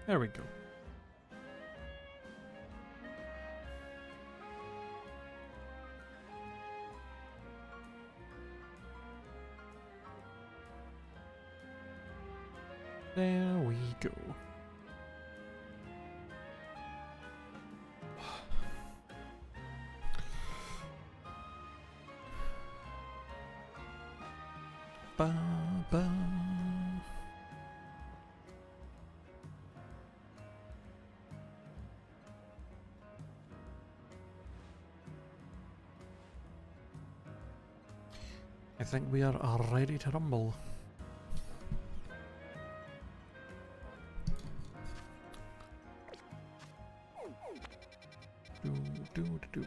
There we go. There we go. Ba, ba. I think we are ready to rumble. Do.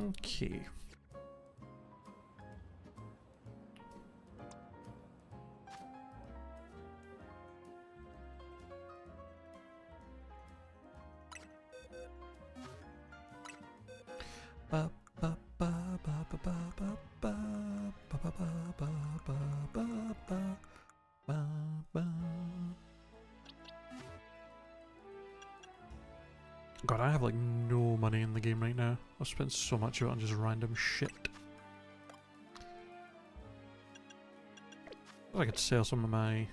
Okay. Ba ba ba ba ba ba ba ba ba ba ba ba ba ba ba. God, I have like no money in the game right now. I've spent so much of it on just random shit. I could sell some of my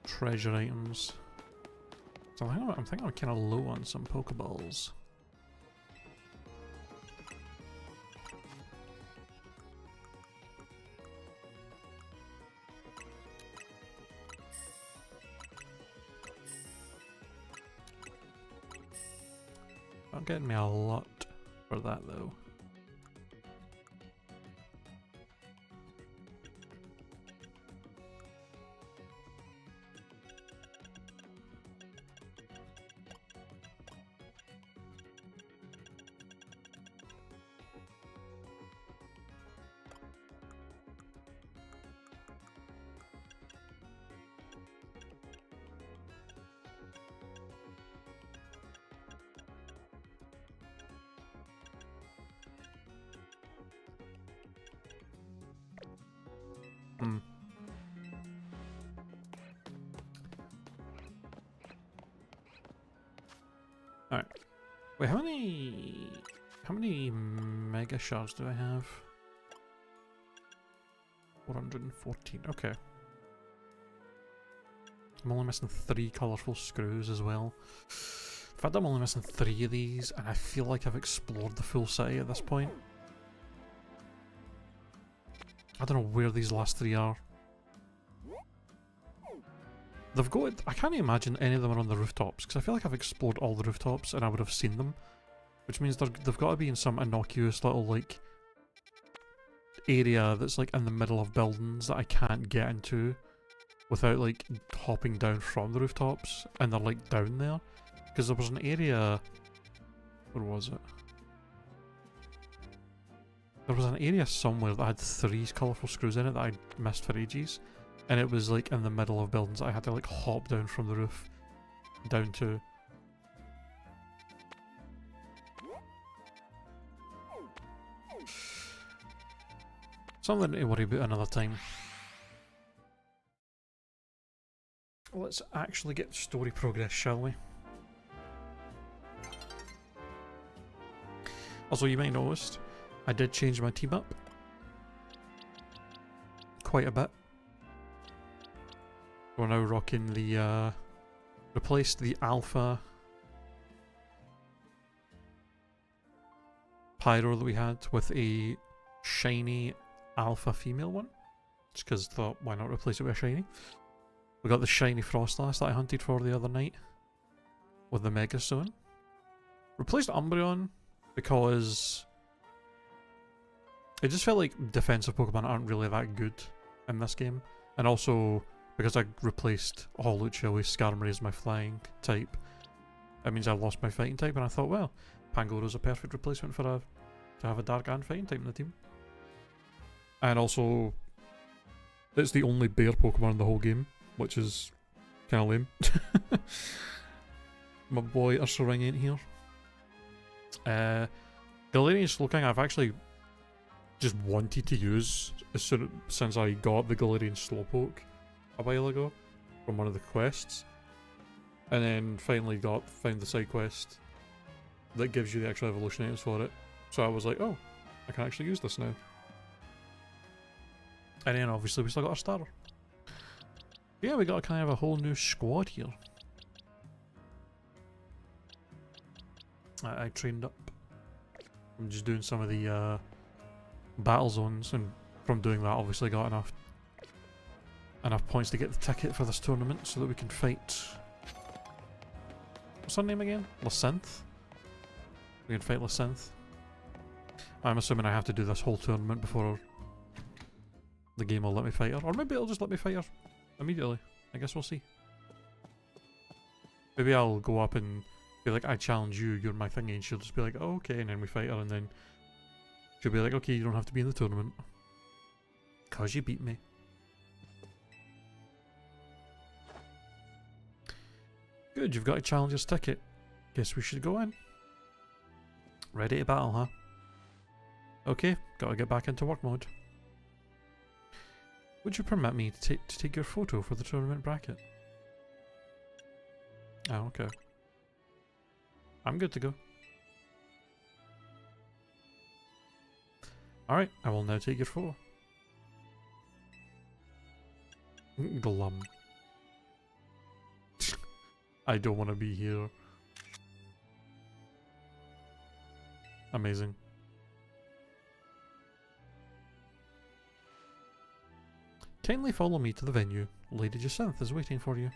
treasure items. So I'm thinking I'm kind of low on some Pokeballs. Not getting me a lot for that though. Alright. Wait, how many mega shards do I have? 414, okay. I'm only missing 3 colourful screws as well. In fact, I'm only missing 3 of these, and I feel like I've explored the full city at this point. I don't know where these last 3 are. They've got... I can't imagine any of them are on the rooftops, because I feel like I've explored all the rooftops and I would have seen them. Which means they've got to be in some innocuous little, like, area that's, like, in the middle of buildings that I can't get into without, like, hopping down from the rooftops, and they're, like, down there. Because there was an area... Where was it? There was an area somewhere that had 3 colourful screws in it that I missed for ages. And it was like in the middle of buildings. I had to like hop down from the roof down to. Something to worry about another time. Let's actually get story progress, shall we? Also, you might have noticed I did change my team up quite a bit. We're now rocking the, replaced the alpha pyro that we had with a shiny alpha female one. Just because I thought, why not replace it with a shiny? We got the shiny Frostlass that I hunted for the other night with the Mega Stone. Replaced Umbreon because it just felt like defensive Pokemon aren't really that good in this game. And also, because I replaced Hawlucha with Skarmory as my flying type, that means I lost my fighting type, and I thought, well, Pangoro's a perfect replacement for to have a dark and fighting type in the team. And also, it's the only bear Pokemon in the whole game, which is kind of lame. My boy Ursaring ain't here. Galarian Slowking I've actually just wanted to use since I got the Galarian Slowpoke a while ago from one of the quests. And then finally found the side quest that gives you the actual evolution items for it. So I was like, oh, I can actually use this now. And then obviously we still got our starter. Yeah, we got kind of a whole new squad here. I trained up. I'm just doing some of the battle zones, and from doing that obviously got enough points to get the ticket for this tournament so that we can fight... What's her name again? Lysynth? We can fight Lysynth. I'm assuming I have to do this whole tournament before the game will let me fight her. Or maybe it'll just let me fight her immediately. I guess we'll see. Maybe I'll go up and be like, I challenge you, you're my thingy, and she'll just be like, oh, okay, and then we fight her, and then she'll be like, okay, you don't have to be in the tournament. 'Cause you beat me. Good, you've got a challenger's ticket. Guess we should go in. Ready to battle, huh? Okay, gotta get back into work mode. Would you permit me to take your photo for the tournament bracket? Oh, okay. I'm good to go. Alright, I will now take your photo. Glum. I don't want to be here. Amazing. Kindly follow me to the venue. Lady Jacinth is waiting for you.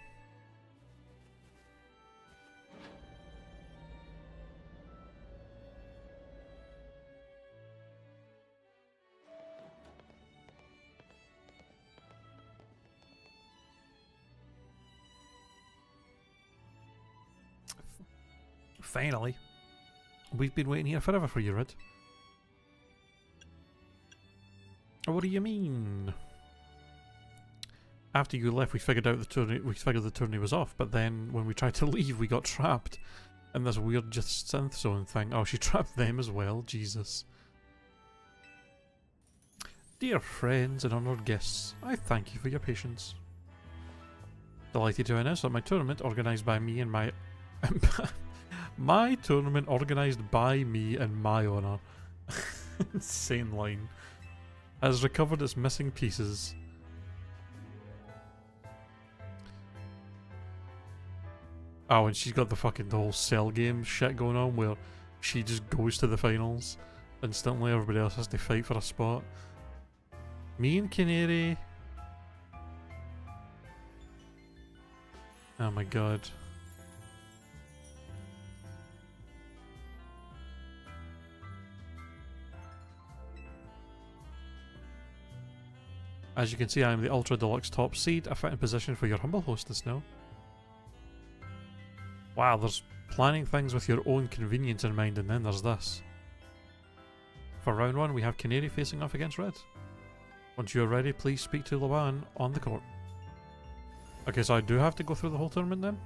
Finally. We've been waiting here forever for you, Red. What do you mean? After you left, we figured out the tourney was off, but then when we tried to leave, we got trapped in this weird synth zone thing. Oh, she trapped them as well. Jesus. Dear friends and honoured guests, I thank you for your patience. Delighted to announce that my tournament, organised by me and my... my tournament organised by me in my honour. Insane line. Has recovered its missing pieces. Oh, and she's got the whole cell game shit going on where she just goes to the finals instantly, everybody else has to fight for a spot. Me and Canary. Oh my god. As you can see, I am the Ultra Deluxe top seed, a fitting position for your humble hostess now. Wow, there's planning things with your own convenience in mind, and then there's this. For round 1, we have Canary facing off against Red. Once you are ready, please speak to Lawan on the court. Okay, so I do have to go through the whole tournament then?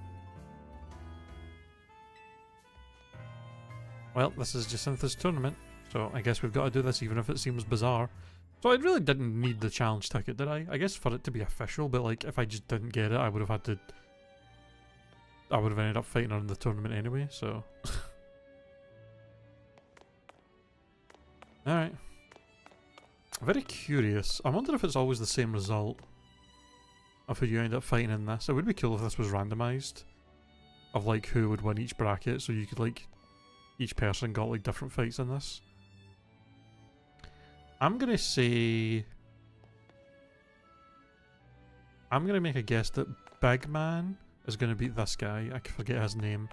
Well, this is Jacintha's tournament, so I guess we've got to do this even if it seems bizarre. So I really didn't need the challenge ticket, did I? I guess for it to be official, but like, if I just didn't get it, I would have ended up fighting her in the tournament anyway, so... Alright. Very curious. I wonder if it's always the same result of who you end up fighting in this. It would be cool if this was randomised. Of like who would win each bracket, so you could like... Each person got like different fights in this. I'm gonna say... I'm gonna make a guess that Big Man is gonna beat this guy. I forget his name.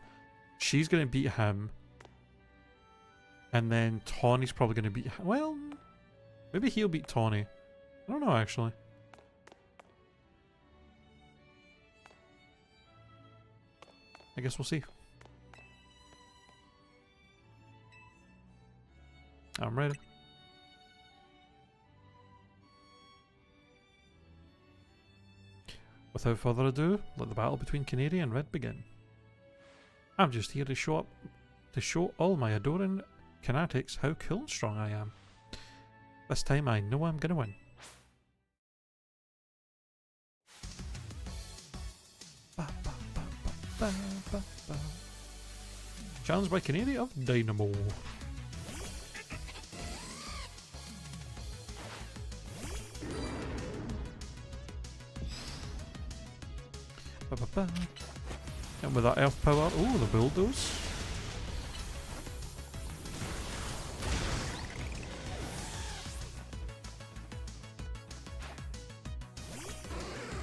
She's gonna beat him. And then Tawny's probably gonna beat him. Well, maybe he'll beat Tawny. I don't know actually. I guess we'll see. I'm ready. Without further ado, let the battle between Canary and Red begin. I'm just here to show all my adoring fanatics how cool and strong I am. This time I know I'm gonna win. Challenged by Canary of Dynamo. And with that earth power, oh, the bulldoze.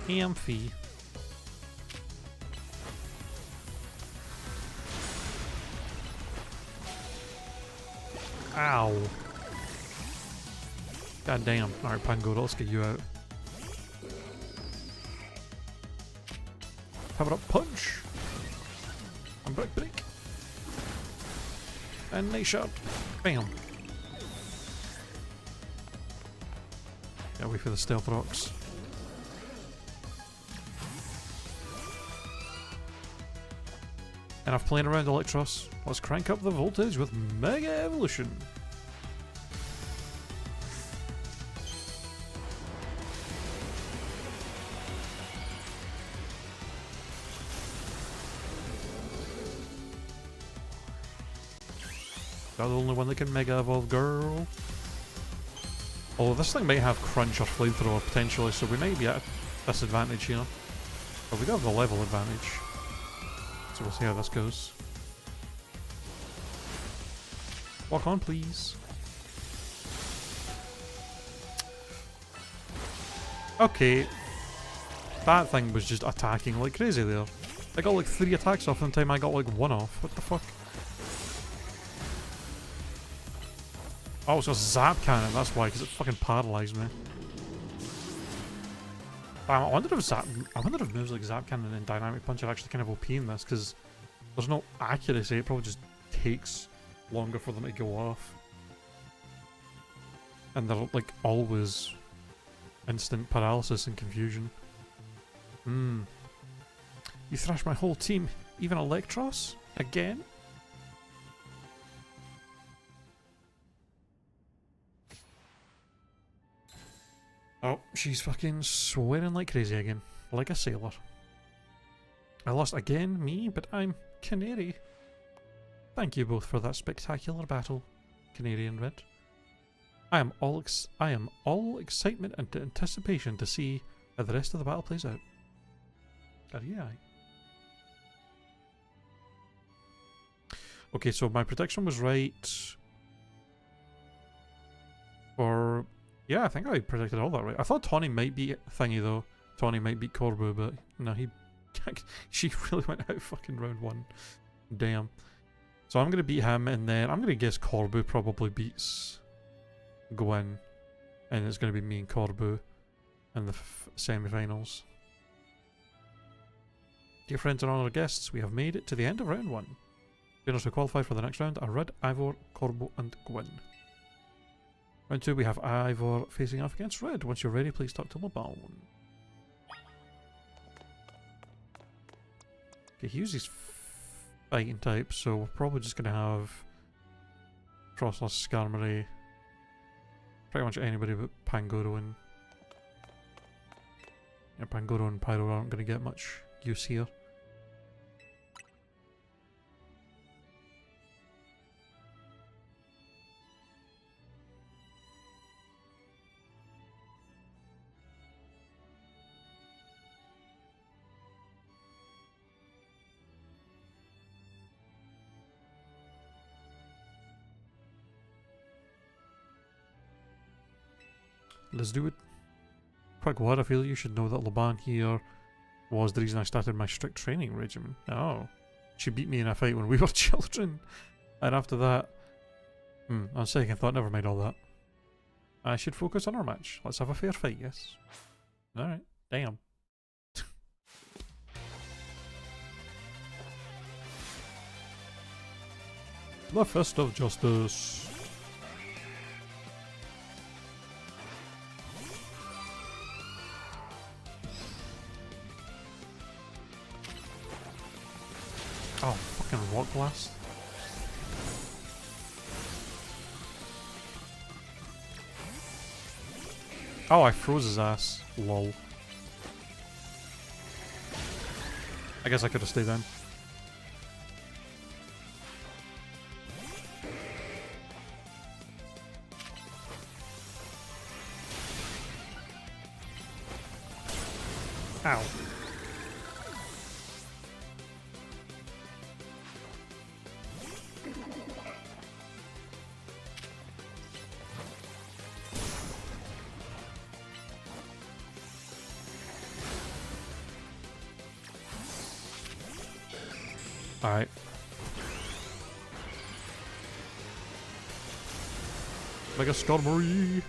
Amphi. Ow. God damn. Alright, Pangoro, let's get you out. Power up punch. And break. And nice shot. Bam. Yeah, wait for the stealth rocks. Enough playing around, Electros. Let's crank up the voltage with Mega Evolution. You're the only one that can Mega Evolve, girl. Although this thing might have Crunch or Flamethrower potentially, so we might be at a disadvantage here. But we do have the level advantage. So we'll see how this goes. Walk on, please. Okay. That thing was just attacking like crazy there. I got like 3 attacks off in time I got like 1 off. What the fuck? Oh, it's got Zap Cannon, that's why, because it fucking paralysed me. I wonder if moves like Zap Cannon and Dynamic Punch are actually kind of OP in this, because there's no accuracy, it probably just takes longer for them to go off. And they're like always instant paralysis and confusion. You thrashed my whole team, even Electros? Again? Oh, she's fucking swearing like crazy again. Like a sailor. I lost again, me, but I'm Canary. Thank you both for that spectacular battle, Canary and Red. I am all excitement and anticipation to see how the rest of the battle plays out. Yeah. Okay, so my prediction was right. Or yeah, I think I predicted all that right. I thought Tawny might beat Thingy though. Tawny might beat Corbu, but no, she really went out fucking round 1. Damn. So I'm gonna beat him, and then I'm gonna guess Corbu probably beats Gwen, and it's gonna be me and Corbu in the semi-finals. Dear friends and honored guests, we have made it to the end of round 1. Winners who qualify for the next round are Red, Ivor, Corbu, and Gwen. Round 2, we have Ivor facing off against Red. Once you're ready, please talk to LeBron. Okay, he uses fighting types, so we're probably just going to have Frostless, Skarmory, pretty much anybody but Pangoro and... Yeah, Pangoro and Pyro aren't going to get much use here. Let's do it. Quick word, I feel you should know that Laban here was the reason I started my strict training regimen. Oh. She beat me in a fight when we were children. And after that... on second thought, never mind all that. I should focus on our match. Let's have a fair fight, yes? Alright. Damn. The Fist of Justice. Oh, fucking rock blast. Oh, I froze his ass. Lol. I guess I could have stayed in. Ow. Alright. Mega Stormery!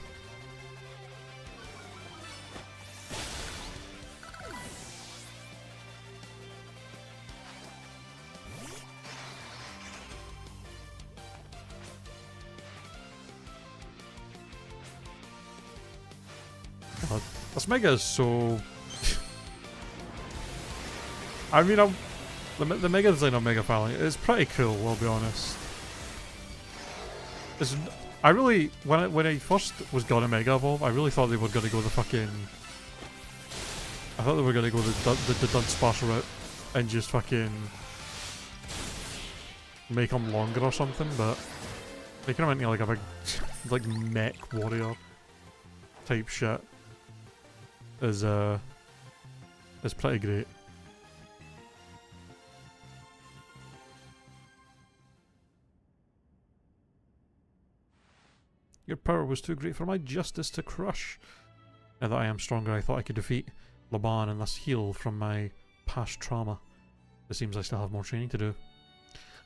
God, this Mega is so... I mean, the Mega design of Mega Falling is pretty cool, I'll be honest. I really, when I first was gonna Mega Evolve, I really thought they were gonna go the fucking... I thought they were gonna go the Dunsparce route and just fucking make them longer or something, but making them into like a big, like mech warrior type shit is pretty great. Your power was too great for my justice to crush. Now that I am stronger, I thought I could defeat Laban and thus heal from my past trauma. It seems I still have more training to do.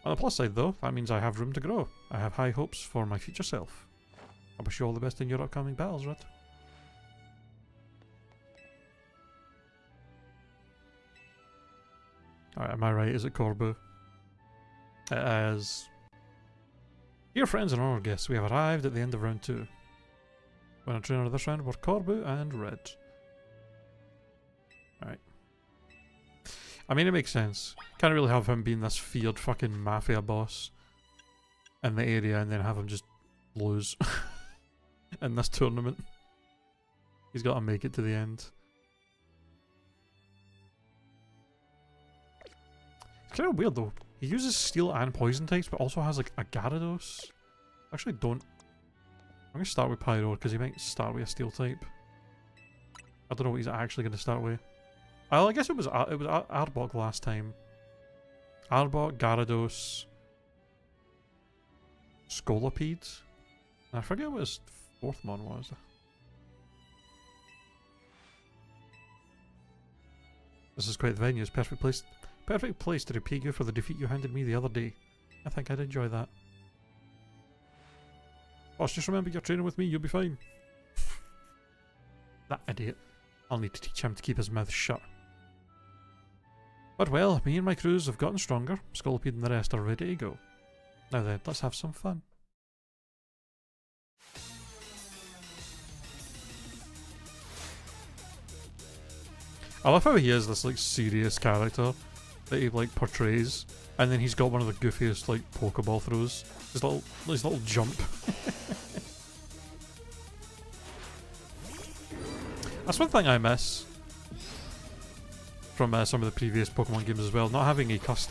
On the plus side though, that means I have room to grow. I have high hopes for my future self. I wish you all the best in your upcoming battles, Red. Alright, am I right? Is it Corbu? It is. Dear friends and honored guests, we have arrived at the end of round 2. When I trainer this round were Corbu and Red. Alright. I mean, it makes sense. Can't really have him being this feared fucking mafia boss in the area and then have him just lose in this tournament. He's got to make it to the end. It's kind of weird though. He uses steel and poison types, but also has like a Gyarados. Actually, don't. I'm gonna start with Pyro because he might start with a steel type. I don't know what he's actually gonna start with. Well, I guess it was Arbok last time. Arbok, Gyarados, Scolipede. And I forget what his fourth one was. This is quite the venue. It's perfect place to repay you for the defeat you handed me the other day. I think I'd enjoy that. Boss, just remember you're training with me, you'll be fine. That idiot. I'll need to teach him to keep his mouth shut. But well, me and my crews have gotten stronger. Scolipede and the rest are ready to go. Now then, let's have some fun. I love how he is this like serious character that he like portrays, and then he's got one of the goofiest like Pokeball throws. His little jump. That's one thing I miss from some of the previous Pokemon games as well. Not having a not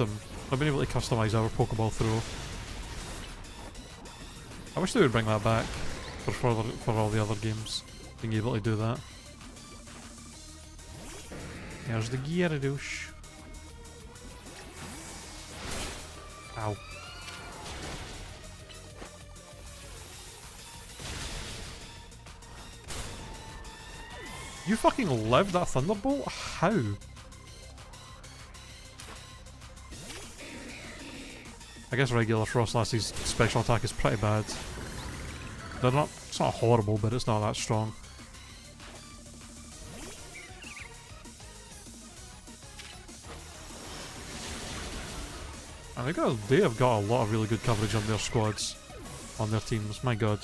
being able to customize our Pokeball throw. I wish they would bring that back for all the other games, being able to do that. There's the Gyarados. Ow. You fucking lived that Thunderbolt? How? I guess regular Frostlass's special attack is pretty bad. It's not horrible, but it's not that strong. And they have got a lot of really good coverage on their squads, on their teams, my god.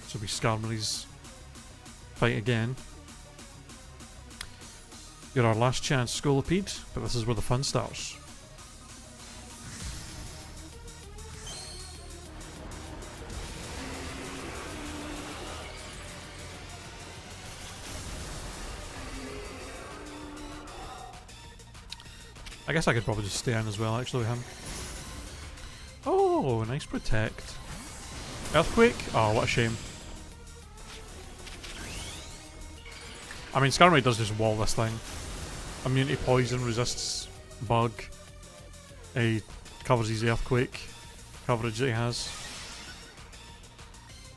So we Skarmory's fight again. You're our last chance, Scolipede, but this is where the fun starts. I guess I could probably just stay in as well, actually, with him. Oh, nice protect. Earthquake? Oh, what a shame. I mean, Skarmory does just wall this thing. Immune to poison, resists bug. He covers his earthquake coverage that he has.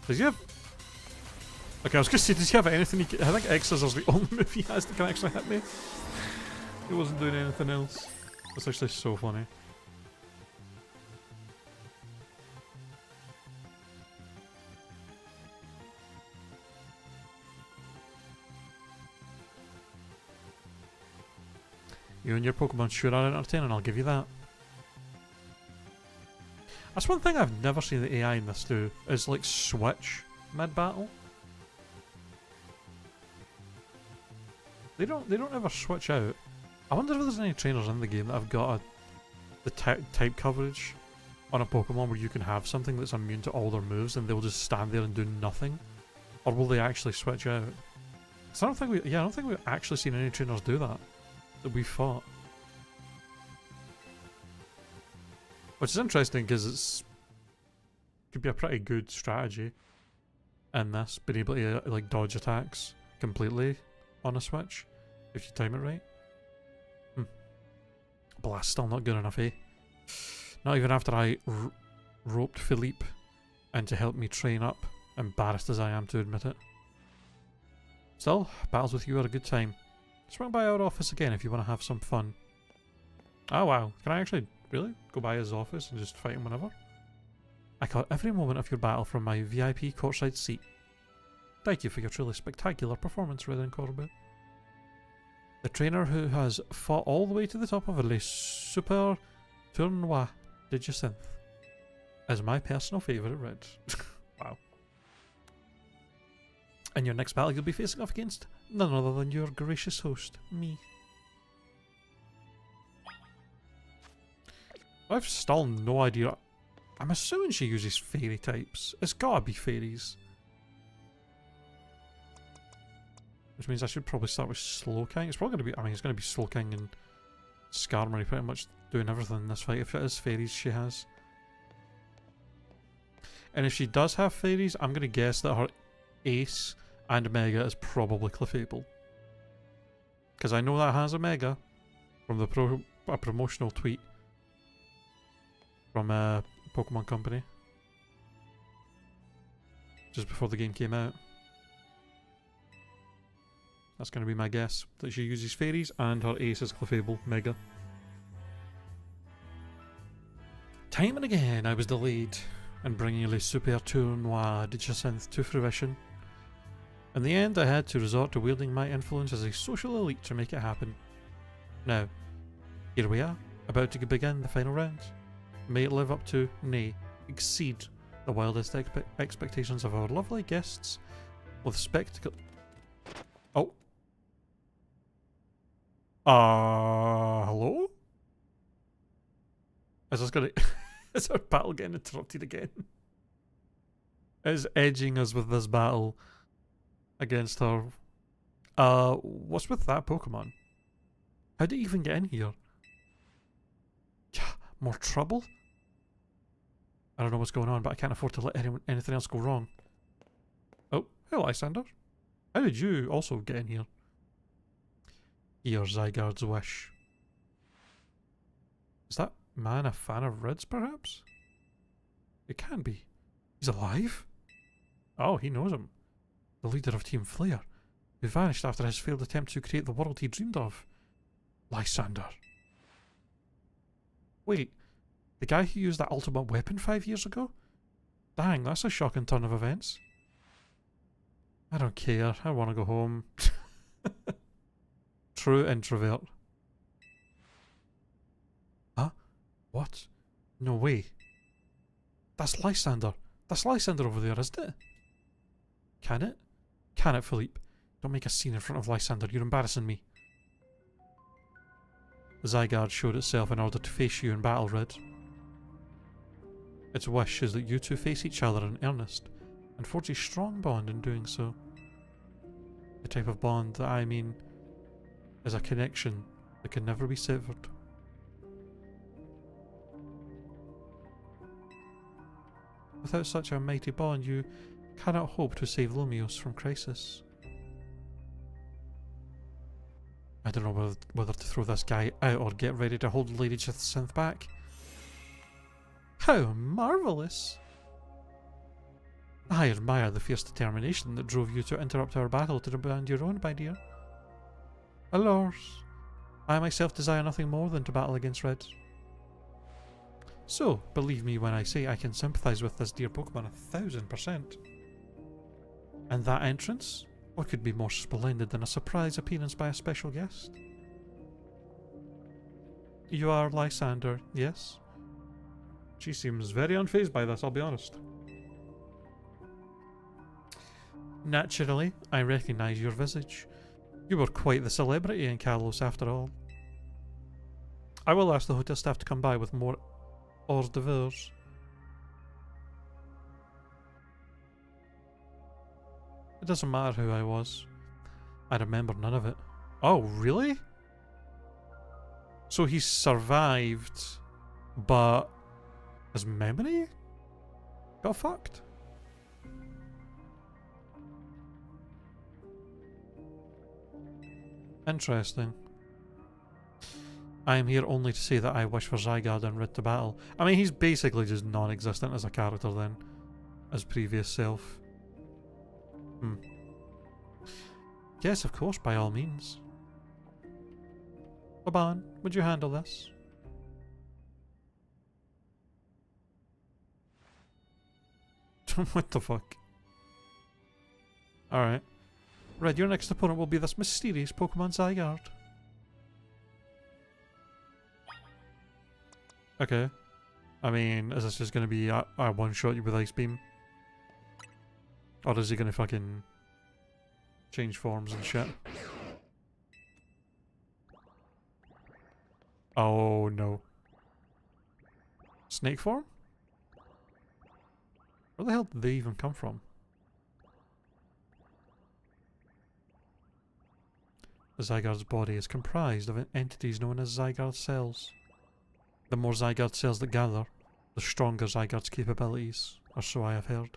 Does he have... Okay, I was going to say, does he have anything he can... I think X-Scissors is the only move he has that can actually hit me. He wasn't doing anything else. That's actually so funny. You and your Pokemon sure are entertaining, I'll give you that. That's one thing I've never seen the AI in this do, is like switch mid-battle. They don't ever switch out. I wonder if there's any trainers in the game that have got the type coverage on a Pokemon where you can have something that's immune to all their moves and they'll just stand there and do nothing. Or will they actually switch out? So I don't think we've actually seen any trainers do that we fought. Which is interesting because could be a pretty good strategy in this, being able to like dodge attacks completely on a switch if you time it right. But that's still not good enough, eh? Not even after I roped Philippe in to help me train up, embarrassed as I am to admit it. Still, battles with you are a good time. Swing by our office again if you want to have some fun. Oh wow, can I actually really go by his office and just fight him whenever? I caught every moment of your battle from my VIP courtside seat. Thank you for your truly spectacular performance, Redden Corbett. The trainer who has fought all the way to the top of a Le Super Tournoi Digisynth is my personal favourite, Red. Wow. In your next battle, you'll be facing off against none other than your gracious host, me. I've still no idea. I'm assuming she uses fairy types. It's gotta be fairies. Which means I should probably start with Slowking. It's probably going to be, I mean, it's going to be Slowking and Skarmory pretty much doing everything in this fight, if it is fairies she has. And if she does have fairies, I'm going to guess that her ace and mega is probably Clefable. Because I know that has a mega from the a promotional tweet from Pokemon Company just before the game came out. That's going to be my guess, that she uses fairies and her ace is Clefable Mega. Time and again I was delayed in bringing Le Super Tournoi Digisynth to fruition. In the end I had to resort to wielding my influence as a social elite to make it happen. Now, here we are, about to begin the final round. May it live up to, nay, exceed the wildest expectations of our lovely guests with spectacle... Oh. Hello? Is this gonna... Is our battle getting interrupted again? Is edging us with this battle against her. What's with that Pokemon? How did it even get in here? More trouble? I don't know what's going on, but I can't afford to let anything else go wrong. Oh, hello, Lysander. How did you also get in here? Your Zygarde's wish. Is that man a fan of Rids, perhaps? It can be. He's alive? Oh, he knows him. The leader of Team Flare, who vanished after his failed attempt to create the world he dreamed of. Lysander. Wait, the guy who used that ultimate weapon 5 years ago? Dang, that's a shocking turn of events. I don't care, I want to go home. True introvert. Huh? What? No way. That's Lysander. That's Lysander over there, isn't it? Can it? Can it, Philippe? Don't make a scene in front of Lysander, you're embarrassing me. Zygarde showed itself in order to face you in battle, Red. Its wish is that you two face each other in earnest, and forge a strong bond in doing so. The type of bond that I mean is a connection that can never be severed. Without such a mighty bond, you cannot hope to save Lumiose from crisis. I don't know whether to throw this guy out or get ready to hold Lady Synth back. How marvellous! I admire the fierce determination that drove you to interrupt our battle to demand your own, my dear. Alas, I myself desire nothing more than to battle against Red. So, believe me when I say I can sympathise with this dear Pokemon 1000%. And that entrance? What could be more splendid than a surprise appearance by a special guest? You are Lysander, yes? She seems very unfazed by this, I'll be honest. Naturally, I recognise your visage. You were quite the celebrity in Kalos after all. I will ask the hotel staff to come by with more hors d'oeuvres. It doesn't matter who I was. I remember none of it. Oh, really? So he survived, but his memory got fucked? Interesting. I am here only to say that I wish for Zygarde and Red to battle. I mean, he's basically just non-existent as a character then, as previous self. Yes, of course, by all means. Laban, would you handle this? What the fuck? Alright. Red, your next opponent will be this mysterious Pokemon Zygarde. Okay. I mean, is this just going to be a one-shot you with Ice Beam? Or is he going to fucking change forms and shit? Oh no. Snake form? Where the hell did they even come from? The Zygarde's body is comprised of entities known as Zygarde cells. The more Zygarde cells that gather, the stronger Zygarde's capabilities, or so I have heard.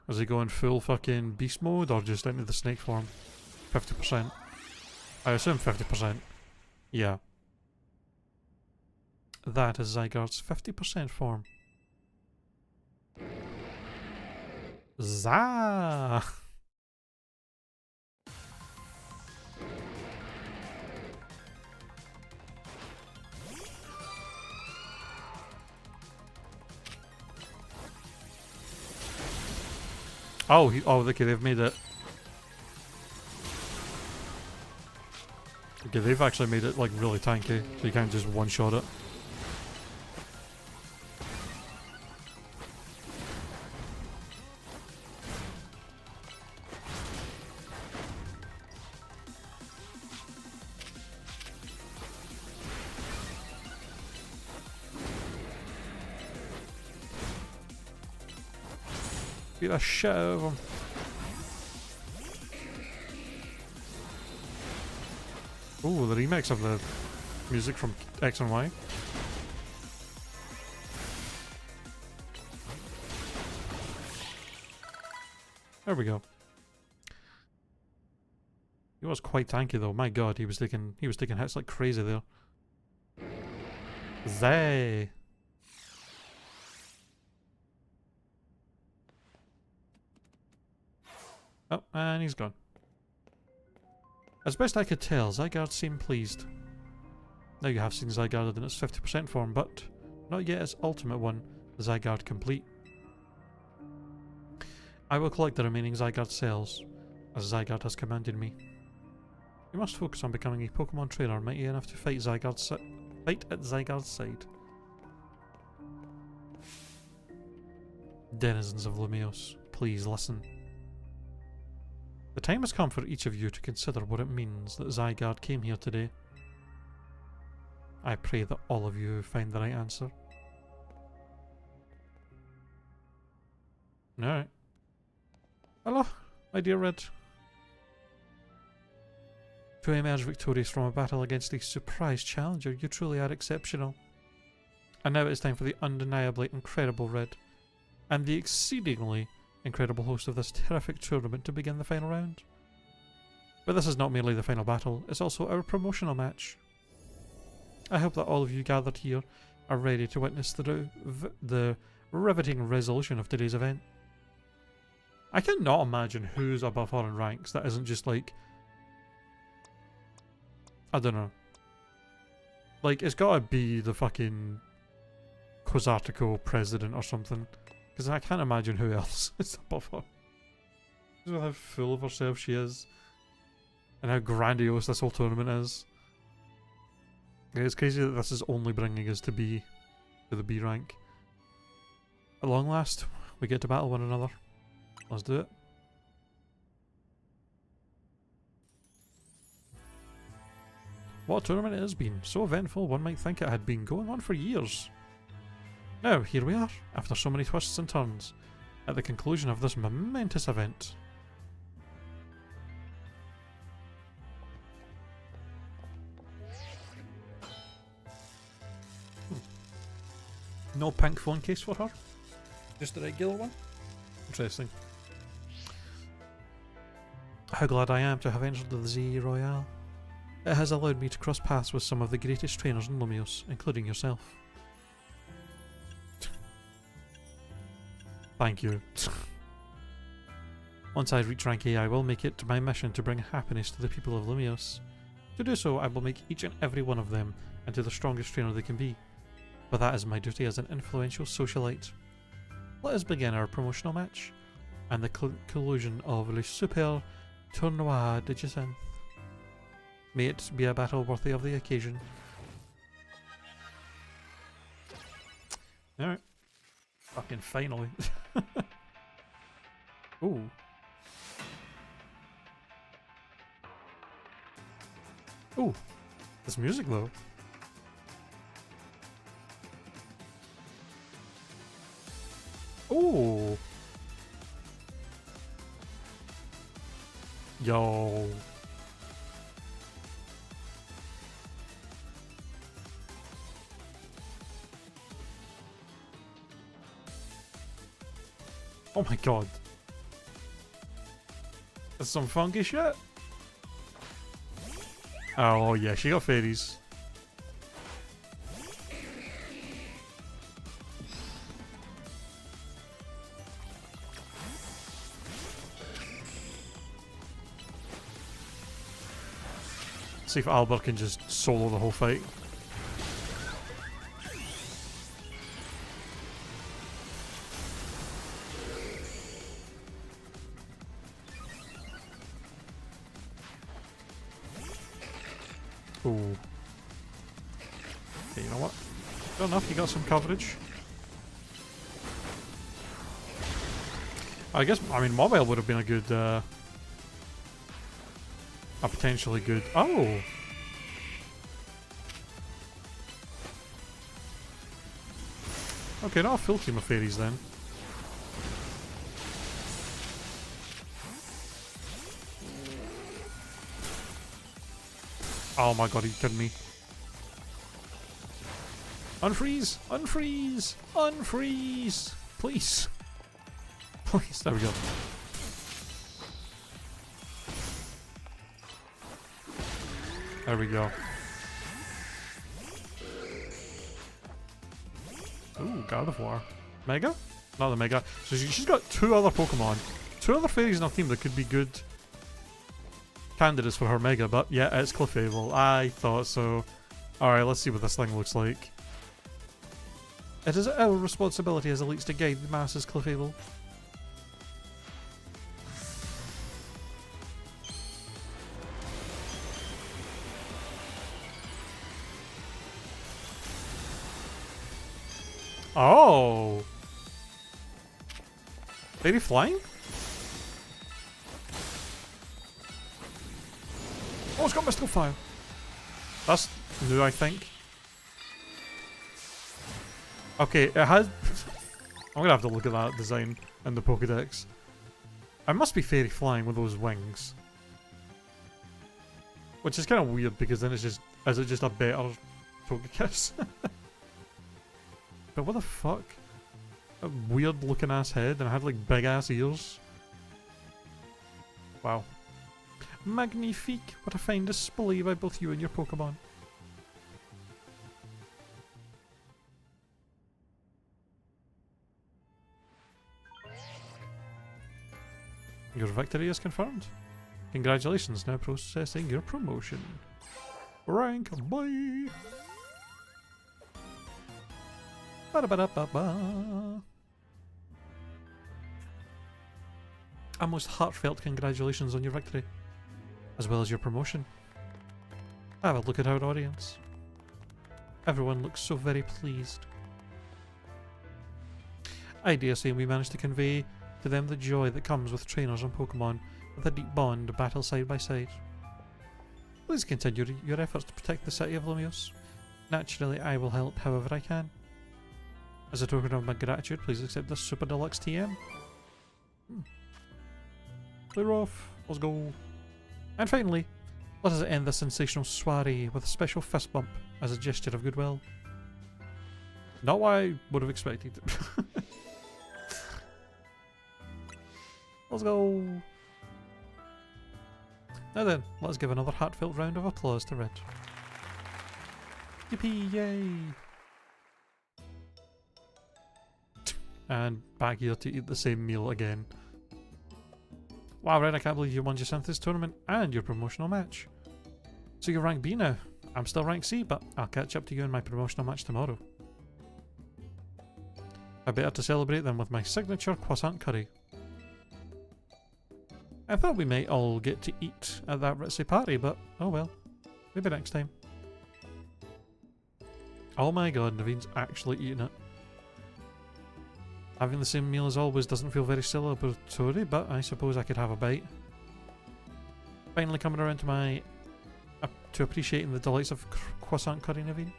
Is he going full fucking beast mode or just into the snake form? 50%. I assume 50%. Yeah. That is Zygarde's 50% form. Zah! Oh, okay, they've made it. Okay, they've actually made it like really tanky, so you can't just one-shot it. Beat the shit out of him. Ooh, the remix of the music from X and Y. There we go. He was quite tanky though. My god, he was taking hits like crazy there. Zay. Oh, and he's gone. As best I could tell, Zygarde seemed pleased. Now you have seen Zygarde in its 50% form, but not yet its ultimate one, the Zygarde Complete. I will collect the remaining Zygarde cells, as Zygarde has commanded me. You must focus on becoming a Pokemon trainer mighty enough to fight at Zygarde's side. Denizens of Lumiose, please listen. The time has come for each of you to consider what it means that Zygarde came here today. I pray that all of you find the right answer. Alright. Hello, my dear Red. To emerge victorious from a battle against a surprise challenger, you truly are exceptional. And now it's time for the undeniably incredible Red, and the exceedingly incredible host of this terrific tournament to begin the final round. But this is not merely the final battle, it's also our promotional match. I hope that all of you gathered here are ready to witness the riveting resolution of today's event. I cannot imagine who's above her in ranks that isn't just like, I don't know. Like, it's gotta be the fucking Quasartico president or something. Because I can't imagine who else is above her. Just how full of herself she is. And how grandiose this whole tournament is. It's crazy that this is only bringing us to the B rank. At long last, we get to battle one another. Let's do it. What a tournament it has been. So eventful, one might think it had been going on for years. Now, here we are, after so many twists and turns, at the conclusion of this momentous event. No pink phone case for her? Just a regular one? Interesting. How glad I am to have entered the Z Royale. It has allowed me to cross paths with some of the greatest trainers in Lumios, including yourself. Thank you. Once I reach rank A, I will make it my mission to bring happiness to the people of Lumios. To do so, I will make each and every one of them into the strongest trainer they can be. But that is my duty as an influential socialite. Let us begin our promotional match, and the collusion of Le Super Tournoi de Jacinth. May it be a battle worthy of the occasion. Alright. Fucking finally. Ooh. Ooh. This music though. Ooh. Yo. Oh my god. That's some funky shit. Oh yeah, she got fairies. See if Albert can just solo the whole fight. Ooh. Okay, you know what? Good enough, you got some coverage. I guess, I mean, mobile would have been a good, a potentially good... Oh! Okay, not a full team of fairies then. Oh my god, are you kidding me? Unfreeze! Unfreeze! Unfreeze! Please! Please, there we go. There we go. Ooh, Gardevoir. Mega? Not the Mega. So she's got two other Pokemon. Two other fairies in her team that could be good candidates for her Mega, but yeah, it's Clefable. I thought so. Alright, let's see what this thing looks like. It is our responsibility as elites to guide the masses, Clefable. Oh! Lady flying? Oh, it's got mystical fire. That's new, I think. Okay, it has... I'm gonna have to look at that design in the Pokédex. I must be fairy flying with those wings. Which is kind of weird because then it's just... Is it just a better Togekiss? But what the fuck? A weird looking ass head and I had like big ass ears. Wow. Magnifique! What a fine display by both you and your Pokemon. Your victory is confirmed. Congratulations, now processing your promotion. Rank bye! Ba-da-ba-da-ba-ba. A most heartfelt congratulations on your victory, as well as your promotion. Have a look at our audience. Everyone looks so very pleased. I dare say we managed to convey to them the joy that comes with trainers on Pokemon with a deep bond battle side by side. Please continue your efforts to protect the city of Lumios. Naturally, I will help however I can. As a token of my gratitude, please accept this Super Deluxe TM. Clear off. Let's go. And finally, let us end this sensational soiree with a special fist bump as a gesture of goodwill. Not what I would have expected. Let's go. Now then, let's give another heartfelt round of applause to Red. Yippee, yay! And back here to eat the same meal again. Wow, Red, I can't believe you won your Synthesis tournament and your promotional match. So you're rank B now. I'm still rank C, but I'll catch up to you in my promotional match tomorrow. I better to celebrate them with my signature croissant curry. I thought we might all get to eat at that ritzy party, but oh well. Maybe next time. Oh my god, Naveen's actually eating it. Having the same meal as always doesn't feel very celebratory, but I suppose I could have a bite. Finally coming around to my... to appreciating the delights of croissant curry, Naveen?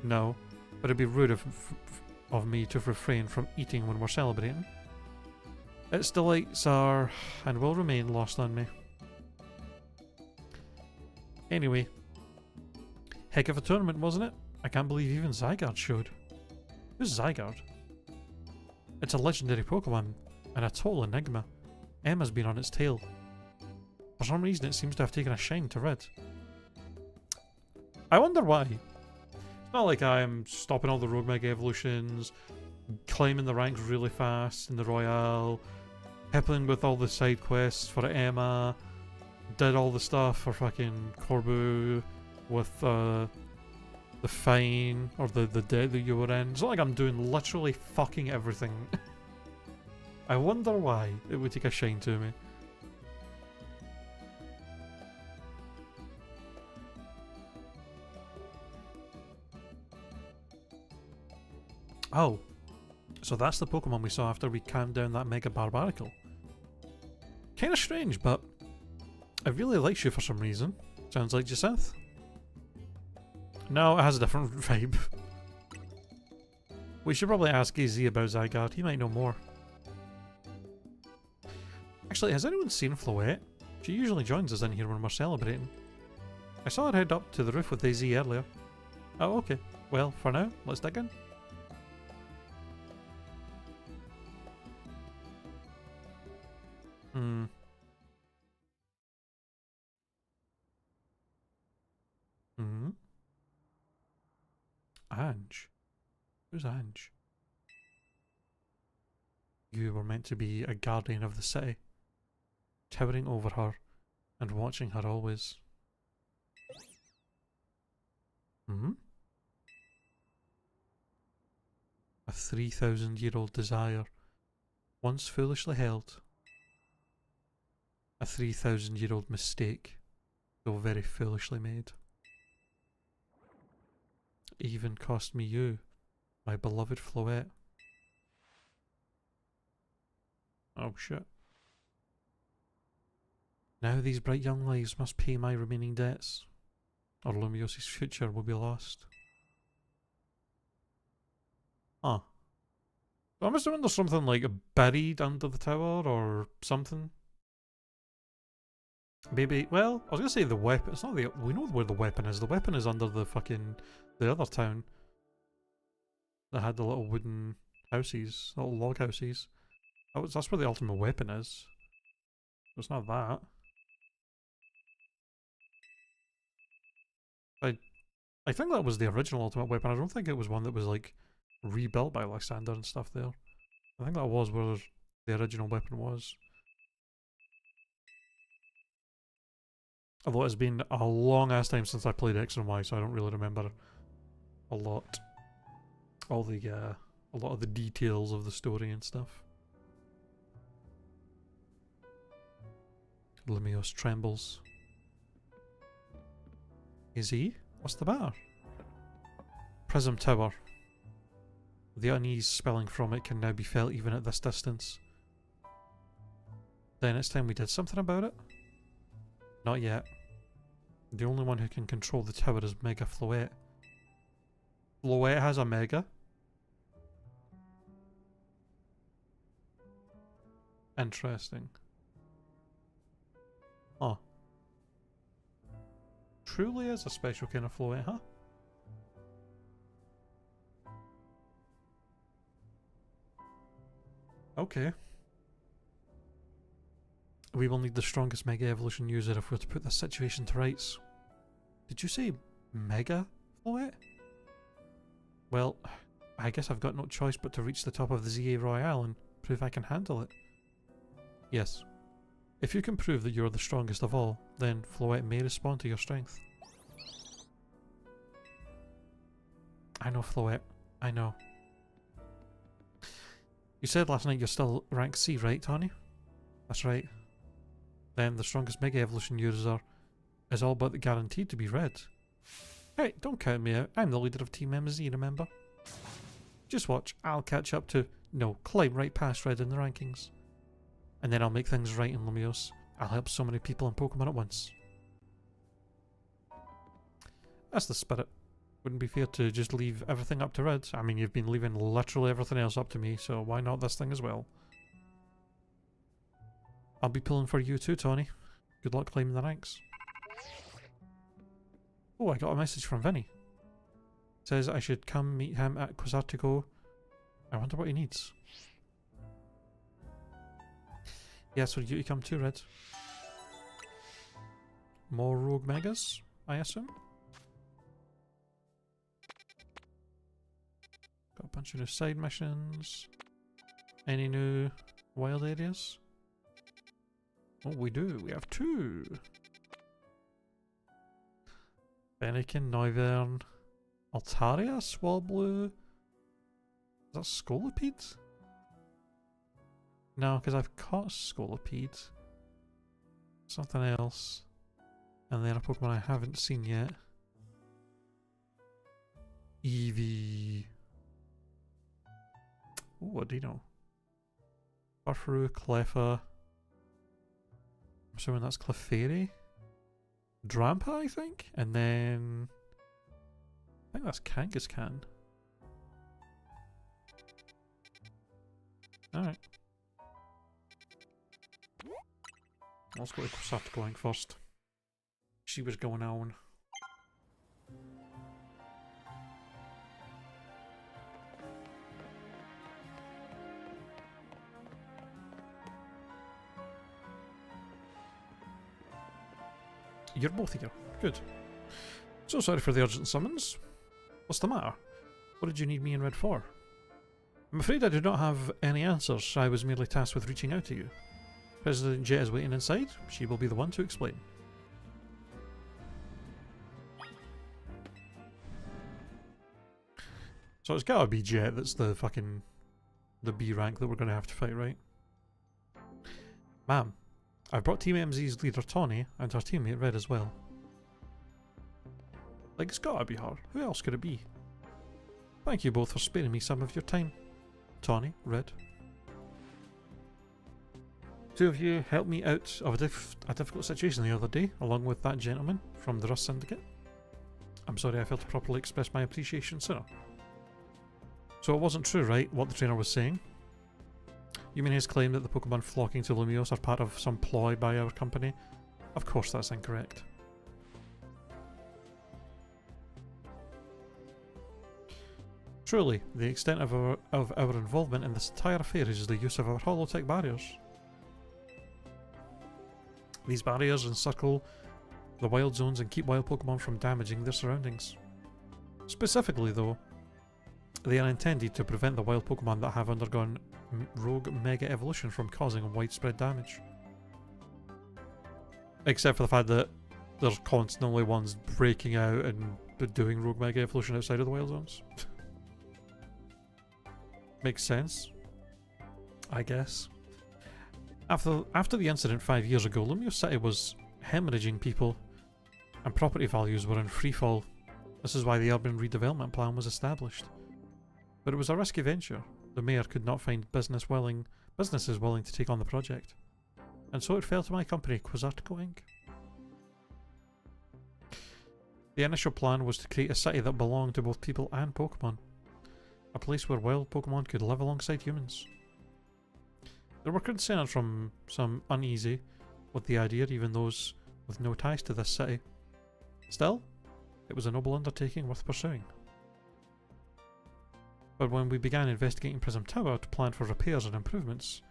No, but it'd be rude of me to refrain from eating when we're celebrating. Its delights are, and will remain, lost on me. Anyway, heck of a tournament, wasn't it? I can't believe even Zygarde showed. Who's Zygarde? It's a legendary Pokemon, and a total enigma. Emma's been on its tail. For some reason it seems to have taken a shine to Red. I wonder why. It's not like I'm stopping all the Rogue Mega evolutions, climbing the ranks really fast in the Royale, pippling with all the side quests for Emma, did all the stuff for fucking Corbu with the fine, or the debt that you were in. It's not like I'm doing literally fucking everything. I wonder why it would take a shine to me. Oh, so that's the Pokemon we saw after we calmed down that Mega Barbaracle. Kinda strange, but it really likes you for some reason. Sounds like Jacinth. No, it has a different vibe. We should probably ask AZ about Zygarde, he might know more. Actually, has anyone seen Floette? She usually joins us in here when we're celebrating. I saw her head up to the roof with AZ earlier. Oh, okay. Well, for now, let's dig in. Ange? Who's Ange? You were meant to be a guardian of the city, towering over her and watching her always. A 3,000-year-old desire, once foolishly held. A 3,000-year-old mistake, though very foolishly made. Even cost me you, my beloved Floette. Oh shit. Now these bright young lives must pay my remaining debts, or Lumios's future will be lost. Huh. So I'm assuming there's something like buried under the tower or something. Maybe, well, I was gonna say the weapon. It's not the. We know where the weapon is. The weapon is under the fucking. The other town. That had the little wooden houses, little log houses. That's where the ultimate weapon is. It's not that. I think that was the original ultimate weapon. I don't think it was one that was like rebuilt by Lysander and stuff there. I think that was where the original weapon was. Although it's been a long ass time since I played X and Y, so I don't really remember a lot. A lot of the details of the story and stuff. Lumios trembles. Is he? What's the matter? Prism Tower. The unease spilling from it can now be felt even at this distance. Then it's time we did something about it? Not yet. The only one who can control the tower is Mega Floette. Floette has a Mega? Interesting. Huh. Truly is a special kind of Floette, huh? Okay. We will need the strongest Mega Evolution user if we're to put this situation to rights. Did you say Mega Floette? Well, I guess I've got no choice but to reach the top of the ZA Royale and prove I can handle it. Yes. If you can prove that you're the strongest of all, then Floette may respond to your strength. I know, Floette. I know. You said last night you're still rank C, right, Tony? That's right. Then the strongest Mega Evolution user is all but guaranteed to be red. Hey, don't count me out. I'm the leader of Team MZ, remember? Just watch. I'll catch up to... No, climb right past red in the rankings. And then I'll make things right in Lumios. I'll help so many people and Pokemon at once. That's the spirit. Wouldn't be fair to just leave everything up to red. I mean, you've been leaving literally everything else up to me, so why not this thing as well? I'll be pulling for you too, Tony. Good luck climbing the ranks. Oh, I got a message from Vinny. Says I should come meet him at Quasartico. I wonder what he needs. Yes, for you to come too, Red. More Rogue Megas, I assume? Got a bunch of new side missions. Any new wild areas? Oh, we do. We have 2. Fennekin, Noivern, Altaria, Swalblue. Is that Scolipede? No, because I've caught Scolipede. Something else. And then a Pokemon I haven't seen yet. Eevee. Oh, what do you know? Farfru, Cleffa. I'm assuming that's Clefairy. Drampa, I think? And then... I think that's Kangaskhan. Alright. Let's go to Quasartico going first. See what's going on. You're both here. Good. So sorry for the urgent summons. What's the matter? What did you need me in red for? I'm afraid I do not have any answers. I was merely tasked with reaching out to you. President Jet is waiting inside. She will be the one to explain. So it's gotta be Jet that's the fucking... the B rank that we're gonna have to fight, right? Ma'am, I've brought Team MZ's leader Tawny and her teammate Red as well. Like, it's gotta be her. Who else could it be? Thank you both for sparing me some of your time. Tawny, Red. Two of you helped me out of a difficult situation the other day, along with that gentleman from the Rust Syndicate. I'm sorry I failed to properly express my appreciation sooner. So it wasn't true, right, what the trainer was saying? You mean his claim that the Pokemon flocking to Lumiose are part of some ploy by our company? Of course that's incorrect. Truly, the extent of our involvement in this entire affair is the use of our holotech barriers. These barriers encircle the wild zones and keep wild Pokemon from damaging their surroundings. Specifically though, they are intended to prevent the wild Pokemon that have undergone rogue mega evolution from causing widespread damage. Except for the fact that there's constantly ones breaking out and doing rogue mega evolution outside of the wild zones. Makes sense, I guess. After the incident 5 years ago, Lumiose City was hemorrhaging people and property values were in freefall. This is why the urban redevelopment plan was established. But it was a risky venture. The mayor could not find businesses willing to take on the project. And so it fell to my company, Quasartico Inc. The initial plan was to create a city that belonged to both people and Pokemon. A place where wild Pokemon could live alongside humans. There were concerns from some uneasy with the idea, even those with no ties to this city. Still, it was a noble undertaking worth pursuing. But when we began investigating Prism Tower to plan for repairs and improvements,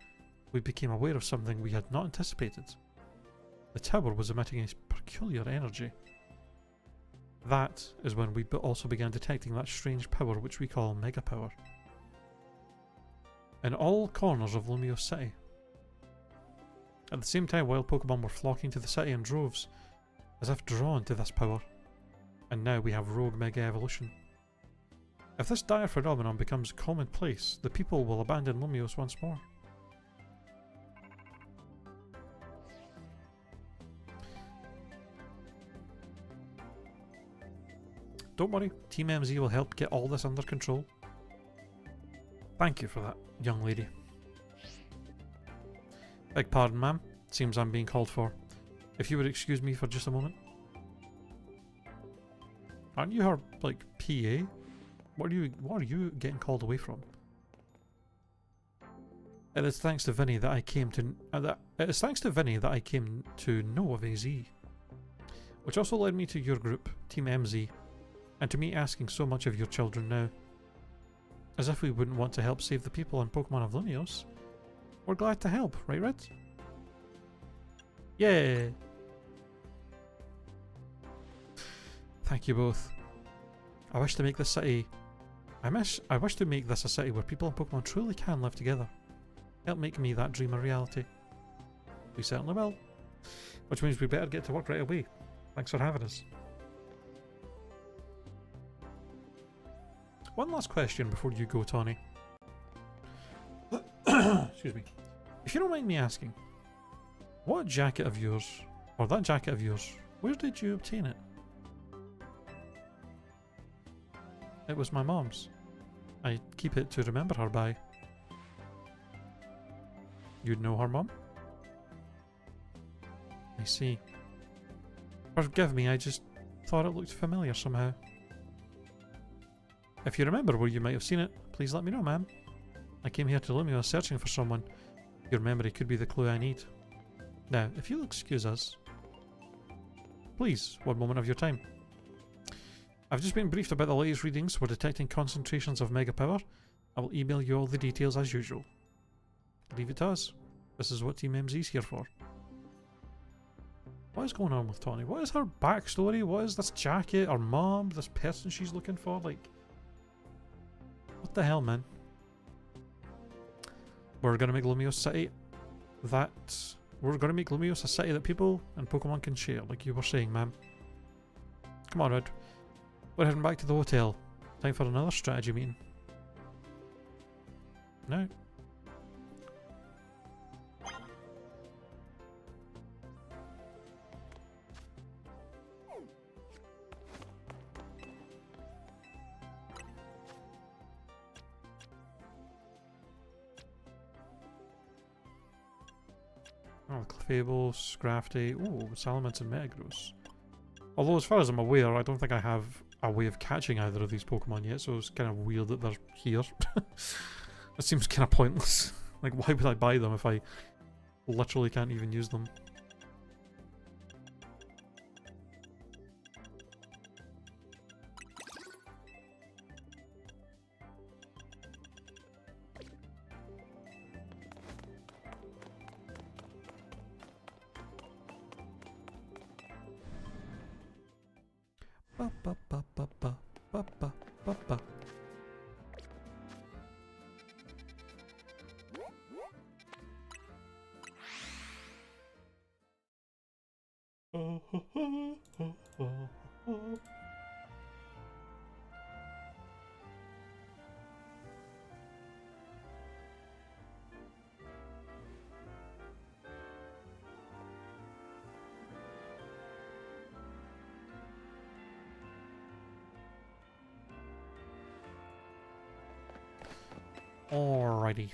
we became aware of something we had not anticipated. The tower was emitting a peculiar energy. That is when we also began detecting that strange power which we call Mega Power. In all corners of Lumiose City. At the same time, wild Pokemon were flocking to the city in droves, as if drawn to this power. And now we have rogue Mega Evolution. If this dire phenomenon becomes commonplace, the people will abandon Lumiose once more. Don't worry, Team MZ will help get all this under control. Thank you for that, young lady. Beg pardon, ma'am. Seems I'm being called for. If you would excuse me for just a moment. Aren't you her, like, PA? What are you getting called away from? It is thanks to Vinny that I came to know of AZ, which also led me to your group, Team MZ, and to me asking so much of your children now. As if we wouldn't want to help save the people and Pokemon of Lumiose. We're glad to help, right, Red? Yeah. Thank you both. I wish to make this city. I wish to make this a city where people and Pokemon truly can live together. Help make me that dream a reality. We certainly will. Which means we better get to work right away. Thanks for having us. One last question before you go, Tawny. Excuse me. If you don't mind me asking, what jacket of yours, or that jacket of yours, where did you obtain it? It was my mom's. I keep it to remember her by. You'd know her mom? I see. Forgive me, I just thought it looked familiar somehow. If you remember where you might have seen it, please let me know, ma'am. I came here to Lumiose searching for someone. Your memory could be the clue I need. Now, if you'll excuse us. Please, one moment of your time. I've just been briefed about the latest readings. We're detecting concentrations of Mega Power. I will email you all the details as usual. Leave it to us. This is what Team MZ's here for. What is going on with Tawny? What is her backstory? What is this jacket? Her mom? This person she's looking for? Like, what the hell, man? We're gonna make Lumiose City we're gonna make Lumiose a city that people and Pokemon can share, like you were saying, ma'am. Come on, Red. We're heading back to the hotel. Time for another strategy meeting. No. Oh, Clefable, Scrafty. Ooh, Salamence and Metagross. Although, as far as I'm aware, I don't think I have a way of catching either of these Pokemon yet, so it's kind of weird that they're here. It seems kind of pointless. Like, why would I buy them if I literally can't even use them? Ba ba ba ba ba ba ba ba ba. Alrighty.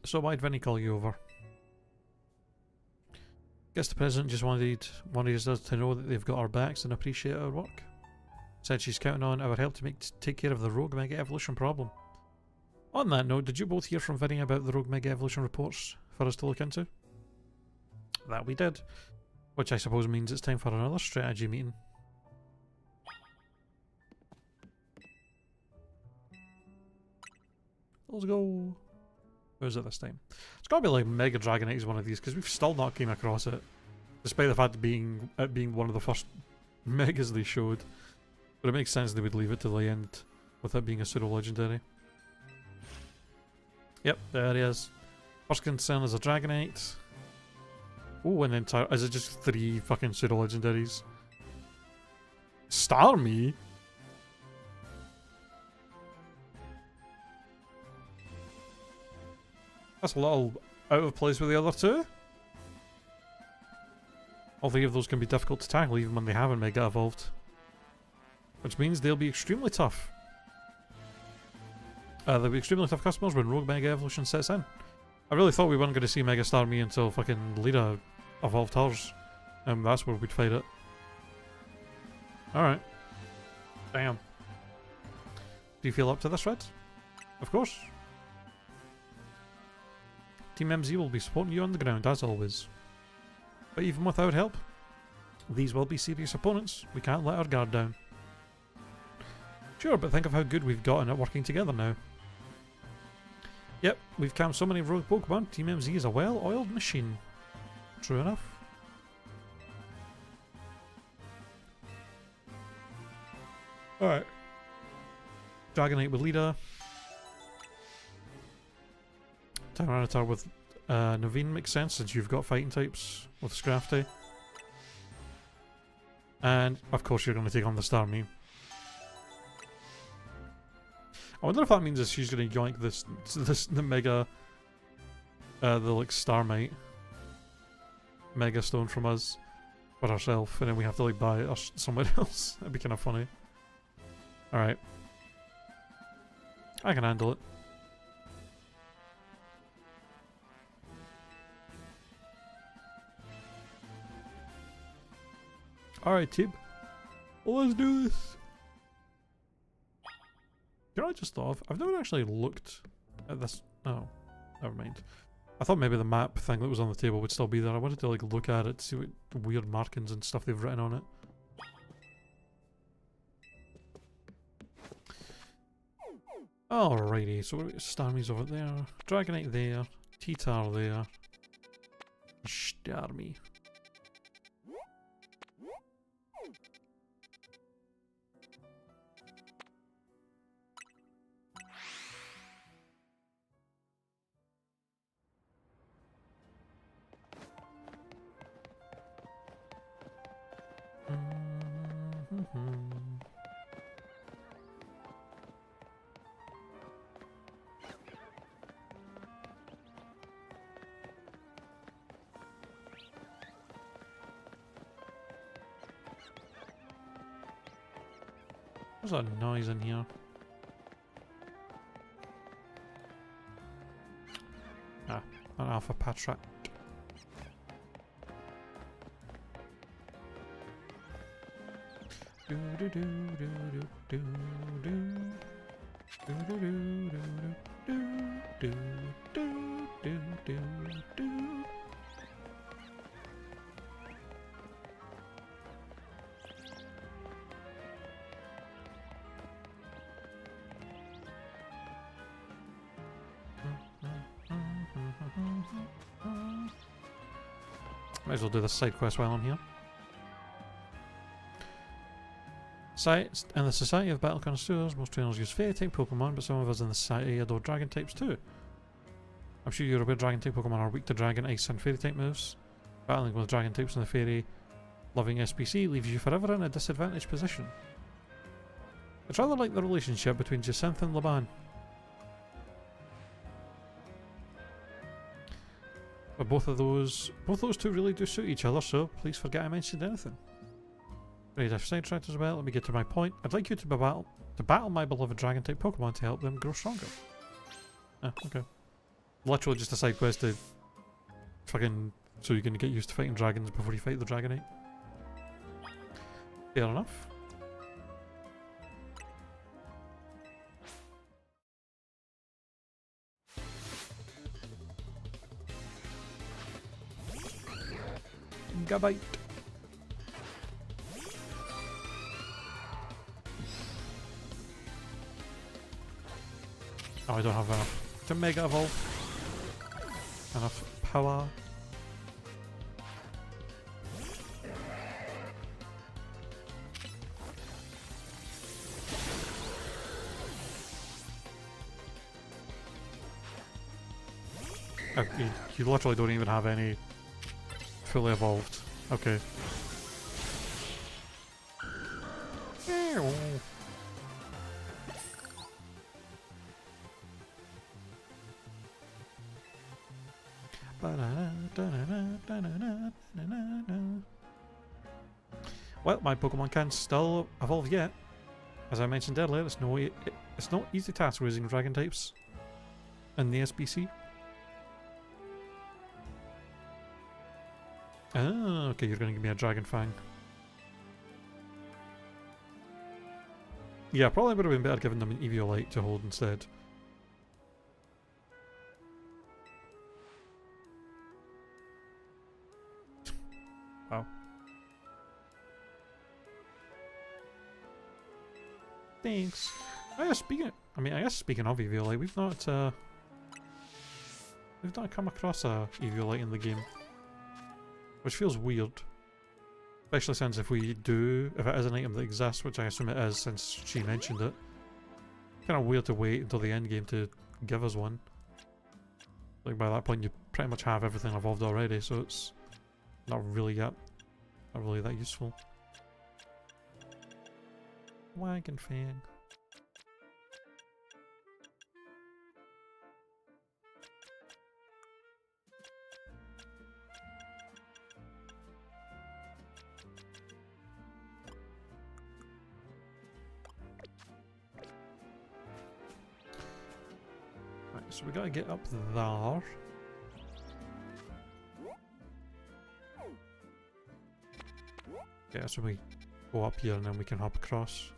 So why'd Vinny call you over? Guess the president just wanted us to know that they've got our backs and appreciate our work. Said she's counting on our help to take care of the rogue mega evolution problem. On that note, did you both hear from Vinny about the rogue mega evolution reports for us to look into? That we did. Which I suppose means it's time for another strategy meeting. Let's go. Who's it this time? It's gotta be like Mega Dragonite is one of these, because we've still not came across it. Despite the fact of it being one of the first Megas they showed. But it makes sense they would leave it to the end with it being a pseudo-legendary. Yep, there he is. First concern is a Dragonite. Oh, and then is it just 3 fucking pseudo-legendaries? Starmie? That's a little out of place with the other 2. All 3 of those can be difficult to tackle even when they haven't Mega Evolved. Which means they'll be extremely tough. They'll be extremely tough customers when Rogue Mega Evolution sets in. I really thought we weren't going to see Mega Starmie until fucking Lira evolved hers. That's where we'd fight it. Alright. Damn. Do you feel up to this, Red? Of course. Team MZ will be supporting you on the ground, as always. But even without help, these will be serious opponents. We can't let our guard down. Sure, but think of how good we've gotten at working together now. Yep, we've camped so many rogue Pokemon, Team MZ is a well-oiled machine. True enough. Alright. Dragonite with Lida. Tyranitar with Naveen makes sense since you've got fighting types with Scrafty. And of course you're going to take on the Starmie. I wonder if that means that she's going to yoink the Mega, the like Starmite Mega Stone from us for herself, and then we have to like buy it somewhere else. That'd be kind of funny. Alright. I can handle it. Alright, Tib. Well, let's do this. You know what I just thought of? I've never actually looked at this. Oh, never mind. I thought maybe the map thing that was on the table would still be there. I wanted to like look at it, see what weird markings and stuff they've written on it. Alrighty, so Starmie's over there, Dragonite there, T-Tar there, Starmie. What's that noise in here? Ah, an alpha patrat. Do do do do do do do do do do do do do do do. Might as well do the side quest while I'm here. In the Society of Battle Connoisseurs, most trainers use fairy type Pokemon, but some of us in the Society adore dragon types too. I'm sure you're aware dragon type Pokemon are weak to dragon, ice, and fairy type moves. Battling with dragon types in the fairy loving SPC leaves you forever in a disadvantaged position. It's rather like the relationship between Jacinth and Laban. But both those two really do suit each other, so please forget I mentioned anything. Right, I've sidetracked as well. Let me get to my point. I'd like you to battle my beloved dragon type Pokemon to help them grow stronger. Ah, okay. Literally just a side quest to fucking so you can get used to fighting dragons before you fight the Dragonite. Fair enough. Gabite. Oh, I don't have enough to Mega Evolve. Enough power. You literally don't even have any fully evolved. Okay. Well, my Pokemon can't still evolve yet. As I mentioned earlier, it's no easy task raising dragon types in the SBC. Ah, okay, you're gonna give me a Dragon Fang. Yeah, probably would have been better giving them an Eviolite to hold instead. Wow. Thanks. I guess speaking of Eviolite, we've not come across a Eviolite in the game. Which feels weird. Especially since if it is an item that exists, which I assume it is since she mentioned it. Kind of weird to wait until the end game to give us one. Like by that point you pretty much have everything evolved already, so it's not really that useful. Wagon Fang. So we gotta get up there. Yeah, so we go up here and then we can hop across.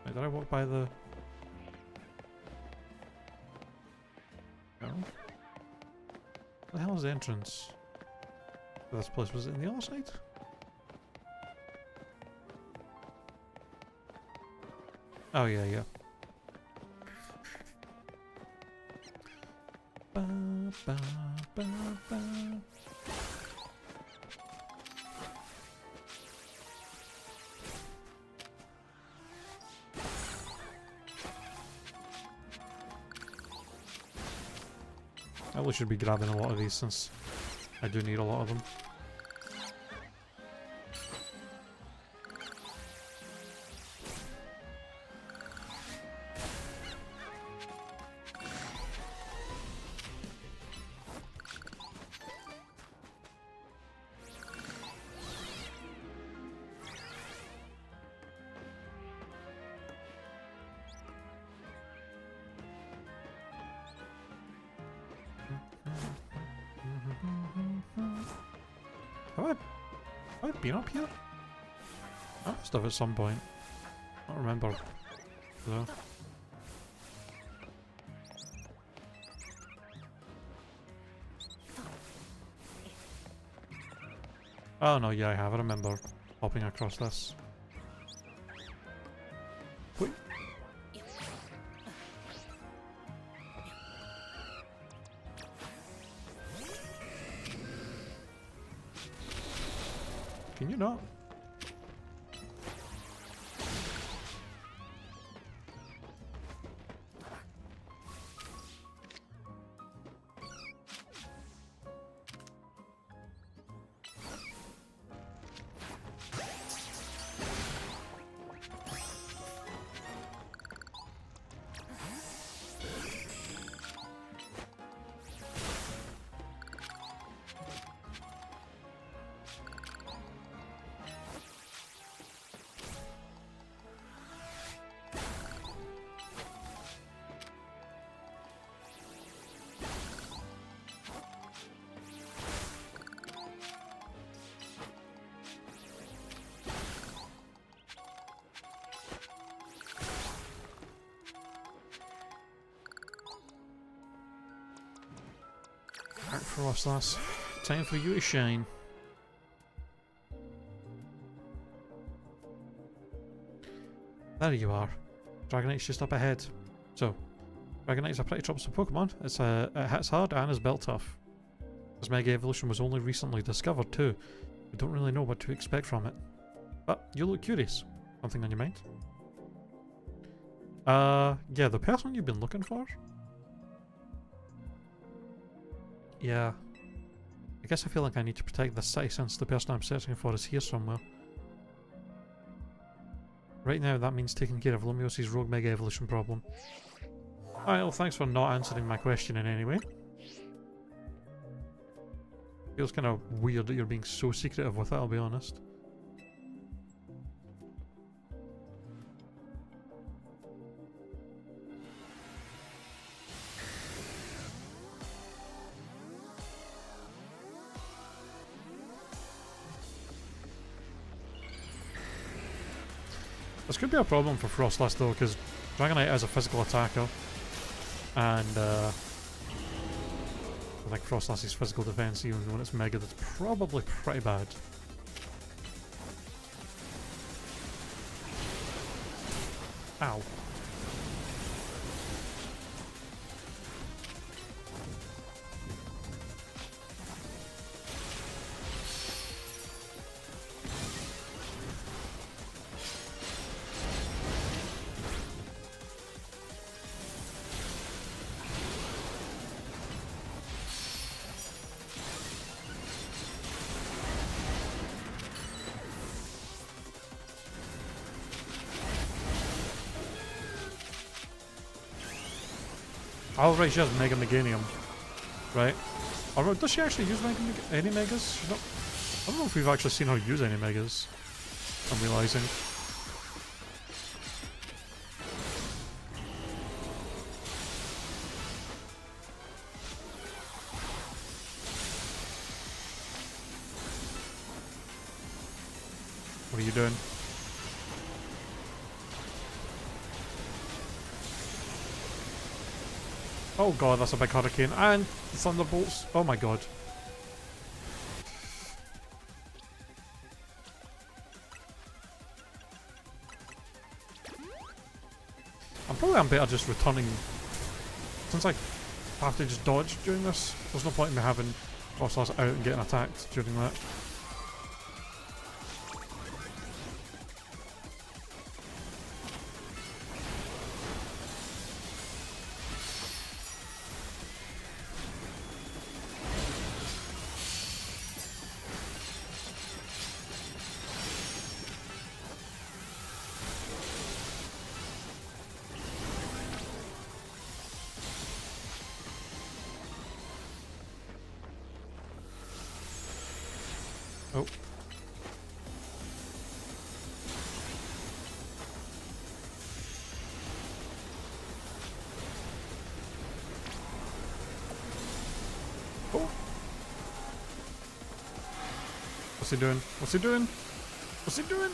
Did I walk by the... No? What the hell is the entrance to this place? Was it in the other side? Oh yeah, yeah. Ba, ba, ba, ba. I really should be grabbing a lot of these since I do need a lot of them. Have I been up here? I must have at some point. I don't remember though. Oh no, yeah I have. I remember hopping across this. Wait. Can you not? Alright, Frostlass. Time for you to shine. There you are. Dragonite's just up ahead. So, Dragonite's a pretty troublesome Pokemon. It hits hard and is built tough. This Mega Evolution was only recently discovered too. We don't really know what to expect from it. But you look curious. Something on your mind? Yeah, the person you've been looking for? Yeah. I guess I feel like I need to protect this city since the person I'm searching for is here somewhere. Right now, that means taking care of Lumios's rogue Mega Evolution problem. Alright, well thanks for not answering my question in any way. Feels kind of weird that you're being so secretive with it, I'll be honest. This could be a problem for Frostlass though, because Dragonite is a physical attacker, and I think Frostlass's physical defense, even when it's Mega, that's probably pretty bad. Ow. Oh right, she has Mega Meganium. Right. Or does she actually use any Megas? She's not, I don't know if we've actually seen her use any Megas. I'm realising. What are you doing? Oh god, that's a big hurricane. And thunderbolts. Oh my god. I'm better just returning. Since I have to just dodge during this, there's no point in me having Frostlass out and getting attacked during that. Oh. Oh. What's he doing? What's he doing? What's he doing?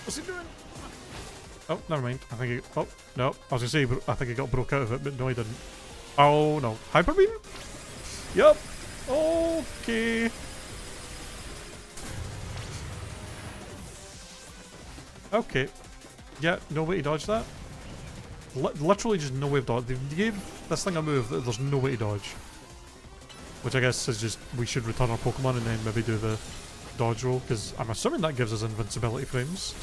What's he doing? Oh, never mind. I think he... Oh, no. I was gonna say, I think he got broke out of it, but no he didn't. Oh, no. Hyper beam? Yup. Okay. Okay. Yeah, no way to dodge that. Literally just no way to dodge. They gave this thing a move that there's no way to dodge. Which I guess is just, we should return our Pokemon and then maybe do the dodge roll, because I'm assuming that gives us invincibility frames.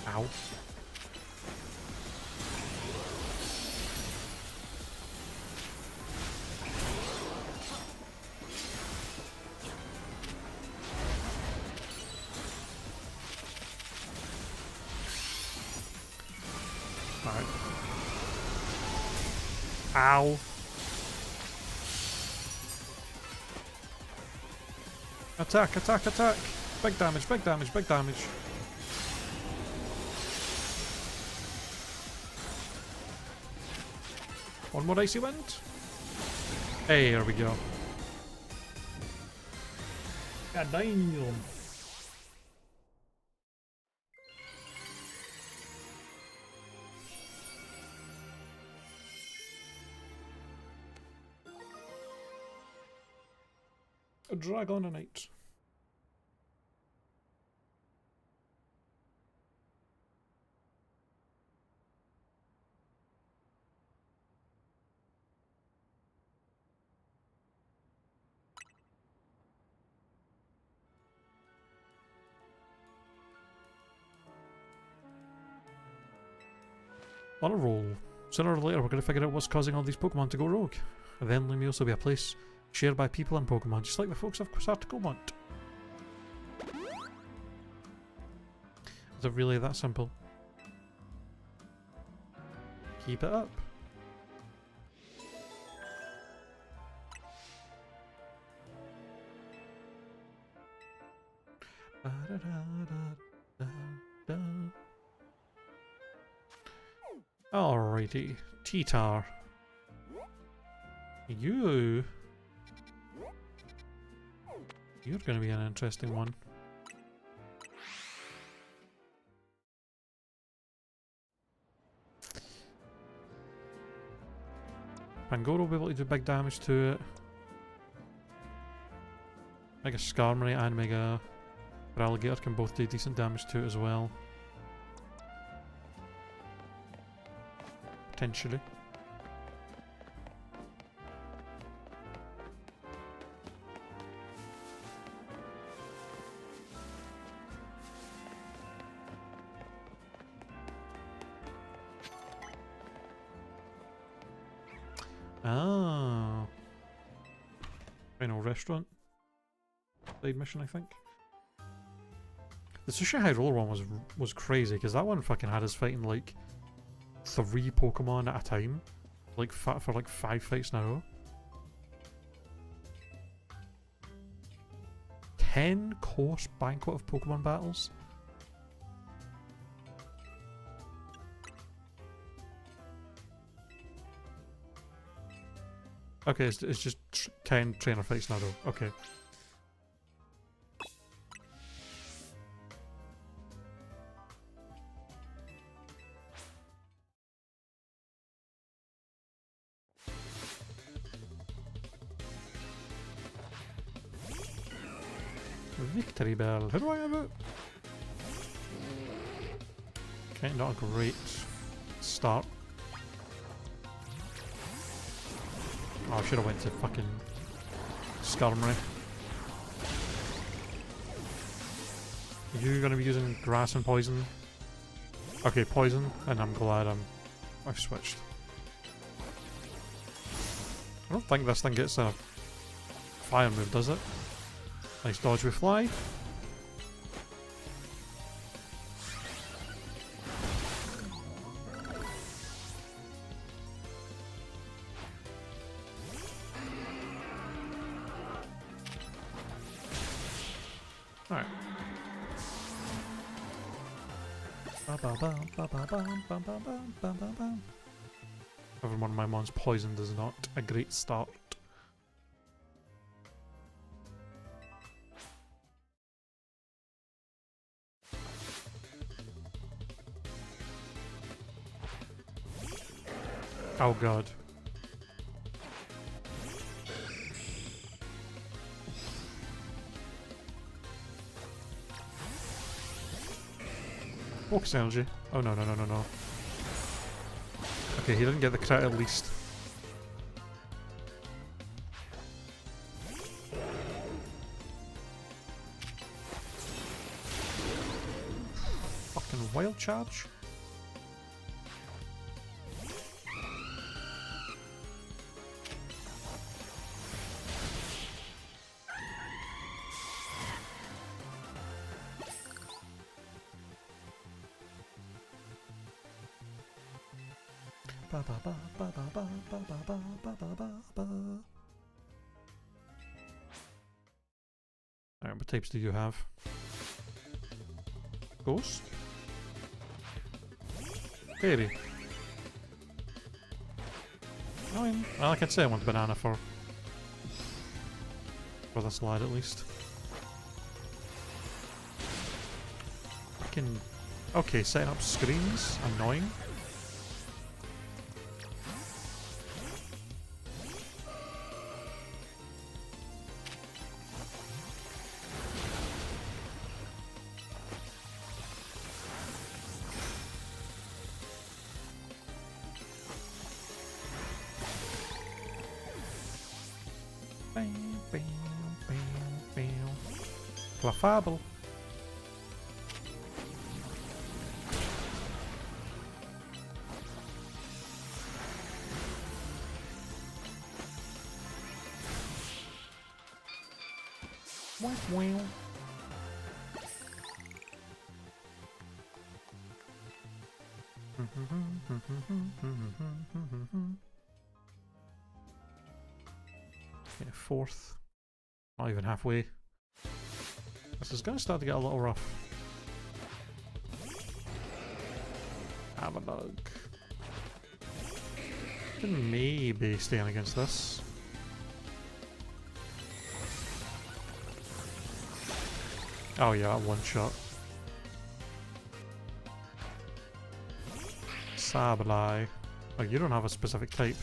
Ow. Alright. Ow. Attack, attack, attack! Big damage, big damage, big damage. One more icy wind. Hey, there we go. God damn. A Dragonite. On a roll. Sooner or later we're going to figure out what's causing all these Pokemon to go rogue. Eventually may also be a place shared by people and Pokemon, just like the folks of this article want. Is it really that simple? Keep it up. Alrighty, T-Tar. You're gonna be an interesting one. Pangoro will be able to do big damage to it. Mega Skarmory and Mega Alligator can both do decent damage to it as well. Potentially. Ah. Final restaurant. Side mission, I think. The Sushi High Roller one was crazy, because that one fucking had us fighting like 3 Pokemon at a time, like for like 5 fights in a row. 10-course banquet of Pokemon battles. Okay, it's just 10 trainer fights in a row. Okay. Victory Bell. Who do I have it? Okay, not a great start. Oh, I should have went to fucking Skarmory. Are you going to be using grass and poison? Okay, poison, and I'm glad I've switched. I don't think this thing gets a fire move, does it? Nice dodge with fly. Alright. Having one of my mons poisoned is not a great start. Oh god. Focus energy. Oh no, no, no, no, no. Okay, he didn't get the crit at least. Fucking wild charge. Alright, what types do you have? Ghost? Fairy? Well, like I said, I want banana for this lad at least. Fucking... Okay, setting up screens. Annoying. Clefable. Wow. Okay, fourth. Not even halfway. This is going to start to get a little rough. Have a bug. Can maybe stand against this. Oh yeah, one shot. Sableye. Oh, you don't have a specific type.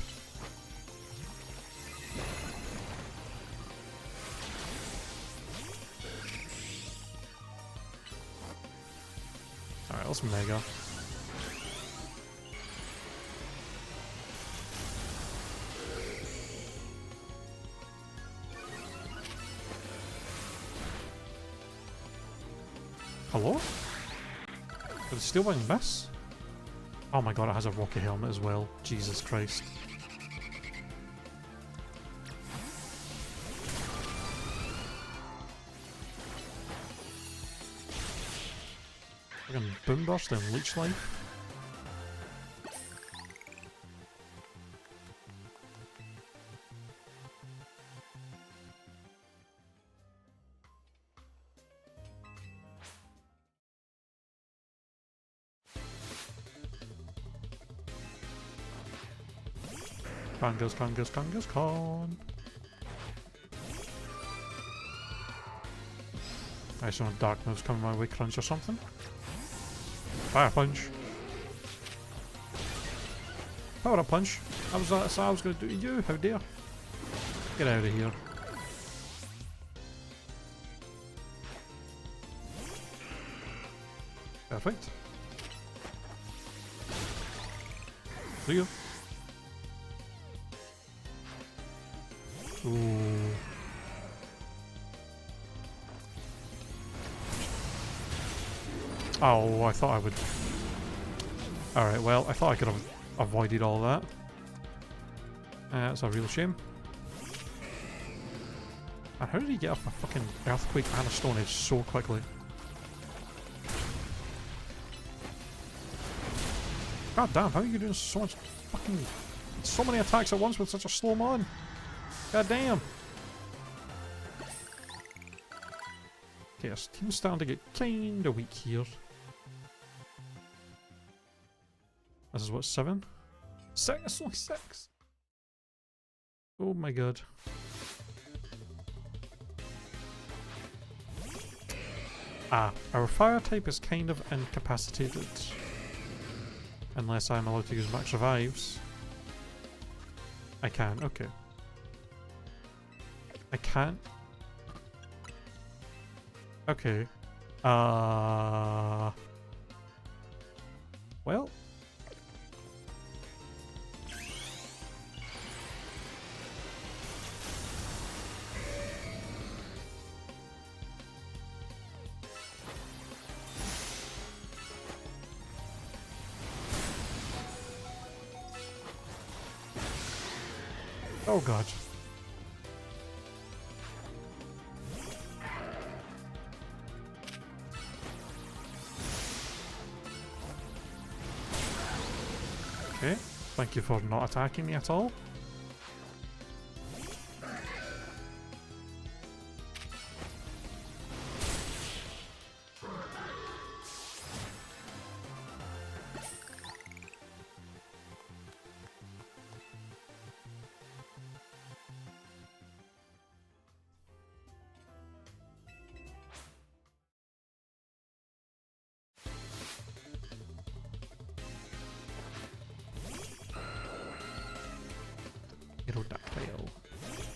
Alright, let's Mega. Hello? Did the Steel Wing miss? Oh my god, it has a rocket helmet as well. Jesus Christ. Fucking Boom Burst and Leech Life. Con. I saw a dark moves coming my way, crunch or something. Fire punch. Power up punch. That's what I was going to do to you. How dare. Get out of here. Perfect. See you. Ooh. Oh, I thought I would... Alright, well, I thought I could have avoided all that. That's a real shame. And how did he get off a fucking Earthquake and a Stone Edge so quickly? God damn, how are you doing so much fucking... So many attacks at once with such a slow mon? God damn! Okay, our team's starting to get kinda weak here. This is what, 7? 6? It's only 6. Oh my god. Ah, our fire type is kind of incapacitated. Unless I'm allowed to use max revives. I can, okay. I can't. Okay. Well. Oh god. Okay, thank you for not attacking me at all.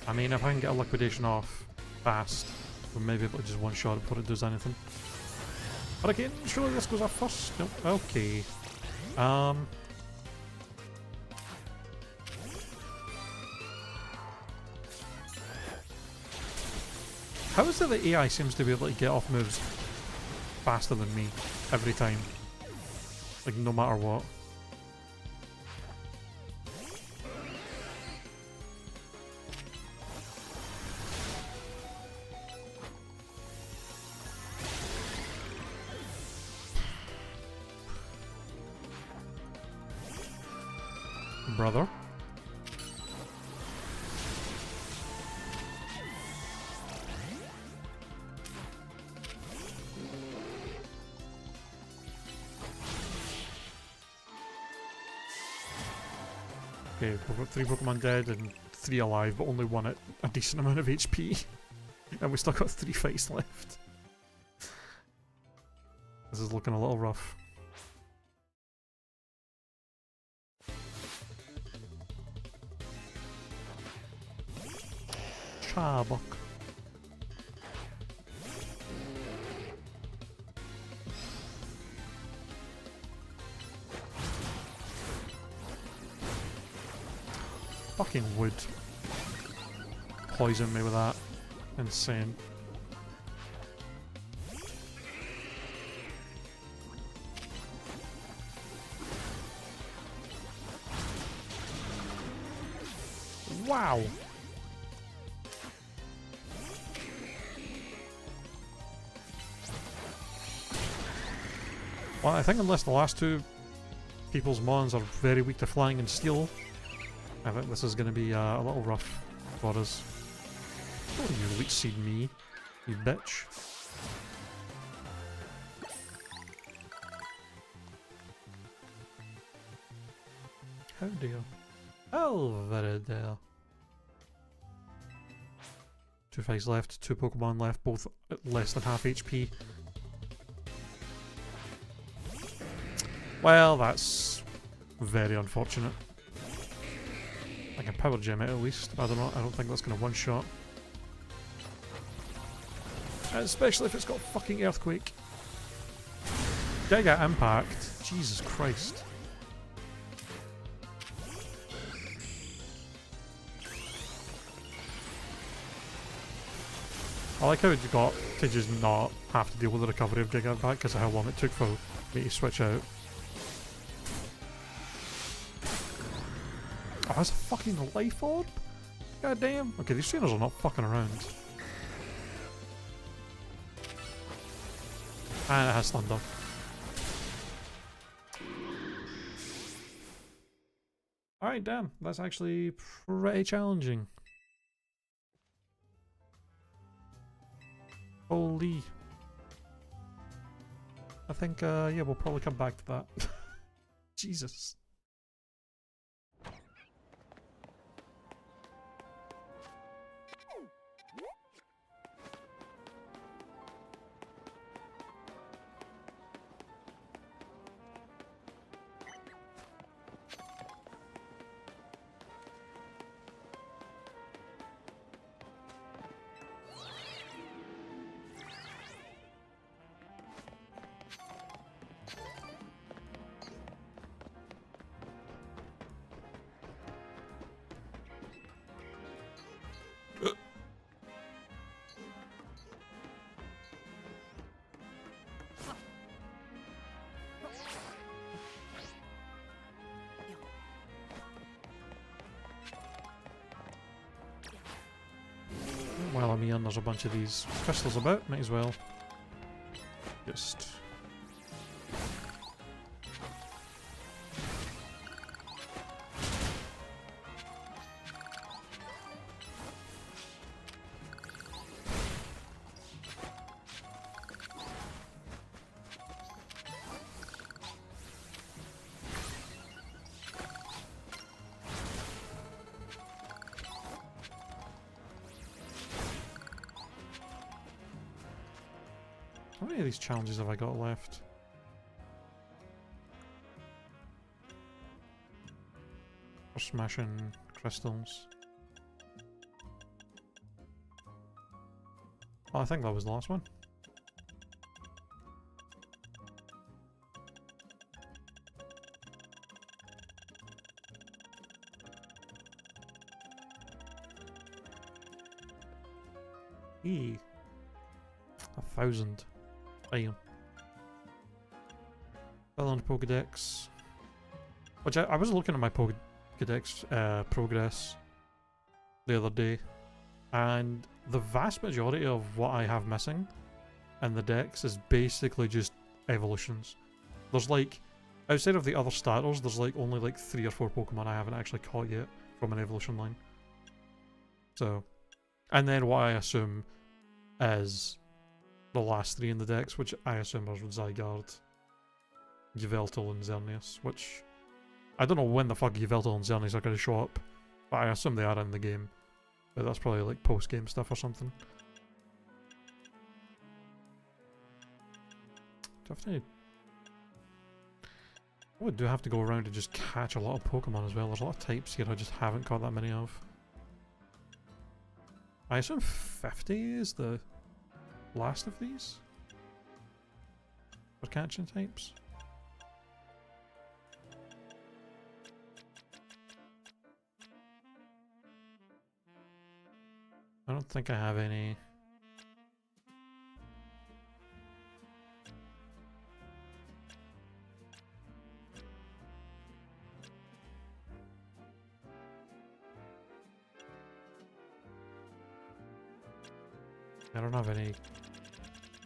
I mean, if I can get a liquidation off fast, we may be able to just one-shot it before it does anything. But again, surely this goes off first? Nope. Okay. How is it the AI seems to be able to get off moves faster than me every time? Like, no matter what. Brother. Okay, we've got 3 Pokemon dead and 3 alive, but only 1 at a decent amount of HP. And we still got 3 fights left. This is looking a little rough. Shabok. Fucking wood. Poison me with that. Insane. Wow. Well, I think unless the last 2 people's mons are very weak to flying and steel, I think this is going to be a little rough for us. Oh, you weak seed me, you bitch. How dare. Oh, very dare. 2 fights left, 2 Pokemon left, both at less than half HP. Well, that's very unfortunate. I can power gem it at least. I don't know. I don't think that's going to one-shot. Especially if it's got fucking Earthquake. Giga Impact. Jesus Christ. I like how it got to just not have to deal with the recovery of Giga Impact because of how long it took for me to switch out. Oh, that's a fucking life orb? God damn. Okay, these trainers are not fucking around. And it has thunder. Alright, damn. That's actually pretty challenging. Holy. I think, yeah, we'll probably come back to that. Jesus. near and there's a bunch of these crystals about, might as well just... How many of these challenges have I got left? For smashing crystals. Oh, I think that was the last one. Eee. 1,000. Damn. Fill in Pokedex. Which I was looking at my Pokedex progress the other day, and the vast majority of what I have missing in the dex is basically just evolutions. There's like, outside of the other starters, there's like only like 3 or 4 Pokemon I haven't actually caught yet from an evolution line. So, and then what I assume is the last 3 in the decks, which I assume are Zygarde, Yveltal, and Xerneas, which I don't know when the fuck Yveltal and Xerneas are going to show up, but I assume they are in the game. But that's probably like post-game stuff or something. Do I have to... Oh, I do have to go around and just catch a lot of Pokemon as well. There's a lot of types here I just haven't caught that many of. I assume 50 is the last of these for catching types. I don't think I have any. I don't have any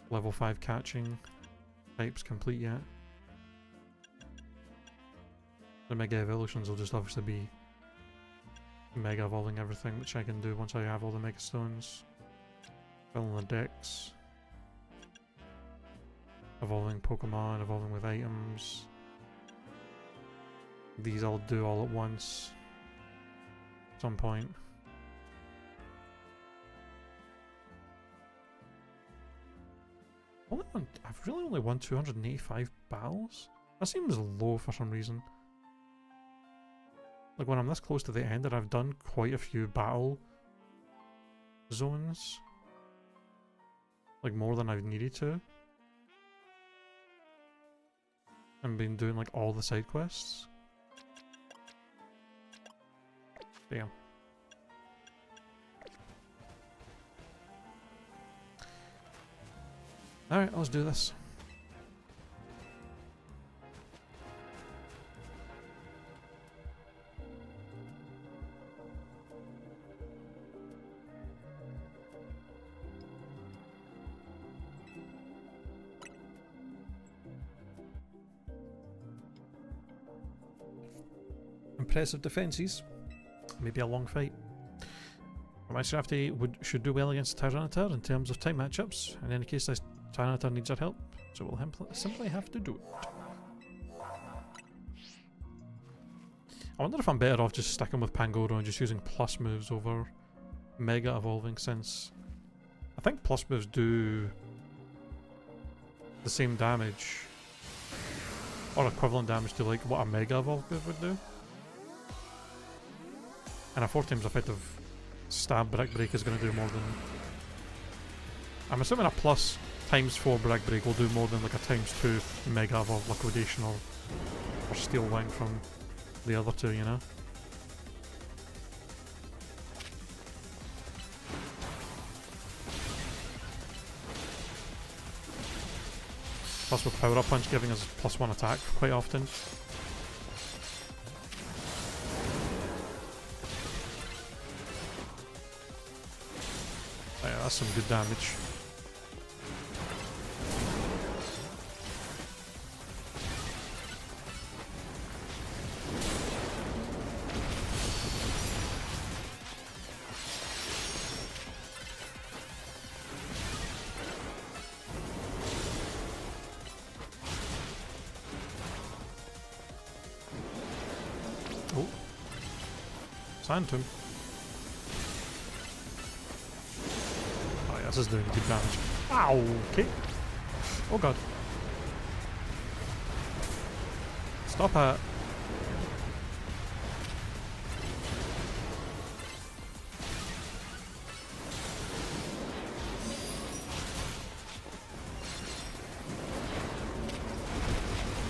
level 5 catching types complete yet. The Mega Evolutions will just obviously be Mega Evolving everything, which I can do once I have all the Mega Stones. Filling the decks. Evolving Pokemon, evolving with items. These I'll do all at once. At some point. I've really only won 285 battles? That seems low for some reason. Like when I'm this close to the end and I've done quite a few battle zones. Like more than I've needed to. And been doing like all the side quests. Damn. Alright, let's do this. Impressive defences. Maybe a long fight. My Scrafty should do well against Tyranitar in terms of time matchups. In any case, this Tyranitar needs our help, so we'll simply have to do it. I wonder if I'm better off just sticking with Pangoro and just using plus moves over Mega Evolving, since I think plus moves do the same damage or equivalent damage to like what a Mega Evolve move would do. And a 4 times effective stab Brick Break is going to do more than... I'm assuming a plus times 4 Brick Break will do more than like a times 2 Mega Evolve Liquidation or Steel Wing from the other two, you know? Plus with Power Up Punch giving us +1 attack quite often. That's some good damage. Oh. Phantom. Oh yeah, this is doing good damage. Ow! Okay. Oh god. Stop it.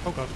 Oh god.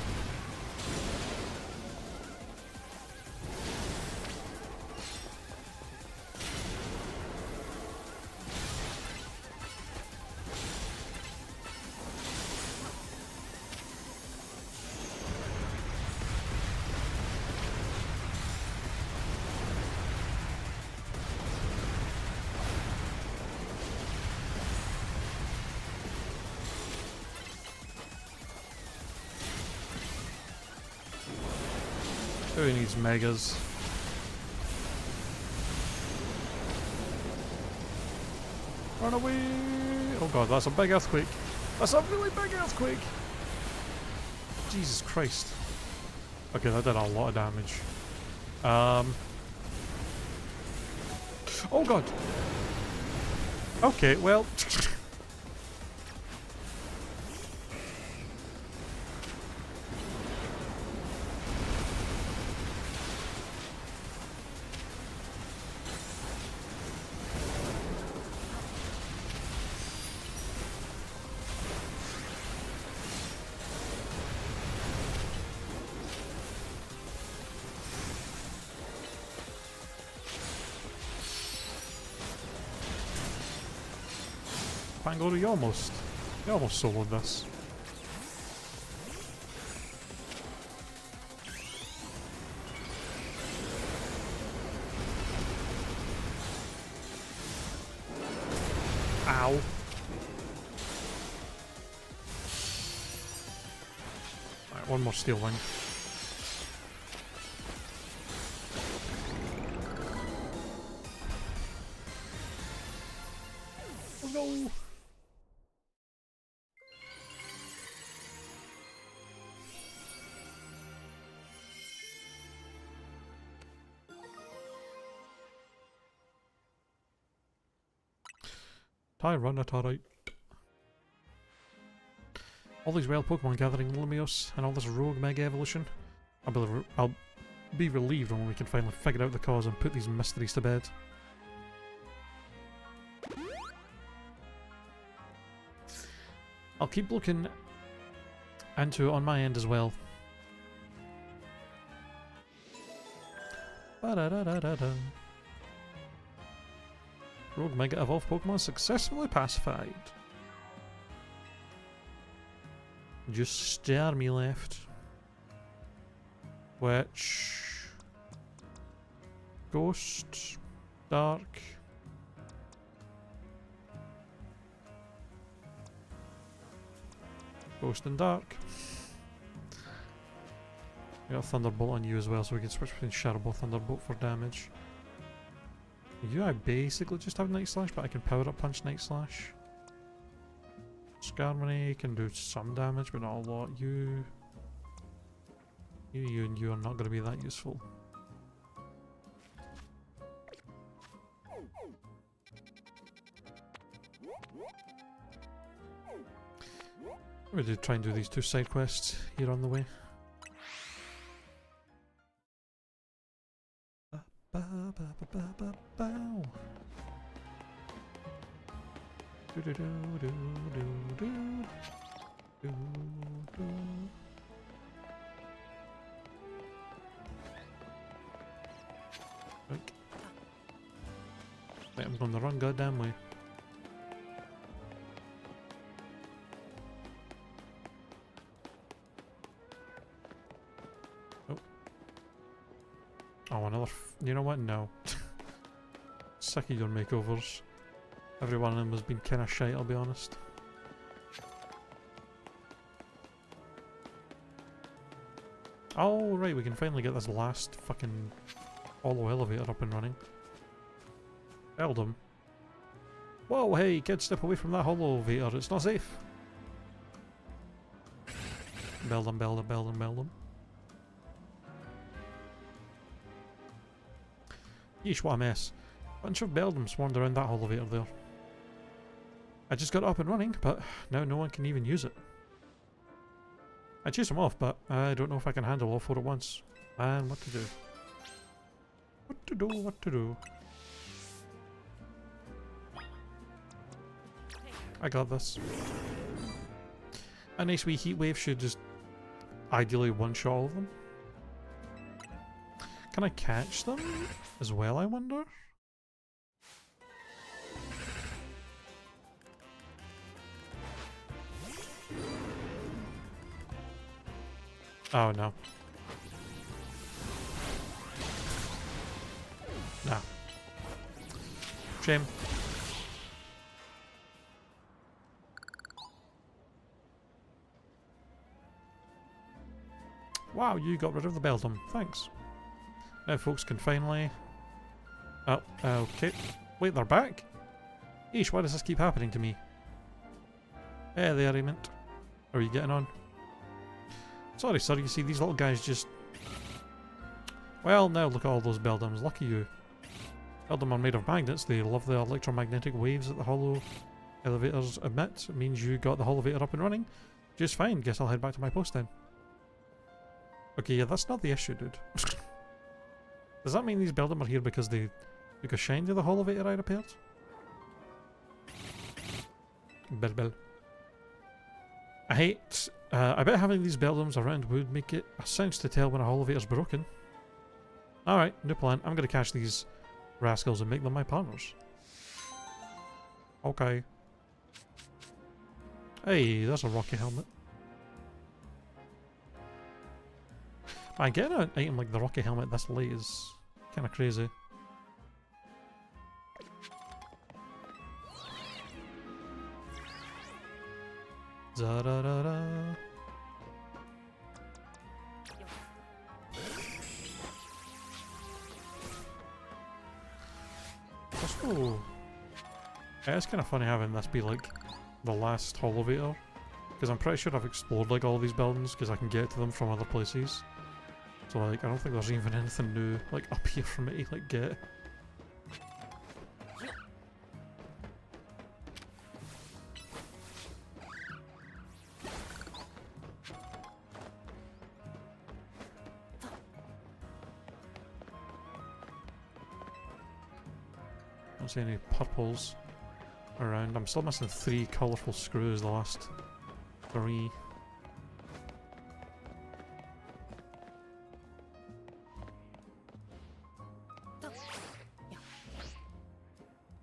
Who needs megas? Run away! Oh god, that's a big earthquake. That's a really big earthquake! Jesus Christ. Okay, that did a lot of damage. Oh god! Okay, well... Pangoro, you almost soloed this. Ow. Alright, one more steel wing. Oh no! Tyranitarite. All these wild Pokemon gathering in Lumios and all this rogue Mega Evolution. I'll be relieved when we can finally figure out the cause and put these mysteries to bed. I'll keep looking into it on my end as well. Ba-da-da-da-da-da. Rogue Mega Evolved Pokemon successfully pacified. Just Starmie left. Which... Ghost... Dark... Ghost and Dark. We got Thunderbolt on you as well, so we can switch between Shadow Ball, Thunderbolt for damage. You, I basically just have Night Slash, but I can power up punch Night Slash. Skarmory can do some damage, but not a lot. You and you are not going to be that useful. I'm going to try and do these two side quests here on the way. Right, I'm going the wrong goddamn way. Oh. Oh, another. You know what? No. Sick of your makeovers. Every one of them has been kind of shite, I'll be honest. Oh, right, we can finally get this last fucking hollow elevator up and running. Build them. Whoa, hey, kids, step away from that hollow elevator, it's not safe. Build them, build them, build them, build them. Yeesh, what a mess. Bunch of Beldums swarmed around that elevator there. I just got it up and running, but now no one can even use it. I chased them off, but I don't know if I can handle all four at once. Man, what to do? What to do, what to do? I got this. A nice wee heat wave should just ideally one-shot all of them. Can I catch them as well, I wonder? Oh no. Nah. Shame. Wow, you got rid of the Beldum. Thanks. Now folks can finally... Oh, okay. Wait, they're back? Eesh, why does this keep happening to me? Hey there, Aiment. How are you getting on? Sorry, sir, you see these little guys just... Well, now look at all those Beldums. Lucky you. Beldum are made of magnets. They love the electromagnetic waves that the hollow elevators emit. It means you got the elevator up and running. Just fine. Guess I'll head back to my post then. Okay, yeah, that's not the issue, dude. Does that mean these Beldum are here because they took a shine to the elevator I repaired? Bell. I bet having these Beldums around would make it a sense to tell when a elevator's broken. Alright, new plan. I'm gonna catch these rascals and make them my partners. Okay. Hey, that's a rocky helmet. Man, getting an item like the rocky helmet this late is kinda crazy. Da-da-da-da. Oh. Yeah, it's kind of funny having this be like the last elevator, because I'm pretty sure I've explored like all these buildings because I can get to them from other places. So like I don't think there's even anything new like up here for me to like get. Don't see any purples around. I'm still missing 3 colourful screws, the last 3.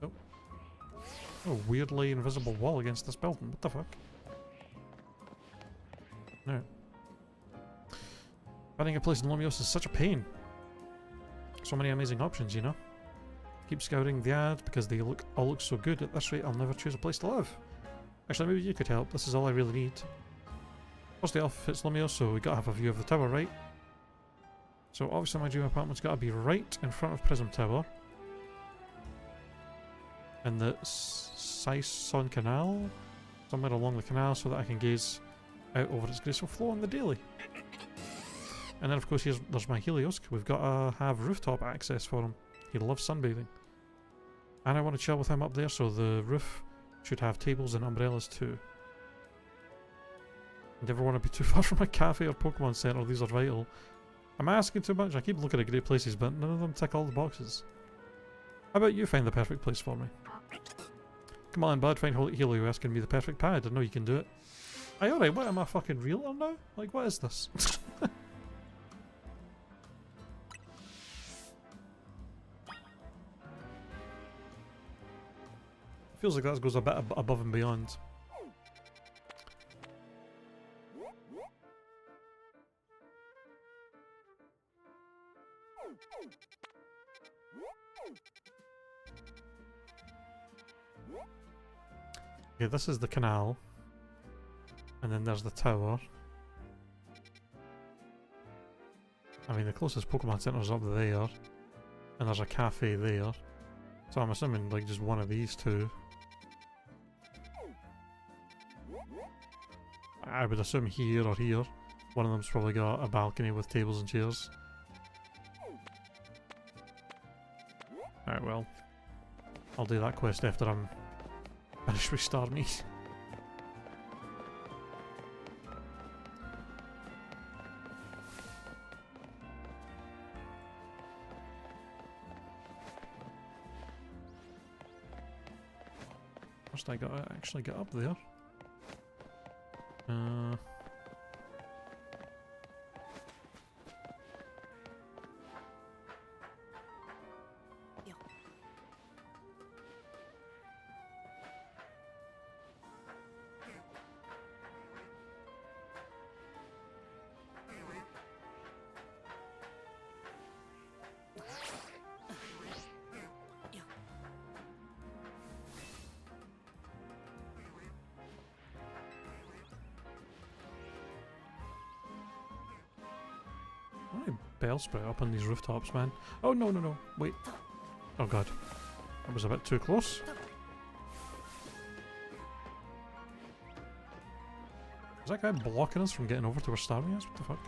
Oh. Oh, weirdly invisible wall against this building. What the fuck? No. Finding a place in Lumios is such a pain. So many amazing options, you know? Keep scouting the ads because they all look so good. At this rate, I'll never choose a place to live. Actually, maybe you could help. This is all I really need. First day off, it's Lumios, so we gotta have a view of the tower, right? So obviously my dream apartment's gotta be right in front of Prism Tower. And the Saison Canal, somewhere along the canal so that I can gaze out over its graceful flow on the daily. And then of course there's my Helios. We've gotta have rooftop access for him. He loves sunbathing. And I want to chill with him up there, so the roof should have tables and umbrellas too. Never want to be too far from a cafe or Pokemon Center, these are vital. Am I asking too much? I keep looking at great places, but none of them tick all the boxes. How about you find the perfect place for me? Come on, bud, find Helio asking me the perfect pad. I know you can do it. Aye, alright, what am I, fucking realtor now? Like, what is this? Feels like that goes a bit above and beyond. Okay, this is the canal. And then there's the tower. I mean, the closest Pokemon Center's up there. And there's a cafe there. So I'm assuming, like, just one of these two. I would assume here or here. One of them's probably got a balcony with tables and chairs. Alright, well. I'll do that quest after I'm finished with Starmie. First I gotta actually get up there. Why bell sprout up on these rooftops, man? Oh no, no, no, wait. Oh god. That was a bit too close. Is that guy blocking us from getting over to where Starmie is? What the fuck?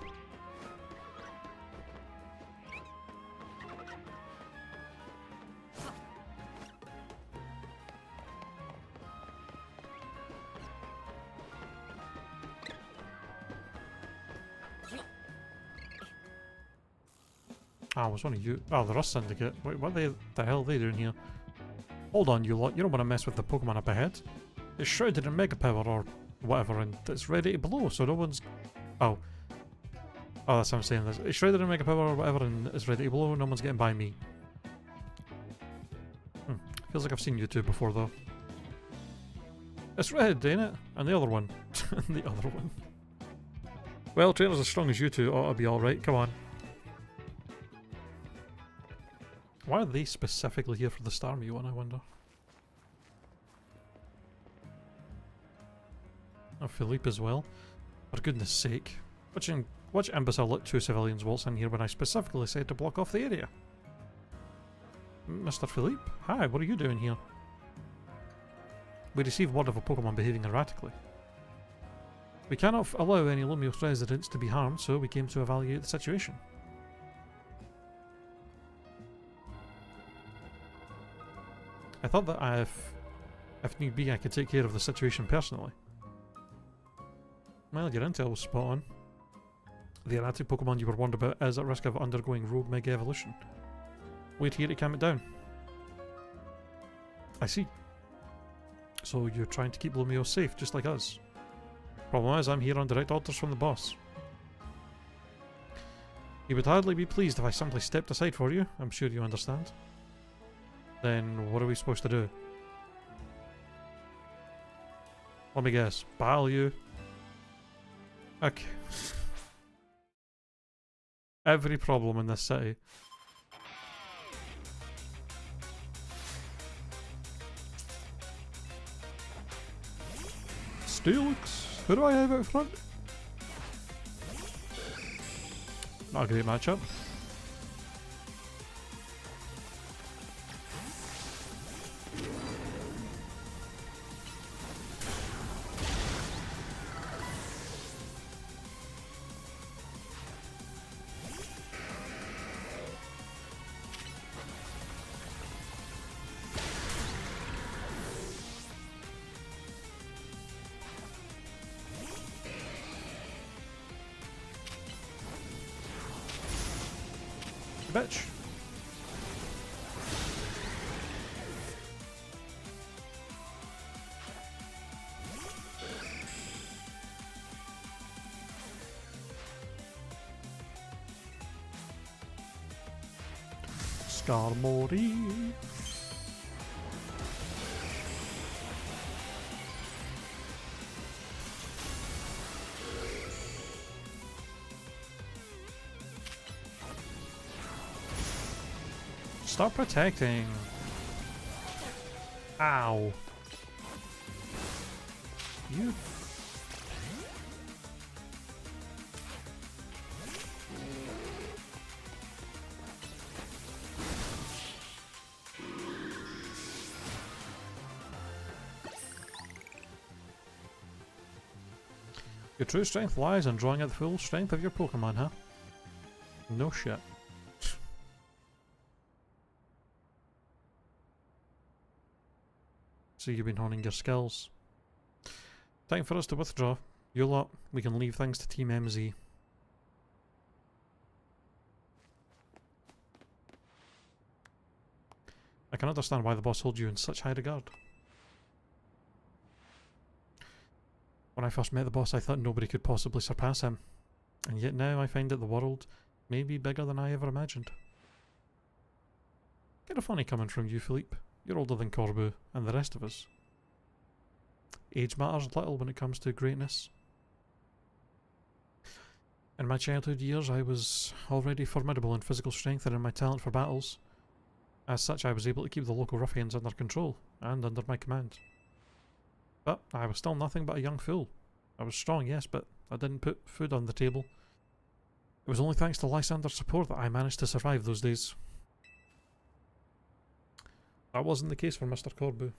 Ah, was one of you. Oh, the Rust Syndicate. Wait, what the hell are they doing here? Hold on, you lot. You don't want to mess with the Pokemon up ahead. It's shrouded in Mega Power or whatever, and it's ready to blow, so no one's. Oh. Oh, that's what I'm saying. It's shrouded in Mega Power or whatever, and it's ready to blow. No one's getting by me. Feels like I've seen you two before, though. It's red, ain't it? And the other one. The other one. Well, trainers as strong as you two ought to be alright. Come on. Why are they specifically here for the Starmie one, I wonder? Oh, Philippe as well. For goodness sake. Which imbecile let two civilians waltz in here when I specifically said to block off the area? Mr. Philippe? Hi, what are you doing here? We received word of a Pokemon behaving erratically. We cannot allow any Lumiose residents to be harmed, so we came to evaluate the situation. I thought that if need be, I could take care of the situation personally. Well, your intel was spot on. The erratic Pokemon you were warned about is at risk of undergoing rogue Mega Evolution. Wait here to calm it down. I see. So you're trying to keep Lumiose safe, just like us. Problem is, I'm here on direct orders from the boss. He would hardly be pleased if I simply stepped aside for you, I'm sure you understand. Then what are we supposed to do? Let me guess. Battle you? Okay. Every problem in this city. Steelix! Who do I have out front? Not a great matchup. Bitch. Skarmory. Stop protecting. Ow. you. Your true strength lies in drawing out the full strength of your Pokemon, huh? No shit. So you've been honing your skills. Time for us to withdraw. You lot, we can leave things to Team MZ. I can understand why the boss holds you in such high regard. When I first met the boss, I thought nobody could possibly surpass him. And yet now I find that the world may be bigger than I ever imagined. Kind of funny coming from you, Philippe. You're older than Corbu and the rest of us. Age matters little when it comes to greatness. In my childhood years, I was already formidable in physical strength and in my talent for battles. As such, I was able to keep the local ruffians under control and under my command. But I was still nothing but a young fool. I was strong, yes, but I didn't put food on the table. It was only thanks to Lysander's support that I managed to survive those days. That wasn't the case for Mr. Corbu.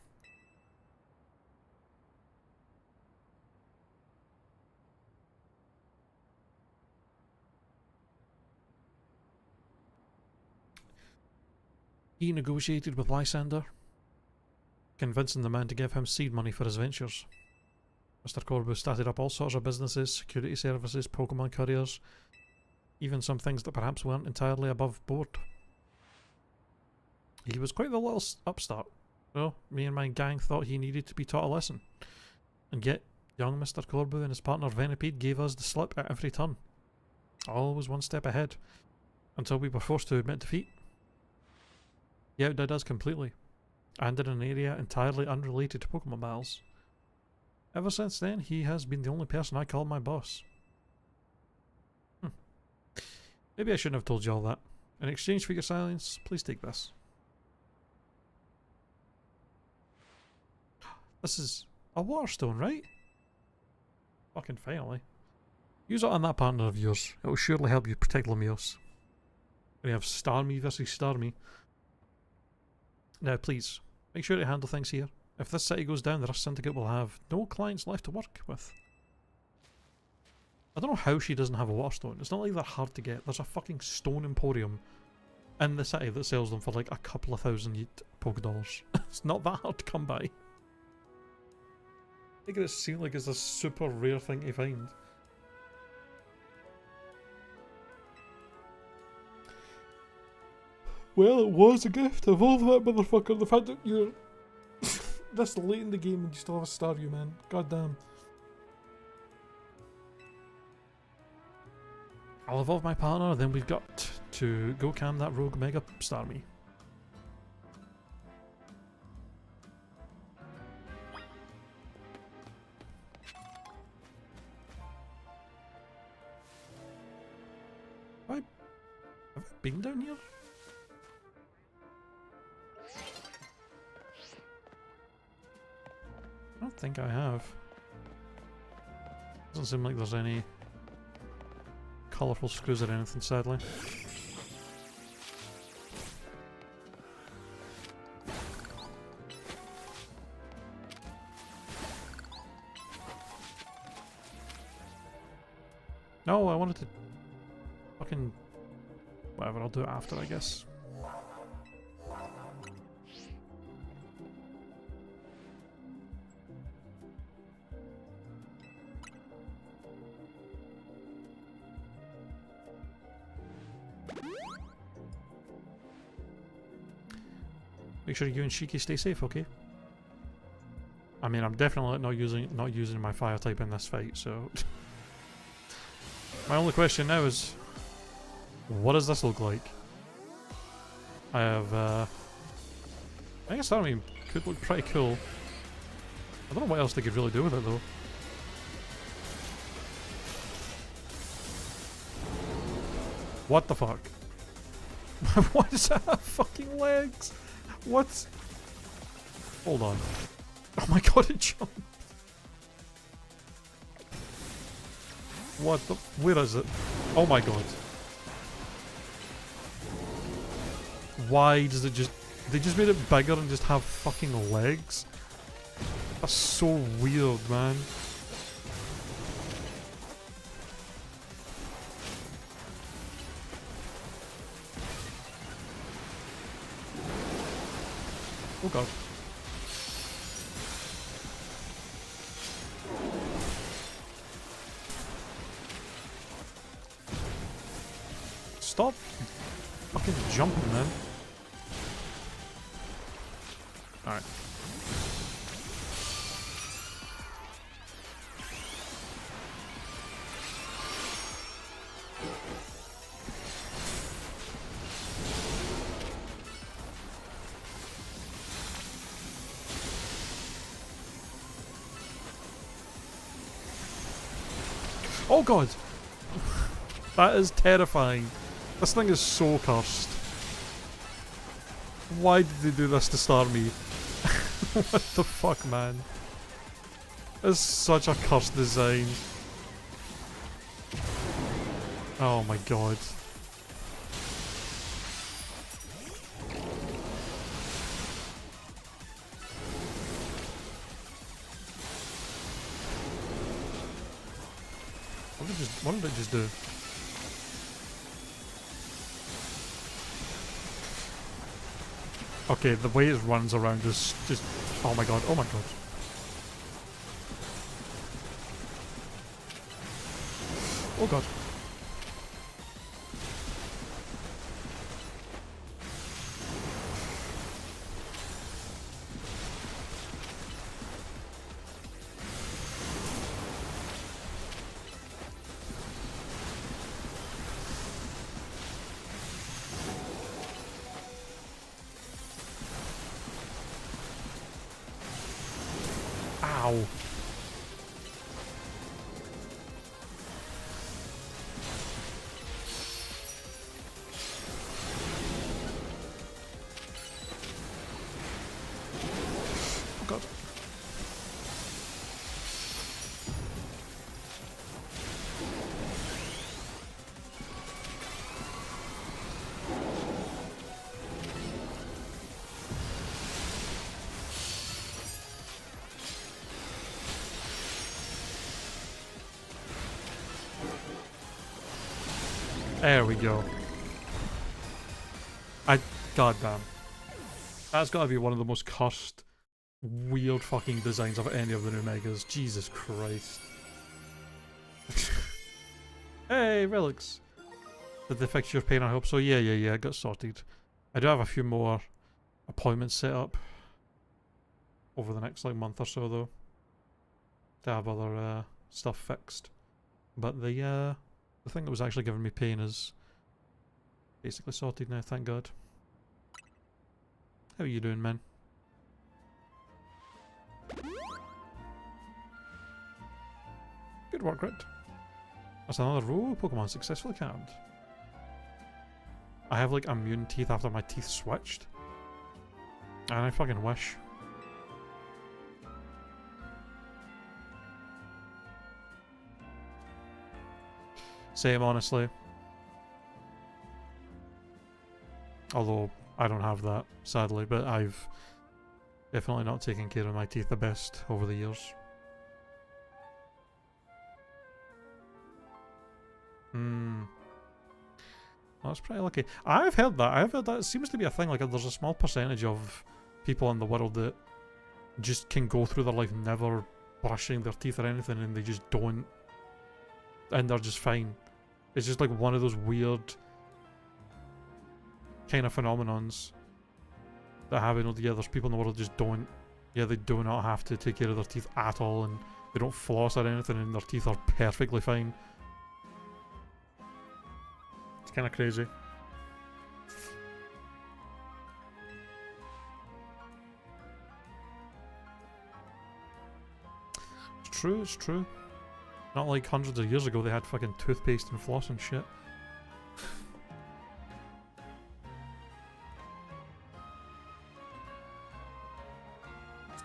He negotiated with Lysander, convincing the man to give him seed money for his ventures. Mr. Corbu started up all sorts of businesses, security services, Pokemon couriers, even some things that perhaps weren't entirely above board. He was quite the little upstart. So, me and my gang thought he needed to be taught a lesson. And yet, young Mr. Corbu and his partner Venipede gave us the slip at every turn. Always one step ahead, until we were forced to admit defeat. He outdid us completely, and in an area entirely unrelated to Pokemon battles. Ever since then, he has been the only person I call my boss. Maybe I shouldn't have told you all that. In exchange for your silence, please take this. This is a water stone, right? Fucking finally. Use it on that partner of yours. It will surely help you protect Lamios. We have Starmie versus Starmie. Now please, make sure to handle things here. If this city goes down, the Rust Syndicate will have no clients left to work with. I don't know how she doesn't have a water stone. It's not like they're hard to get. There's a fucking stone emporium in the city that sells them for like a couple of thousand Pokedollars. It's not that hard to come by. Make it seem like it's a super rare thing to find. Well, it was a gift. Evolve that motherfucker. The fact that you're this late in the game and you still have a Staryu, man. God damn. I'll evolve my partner, then we've got to go calm that rogue Mega Starmie. Have I been down here? I don't think I have. Doesn't seem like there's any colourful screws or anything, sadly. No, I wanted to fucking... whatever, I'll do it after, I guess. Make sure you and Shiki stay safe, okay? I mean, I'm definitely not using my fire type in this fight, so my only question now is, what does this look like? I have I guess Starmie could look pretty cool. I don't know what else they could really do with it though. What the fuck? Why does that have fucking legs? What? Hold on. Oh my god, it jumped. What the? Where is it? Oh my god. Why does it just... They just made it bigger and just have fucking legs? That's so weird, man. Oh god. Stop fucking jumping, man. Alright. Oh god! That is terrifying. This thing is so cursed. Why did they do this to start me? What the fuck, man? It's such a cursed design. Oh my god. What did it just do? Okay, the way it runs around is just... Oh my god, oh my god. Oh god. Ow. Oh god. There we go. Goddamn. That's gotta be one of the most cursed, weird fucking designs of any of the new Megas. Jesus Christ. Hey, relics. Did they fix your pain? I hope so. Yeah, it got sorted. I do have a few more appointments set up over the next like month or so though, to have other stuff fixed. But the thing that was actually giving me pain is basically sorted now, thank god. How are you doing, man? Good work, Rit. That's another row. Pokemon successfully calmed. I have like immune teeth after my teeth switched. And I fucking wish. Same, honestly. Although, I don't have that, sadly, but I've definitely not taken care of my teeth the best over the years. Well, that's pretty lucky. I've heard that it seems to be a thing, like there's a small percentage of people in the world that just can go through their life never brushing their teeth or anything and they just don't. And they're just fine. It's just like one of those weird kind of phenomenons that happen. Yeah, there's people in the world that just don't. Yeah, they do not have to take care of their teeth at all, and they don't floss or anything, and their teeth are perfectly fine. It's kind of crazy. It's true, it's true. Not like hundreds of years ago they had fucking toothpaste and floss and shit.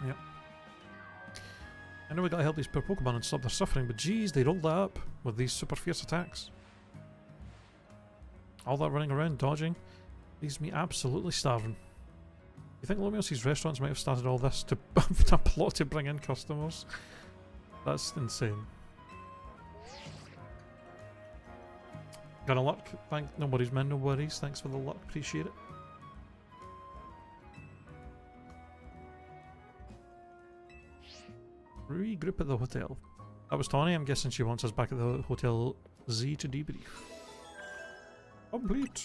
Yep. know we gotta help these poor Pokemon and stop their suffering, but geez, they rolled that up with these super fierce attacks. All that running around, dodging, leaves me absolutely starving. You think Lumios's restaurants might have started all this to a plot to bring in customers? That's insane. Got a luck? No worries, man, no worries. Thanks for the luck, appreciate it. Regroup at the hotel. That was Tawny. I'm guessing she wants us back at the Hotel Z to debrief. Complete.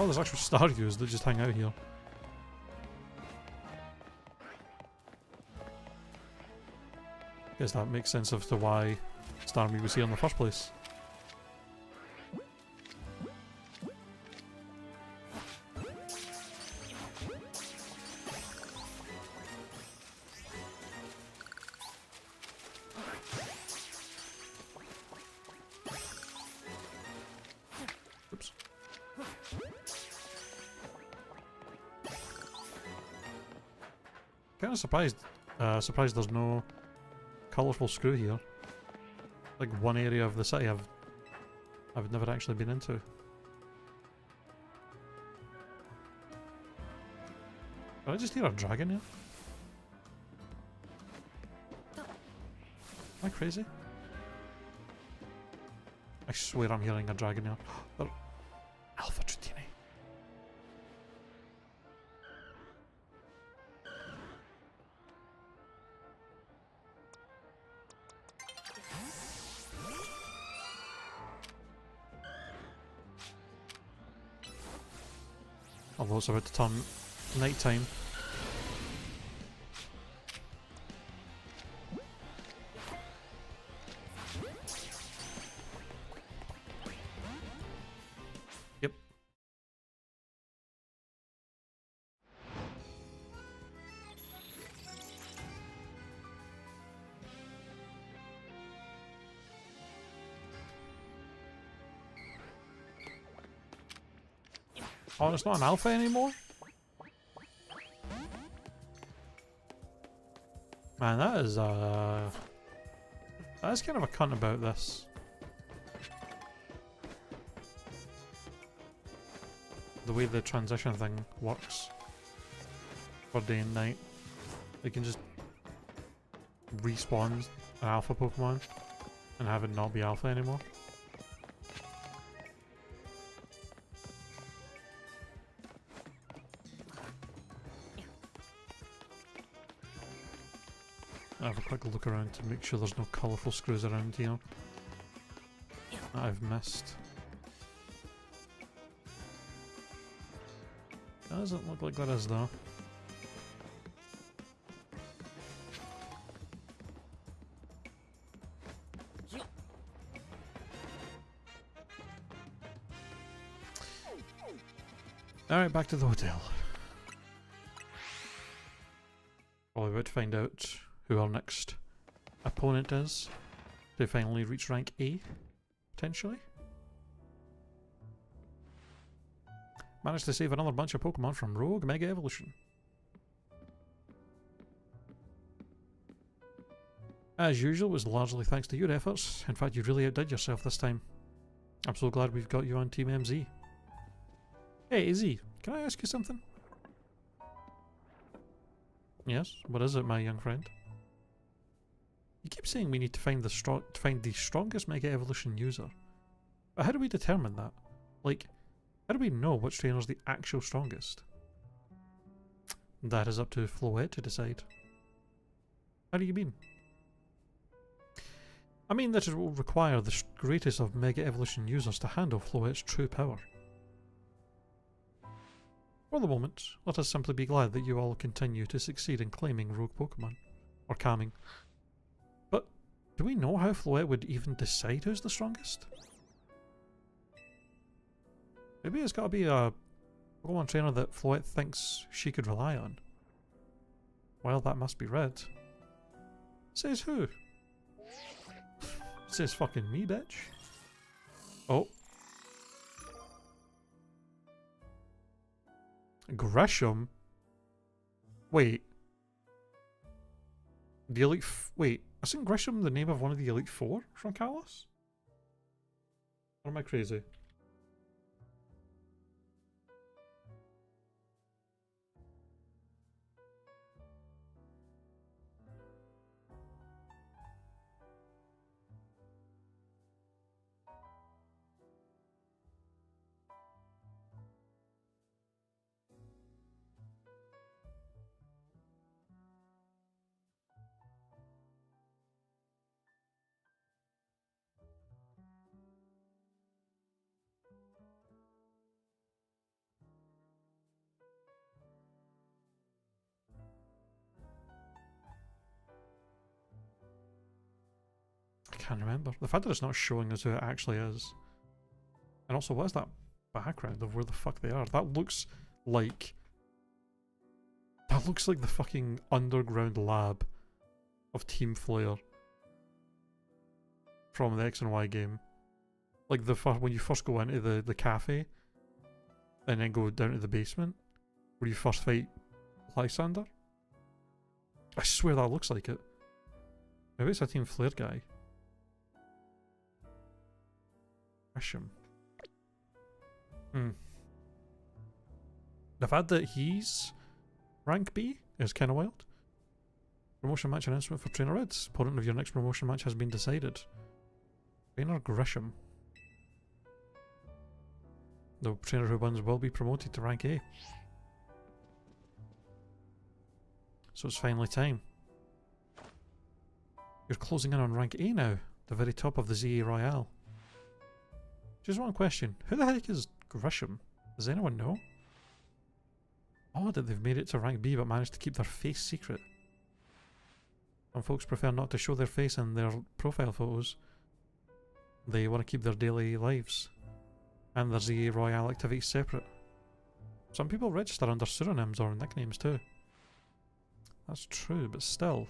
Oh, there's actual Starus that just hang out here. Guess that makes sense as to why Starmie was here in the first place. Oops. Kind of surprised there's no colourful screw here. Like one area of the city I've never actually been into. Did I just hear a dragon here? Am I crazy? I swear I'm hearing a dragon here. They're Alpha Tritini. Although it's about to turn night time. Yep. Oh, it's not an alpha anymore? Man, that is kind of a cunt about this. The way the transition thing works for day and night. They can just respawn an alpha Pokemon and have it not be alpha anymore. I'll have a quick look around to make sure there's no colourful screws around here that I've missed. Doesn't look like there is though. Alright, back to the hotel. Probably about to find out who our next opponent is to finally reach rank A, potentially. Managed to save another bunch of Pokemon from Rogue Mega Evolution. As usual, it was largely thanks to your efforts. In fact, you really outdid yourself this time. I'm so glad we've got you on Team MZ. Hey, Z, can I ask you something? Yes, what is it, my young friend? You keep saying we need to find the strongest Mega Evolution user. But how do we determine that? Like, how do we know which trainer's the actual strongest? That is up to Floette to decide. How do you mean? I mean that it will require the greatest of Mega Evolution users to handle Floette's true power. For the moment, let us simply be glad that you all continue to succeed in claiming rogue Pokemon. Or calming. But, do we know how Floette would even decide who's the strongest? Maybe it's gotta be a Pokemon trainer that Floette thinks she could rely on. Well, that must be red. Says who? Says fucking me, bitch. Oh. Gresham? Wait. The Elite wait, isn't Gresham the name of one of the Elite Four from Kalos? Or am I crazy? I can't remember. The fact that it's not showing us who it actually is. And also, what is that background of where the fuck they are? That looks like... That looks like the fucking underground lab of Team Flare from the X and Y game. Like the when you first go into the cafe and then go down to the basement where you first fight Lysander. I swear that looks like it. Maybe it's a Team Flare guy. Gresham. The fact that he's rank B is kind of wild. Promotion match announcement for Trainer Reds. Opponent of your next promotion match has been decided. Trainer Gresham. The trainer who wins will be promoted to rank A. So it's finally time. You're closing in on rank A now, the very top of the ZA Royale. Just one question. Who the heck is Gresham? Does anyone know? Odd that they've made it to rank B but managed to keep their face secret. Some folks prefer not to show their face in their profile photos. They want to keep their daily lives and their ZA Royale activities separate. Some people register under pseudonyms or nicknames too. That's true, but still.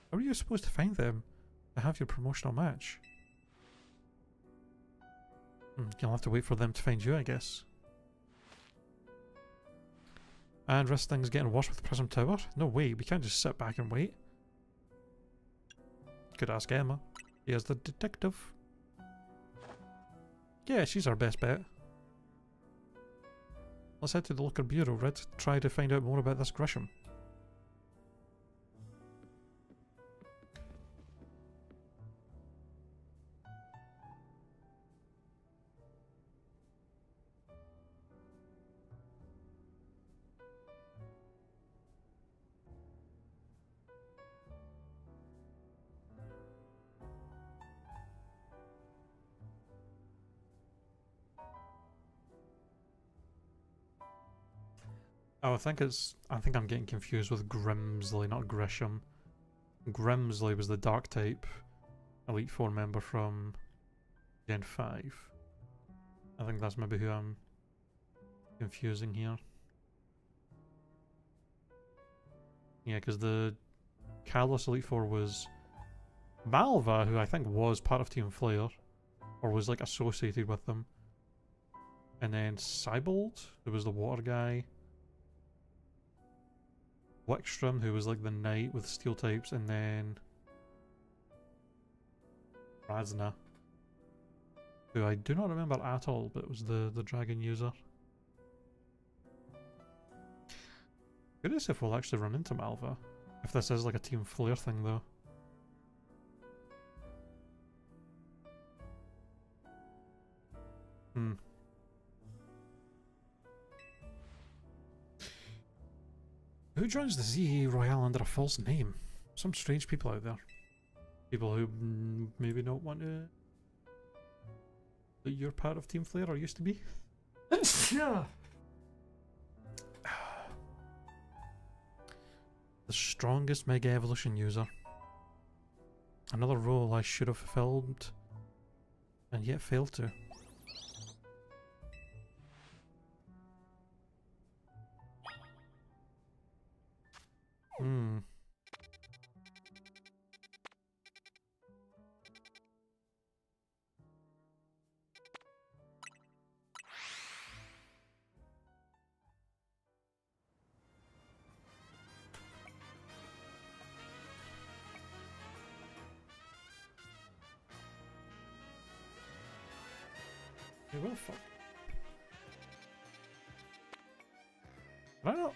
How are you supposed to find them to have your promotional match? You'll have to wait for them to find you, I guess. And risk things getting worse with Prism Tower? No way, we can't just sit back and wait. Could ask Emma. Here's the detective. Yeah, she's our best bet. Let's head to the local bureau, Red. Try to find out more about this Gresham. Oh, I think I'm getting confused with Grimsley, not Gresham. Grimsley was the Dark type Elite Four member from Gen 5. I think that's maybe who I'm confusing here. Yeah, because the Kalos Elite Four was Malva, who I think was part of Team Flare, or was like associated with them. And then Cybold, who was the water guy. Wickstrom, who was like the knight with steel types, and then Razna, who I do not remember at all, but was the dragon user. Curious if we'll actually run into Malva. If this is like a Team Flare thing though. Who joins the ZA Royale under a false name? Some strange people out there. People who maybe don't want to... that you're part of Team Flare or used to be. Yeah. The strongest Mega Evolution user. Another role I should have fulfilled and yet failed to. Hey, where the fuck? Did I not?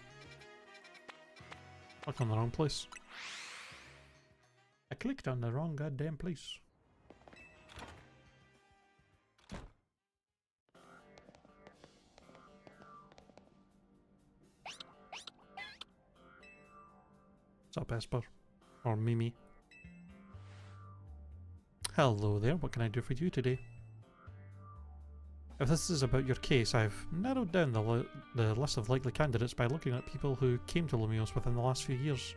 Clicked on the wrong place. I clicked on the wrong goddamn place. What's up, Esper? Or Mimi? Hello there, what can I do for you today? If this is about your case, I've narrowed down the list of likely candidates by looking at people who came to Lumios within the last few years.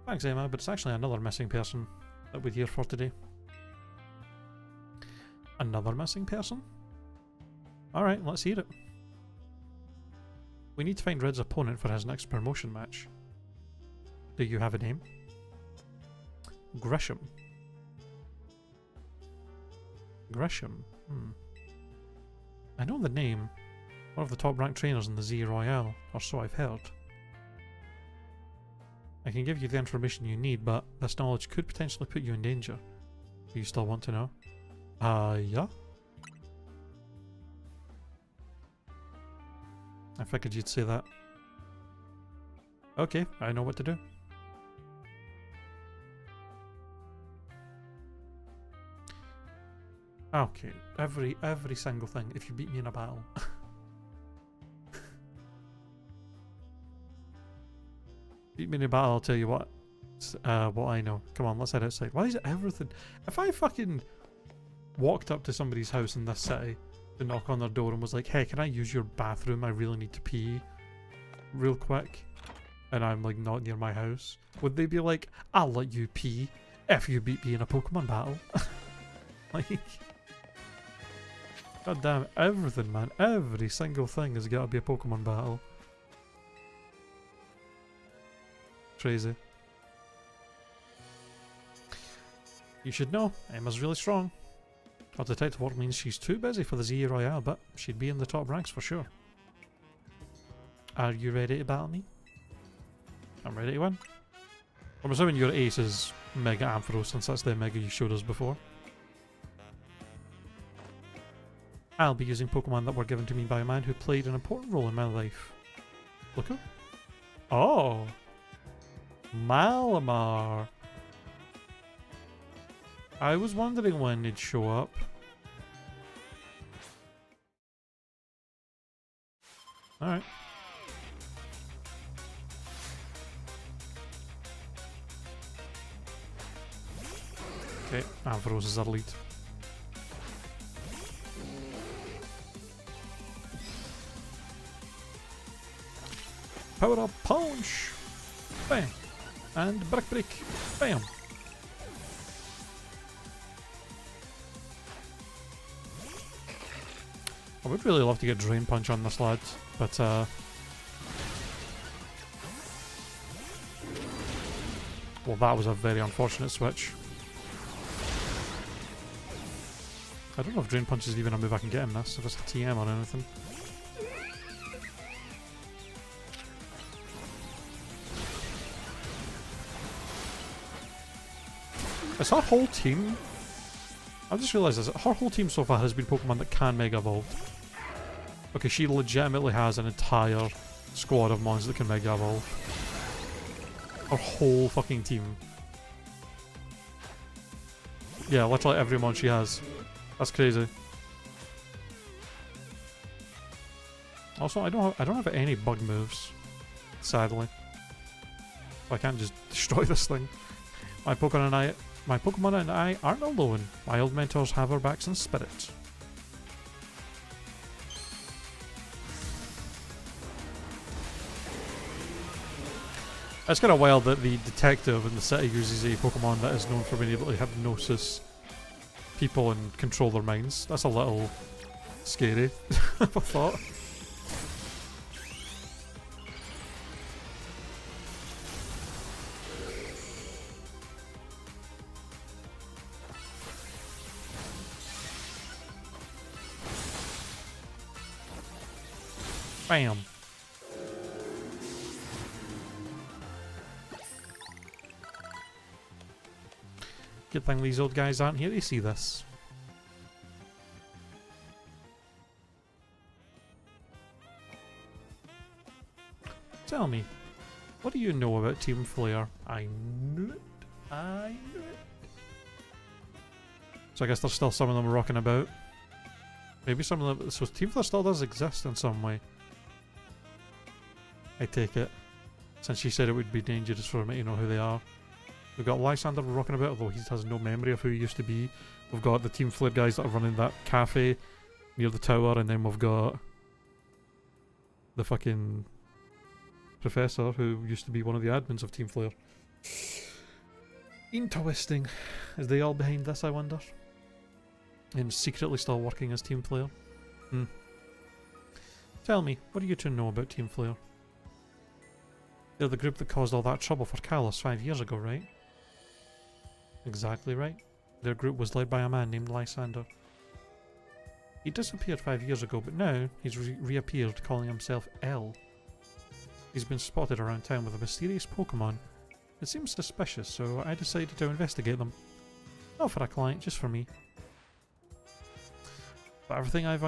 Thanks, Emma, but it's actually another missing person that we're here for today. Another missing person? Alright, let's hear it. We need to find Red's opponent for his next promotion match. Do you have a name? Grisham. Grisham. I know the name. One of the top ranked trainers in the Z Royale, or so I've heard. I can give you the information you need, but this knowledge could potentially put you in danger. Do you still want to know? Yeah? I figured you'd say that. Okay, I know what to do. Okay, every single thing, if you beat me in a battle. Beat me in a battle, I'll tell you what I know. Come on, let's head outside. Why is it everything? If I fucking walked up to somebody's house in this city to knock on their door and was like, hey, can I use your bathroom? I really need to pee real quick. And I'm like not near my house. Would they be like, I'll let you pee if you beat me in a Pokemon battle? Like... God damn, everything, man. Every single thing has got to be a Pokemon battle. Crazy. You should know, Emma's really strong. Her detective work means she's too busy for the Z Royale, but she'd be in the top ranks for sure. Are you ready to battle me? I'm ready to win. I'm assuming your ace is Mega Ampharos, since that's the Mega you showed us before. I'll be using Pokemon that were given to me by a man who played an important role in my life. Look who? Oh! Malamar! I was wondering when it'd show up. Alright. Okay, Ampharos is our lead. Power up punch! Bam! And brick break! Bam! I would really love to get Drain Punch on this lad, but well, that was a very unfortunate switch. I don't know if Drain Punch is even a move I can get in this, if it's a TM or anything. Is her whole team... I've just realised this, her whole team so far has been Pokemon that can Mega Evolve. Okay, she legitimately has an entire squad of mons that can Mega Evolve. Her whole fucking team. Yeah, literally every mon she has. That's crazy. Also, I don't have any bug moves, sadly. So I can't just destroy this thing. My Pokemon and I aren't alone. My old mentors have our backs in spirit. It's kind of wild that the detective in the city uses a Pokemon that is known for being able to hypnosis people and control their minds. That's a little scary, I thought. Bam. Good thing these old guys aren't here to see this. Tell me, what do you know about Team Flare? I knew it. I knew it. So I guess there's still some of them rocking about. Maybe some of them... So Team Flare still does exist in some way. I take it. Since she said it would be dangerous for me to know who they are. We've got Lysander rocking about, although he has no memory of who he used to be. We've got the Team Flare guys that are running that cafe near the tower, and then we've got the fucking professor who used to be one of the admins of Team Flare. Interesting. Is they all behind this, I wonder? And secretly still working as Team Flare? Tell me, what do you two know about Team Flare? They're the group that caused all that trouble for Kalos 5 years ago, right? Exactly right. Their group was led by a man named Lysander. He disappeared 5 years ago, but now he's reappeared calling himself L. He's been spotted around town with a mysterious Pokémon. It seems suspicious, so I decided to investigate them. Not for a client, just for me. But everything I've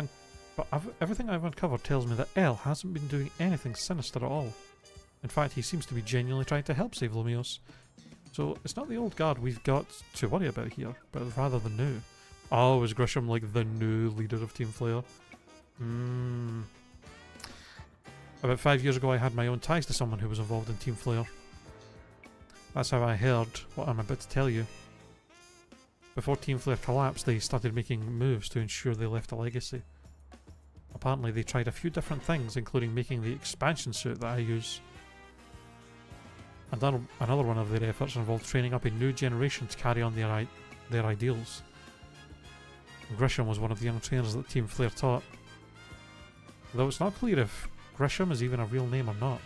uncovered tells me that L hasn't been doing anything sinister at all. In fact, he seems to be genuinely trying to help save Lumios. So it's not the old guard we've got to worry about here, but rather the new. Oh, is Grisham like the new leader of Team Flare? About 5 years ago I had my own ties to someone who was involved in Team Flare. That's how I heard what I'm about to tell you. Before Team Flare collapsed, they started making moves to ensure they left a legacy. Apparently they tried a few different things, including making the expansion suit that I use. Another one of their efforts involved training up a new generation to carry on their ideals. Grisham was one of the young trainers that Team Flare taught. Though it's not clear if Grisham is even a real name or not.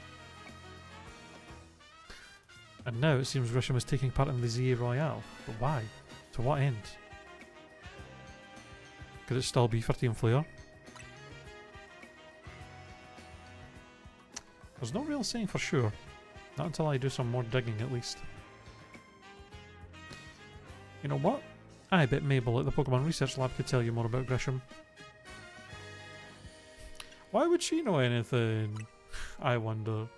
And now it seems Grisham is taking part in the ZA Royale. But why? To what end? Could it still be for Team Flare? There's no real saying for sure. Not until I do some more digging at least. You know what? I bet Mabel at the Pokemon Research Lab could tell you more about Grisham. Why would she know anything? I wonder.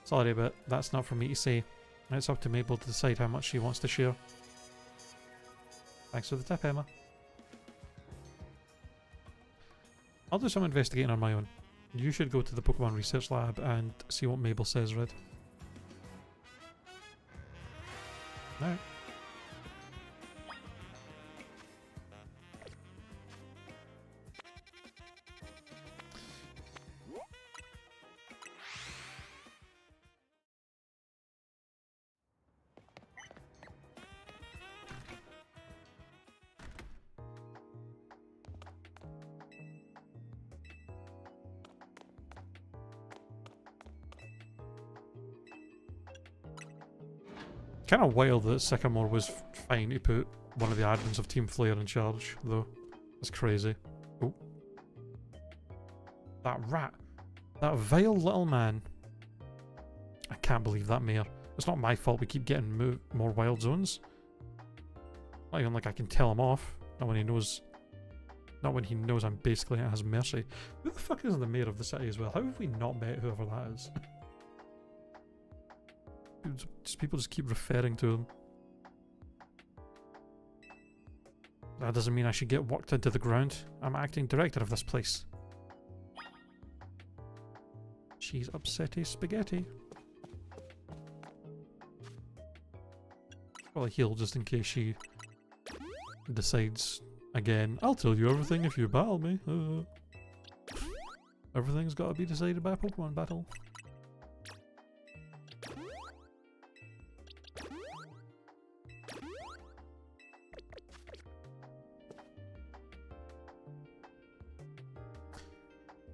Sorry, but that's not for me to say. It's up to Mabel to decide how much she wants to share. Thanks for the tip, Emma. I'll do some investigating on my own. You should go to the Pokemon Research Lab and see what Mabel says, Red. Alright. Kind of wild that Sycamore was fine to put one of the admins of Team Flare in charge, though. That's crazy. Oh. That rat. That vile little man. I can't believe that mayor. It's not my fault we keep getting more wild zones. Not even like I can tell him off. Not when he knows... Not when he knows I'm basically at his mercy. Who the fuck is the mayor of the city as well? How have we not met whoever that is? People just keep referring to him. That doesn't mean I should get worked into the ground. I'm acting director of this place. She's upsetty spaghetti. Well, I heal just in case she decides again. I'll tell you everything if you battle me. Everything's got to be decided by a Pokemon battle.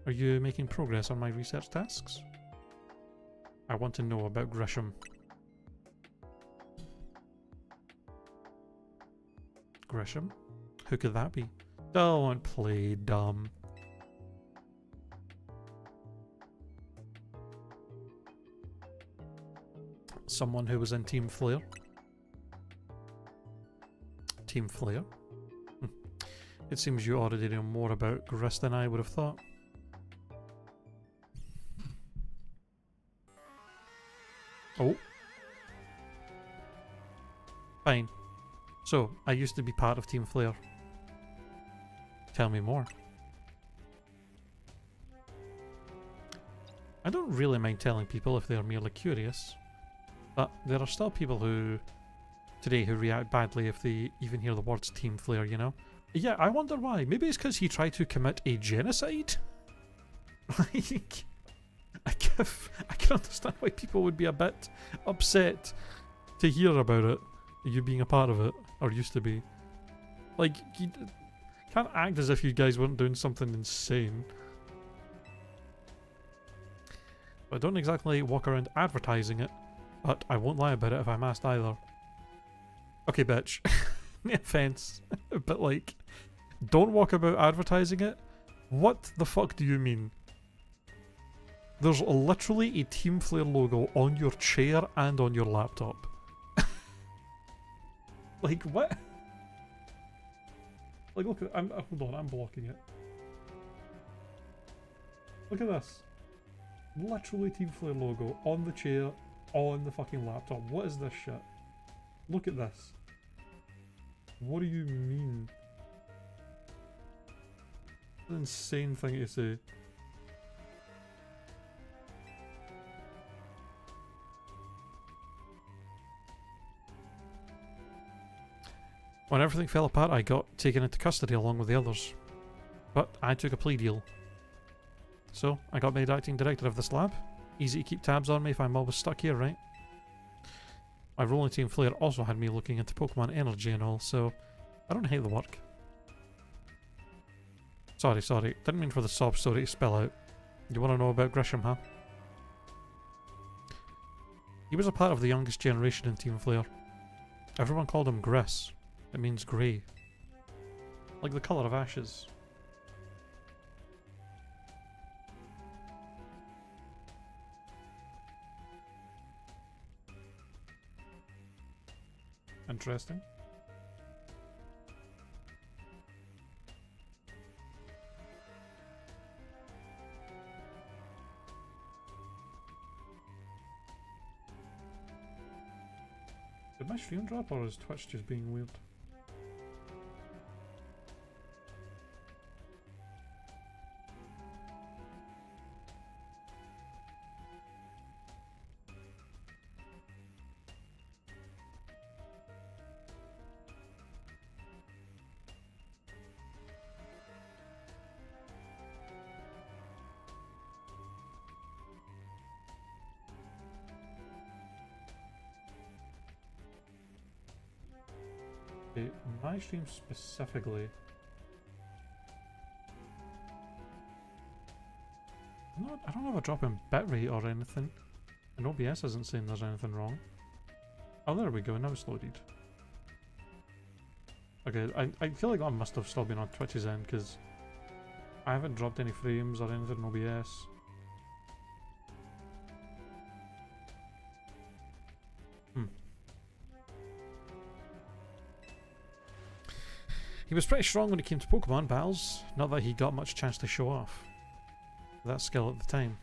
Are you making progress on my research tasks? I want to know about Grisham. Grisham? Who could that be? Don't play dumb. Someone who was in Team Flare. Team Flare? It seems you already know more about Gris than I would have thought. Oh. Fine. So, I used to be part of Team Flare. Tell me more. I don't really mind telling people if they're merely curious, but there are still people who react badly if they even hear the words Team Flare, you know? Yeah, I wonder why. Maybe it's because he tried to commit a genocide? Like, I can understand why people would be a bit upset to hear about it, you being a part of it, or used to be. Like, you can't act as if you guys weren't doing something insane. I don't exactly walk around advertising it, but I won't lie about it if I'm asked either. Okay, bitch. No offense, but like, don't walk about advertising it? What the fuck do you mean? There's literally a Team Flare logo on your chair and on your laptop. Like, what? Like, look at, hold on, I'm blocking it. Look at this. Literally Team Flare logo on the chair, on the fucking laptop. What is this shit? Look at this. What do you mean? That's an insane thing to say. When everything fell apart, I got taken into custody along with the others. But I took a plea deal. So, I got made acting director of this lab. Easy to keep tabs on me if I'm always stuck here, right? My role in Team Flare also had me looking into Pokemon energy and all, so I don't hate the work. Sorry. Didn't mean for the sob story to spell out. You want to know about Grisham, huh? He was a part of the youngest generation in Team Flare. Everyone called him Griss. It means grey. Like the colour of ashes. Interesting. Did my stream drop or is Twitch just being weird? Okay, my stream specifically. I don't have a drop in bitrate or anything. And OBS isn't saying there's anything wrong. Oh, there we go, now it's loaded. Okay, I feel like that must have still been on Twitch's end because I haven't dropped any frames or anything in OBS. He was pretty strong when it came to Pokemon battles, not that he got much chance to show off that skill at the time.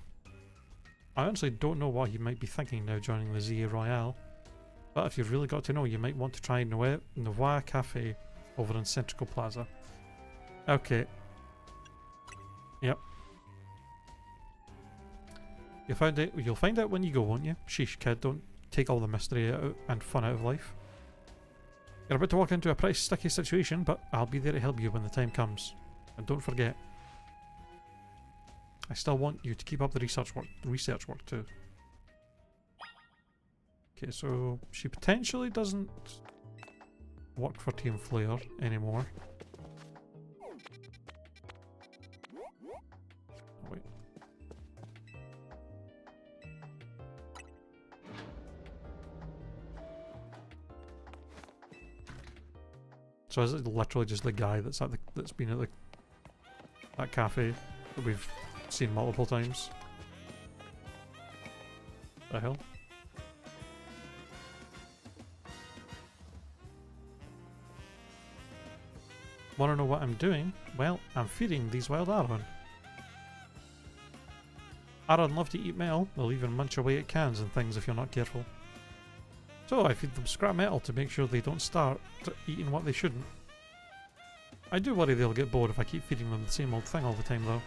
I honestly don't know what he might be thinking now joining the ZA Royale, but if you've really got to know, you might want to try Noir Cafe over in Centrical Plaza. Okay. Yep. You'll find out when you go, won't you? Sheesh, kid, don't take all the mystery out and fun out of life. You're about to walk into a pretty sticky situation, but I'll be there to help you when the time comes. And don't forget, I still want you to keep up the research work too. Okay, so she potentially doesn't work for Team Flare anymore. Oh, wait. So is it literally just the guy that's been at that cafe that we've seen multiple times? The hell? Wanna know what I'm doing? Well, I'm feeding these wild Aron. Aaron love to eat metal. They'll even munch away at cans and things if you're not careful. So I feed them scrap metal to make sure they don't start eating what they shouldn't. I do worry they'll get bored if I keep feeding them the same old thing all the time though.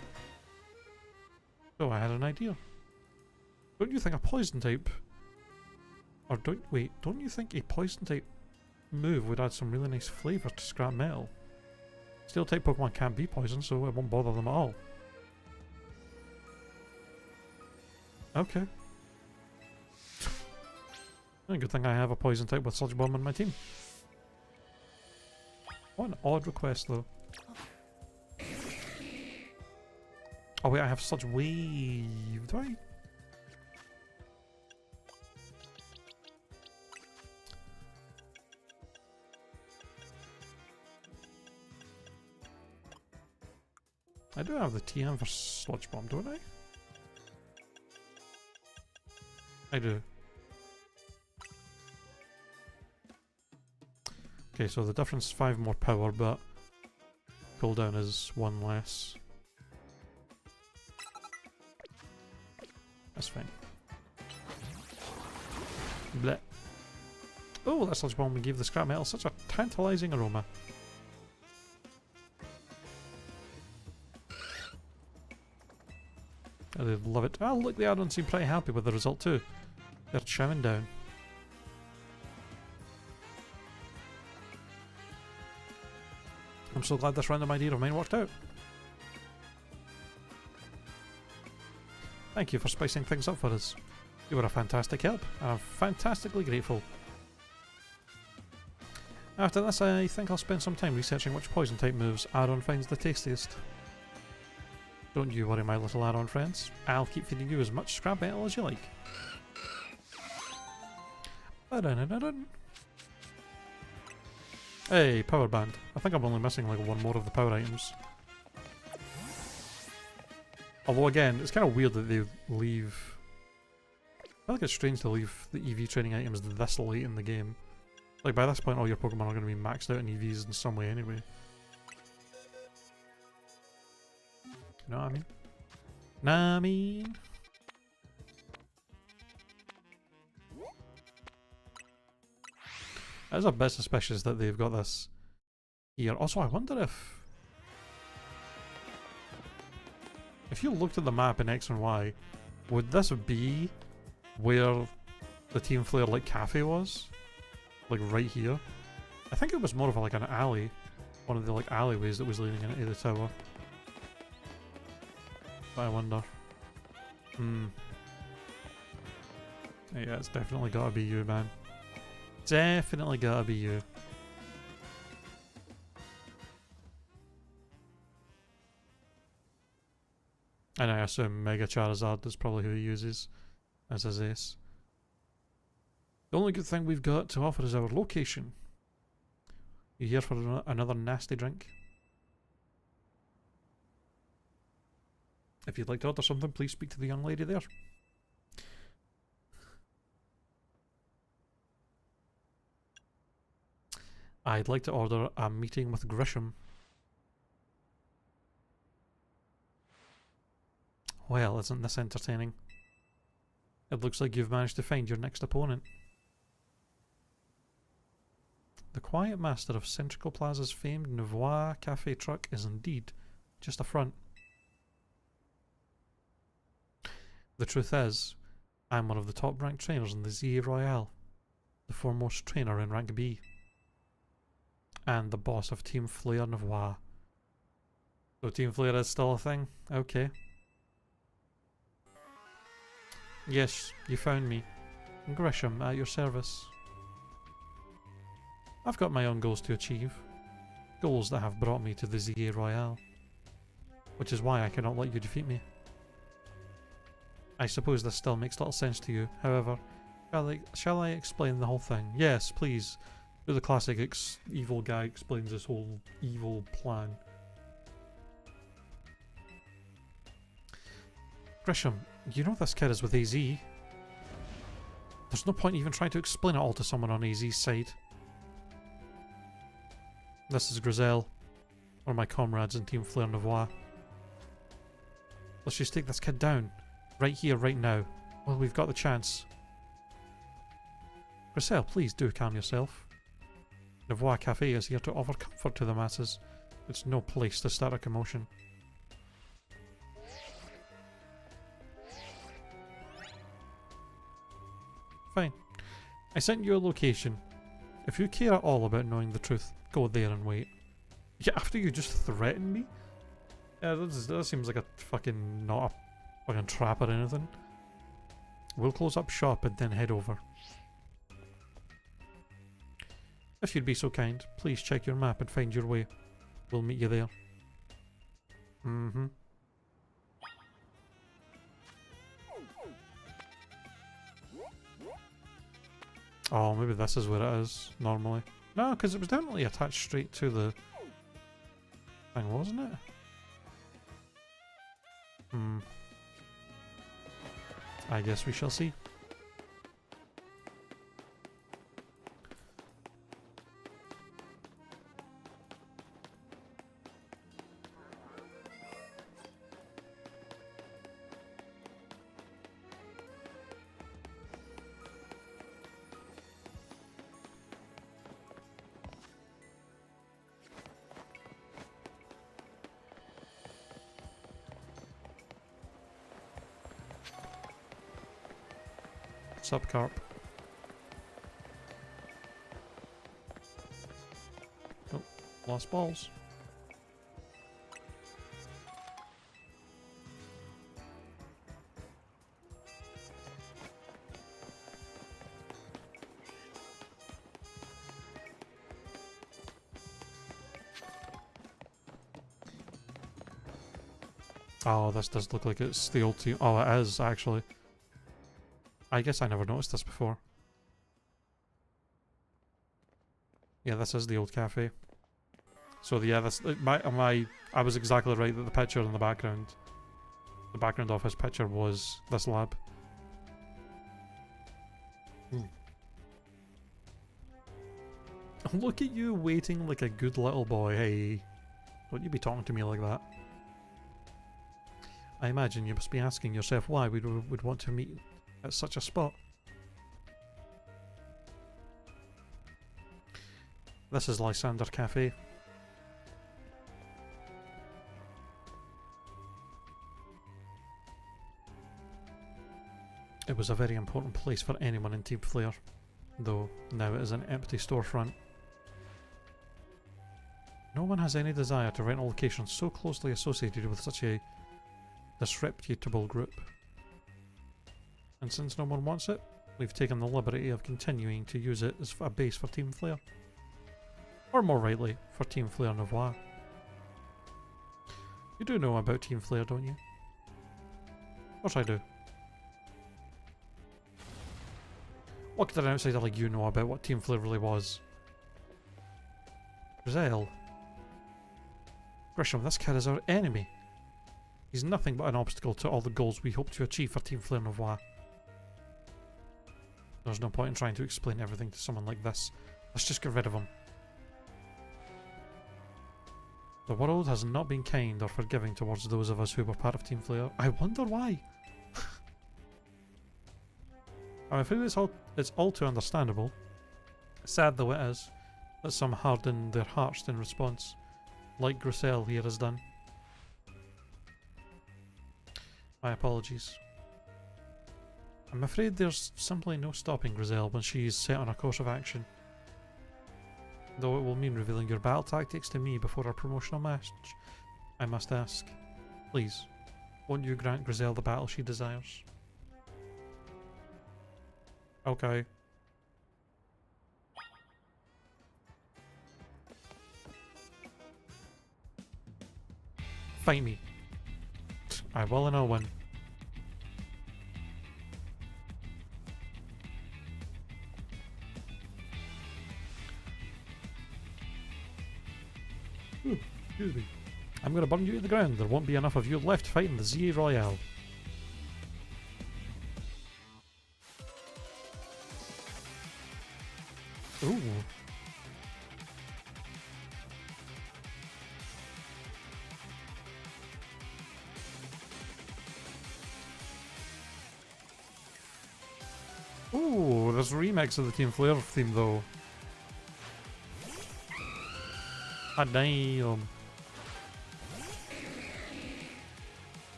So I had an idea. Don't you think a poison type... Or don't you think a poison type move would add some really nice flavour to scrap metal? Steel type Pokemon can't be poison, so it won't bother them at all. Okay. Good thing I have a poison type with Sludge Bomb on my team. What an odd request though. Oh wait, I have Sludge Wave, do I? I do have the TM for Sludge Bomb, don't I? I do. Okay, so the difference is 5 more power, but cooldown is 1 less. That's fine. Blech. Oh, that Sludge Bomb we gave the scrap metal such a tantalising aroma. Oh, they love it. Oh, look, the add-ons seem pretty happy with the result too. They're chowing down. I'm so glad this random idea of mine worked out. Thank you for spicing things up for us. You were a fantastic help, and I'm fantastically grateful. After this, I think I'll spend some time researching which poison type moves Aaron finds the tastiest. Don't you worry, my little Aaron friends. I'll keep feeding you as much scrap metal as you like. Hey, power band. I think I'm only missing like 1 more of the power items. Although again, it's kind of weird that they leave... I think it's strange to leave the EV training items this late in the game. Like by this point all your Pokemon are going to be maxed out in EVs in some way anyway. You know what I mean? Nah, I mean... It is a bit suspicious that they've got this here. Also, I wonder if you looked at the map in X and Y, would this be where the Team Flare like cafe was? Like right here? I think it was more of like an alley. One of the like alleyways that was leading into the tower. But I wonder. Yeah, it's definitely gotta be you, man. Definitely gotta be you. And I assume Mega Charizard is probably who he uses as his ace. The only good thing we've got to offer is our location. You here for another nasty drink? If you'd like to order something, please speak to the young lady there. I'd like to order a meeting with Grisham. Well, isn't this entertaining? It looks like you've managed to find your next opponent. The quiet master of Centrical Plaza's famed Nouveau Cafe truck is indeed just a front. The truth is, I'm one of the top ranked trainers in the ZA Royale, the foremost trainer in rank B, and the boss of Team Flare Nouveau. So Team Flare is still a thing? Okay. Yes, you found me. Grisham, at your service. I've got my own goals to achieve. Goals that have brought me to the ZA Royale. Which is why I cannot let you defeat me. I suppose this still makes little sense to you, however, shall I explain the whole thing? Yes, please. Do the classic evil guy explains this whole evil plan. Grisham, you know this kid is with AZ. There's no point even trying to explain it all to someone on AZ's side. This is Grizel, one of my comrades in Team Flare Nouveau. Let's just take this kid down. Right here, right now. Well, we've got the chance. Griselle, please do calm yourself. Devoir Cafe is here to offer comfort to the masses. It's no place to start a commotion. Fine. I sent you a location. If you care at all about knowing the truth, go there and wait. Yeah, after you just threatened me? Yeah, that seems like a fucking not a fucking trap or anything. We'll close up shop and then head over. If you'd be so kind, please check your map and find your way. We'll meet you there. Mm-hmm. Oh, maybe this is where it is, normally. No, because it was definitely attached straight to the thing, wasn't it? Hmm. I guess we shall see. Sup, Carp? Oh, lost balls. Oh, this does look like it's the old team. Oh, it is, actually. I guess I never noticed this before. Yeah, this is the old cafe. So yeah, this I was exactly right that the picture in the background of his picture was this lab. Look at you waiting like a good little boy. Hey, don't you be talking to me like that. I imagine you must be asking yourself why we would want to meet at such a spot. This is Lysander Cafe. It was a very important place for anyone in Team Flare, though now it is an empty storefront. No one has any desire to rent a location so closely associated with such a disreputable group. And since no one wants it, we've taken the liberty of continuing to use it as a base for Team Flare. Or more rightly, for Team Flare Novois. You do know about Team Flare, don't you? Of course I do. What could an outsider like you know about what Team Flare really was? Griselle. Grisham, this kid is our enemy. He's nothing but an obstacle to all the goals we hope to achieve for Team Flare Novois. There's no point in trying to explain everything to someone like this. Let's just get rid of him. The world has not been kind or forgiving towards those of us who were part of Team Flare. I wonder why. I'm afraid it's all too understandable. Sad though it is, that some harden their hearts in response, like Griselle here has done. My apologies. I'm afraid there's simply no stopping Griselle when she is set on a course of action. Though it will mean revealing your battle tactics to me before our promotional match, I must ask, please, won't you grant Griselle the battle she desires? Okay. Fight me. I will and I'll win. Ooh, excuse me. I'm gonna burn you to the ground. There won't be enough of you left fighting the ZA Royale. Ooh. There's remakes of the Team Flare theme though. Ah, damn.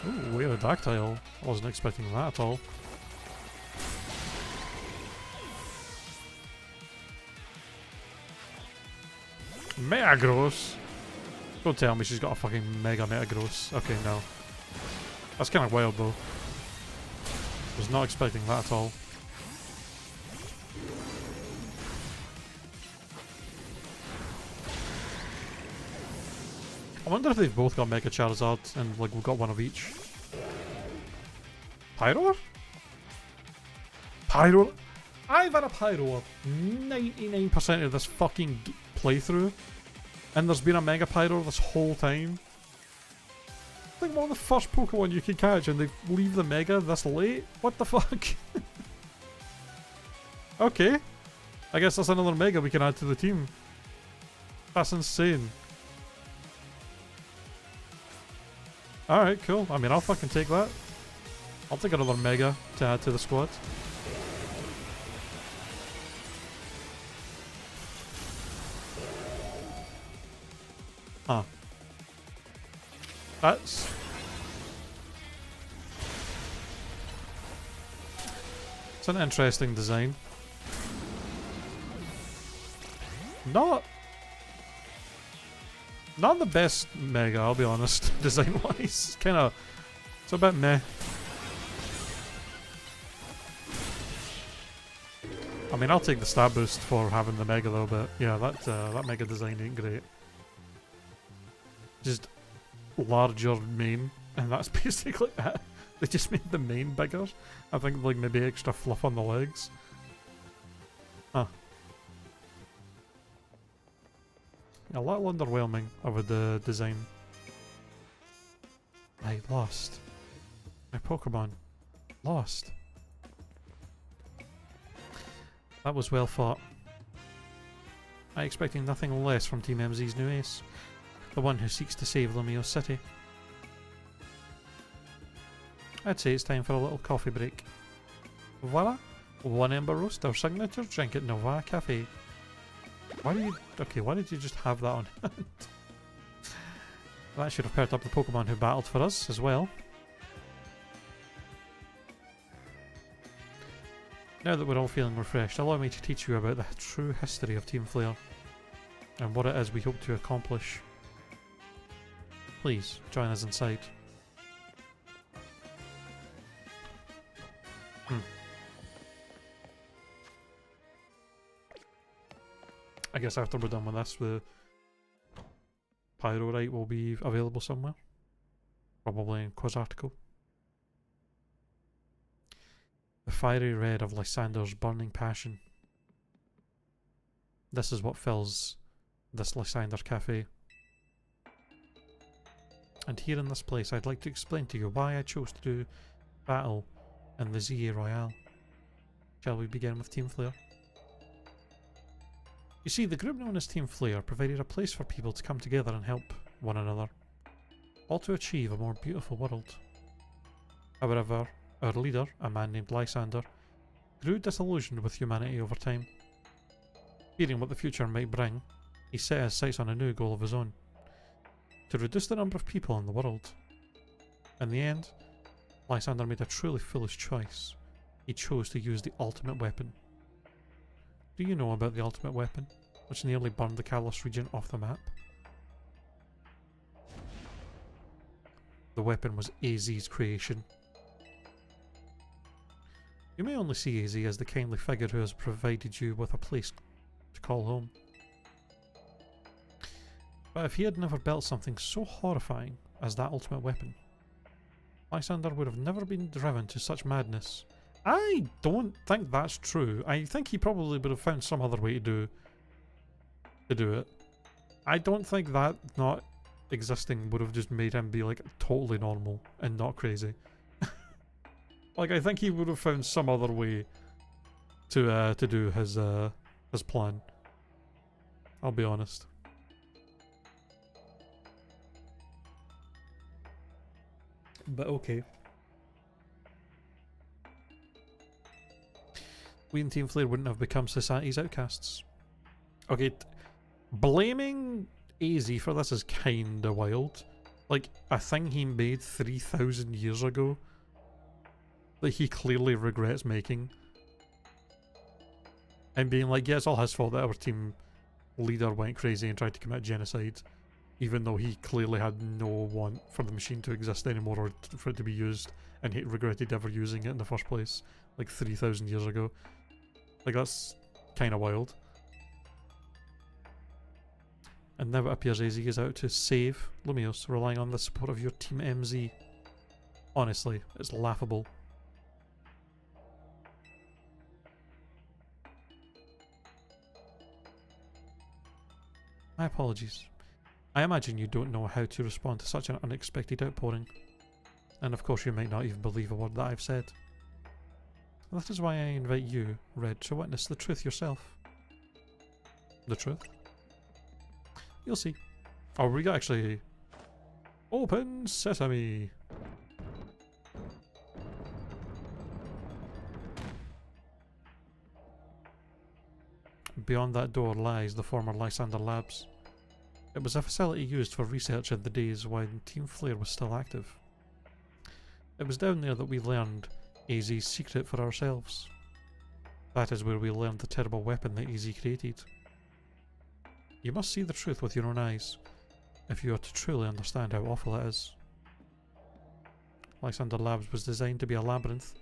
Ooh, we have a Dactyl. I wasn't expecting that at all. Metagross? Don't tell me she's got a fucking Mega Metagross. Okay, no. That's kind of wild though. Was not expecting that at all. I wonder if they've both got Mega Charizard and like we've got one of each. Pyro? Pyro? I've had a Pyro 99% of this fucking playthrough, and there's been a Mega Pyro this whole time. It's like one of the first Pokemon you can catch and they leave the Mega this late? What the fuck? Okay. I guess that's another Mega we can add to the team. That's insane. Alright, cool. I mean, I'll fucking take that. I'll take another Mega to add to the squad. Huh. That's... It's an interesting design. Not the best Mega, I'll be honest, design-wise. It's a bit meh. I mean, I'll take the stab boost for having the Mega though, but yeah, that Mega design ain't great. Just larger mane, and that's basically it. They just made the mane bigger. I think like maybe extra fluff on the legs. Huh. A little underwhelming with the design. I lost. My Pokemon. Lost. That was well fought. I expecting nothing less from Team MZ's new ace. The one who seeks to save Lumio City. I'd say it's time for a little coffee break. Voila! One Ember Roast, our signature drink at Nova Cafe. Why did you just have that on hand? That should have perked up the Pokemon who battled for us as well. Now that we're all feeling refreshed, allow me to teach you about the true history of Team Flare and what it is we hope to accomplish. Please, join us inside. I guess after we're done with this, the Pyrorite will be available somewhere. Probably in Quiz article. The fiery red of Lysander's burning passion. This is what fills this Lysander Cafe. And here in this place, I'd like to explain to you why I chose to do battle in the ZA Royale. Shall we begin with Team Flare? You see, the group known as Team Flare provided a place for people to come together and help one another, all to achieve a more beautiful world. However, our leader, a man named Lysander, grew disillusioned with humanity over time. Fearing what the future might bring, he set his sights on a new goal of his own: to reduce the number of people in the world. In the end, Lysander made a truly foolish choice. He chose to use the ultimate weapon. Do you know about the ultimate weapon, which nearly burned the Kalos region off the map? The weapon was AZ's creation. You may only see AZ as the kindly figure who has provided you with a place to call home. But if he had never built something so horrifying as that ultimate weapon, Lysander would have never been driven to such madness. I don't think that's true. I think he probably would have found some other way to do it. I don't think that not existing would have just made him be like totally normal and not crazy. Like I think he would have found some other way to do his plan. I'll be honest. But okay. We and Team Flare wouldn't have become society's outcasts. Okay, blaming AZ for this is kinda wild. Like, a thing he made 3,000 years ago that he clearly regrets making. And being like, yeah, it's all his fault that our team leader went crazy and tried to commit genocide. Even though he clearly had no want for the machine to exist anymore or for it to be used. And he regretted ever using it in the first place. Like 3,000 years ago. Like, that's kinda wild. And now it appears AZ is out to save Lumios, relying on the support of your Team MZ. Honestly, it's laughable. My apologies. I imagine you don't know how to respond to such an unexpected outpouring. And of course you might not even believe a word that I've said. And that is why I invite you, Red, to witness the truth yourself. The truth? You'll see. Oh, we got actually... Open Sesame! Beyond that door lies the former Lysander Labs. It was a facility used for research in the days when Team Flare was still active. It was down there that we learned AZ's secret for ourselves. That is where we learned the terrible weapon that AZ created. You must see the truth with your own eyes, if you are to truly understand how awful it is. Lysander Labs was designed to be a labyrinth,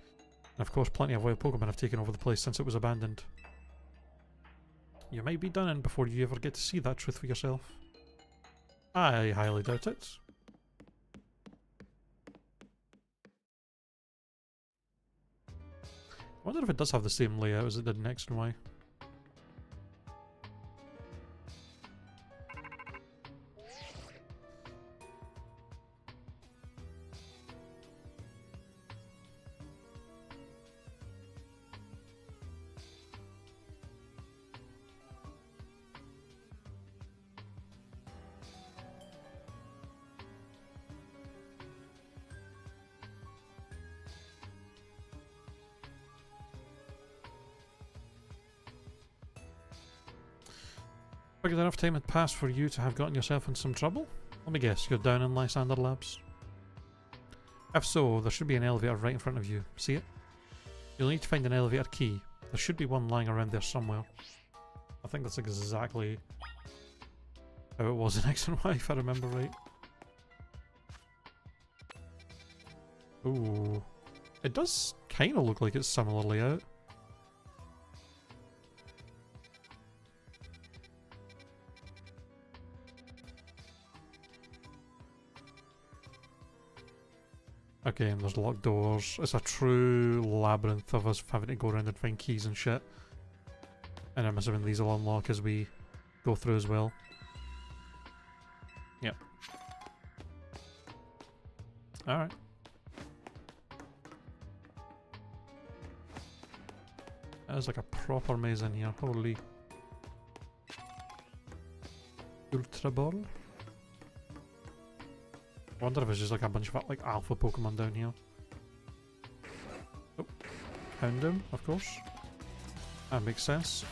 and of course plenty of wild Pokemon have taken over the place since it was abandoned. You might be done in before you ever get to see that truth for yourself. I highly doubt it. I wonder if it does have the same layout as it did in X and Y. Figured enough time had passed for you to have gotten yourself in some trouble? Let me guess, you're down in Lysander Labs? If so, there should be an elevator right in front of you. See it? You'll need to find an elevator key. There should be one lying around there somewhere. I think that's exactly how it was in X and Y, if I remember right. Ooh. It does kind of look like it's similar layout. Okay, and there's locked doors. It's a true labyrinth of us having to go around and find keys and shit. And I'm assuming these will unlock as we go through as well. Yep. Alright. That is like a proper maze in here. Holy. Ultra Ball? I wonder if it's just like a bunch of like alpha Pokemon down here. Oh, Houndoom, of course. That makes sense.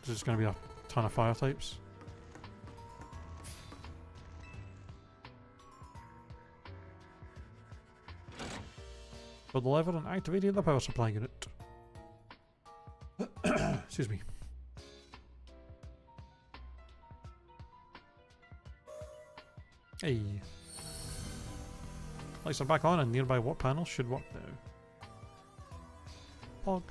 There's just going to be a ton of fire types. Pull the lever and activating the power supply unit. Excuse me. Hey. Lights are back on and nearby warp panels should work now. Pog.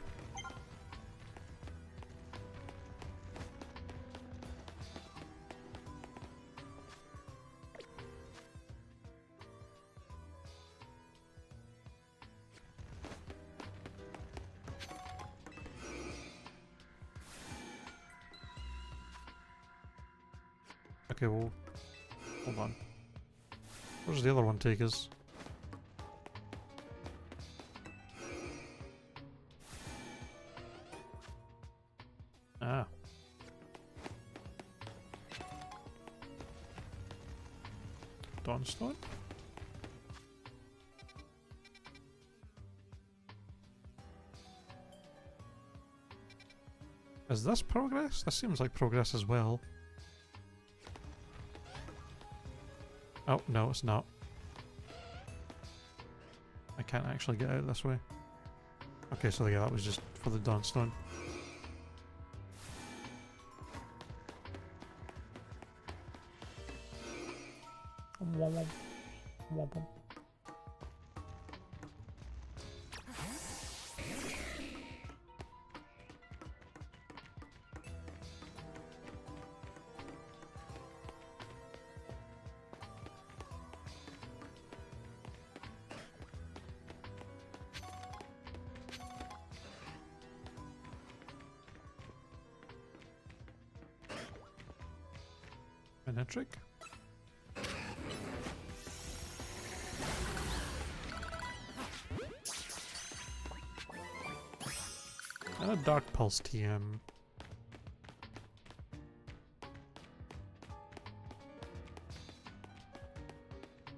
Okay, well, hold on. Where does the other one take us? Ah. Dawnstone? Is this progress? This seems like progress as well. Oh, no, it's not. I can't actually get out this way. Okay, so yeah, that was just for the Dawnstone. Menetric? And a Dark Pulse TM.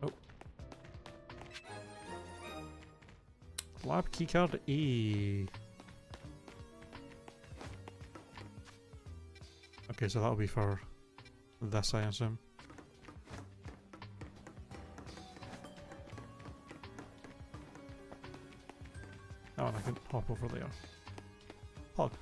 Oh. Lab keycard E. Okay, so that'll be for this, I assume. Oh, and I can hop over there. Hog.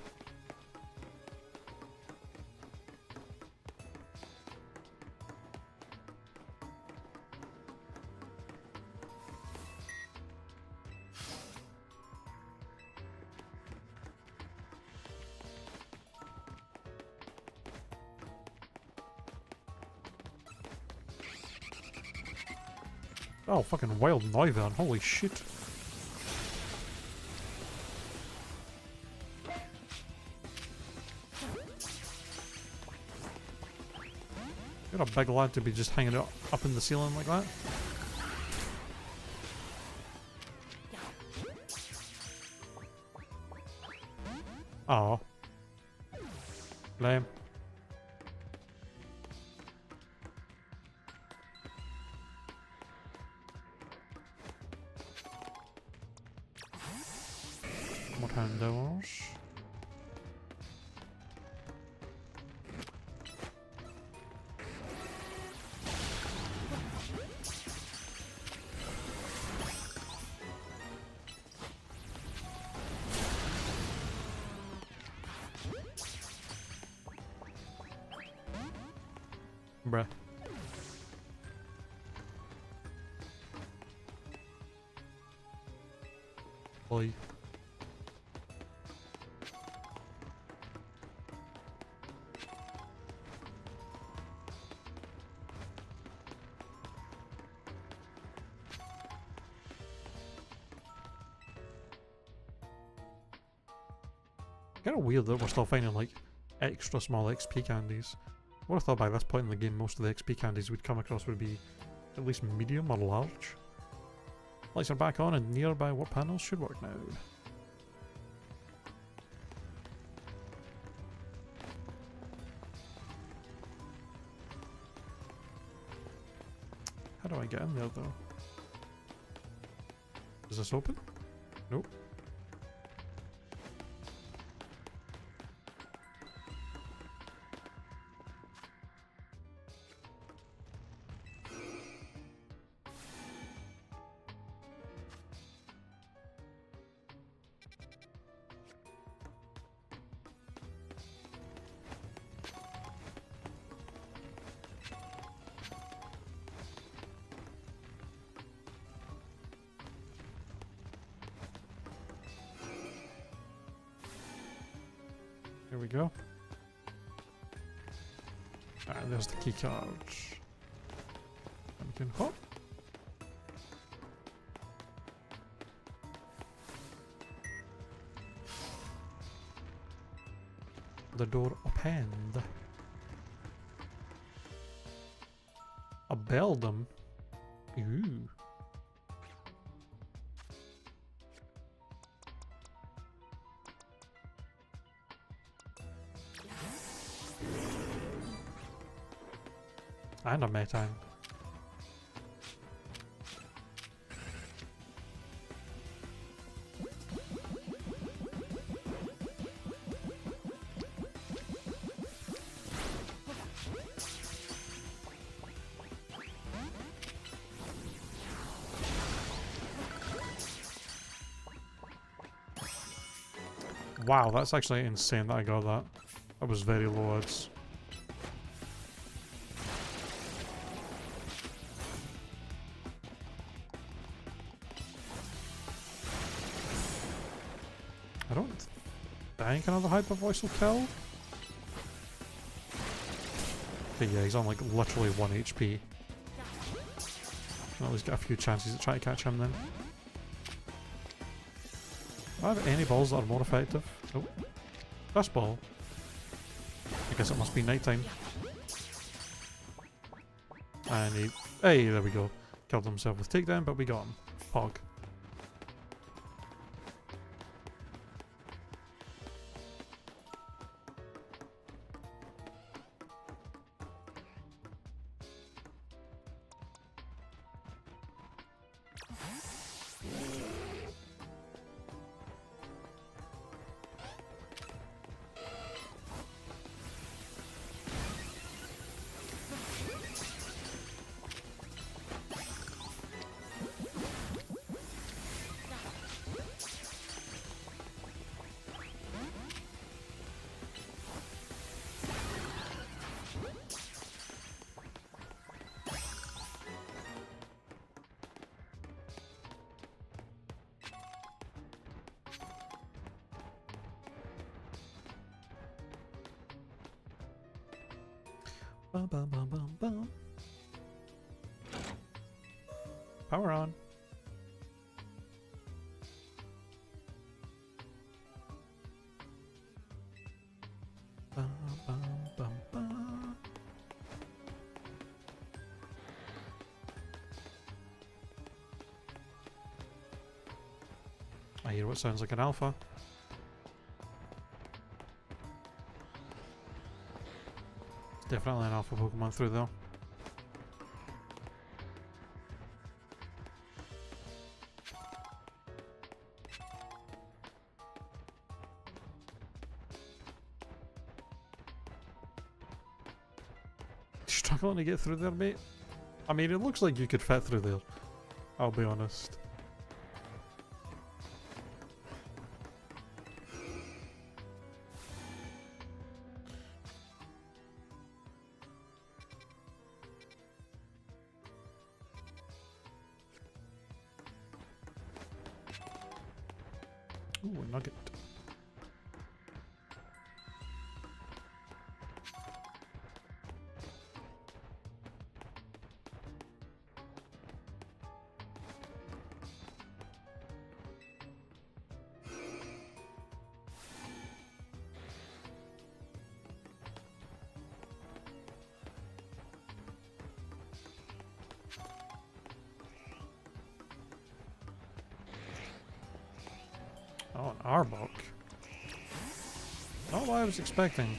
Oh, fucking wild Noivern, holy shit. You're a big lad to be just hanging up in the ceiling like that. Oh. Lame. More hand doors. Bruh. Boy. Kinda weird that we're still finding like extra small XP candies. I would have thought by this point in the game most of the XP candies we'd come across would be at least medium or large. Lights are back on and nearby warp panels should work now. How do I get in there though? Is this open? Nope. Here we go. Alright, there's the key card. And we can hop. The door opened. repelled them. Ooh. And a Metang. Wow, that's actually insane that I got that. That was very low odds. I don't think another Hyper Voice will kill. Okay, yeah, he's on like literally 1 HP. I'll at least get a few chances to try to catch him then. Do I have any balls that are more effective? Nope. This ball. I guess it must be nighttime. And he... Hey, there we go. Killed himself with takedown, but we got him. Pog. Bum, bum, bum, bum, bum. Power on. Bum, bum, bum, bum. I hear what sounds like an alpha. Definitely an alpha Pokemon through though. Struggling to get through there, mate. I mean, it looks like you could fit through there. I'll be honest. Ooh, a nugget. Oh, an Arbok. Not what I was expecting.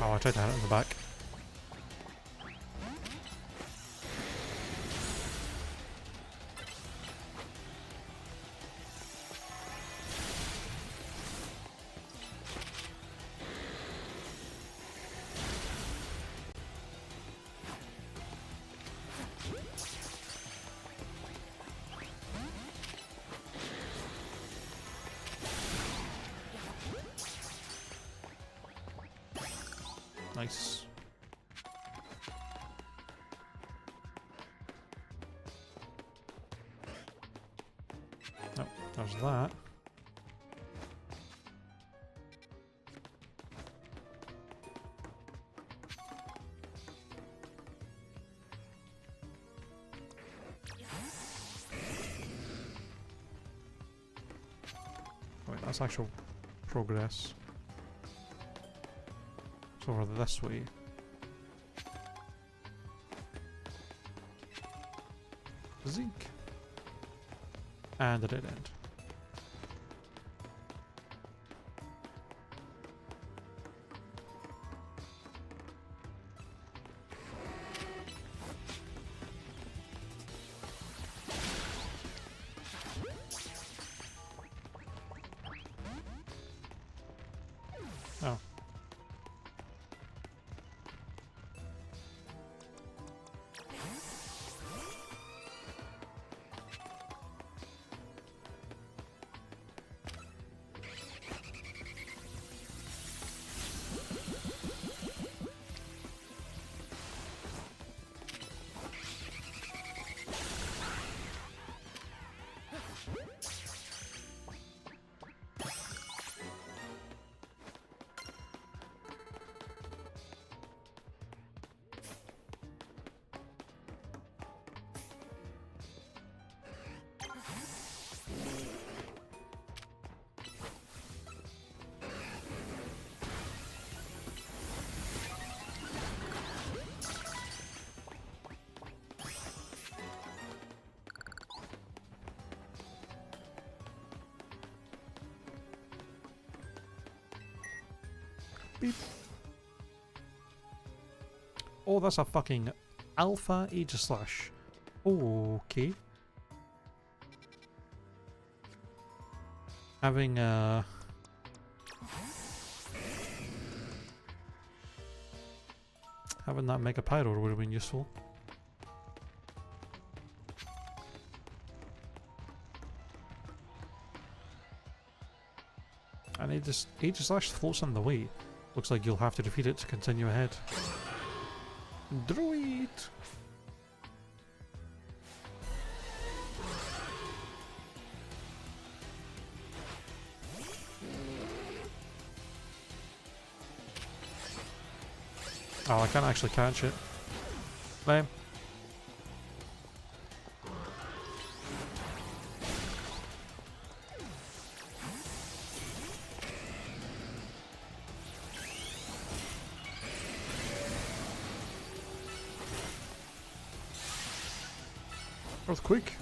Oh, I tried to hit it in the back. Nice. Oh, there's that. That's actual progress. It's over this way. Zeke. And a dead end. Oh. Beep. Oh, that's a fucking alpha Aegislash. Okay. Having that Mega Pyro would have been useful. And Aegislash floats on the way. Looks like you'll have to defeat it to continue ahead. Druid! Oh, I can't actually catch it. Lame. Earthquake.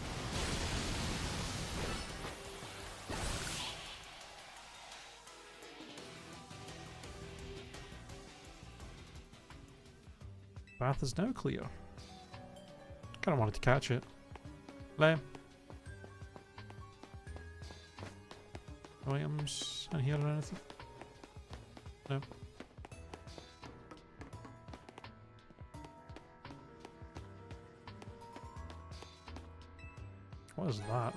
Path is now clear. Kinda wanted to catch it. Lame. No items in here or anything? No. What is that?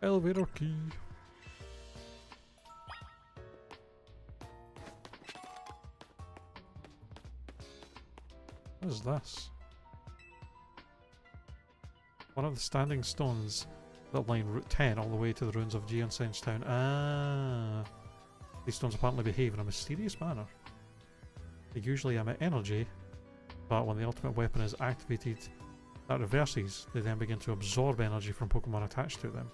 Elevator key. What is this? One of the standing stones that line Route 10 all the way to the ruins of Geonsen's town. Ah. These stones apparently behave in a mysterious manner. They usually emit energy, but when the ultimate weapon is activated, that reverses. They then begin to absorb energy from Pokemon attached to them.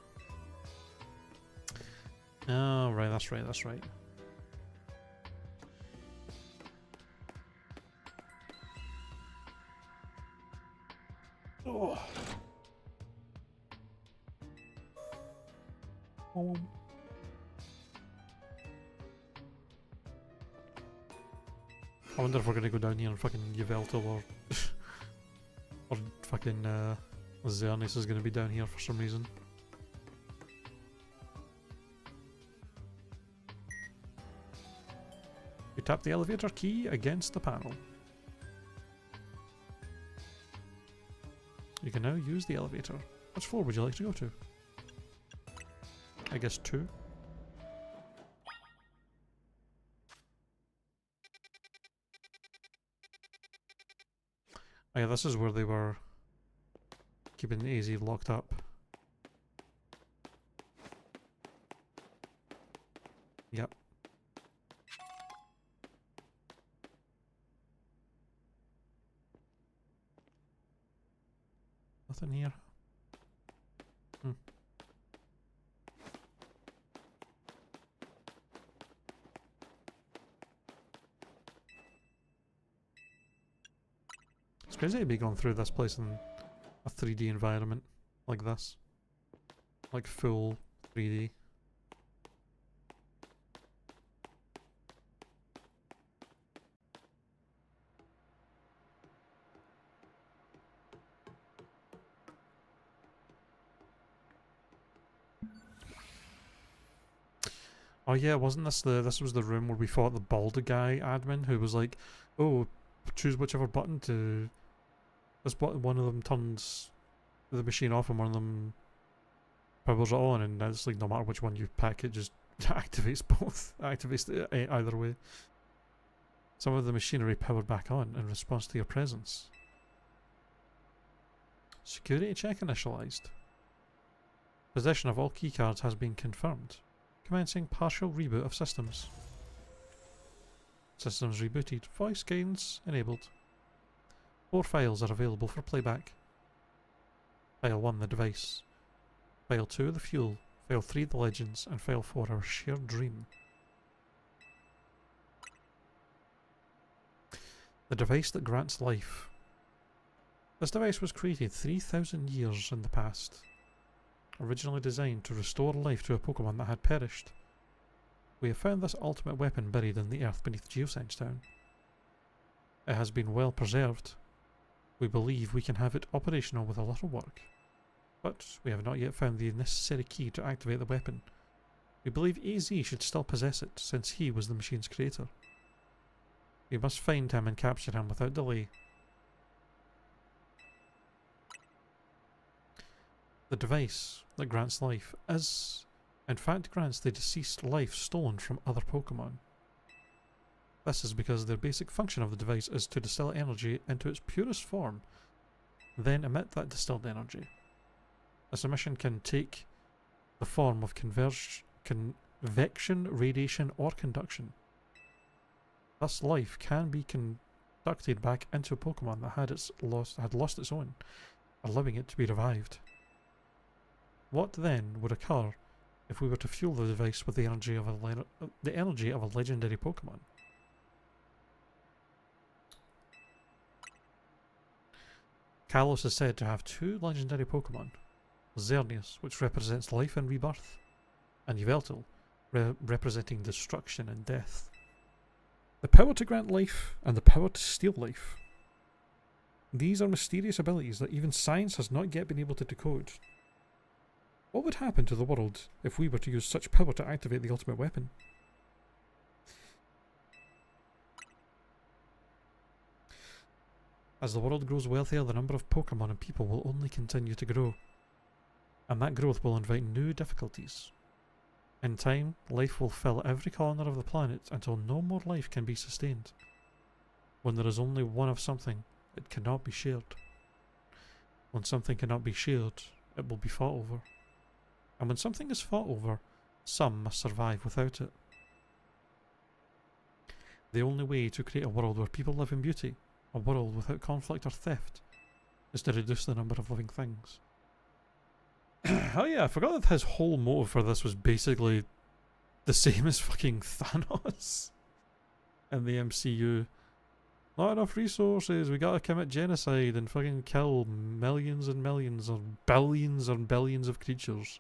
Oh, right, that's right, that's right. Oh. I wonder if we're gonna go down here and fucking Yveltal or fucking Xerneas is gonna be down here for some reason. You tap the elevator key against the panel. You can now use the elevator. Which floor would you like to go to? I guess 2. Oh yeah, this is where they were keeping the AZ locked up. Yep. Nothing here. Hmm. It's crazy to be going through this place in a 3D environment like this. Like full 3D. Oh yeah, wasn't this was the room where we fought the Balder guy admin who was like, oh, choose whichever button to... one of them turns the machine off and one of them powers it on, and it's like no matter which one you pick, it just activates both. Activates either way. Some of the machinery powered back on in response to your presence. Security check initialized. Possession of all keycards has been confirmed. Commencing partial reboot of systems. Systems rebooted. Voice gains enabled. 4 files are available for playback. File 1, the device. File 2, the fuel. File 3, the legends. And File 4, our shared dream. The device that grants life. This device was created 3,000 years in the past. Originally designed to restore life to a Pokemon that had perished. We have found this ultimate weapon buried in the earth beneath Geoscience Town. It has been well preserved. We believe we can have it operational with a little work. But we have not yet found the necessary key to activate the weapon. We believe AZ should still possess it, since he was the machine's creator. We must find him and capture him without delay. The device that grants life is, in fact, grants the deceased life stolen from other Pokemon. This is because the basic function of the device is to distill energy into its purest form, then emit that distilled energy. This emission can take the form of convection, radiation, or conduction. Thus, life can be conducted back into a Pokemon that had lost its own, allowing it to be revived. What then would occur if we were to fuel the device with the energy of a legendary Pokemon? Kalos is said to have 2 legendary Pokemon. Xerneas, which represents life and rebirth, and Yveltal, representing destruction and death. The power to grant life and the power to steal life. These are mysterious abilities that even science has not yet been able to decode. What would happen to the world if we were to use such power to activate the ultimate weapon? As the world grows wealthier, the number of Pokemon and people will only continue to grow. And that growth will invite new difficulties. In time, life will fill every corner of the planet until no more life can be sustained. When there is only one of something, it cannot be shared. When something cannot be shared, it will be fought over. And when something is fought over, some must survive without it. The only way to create a world where people live in beauty, a world without conflict or theft, is to reduce the number of living things. Oh yeah, I forgot that his whole motive for this was basically the same as fucking Thanos in the MCU. Not enough resources, we gotta commit genocide and fucking kill millions and millions or billions of creatures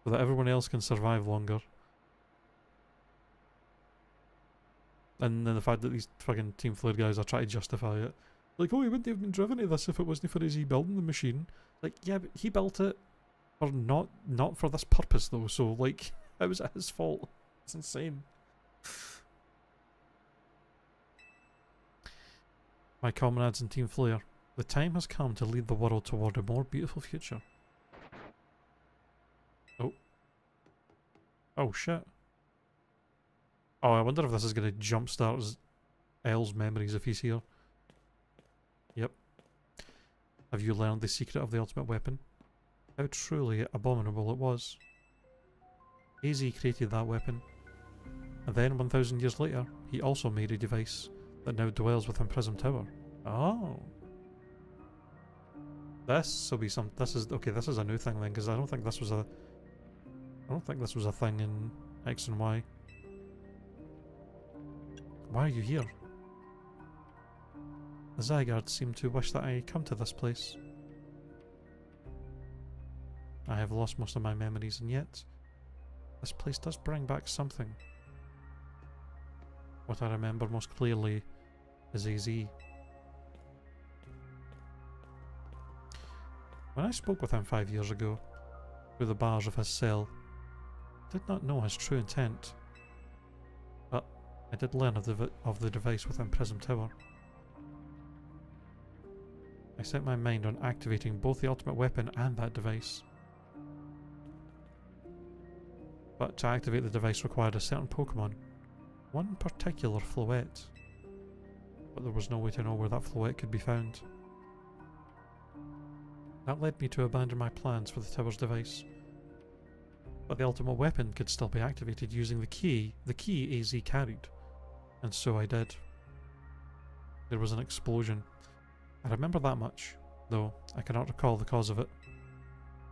so that everyone else can survive longer. And then the fact that these fucking Team Flare guys are trying to justify it. Like, oh, he wouldn't have been driven to this if it wasn't for his building the machine. Like, yeah, but he built it for not for this purpose though, so like, how was it his fault? It's insane. My comrades in Team Flare, the time has come to lead the world toward a more beautiful future. Oh. Oh shit. Oh, I wonder if this is going to jumpstart L's memories if he's here. Yep. Have you learned the secret of the ultimate weapon? How truly abominable it was. AZ created that weapon. And then 1,000 years later, he also made a device that now dwells within Prism Tower. Oh. This will be some... This is... Okay, this is a new thing then, because I don't think this was a... I don't think this was a thing in X and Y. Why are you here? The Zygardes seem to wish that I come to this place. I have lost most of my memories, and yet this place does bring back something. What I remember most clearly is AZ. When I spoke with him 5 years ago, through the bars of his cell, I did not know his true intent. But I did learn of the device within Prism Tower. I set my mind on activating both the ultimate weapon and that device. But to activate the device required a certain Pokémon, one particular Floette. But there was no way to know where that Floette could be found. That led me to abandon my plans for the tower's device. But the ultimate weapon could still be activated using the key AZ carried, and so I did. There was an explosion. I remember that much, though I cannot recall the cause of it.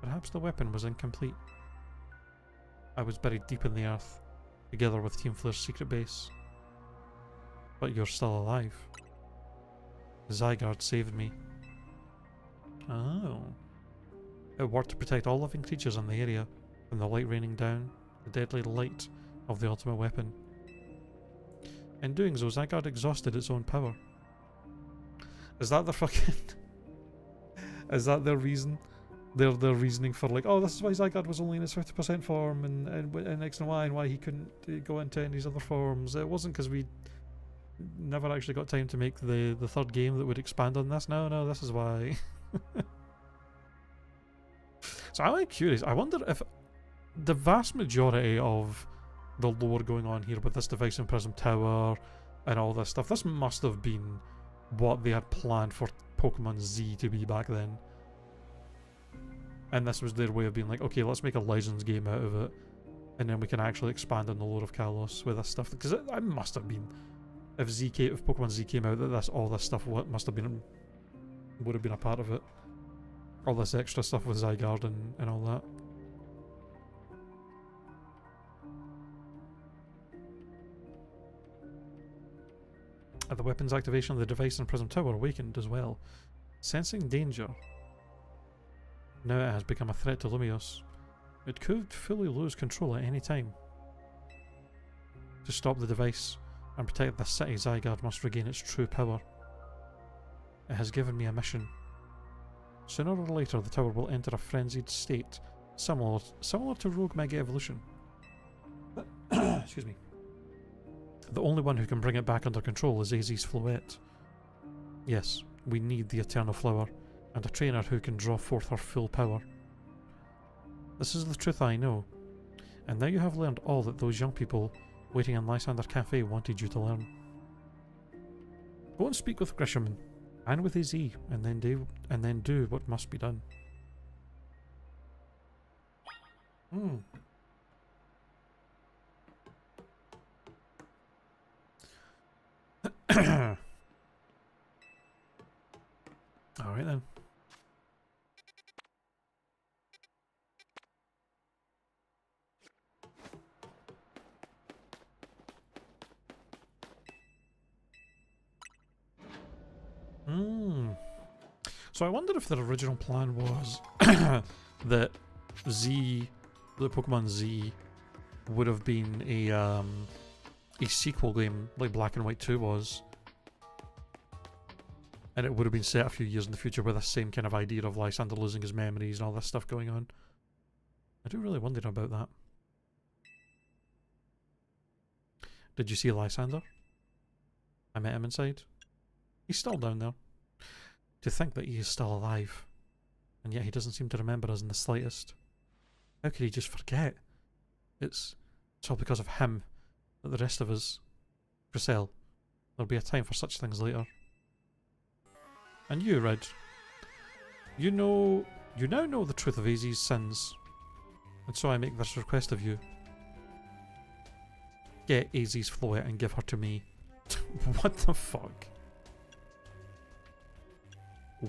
Perhaps the weapon was incomplete. I was buried deep in the earth, together with Team Flare's secret base. But you're still alive. The Zygarde saved me. Oh. It worked to protect all living creatures in the area, from the light raining down, the deadly light of the ultimate weapon. In doing so, Zygarde exhausted its own power. Is that their fucking... Is that their reason? Their reasoning for like, oh, this is why Zygarde was only in its 50% form and X and Y, and why he couldn't go into any of these other forms. It wasn't because we never actually got time to make the third game that would expand on this. No, this is why. So I'm curious. I wonder if the vast majority of the lore going on here with this device in Prism Tower and all this stuff, this must have been what they had planned for Pokemon Z to be back then. And this was their way of being like, okay, let's make a Legends game out of it, and then we can actually expand on the lore of Kalos with this stuff. Because it must have been, if Pokemon Z came out, that all this stuff would have been a part of it. All this extra stuff with Zygarde and all that. At the weapons activation of the device in Prism Tower awakened as well, sensing danger. Now it has become a threat to Lumios. It could fully lose control at any time. To stop the device and protect the city, Zygarde must regain its true power. It has given me a mission. Sooner or later the tower will enter a frenzied state, similar to Rogue Mega Evolution. Excuse me. The only one who can bring it back under control is AZ's Floette. Yes, we need the Eternal Flower, and a trainer who can draw forth her full power. This is the truth I know, and now you have learned all that those young people waiting in Lysander Cafe wanted you to learn. Go and speak with Grishamon, and with AZ, and then do what must be done. Alright then. So I wonder if the original plan was that the Pokemon Z would have been a sequel game like Black and White 2 was. And it would have been set a few years in the future with the same kind of idea of Lysander losing his memories and all this stuff going on. I do really wonder about that. Did you see Lysander? I met him inside. He's still down there. To think that he is still alive, and yet he doesn't seem to remember us in the slightest. How could he just forget? It's all because of him that the rest of us... Griselle, there'll be a time for such things later. And you, Red, you now know the truth of AZ's sins, and so I make this request of you. Get AZ's Floette and give her to me. What the fuck?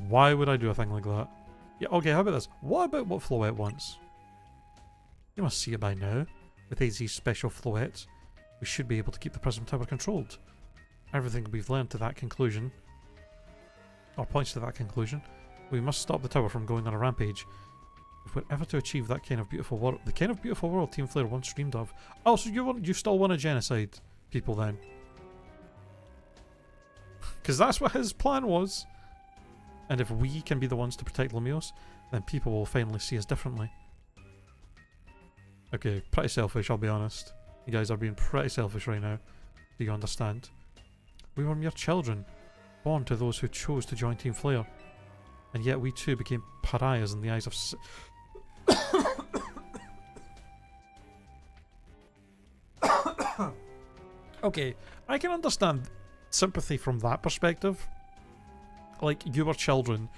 Why would I do a thing like that? Yeah, okay, how about this? What about what Floette wants? You must see it by now. With AZ's special Floette, we should be able to keep the Prism Tower controlled. Everything we've learned to that conclusion or points to that conclusion. We must stop the tower from going on a rampage. If we're ever to achieve that kind of beautiful world, the kind of beautiful world Team Flare once dreamed of. Oh, so you still want to genocide people then? Because that's what his plan was. And if we can be the ones to protect Lumios, then people will finally see us differently. Okay, pretty selfish, I'll be honest. You guys are being pretty selfish right now. Do you understand? We were mere children, born to those who chose to join Team Flare. And yet we too became pariahs in the eyes of Okay, I can understand sympathy from that perspective. Like, you were children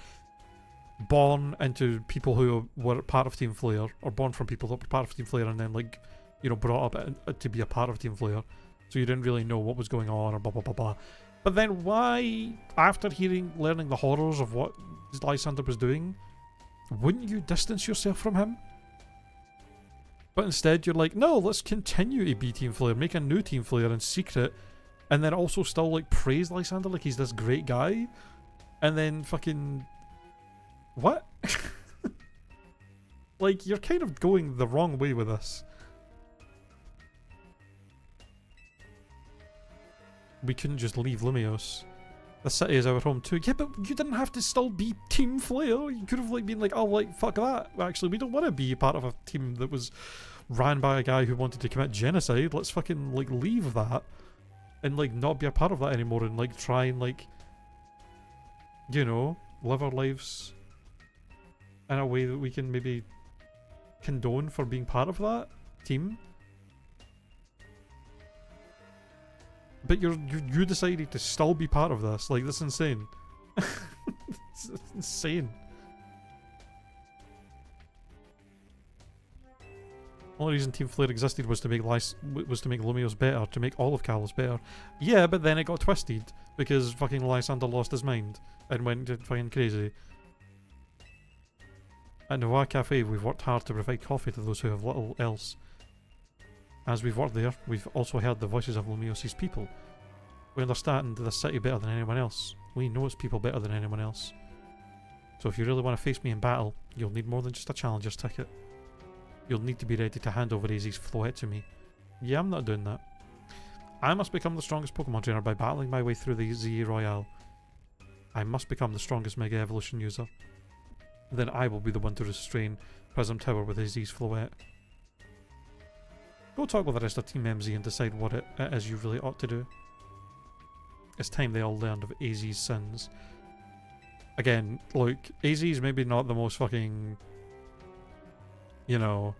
born into people who were part of Team Flare, or born from people that were part of Team Flare, and then, like, you know, brought up to be a part of Team Flare. So you didn't really know what was going on, or blah blah blah blah. But then why, after learning the horrors of what Lysander was doing, wouldn't you distance yourself from him? But instead you're like, no, let's continue to be Team Flare, make a new Team Flare in secret, and then also still, like, praise Lysander like he's this great guy, and then fucking... what? Like, you're kind of going the wrong way with this. We couldn't just leave Lumios. The city is our home too. Yeah, but you didn't have to still be Team Flare. You could have, like, been like, oh, like, fuck that. Actually, we don't want to be part of a team that was ran by a guy who wanted to commit genocide. Let's fucking, like, leave that. And, like, not be a part of that anymore. And, like, try and, like, you know, live our lives in a way that we can maybe condone for being part of that team. But you decided to still be part of this. Like, that's insane. It's insane. The only reason Team Flare existed was to make Lumios better, to make all of Kalos better. Yeah, but then it got twisted because fucking Lysander lost his mind and went fucking crazy. At Noir Cafe, we've worked hard to provide coffee to those who have little else. As we've worked there, we've also heard the voices of Lumios' people. We understand the city better than anyone else. We know its people better than anyone else. So if you really want to face me in battle, you'll need more than just a challenger's ticket. You'll need to be ready to hand over AZ's Floette to me. Yeah, I'm not doing that. I must become the strongest Pokemon trainer by battling my way through the ZE Royale. I must become the strongest Mega Evolution user. Then I will be the one to restrain Prism Tower with AZ's Floette. Go talk with the rest of Team MZ and decide what it is you really ought to do. It's time they all learned of AZ's sins. Again, look, AZ's maybe not the most fucking, you know,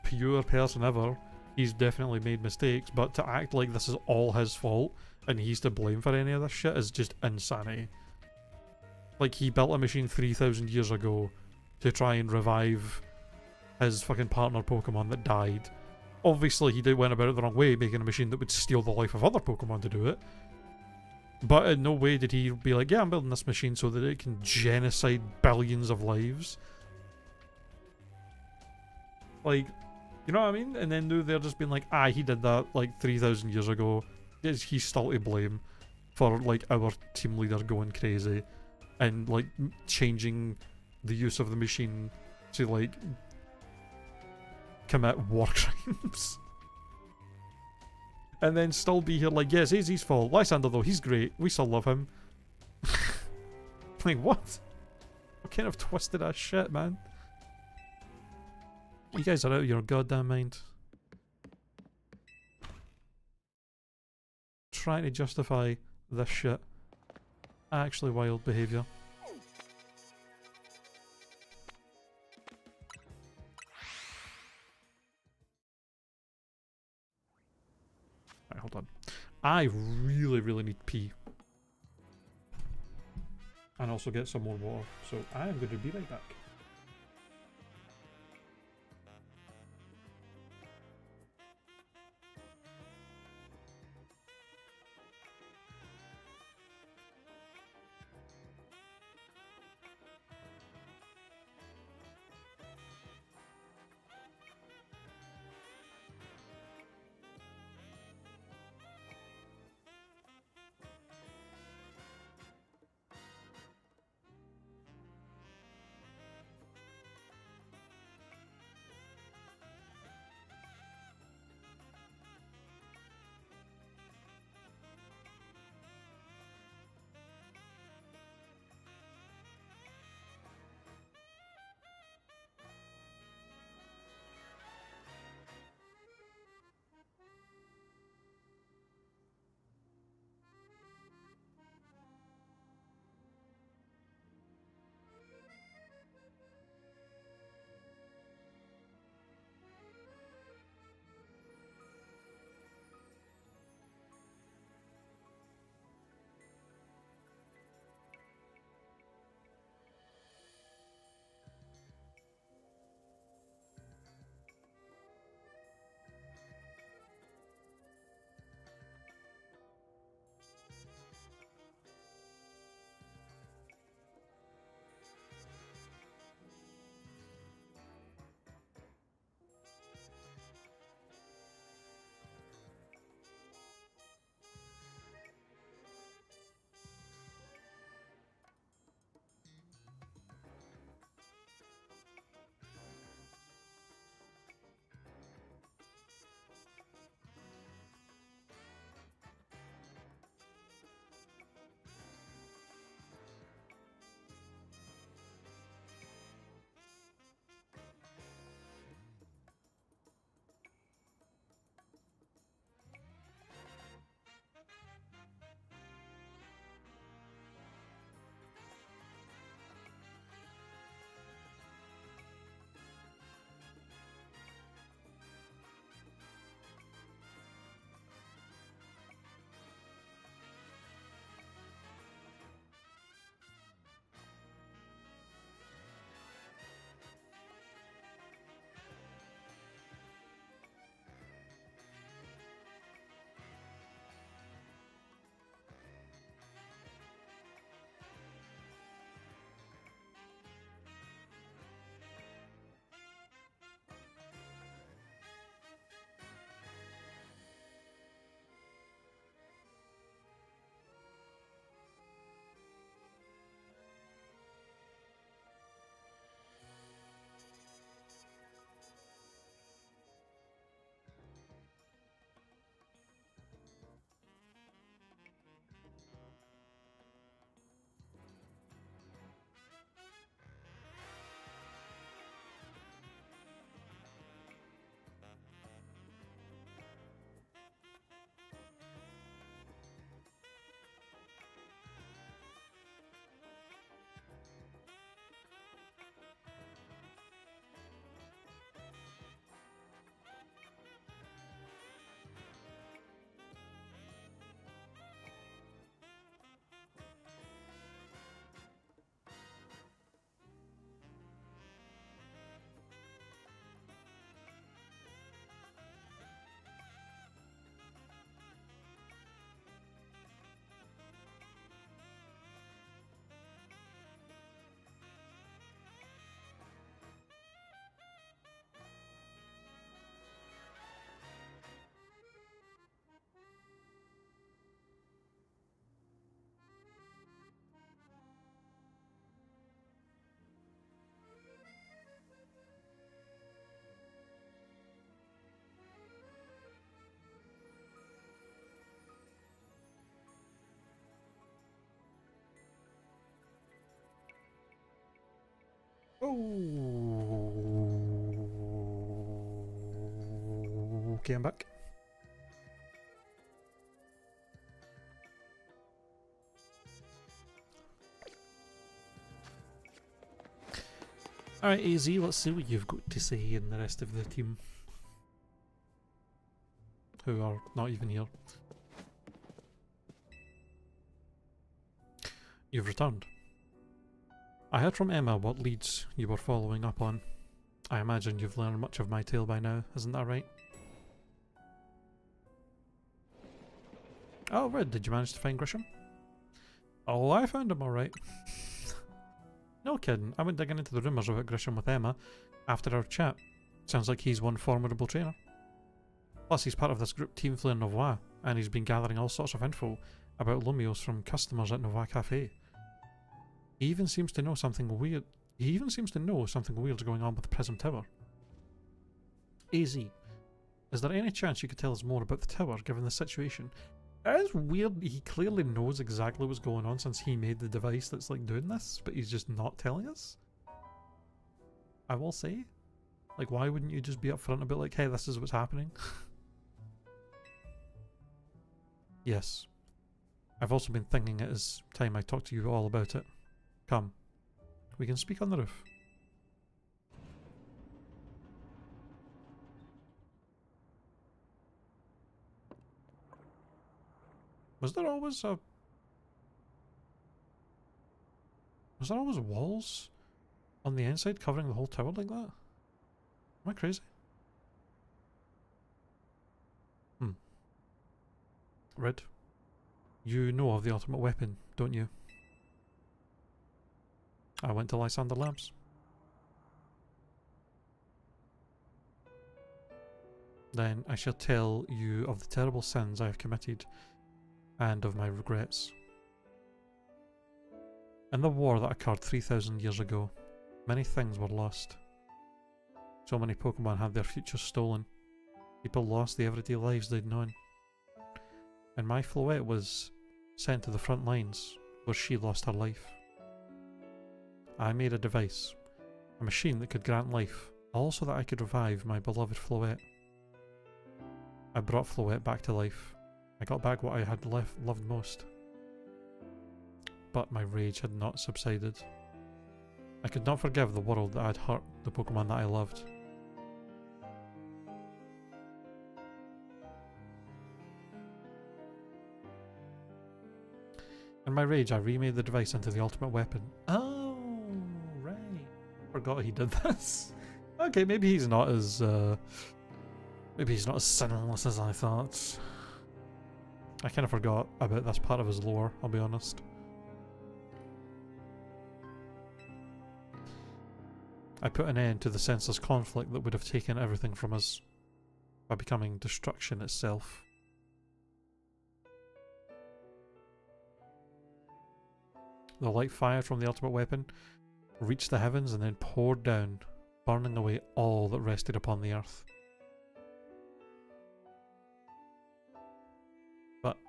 pure person ever. He's definitely made mistakes, but to act like this is all his fault and he's to blame for any of this shit is just insanity. Like, he built a machine 3,000 years ago to try and revive his fucking partner Pokemon that died. Obviously, he went about it the wrong way, making a machine that would steal the life of other Pokemon to do it. But in no way did he be like, yeah, I'm building this machine so that it can genocide billions of lives. Like, you know what I mean? And then they're just being like, ah, he did that like 3,000 years ago. He's still to blame for, like, our team leader going crazy and, like, changing the use of the machine to, like, commit war crimes. And then still be here like, yes, AZ's fault. Lysander, though, he's great. We still love him. Like, what? What kind of twisted ass shit, man? You guys are out of your goddamn mind. Trying to justify this shit. Actually wild behaviour. Right, hold on. I really need pee. And also get some more water. So I am going to be right back. Oh, okay, I'm back. Alright, AZ, let's see what you've got to say and the rest of the team. Who are not even here. You've returned. I heard from Emma what leads you were following up on. I imagine you've learned much of my tale by now, isn't that right? Oh, Red, did you manage to find Grisham? Oh, I found him alright. No kidding, I went digging into the rumours about Grisham with Emma after our chat. Sounds like he's one formidable trainer. Plus, he's part of this group Team Flare Novois, and he's been gathering all sorts of info about Lumios from customers at Novois Cafe. He even seems to know something weird. Weird's going on with the Prism Tower. AZ, is there any chance you could tell us more about the tower, given the situation? It is weird. He clearly knows exactly what's going on since he made the device that's like doing this, but he's just not telling us. I will say, like, why wouldn't you just be upfront about like, hey, this is what's happening? Yes. I've also been thinking it is time I talk to you all about it. Come. We can speak on the roof. Was there always walls on the inside covering the whole tower like that? Am I crazy? Red, you know of the ultimate weapon, don't you? I went to Lysander Labs. Then I shall tell you of the terrible sins I have committed and of my regrets. In the war that occurred 3,000 years ago, many things were lost. So many Pokemon had their futures stolen. People lost the everyday lives they'd known. And my Floette was sent to the front lines, where she lost her life. I made a device, a machine that could grant life, also that I could revive my beloved Floette. I brought Floette back to life. I got back what I had loved most. But my rage had not subsided. I could not forgive the world that had hurt the Pokemon that I loved. In my rage, I remade the device into the ultimate weapon. Oh, right. Forgot he did this. Okay, maybe he's not as sinless as I thought. I kind of forgot about this part of his lore, I'll be honest. I put an end to the senseless conflict that would have taken everything from us by becoming destruction itself. The light fired from the ultimate weapon reached the heavens and then poured down, burning away all that rested upon the earth. But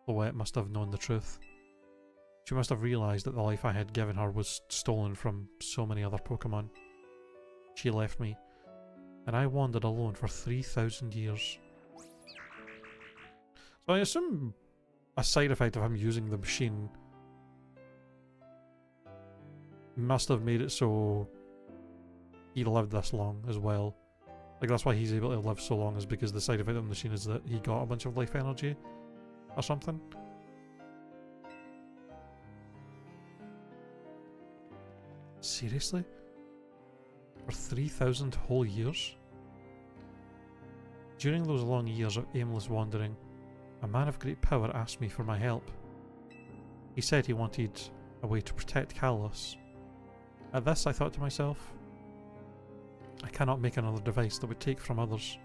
Floette must have known the truth. She must have realised that the life I had given her was stolen from so many other Pokemon. She left me, and I wandered alone for 3,000 years. So I assume a side effect of him using the machine must have made it so he lived this long as well. Like, that's why he's able to live so long, is because the side effect of the machine is that he got a bunch of life energy or something. Seriously? For 3,000 whole years? During those long years of aimless wandering, a man of great power asked me for my help. He said he wanted a way to protect Kalos. At this, I thought to myself, I cannot make another device that would take from others,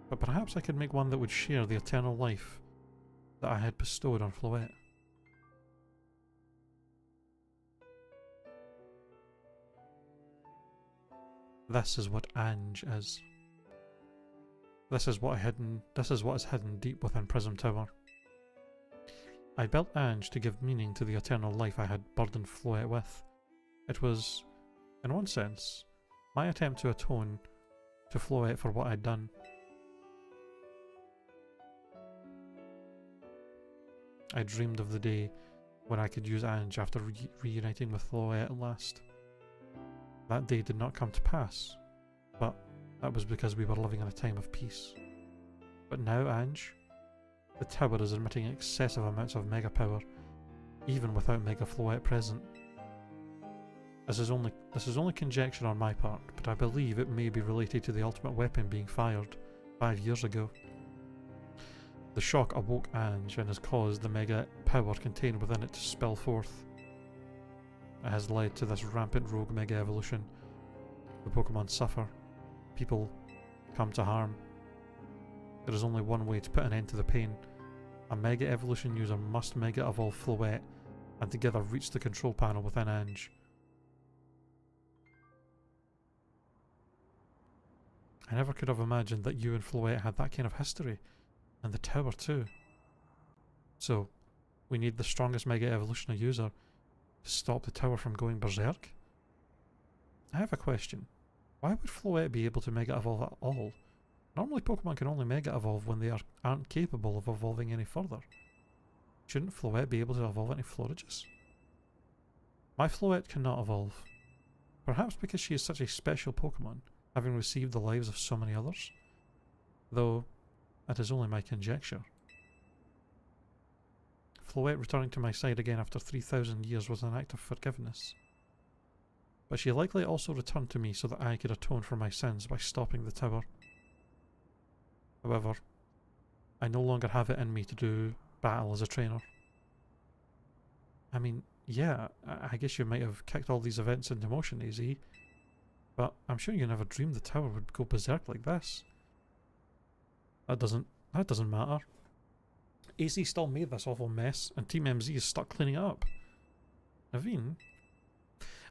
but perhaps I could make one that would share the eternal life that I had bestowed on Floette. This is what Ange is. This is what is hidden deep within Prism Tower. I built Ange to give meaning to the eternal life I had burdened Floette with. It was In one sense, my attempt to atone to Floette for what I'd done. I dreamed of the day when I could use Ange after reuniting with Floette at last. That day did not come to pass, but that was because we were living in a time of peace. But now, Ange, the tower is emitting excessive amounts of mega power, even without Mega Floette present. This is only conjecture on my part, but I believe it may be related to the ultimate weapon being fired 5 years ago. The shock awoke Ange and has caused the mega power contained within it to spill forth. It has led to this rampant rogue mega evolution. The Pokemon suffer. People come to harm. There is only one way to put an end to the pain. A mega evolution user must mega evolve Floette and together reach the control panel within Ange. I never could have imagined that you and Floette had that kind of history. And the tower too. So, we need the strongest mega evolutionary user to stop the tower from going berserk? I have a question. Why would Floette be able to mega evolve at all? Normally Pokemon can only mega evolve when they aren't capable of evolving any further. Shouldn't Floette be able to evolve any Floriges? My Floette cannot evolve. Perhaps because she is such a special Pokemon, having received the lives of so many others. Though, that is only my conjecture. Floette returning to my side again after 3,000 years was an act of forgiveness. But she likely also returned to me so that I could atone for my sins by stopping the tower. However, I no longer have it in me to do battle as a trainer. I mean, yeah, I guess you might have kicked all these events into motion, AZ, but I'm sure you never dreamed the tower would go berserk like this. That doesn't matter. AZ still made this awful mess, and Team MZ is stuck cleaning it up. Naveen?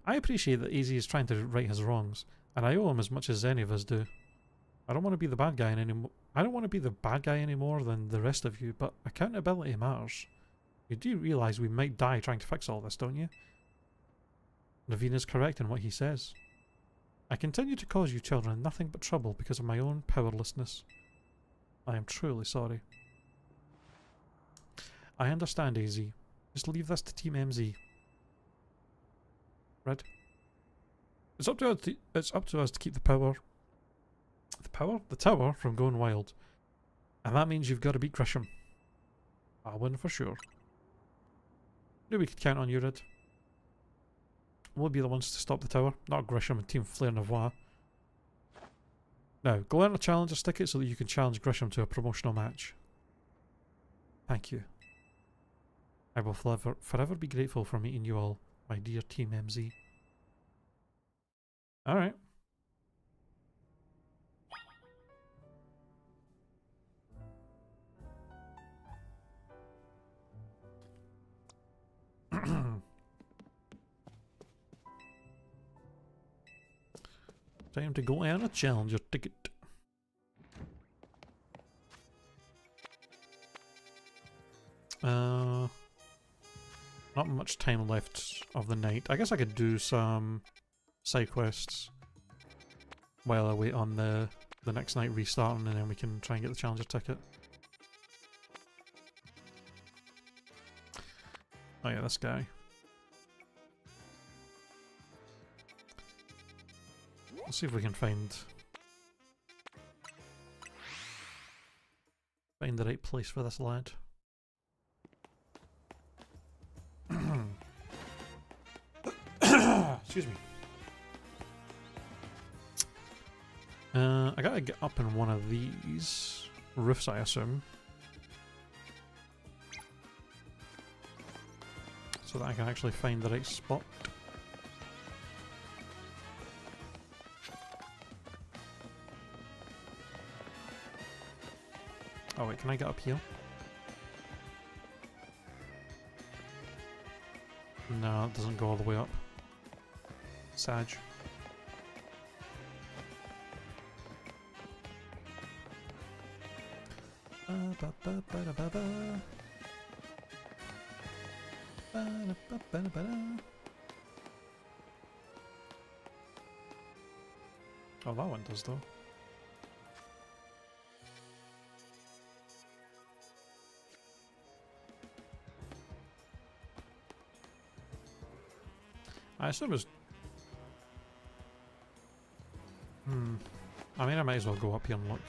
I appreciate that AZ is trying to right his wrongs, and I owe him as much as any of us do. I don't want to be the bad guy anymore. I don't want to be the bad guy any more than the rest of you, but accountability matters. You do realise we might die trying to fix all this, don't you? Naveen is correct in what he says. I continue to cause you children nothing but trouble because of my own powerlessness. I am truly sorry. I understand, AZ. Just leave this to Team MZ. Red? It's up to us to keep the tower from going wild. And that means you've got to beat Grisham. I'll win for sure. Knew we could count on you, Red. We'll be the ones to stop the tower, not Grisham and Team Flair Navois. Now, go earn a challenger's ticket so that you can challenge Grisham to a promotional match. Thank you. I will forever be grateful for meeting you all, my dear Team MZ. Alright. Time to go earn a challenger ticket. Not much time left of the night. I guess I could do some side quests while I wait on the next night restarting, and then we can try and get the challenger ticket. Oh yeah, this guy. Let's see if we can find the right place for this lad. Excuse me. I gotta get up in one of these roofs, I assume, so that I can actually find the right spot. Oh wait, can I get up here? No, it doesn't go all the way up. Sag. Oh, that one does though. I assume it's... I mean, I might as well go up here and look.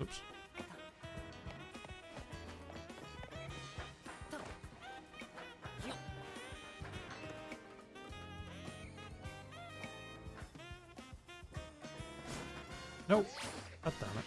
Oops. Nope. God damn it.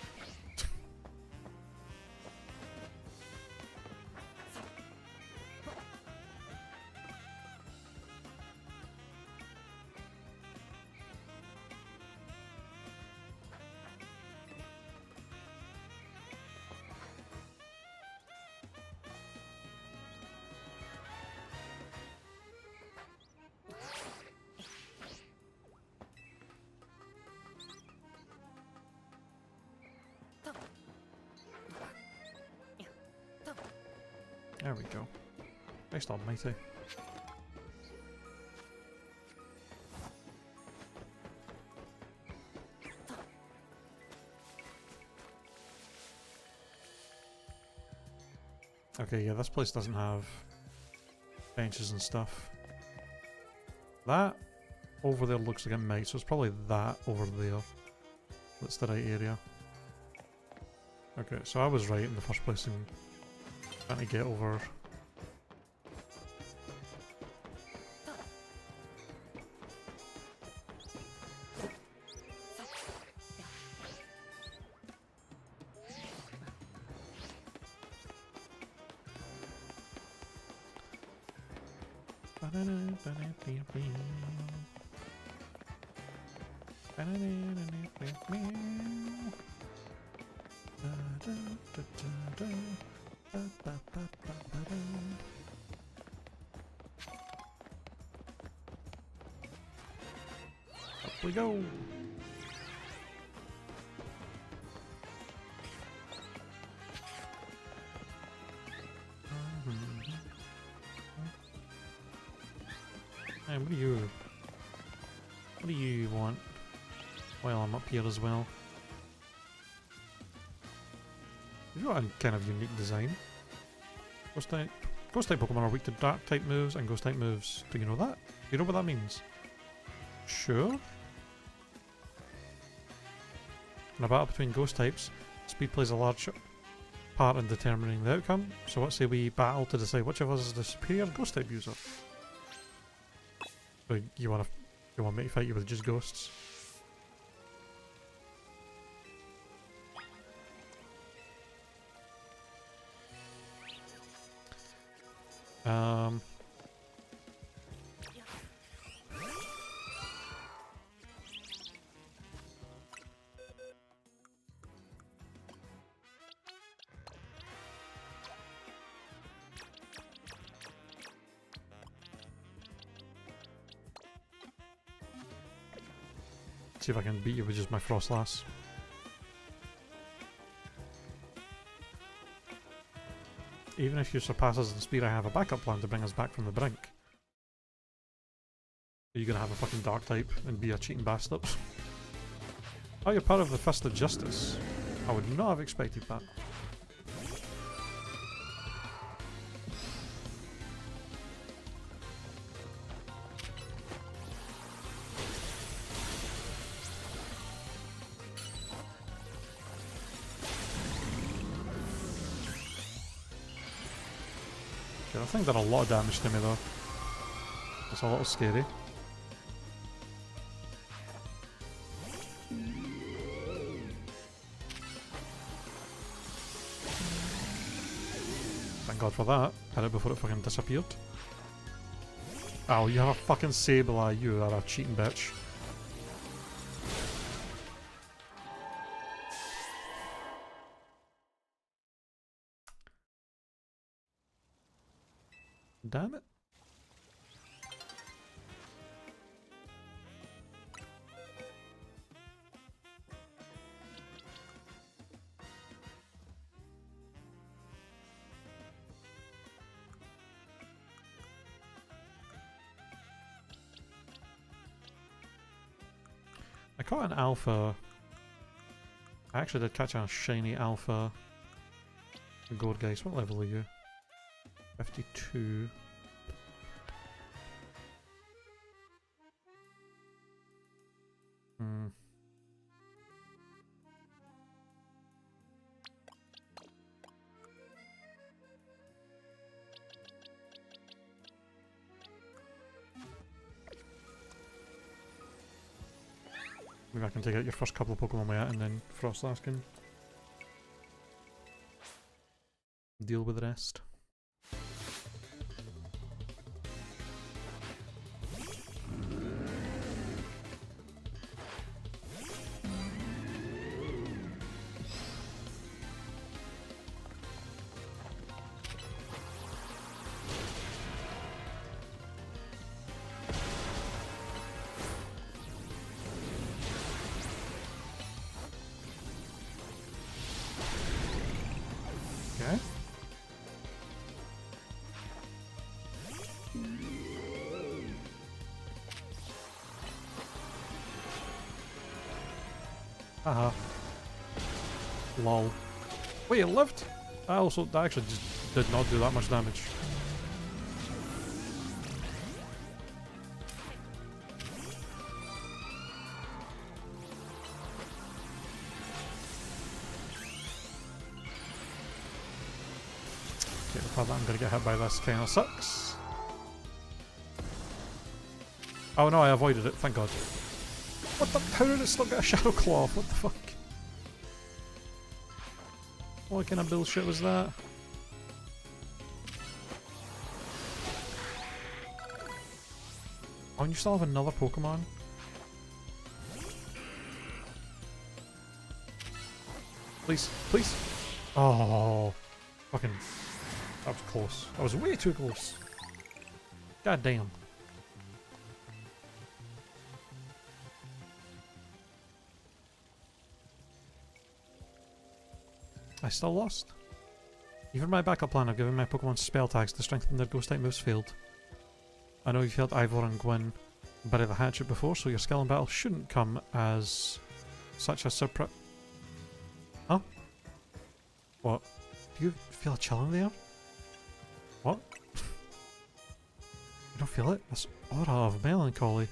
There we go. Christ almighty. Okay, yeah, this place doesn't have benches and stuff. That over there looks like it might, so it's probably that over there. That's the right area. Okay, so I was right in the first place in trying to get over. Up we go. Hey, what do you want? While I'm up here as well. You've got a kind of unique design. Ghost type Pokemon are weak to dark type moves and ghost type moves. Do you know that? Do you know what that means? Sure. In a battle between ghost types, speed plays a large part in determining the outcome. So what say we battle to decide which of us is the superior ghost type user? So you want me to fight you with just ghosts? See if I can beat you with just my Frostlass. Even if you surpass us in speed, I have a backup plan to bring us back from the brink. Are you gonna have a fucking dark type and be a cheating bastard? Oh, you're part of the Fist of Justice. I would not have expected that. Okay, that thing done a lot of damage to me though. It's a little scary. Thank God for that. Had it before it fucking disappeared. Oh, you have a fucking Sableye, you are a cheating bitch. Damn it. caught an alpha. I actually did catch a shiny alpha. Gold guys, what level are you? 52. Hmm. Maybe I can take out your first couple of Pokemon with it and then Frostlass can deal with the rest. Okay. Haha. Lol. Wait, it lived? That actually just did not do that much damage. Okay, the fact that I'm gonna get hit by this kinda sucks. Oh no, I avoided it, thank god. What the? How did it still get a Shadow Claw? What the fuck? What kind of bullshit was that? Oh, and you still have another Pokemon? Please, please! Oh, fucking... That was close. That was way too close. God damn. I still lost. Even my backup plan of giving my Pokemon spell tags to strengthen their ghost type moves failed. I know you've heard Ivor and Gwyn bury the hatchet before, so your skill in battle shouldn't come as such a surprise. Huh? What? Do you feel a chill in the air? What? You don't feel it? This aura of melancholy.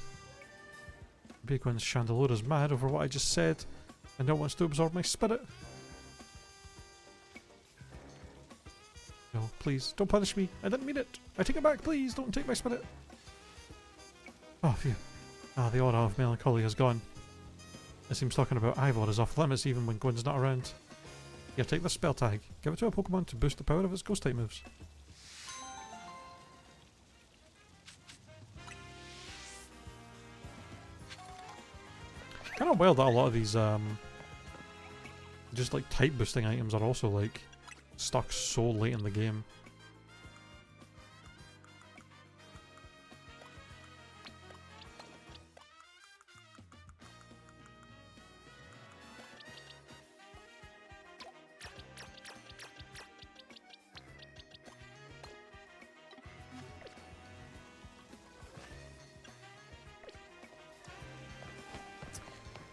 Maybe Gwyn's Chandelure is mad over what I just said and now wants to absorb my spirit. No, please, don't punish me. I didn't mean it. I take it back, please. Don't take my spirit. Oh, phew. Ah, the aura of melancholy has gone. It seems talking about Ivor is off limits even when Gwyn's not around. Here, take this spell tag. Give it to a Pokemon to boost the power of its ghost type moves. Kind of wild that a lot of these, just like type boosting items are also like stuck so late in the game.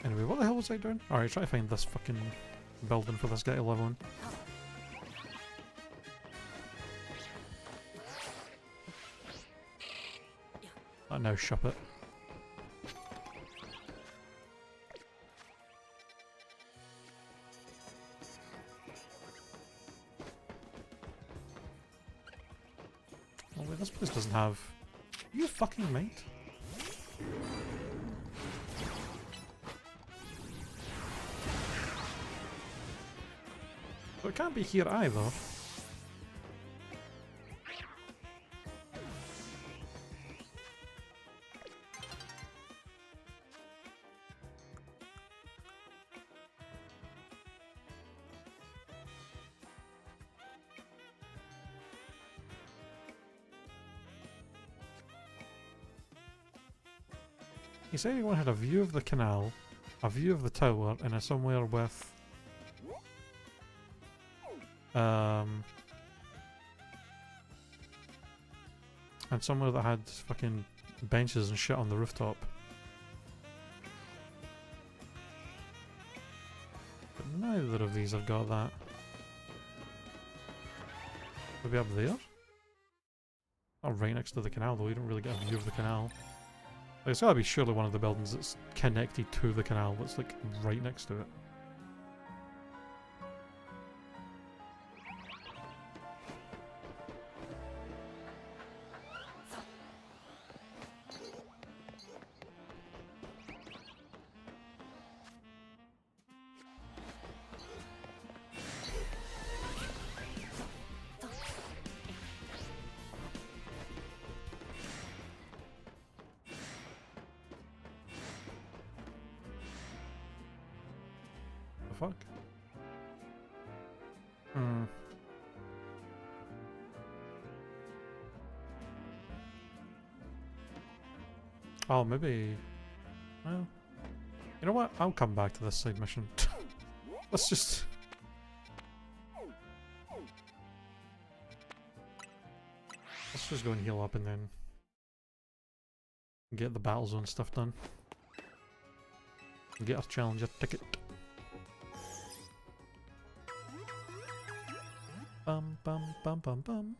Anyway, what the hell was I doing? Alright, try to find this fucking building for this guy to live on. Oh, now shop it. Oh wait, this place doesn't have... You fucking mate? But it can't be here either. He said he wanted a view of the canal, a view of the tower, and a somewhere with... and somewhere that had fucking benches and shit on the rooftop. Neither of these have got that. Maybe up there? Oh, right next to the canal though, you don't really get a view of the canal. Like, it's gotta be surely one of the buildings that's connected to the canal, that's like right next to it. Fuck. Oh, maybe... Well... You know what? I'll come back to this side mission. Let's just... Let's just go and heal up and then... get the battle zone stuff done. And get our challenger ticket. Bum bum bum bum bum.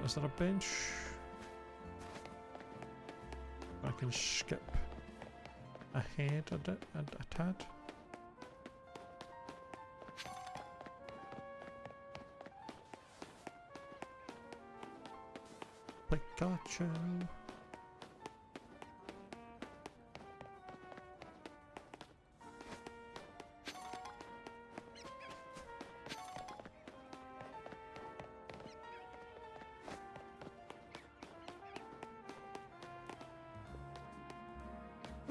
Is there a bench? I can skip ahead a tad. Pikachu.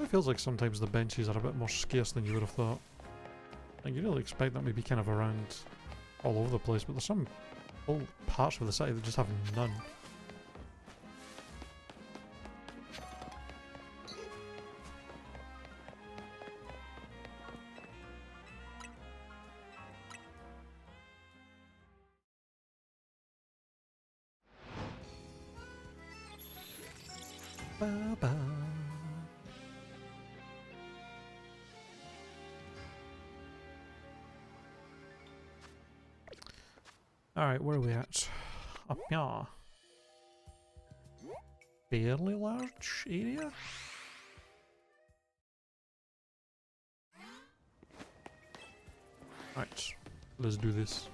It feels like sometimes the benches are a bit more scarce than you would have thought. Like you really expect that maybe kind of around all over the place, but there's some whole parts of the city that just have none. Ba-ba. Alright, where are we at? Up here. Fairly large area? Right, let's do this.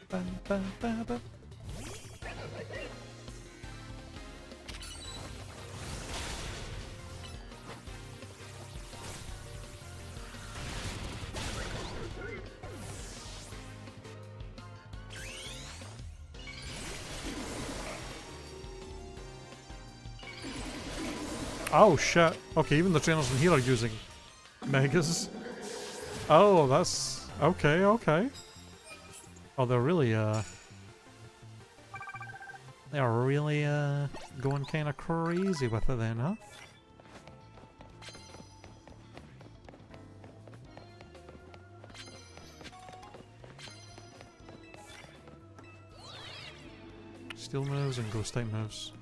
Ba, ba, ba, ba. Oh shit. Okay, even the trainers in here are using megas. Oh, that's... okay, okay. Oh, they're really, they are really, going kind of crazy with it then, huh? Steel moves and ghost type moves.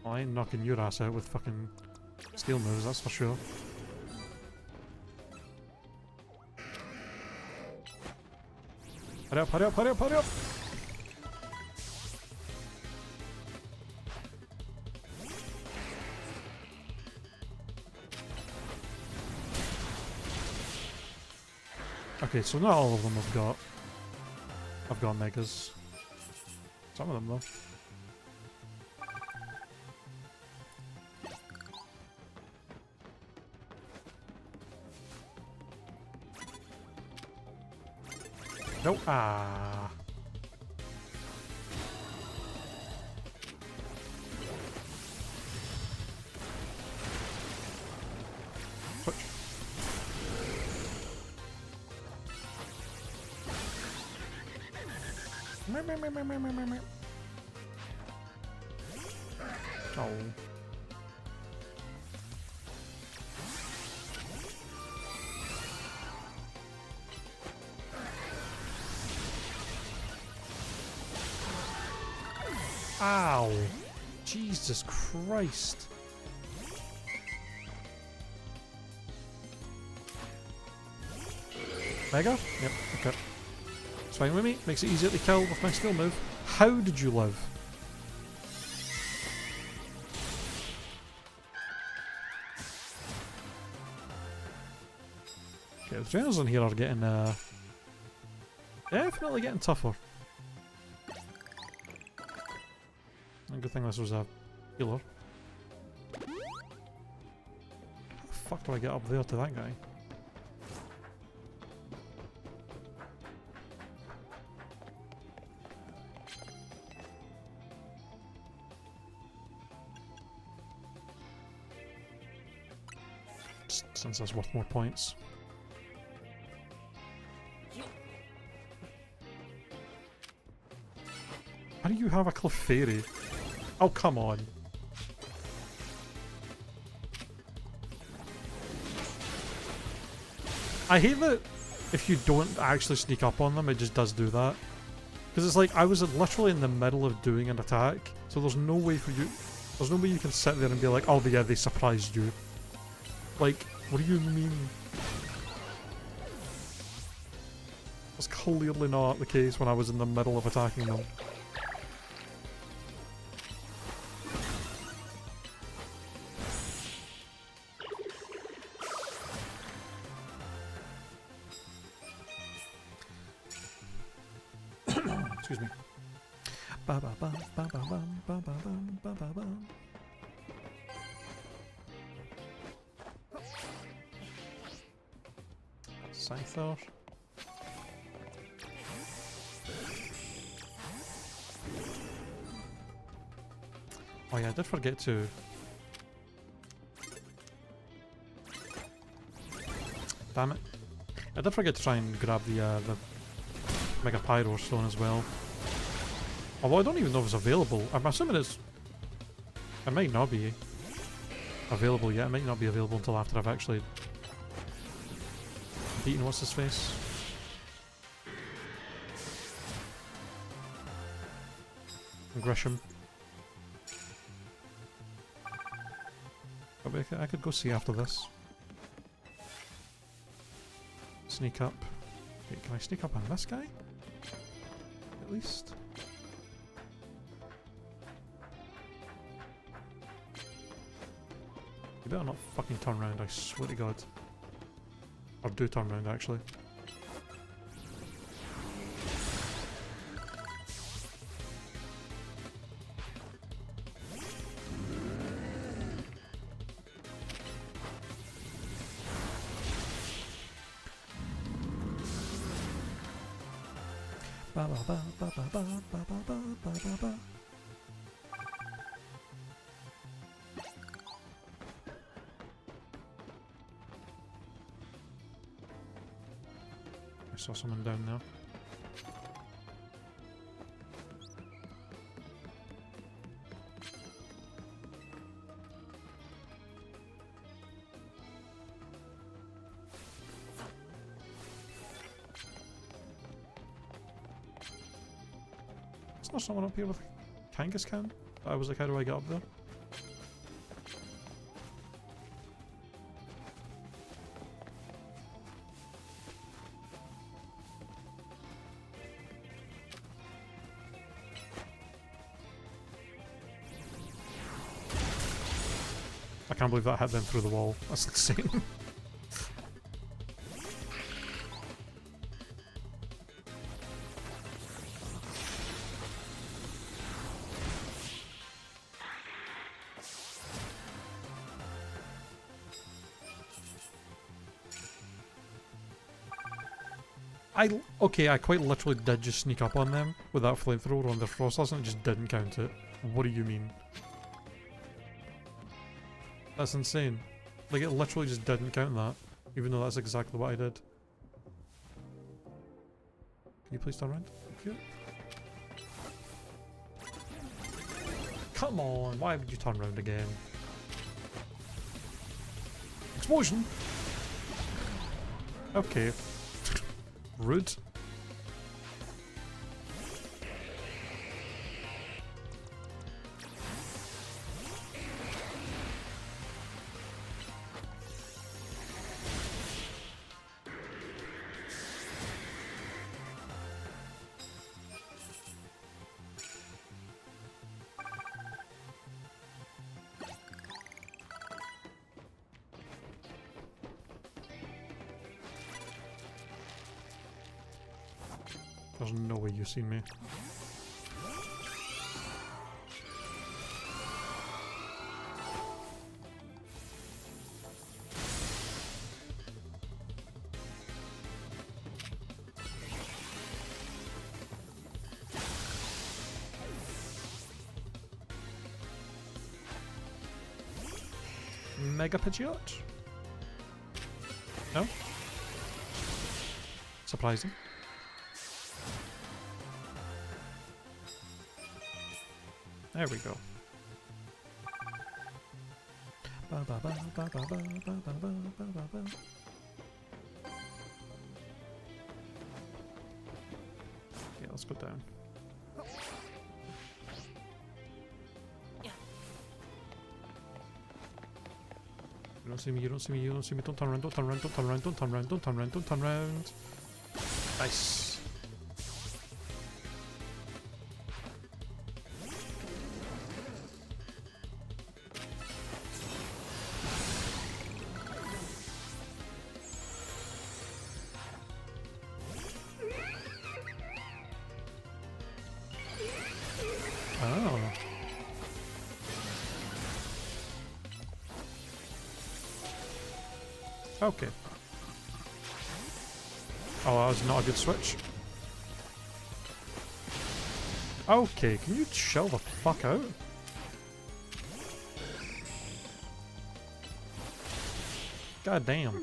Well, I ain't knocking your ass out with fucking steel moves, that's for sure. Hurry up, hurry up, hurry up, hurry up! Okay, so not all of them have got megas. Some of them though. Nope. Ah. Oh. Ow! Jesus Christ! Mega? Yep, okay. It's fine with me. Makes it easier to kill with my skill move. How did you live? Okay, the trainers in here are getting, definitely getting tougher. A good thing this was a healer. How the fuck do I get up there to that guy? Since that's worth more points. How do you have a Clefairy? Oh, come on. I hate that if you don't actually sneak up on them, it just does do that. Because it's like, I was literally in the middle of doing an attack, so there's no way for you... There's no way you can sit there and be like, oh yeah, they surprised you. Like, what do you mean? That's clearly not the case when I was in the middle of attacking them. Excuse me. Ba ba ba ba ba ba ba ba ba ba ba. Scyther. Oh yeah, I did forget to... Damn it. I did forget to try and grab the Mega Pyro Stone as well. Although I don't even know if it's available. I'm assuming it's... It might not be available yet. It might not be available until after I've actually beaten what's his face. Grisham. But I could go see after this. Sneak up. Wait, can I sneak up on this guy? At least. You better not fucking turn around, I swear to God. Or do turn around, actually. Ba ba ba ba ba ba ba ba ba ba ba ba. I saw someone down there. Is there someone up here with a Kangaskhan? I was like, how do I get up there? I can't believe that hit them through the wall. That's insane. Okay, I quite literally did just sneak up on them with that flamethrower on their frosters and it just didn't count it. What do you mean? That's insane. Like, it literally just didn't count that, even though that's exactly what I did. Can you please turn around? Thank you. come on, why would you turn around again? Explosion! Okay. Rude. There's no way you've seen me. Mega Pidgeot? No? Surprising. There we go. Yeah, let's go down. You don't see me, you don't see me, you don't see me. Don't turn around, don't turn around, don't turn around, don't turn around, don't turn around, don't turn around. Nice. Oh. Okay. Oh, that was not a good switch. Okay, can you chill the fuck out? God damn.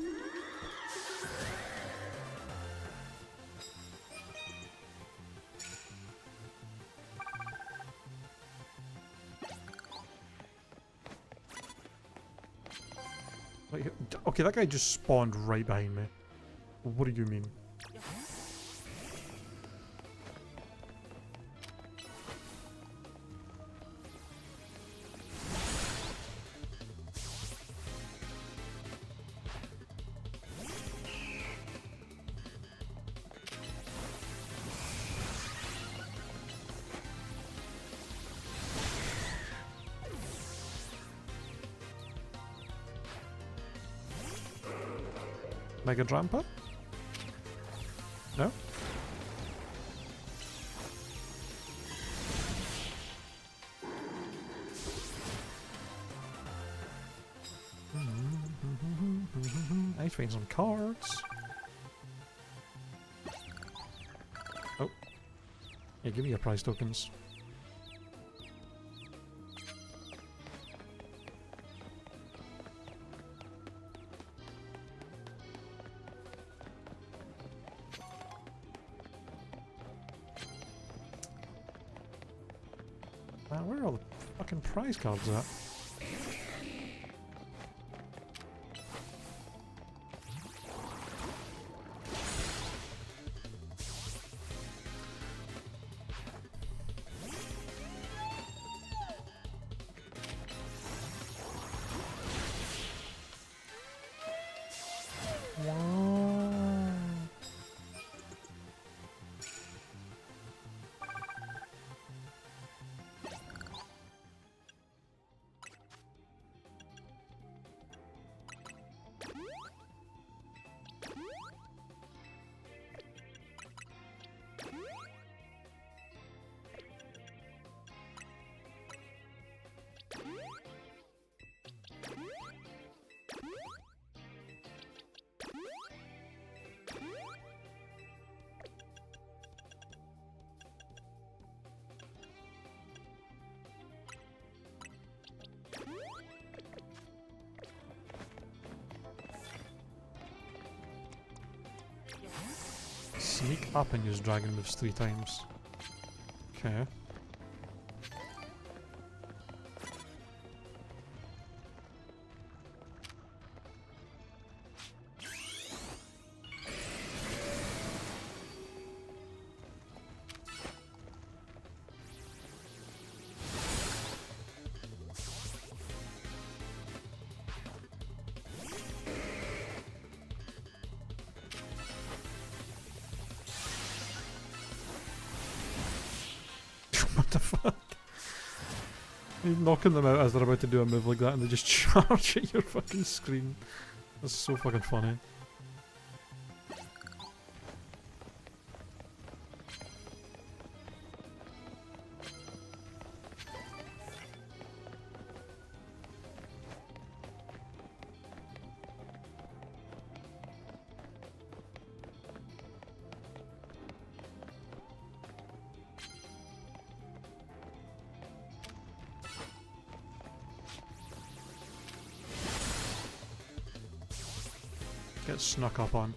Wait, okay, that guy just spawned right behind me. What do you mean? Mega Drampa? No? I find some cards. Oh. Yeah, give me your prize tokens. Where are all the fucking prize cards at? Sneak up and use dragon moves 3 times. Okay. the fuck? You're knocking them out as they're about to do a move like that and they just charge at your fucking screen. That's so fucking funny. Get snuck up on.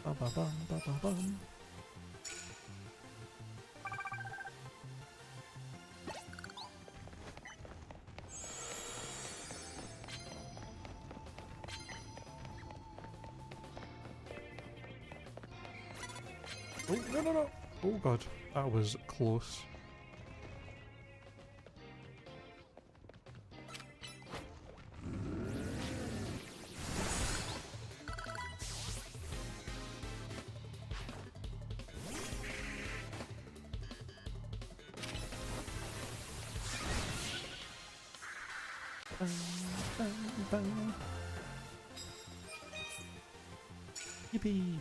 Ba ba bum ba ba bum. Oh, no, no, no. Oh god, that was close. Bang, bang, bang. Yippee!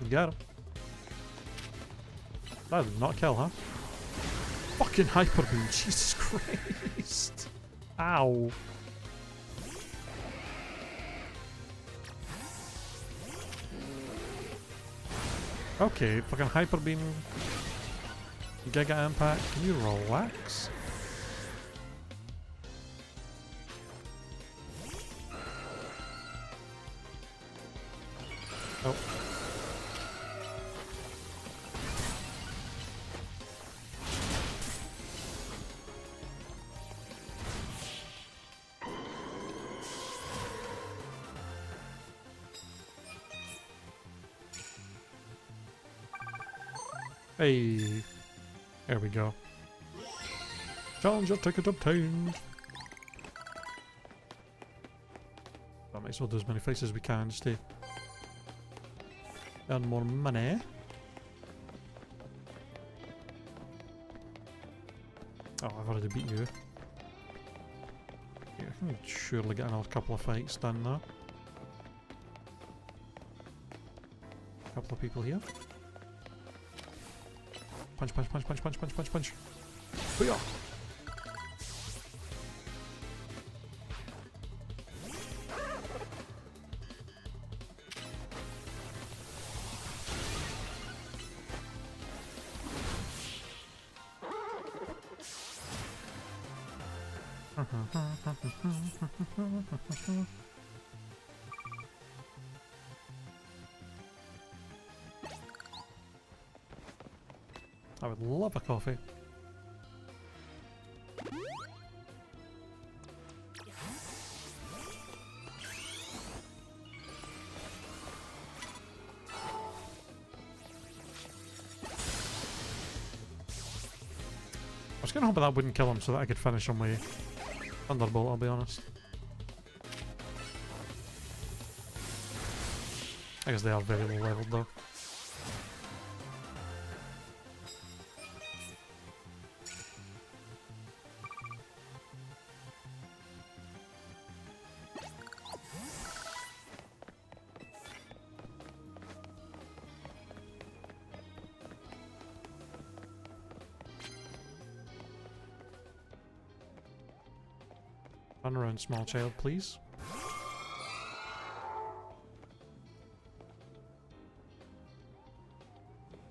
We got him. That did not kill, huh? Fucking hyper beam, Jesus Christ! Ow! Okay, fucking hyper beam. Giga impact. Can you relax? Oh. Hey, there we go. Challenger ticket obtained. I might as well do as many fights as we can just to earn more money. Oh, I've already beaten you. Yeah, I can surely get another couple of fights done now. A couple of people here. Punch, punch, punch, punch, punch, punch, punch, punch. Booyah! I would love a coffee. I was gonna hope that wouldn't kill him so that I could finish on my Thunderbolt, I'll be honest. I guess they are very low leveled though. Run around, small child, please.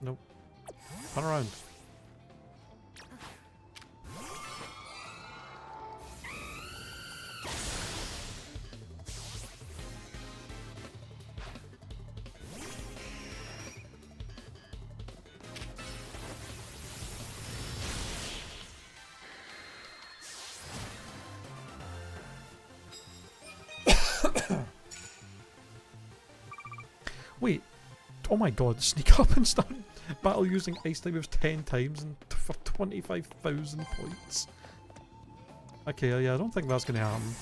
Nope. Run around. Wait, oh my god, sneak up and start battle using ice type moves 10 times and for 25,000 points. Okay, yeah, I don't think that's gonna happen.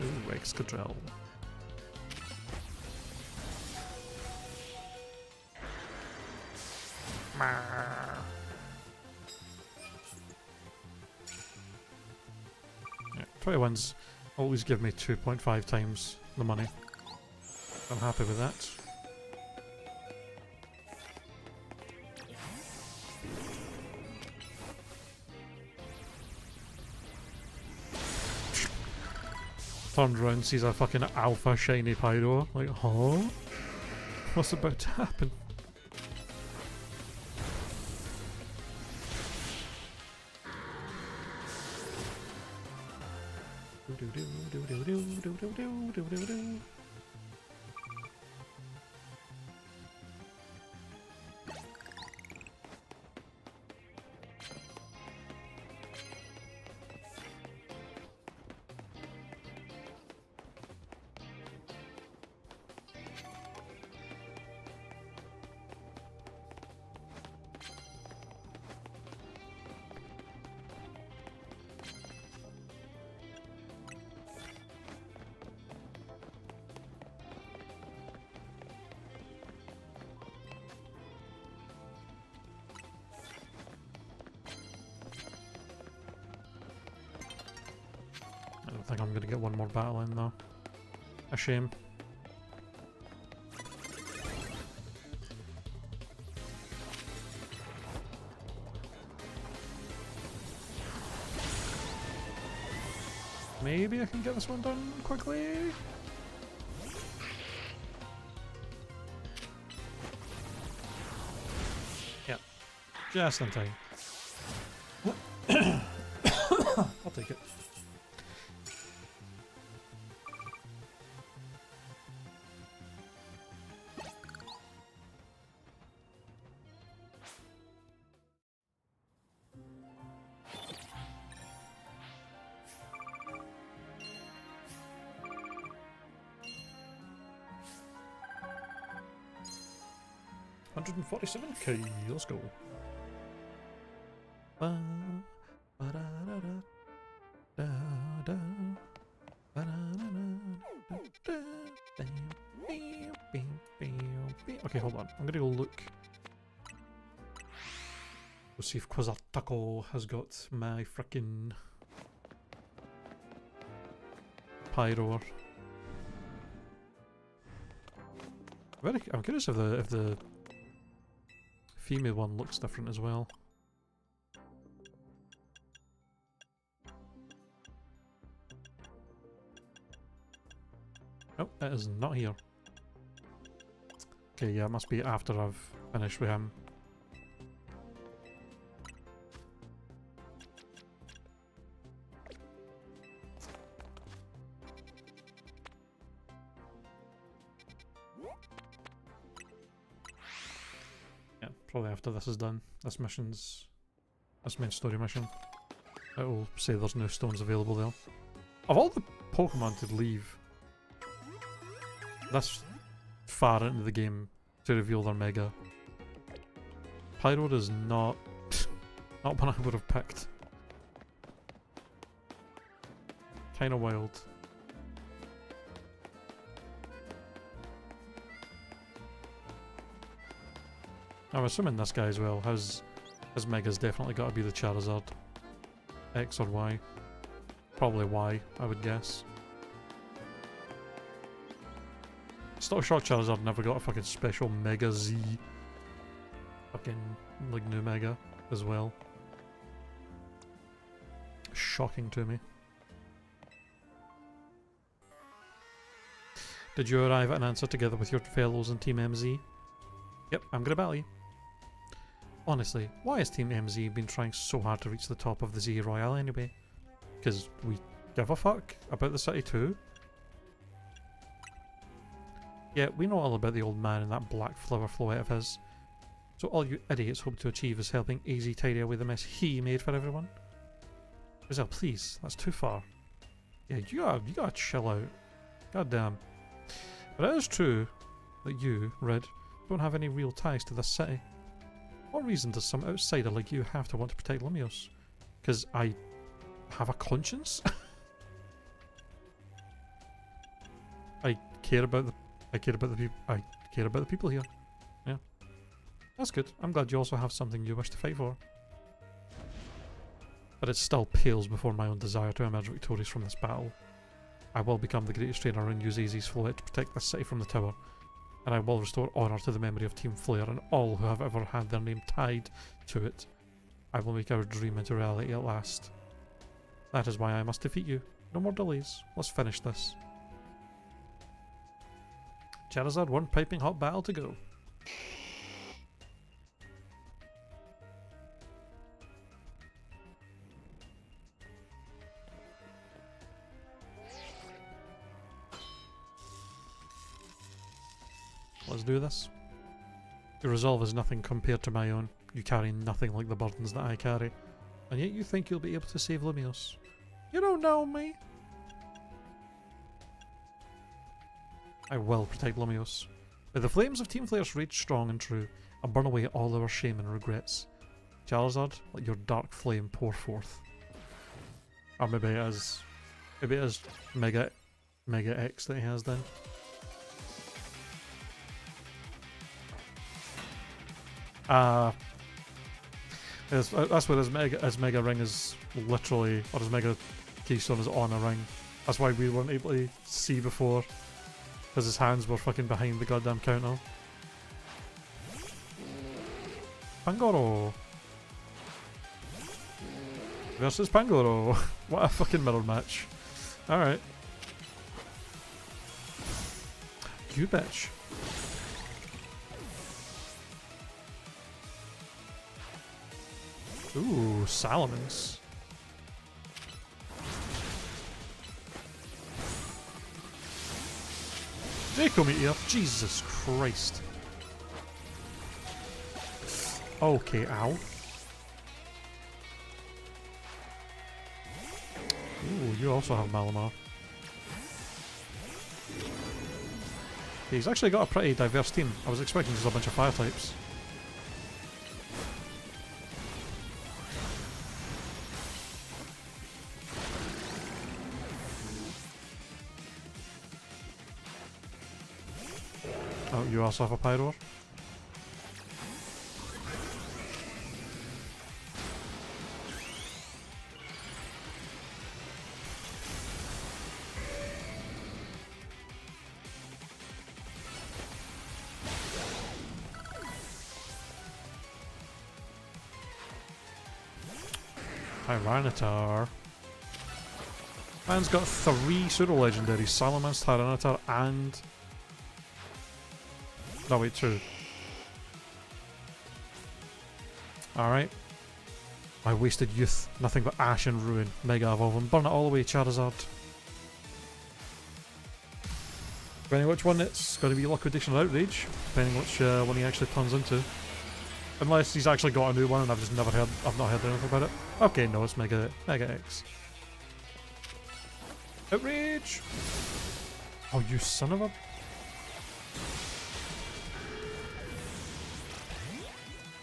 Ooh, Excadrill. Yeah, 21s always give me 2.5 times the money. I'm happy with that. Turned around, sees a fucking alpha shiny Pyro. Like, huh? What's about to happen? I don't think I'm gonna get one more battle in though. A shame. Maybe I can get this one done quickly. Yeah, just in time. I'll take it. $147k, let's go. Okay, hold on. I'm gonna go look. We'll see if Quasartaco has got my frickin' Pyro. I'm curious if the female one looks different as well. Oh, it is not here. Okay, yeah, it must be after I've finished with him. Yeah, probably after this is done. This main story mission. It will say there's no stones available there. Of all the Pokemon to leave this far into the game to reveal their Mega, Pyro is not one I would have picked. Kinda wild. I'm assuming this guy as well. His Mega's definitely got to be the Charizard. X or Y. Probably Y, I would guess. Still shocked Charizard never got a fucking special Mega Z. Fucking, like, new Mega as well. Shocking to me. Did you arrive at an answer together with your fellows in Team MZ? Yep, I'm gonna battle you. Honestly, why has Team MZ been trying so hard to reach the top of the Z Royale anyway? Because we give a fuck about the city too? Yeah, we know all about the old man and that black flower flow out of his. So all you idiots hope to achieve is helping AZ tidy away the mess he made for everyone? Rizal, please, that's too far. Yeah, you gotta chill out. God damn. But it is true that you, Red, don't have any real ties to this city. What reason does some outsider like you have to want to protect Lumios? Because I have a conscience? I care about the people here. Yeah. That's good. I'm glad you also have something you wish to fight for. But it still pales before my own desire to emerge victorious from this battle. I will become the greatest trainer and use AZ's flow to protect this city from the tower. And I will restore honour to the memory of Team Flare and all who have ever had their name tied to it. I will make our dream into reality at last. That is why I must defeat you. No more delays. Let's finish this. Charizard, one piping hot battle to go. Let's do this. Your resolve is nothing compared to my own. You carry nothing like the burdens that I carry. And yet you think you'll be able to save Lumios. You don't know me. I will protect Lumios. May the flames of Team Flares rage strong and true, and burn away all our shame and regrets. Charizard, let your dark flame pour forth. Or maybe it is Mega X that he has then. That's where his Mega Ring is literally, or his Mega Keystone is on a ring. That's why we weren't able to see before. Because his hands were fucking behind the goddamn counter. Pangoro versus Pangoro. What a fucking mirror match. Alright. You bitch. Ooh, Salamence. Draco Meteor. Jesus Christ. Okay, ow. Ooh, you also have Malamar. He's actually got a pretty diverse team. I was expecting just a bunch of fire types. Oh, you also have a Pyroar? Tyranitar. Man's got 3 pseudo-legendaries. Salamence, Tyranitar, and... No, wait, 2. Alright. My wasted youth. Nothing but ash and ruin. Mega Evolve and burn it all away, Charizard. Depending which one it's going to be Liquidation or Outrage. Depending which one he actually turns into. Unless he's actually got a new one and I've not heard anything about it. Okay, no, it's Mega X. Outrage! Oh, you son of a...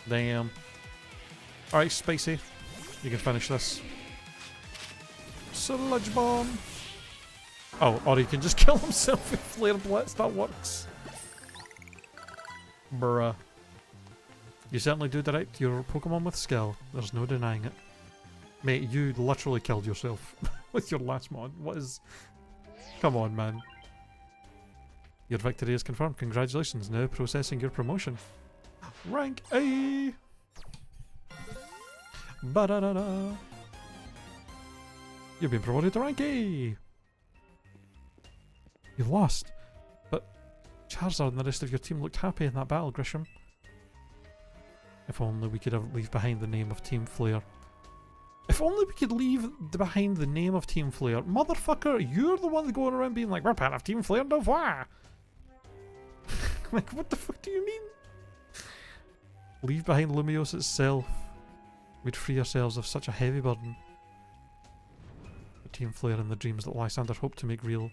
Damn. Alright, Spacey. You can finish this. Sludge Bomb! Oh, or he can just kill himself with Flare Blitz. That works. Bruh. You certainly do direct your Pokemon with skill. There's no denying it. Mate, you literally killed yourself with your last mod. What is... Come on, man. Your victory is confirmed. Congratulations. Now processing your promotion. Rank A! Ba-da-da-da! You've been promoted to Rank A! You lost. But Charizard and the rest of your team looked happy in that battle, Grisham. If only we could leave behind the name of Team Flare. If only we could leave behind the name of Team Flare. Motherfucker, you're the one going around being like, we're part of Team Flare Devoir. Like, what the fuck do you mean? Leave behind Lumios itself. We'd free ourselves of such a heavy burden. The Team Flare and the dreams that Lysander hoped to make real.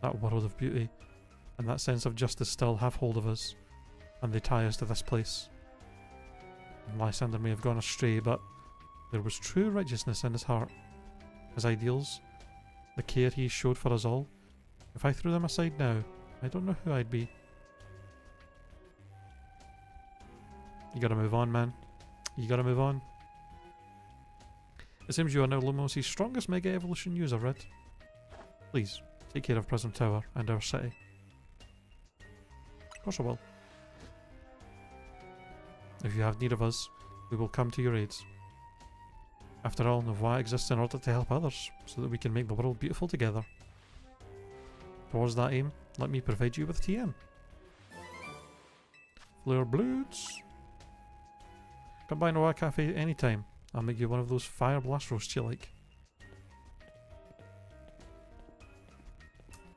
That world of beauty and that sense of justice still have hold of us, and they tie us to this place. And Lysander may have gone astray, but there was true righteousness in his heart. His ideals, the care he showed for us all. If I threw them aside now, I don't know who I'd be. You gotta move on, man. You gotta move on. It seems you are now Lumos' strongest Mega Evolution user, Red. Please, take care of Prism Tower and our city. Of course I will. If you have need of us, we will come to your aids. After all, Novois exists in order to help others, so that we can make the world beautiful together. Towards that aim, let me provide you with TM. Flare Bloods. Come by Novois Cafe anytime. I'll make you one of those fire blast roasts you like.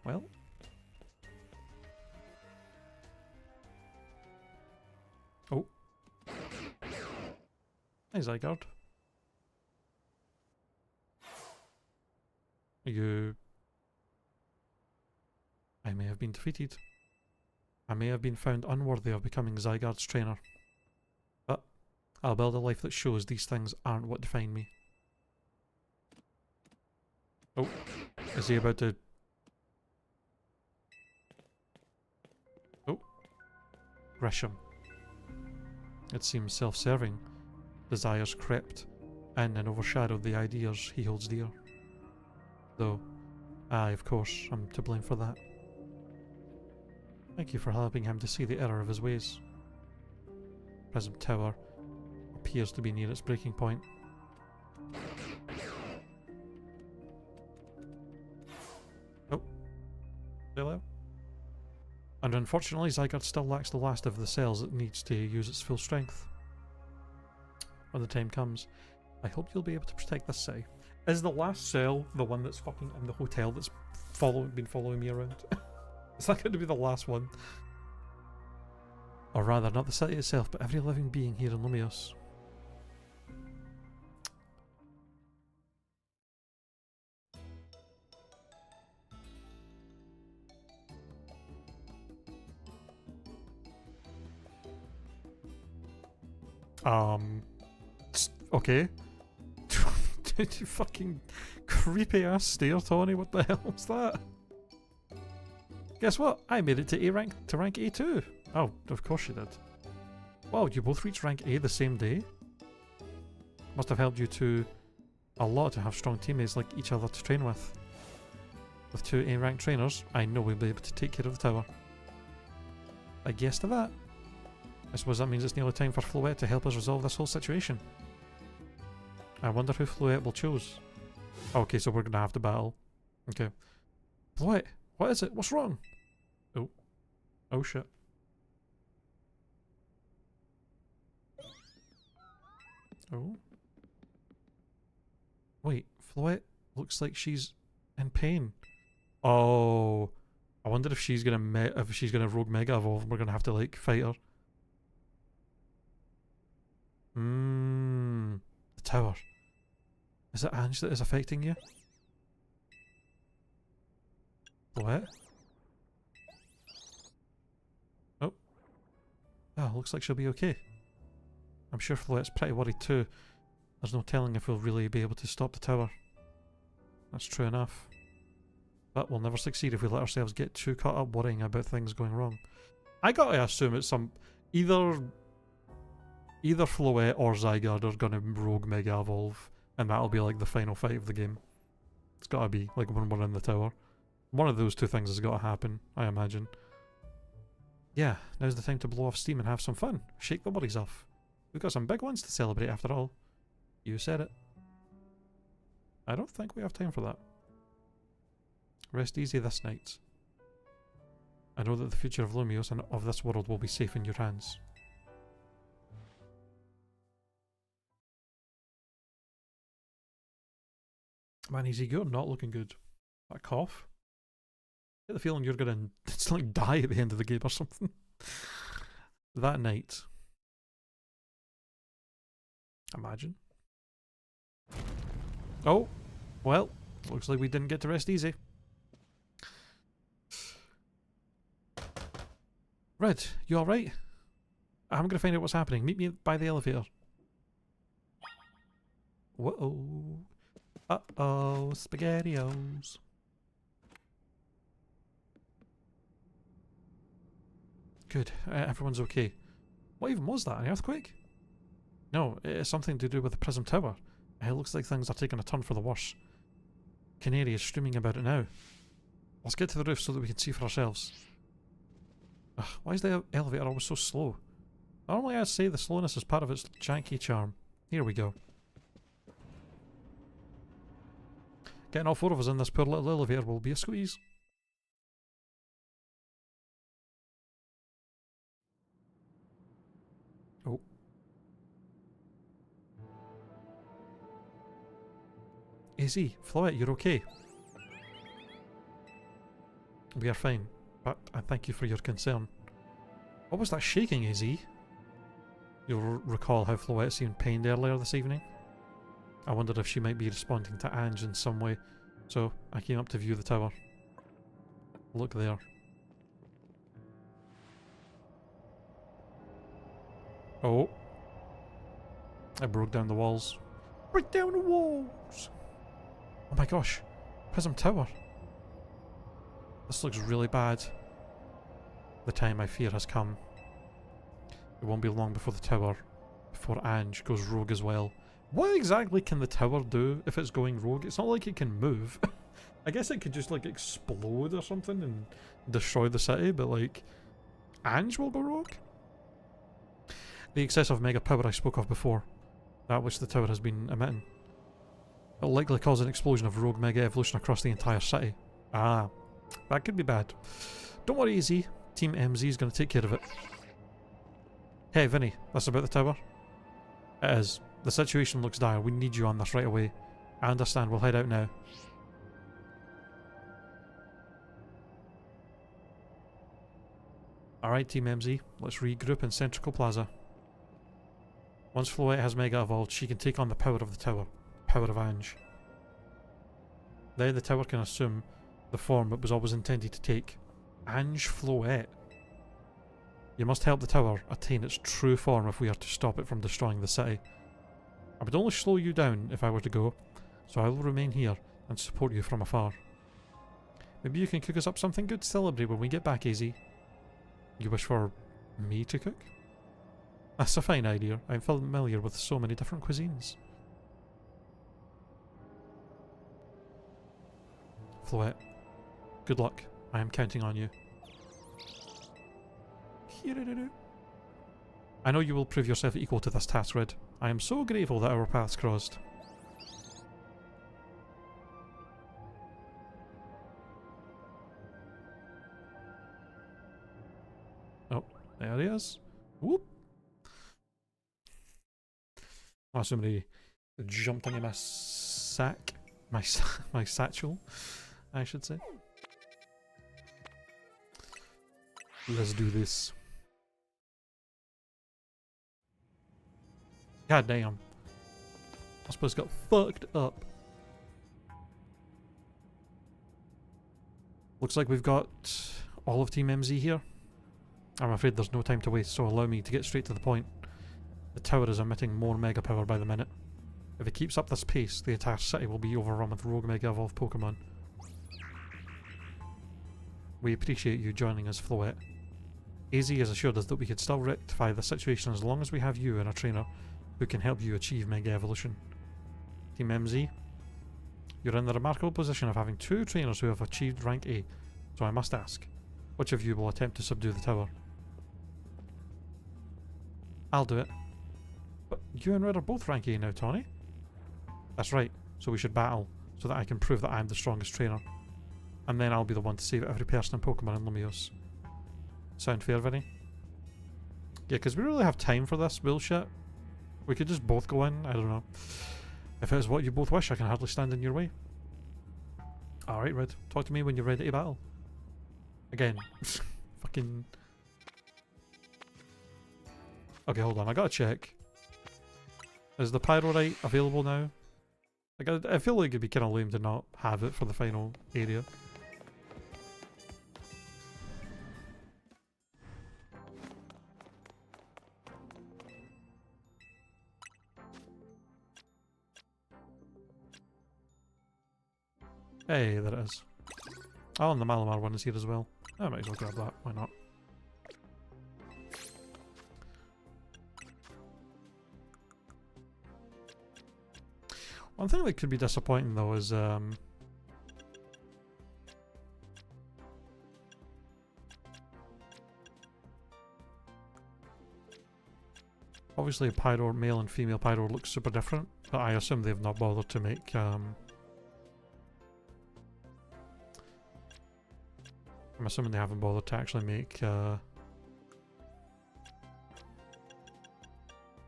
Well. Oh. Hey, Zygarde. I may have been defeated. I may have been found unworthy of becoming Zygarde's trainer. But I'll build a life that shows these things aren't what define me. Oh, is he about to... Oh. Gresham. It seems self-serving. Desires crept in and overshadowed the ideas he holds dear. Though, I, of course, am to blame for that. Thank you for helping him to see the error of his ways. Prism Tower appears to be near its breaking point. Oh. Hello? And unfortunately, Zygarde still lacks the last of the cells it needs to use its full strength. When the time comes, I hope you'll be able to protect this city. Is the last cell the one that's fucking in the hotel that's been following me around? Is that going to be the last one? Or rather, not the city itself, but every living being here in Lumios. Okay. You fucking creepy ass stare, Tony. What the hell was that? Guess what? I made it to rank A2. Oh, of course you did. Wow, you both reached rank A the same day? Must have helped you two a lot to have strong teammates like each other to train with. With two A rank trainers, I know we'll be able to take care of the tower. I guess to that. I suppose that means it's nearly time for Floette to help us resolve this whole situation. I wonder who Floette will choose. Okay, so we're gonna have to battle. Okay. Floette, what is it? What's wrong? Oh. Oh shit. Oh. Wait, Floette looks like she's in pain. Oh. I wonder if she's gonna rogue mega evolve and we're gonna have to like fight her. The tower. Is it Ange that is affecting you? What? Oh. Oh, looks like she'll be okay. I'm sure Floette's pretty worried too. There's no telling if we'll really be able to stop the tower. That's true enough. But we'll never succeed if we let ourselves get too caught up worrying about things going wrong. I gotta assume it's either Floette or Zygarde are gonna rogue mega evolve, and that'll be like the final fight of the game. It's gotta be, like when we're in the tower. One of those two things has gotta happen, I imagine. Yeah, now's the time to blow off steam and have some fun. Shake the worries off. We've got some big ones to celebrate after all. You said it. I don't think we have time for that. Rest easy this night. I know that the future of Lumios and of this world will be safe in your hands. Man, Easy, you're not looking good. That cough. I get the feeling you're gonna instantly die at the end of the game or something. That night. Imagine. Oh, well, looks like we didn't get to rest easy. Red, you alright? I'm gonna find out what's happening. Meet me by the elevator. Whoa. Uh-oh, SpaghettiOs. Good, everyone's okay. What even was that, an earthquake? No, it's something to do with the Prism Tower. It looks like things are taking a turn for the worse. Canary is streaming about it now. Let's get to the roof so that we can see for ourselves. Ugh, why is the elevator always so slow? Normally I'd say the slowness is part of its janky charm. Here we go. Getting all four of us in this poor little elevator will be a squeeze. Oh. Izzy, Floette, you're okay. We are fine, but I thank you for your concern. What was that shaking, Izzy? You'll recall how Floette seemed pained earlier this evening. I wondered if she might be responding to Ange in some way, so I came up to view the tower. Look there. Oh. I broke down the walls. Break down the walls! Oh my gosh. Prism Tower. This looks really bad. The time I fear has come. It won't be long before the tower, before Ange goes rogue as well. What exactly can the tower do if it's going rogue? It's not like it can move. I guess it could just like explode or something and destroy the city, but like, Ange will go rogue? The excessive mega power I spoke of before, that which the tower has been emitting. It'll likely cause an explosion of rogue mega evolution across the entire city. Ah, that could be bad. Don't worry, Easy. Team MZ is going to take care of it. Hey, Vinny, that's about the tower? It is. The situation looks dire. We need you on this right away. I understand. We'll head out now. Alright, Team MZ. Let's regroup in Centrical Plaza. Once Floette has Mega evolved, she can take on the power of the tower. Power of Ange. Then the tower can assume the form it was always intended to take. Ange Floette. You must help the tower attain its true form if we are to stop it from destroying the city. I would only slow you down if I were to go, so I will remain here and support you from afar. Maybe you can cook us up something good to celebrate when we get back, AZ. You wish for me to cook? That's a fine idea. I'm familiar with so many different cuisines. Floette, good luck. I am counting on you. I know you will prove yourself equal to this task, Red. I am so grateful that our paths crossed. Oh, there he is. Whoop! Oh, somebody jumped into my sack. My satchel, I should say. Let's do this. God damn. I suppose got fucked up. Looks like we've got all of Team MZ here. I'm afraid there's no time to waste, so allow me to get straight to the point. The tower is emitting more mega power by the minute. If it keeps up this pace, the entire city will be overrun with rogue mega evolved Pokemon. We appreciate you joining us, Floette. AZ has assured us that we could still rectify the situation as long as we have you and a trainer who can help you achieve Mega Evolution. Team MZ, you're in the remarkable position of having two trainers who have achieved rank A, so I must ask, which of you will attempt to subdue the tower? I'll do it. But you and Red are both rank A now, Tawny. That's right, so we should battle, so that I can prove that I'm the strongest trainer. And then I'll be the one to save every person in Pokemon in Lumiose. Sound fair, Vinny? Yeah, because we really have time for this bullshit. We could just both go in, I don't know. If it is what you both wish, I can hardly stand in your way. Alright, Red. Talk to me when you're ready to battle. Again. Fucking... Okay, hold on. I gotta check. Is the Pyrorite available now? Like, I feel like it'd be kind of lame to not have it for the final area. Hey, there it is. Oh, and the Malamar one is here as well. I might as well grab that. Why not? One thing that could be disappointing though is obviously Pyro, male and female Pyro looks super different, but I assume they've not bothered to make I'm assuming they haven't bothered to actually make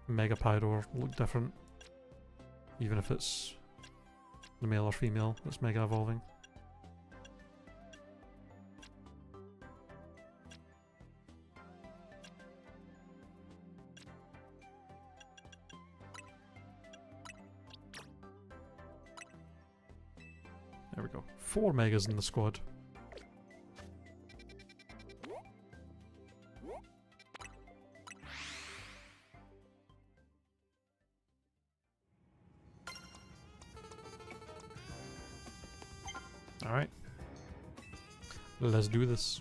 Mega Pyro look different. Even if it's the male or female that's mega evolving. There we go. 4 megas in the squad. Alright. Let's do this.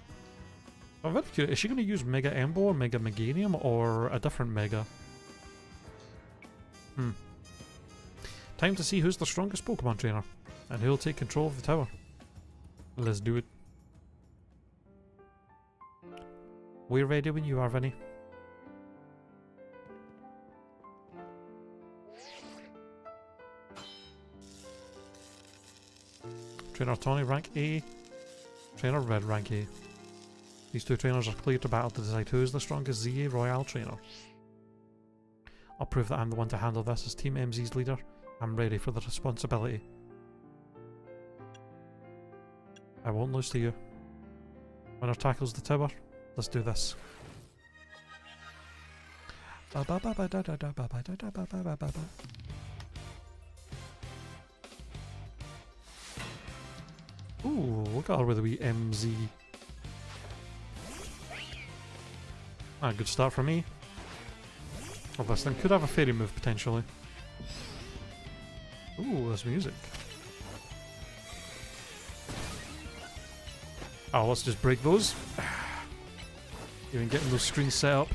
I'm very curious, is she going to use Mega Embo or Mega Meganium or a different Mega? Time to see who's the strongest Pokemon trainer and who'll take control of the tower. Let's do it. We're ready when you are, Vinny. Trainer Tawny, rank A. Trainer Red, rank A. These two trainers are clear to battle to decide who is the strongest ZA Royale trainer. I'll prove that I'm the one to handle this as Team MZ's leader. I'm ready for the responsibility. I won't lose to you. Winner tackles the tower. Let's do this. Ooh, look at her with a wee MZ. Ah, good start for me. Well, this thing could have a fairy move potentially. Ooh, there's music. Oh, let's just break those. Even getting those screens set up.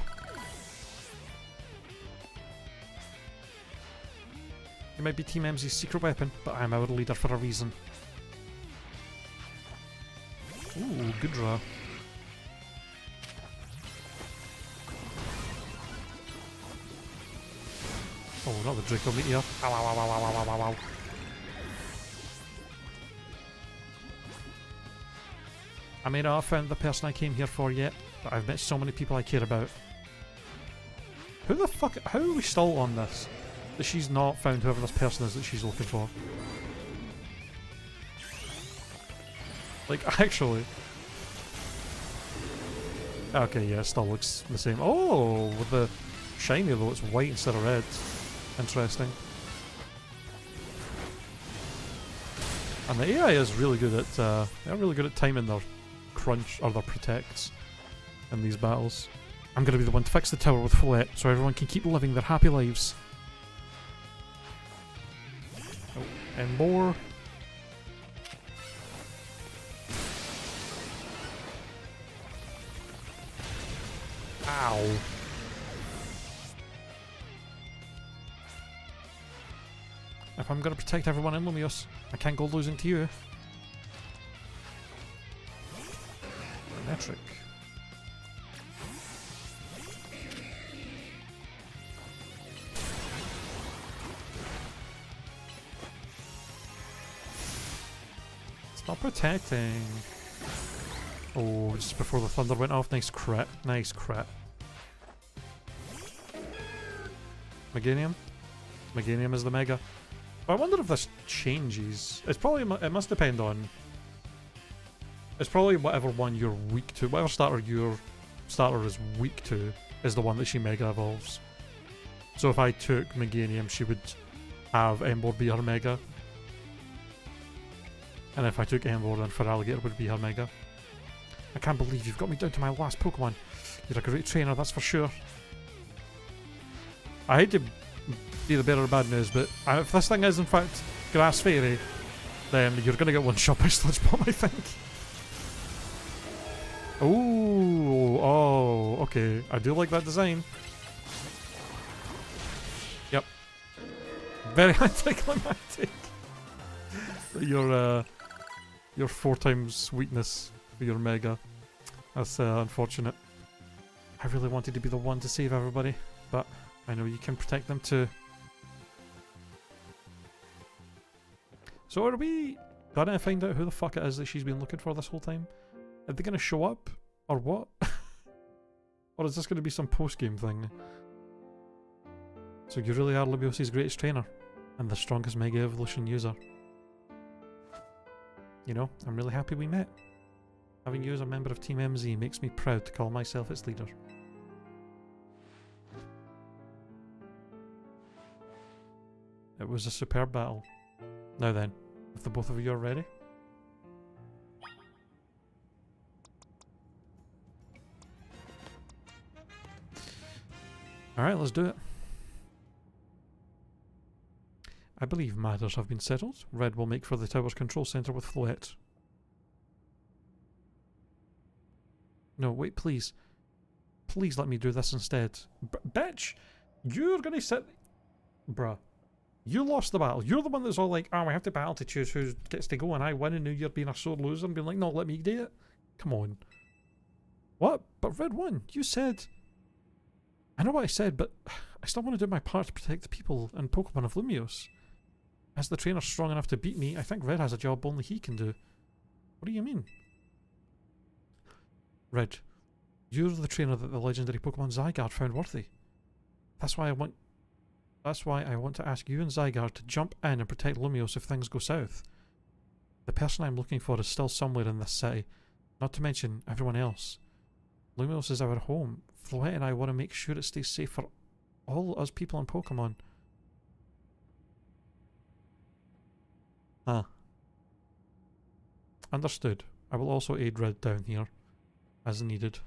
It might be Team MZ's secret weapon, but I'm our leader for a reason. Ooh, good draw. Oh, not the Draco Meteor. Ow, ow, ow, ow, ow, ow, ow, ow. I may not have found the person I came here for yet, but I've met so many people I care about. Who the fuck? How are we still on this? That she's not found whoever this person is that she's looking for. Like, actually. Okay, yeah, it still looks the same. Oh, with the shiny though, it's white instead of red. Interesting. And the AI is really good at, they're really good at timing their crunch, or their protects in these battles. I'm gonna be the one to fix the tower with Follette, so everyone can keep living their happy lives. Oh, and more. Ow. If I'm gonna protect everyone in Lumios, I can't go losing to you. Metric. Stop protecting. Oh, just before the thunder went off. Nice crit. Nice crit. Meganium? Meganium is the mega. But I wonder if this changes. It's probably, it must depend on It's probably whatever one you're weak to. Whatever starter your starter is weak to is the one that she Mega Evolves. So if I took Meganium, she would have Emboar be her Mega. And if I took Emboar, then Feraligatr would be her Mega. I can't believe you've got me down to my last Pokemon. You're a great trainer, that's for sure. I hate to be the bearer of bad news, but if this thing is in fact Grass Fairy, then you're going to get one shot by Sludge Bomb, I think. Ooh, oh, okay. I do like that design. Yep. Very anticlimactic. Your 4 times weakness for your Mega. That's unfortunate. I really wanted to be the one to save everybody, but I know you can protect them too. So are we gonna find out who the fuck it is that she's been looking for this whole time? Are they gonna show up? Or what? Or is this gonna be some post-game thing? So you really are Lumios's greatest trainer, and the strongest Mega Evolution user. You know, I'm really happy we met. Having you as a member of Team MZ makes me proud to call myself its leader. It was a superb battle. Now then, if the both of you are ready. Alright, let's do it. I believe matters have been settled. Red will make for the tower's control center with Floette. No, wait, please. Please let me do this instead. Bitch! You're gonna sit... Bruh. You lost the battle. You're the one that's all like, oh, we have to battle to choose who gets to go, and I win, and now you're being a sore loser and being like, no, let me do it. Come on. What? But Red won. You said... I know what I said, but I still want to do my part to protect the people and Pokemon of Lumios. As the trainer strong enough to beat me, I think Red has a job only he can do. What do you mean? Red, you're the trainer that the legendary Pokemon Zygarde found worthy. That's why I want to ask you and Zygarde to jump in and protect Lumios if things go south. The person I'm looking for is still somewhere in this city, not to mention everyone else. Lumios is our home. Floette and I want to make sure it stays safe for all us people and Pokemon. Ah. Understood. I will also aid Red down here, as needed.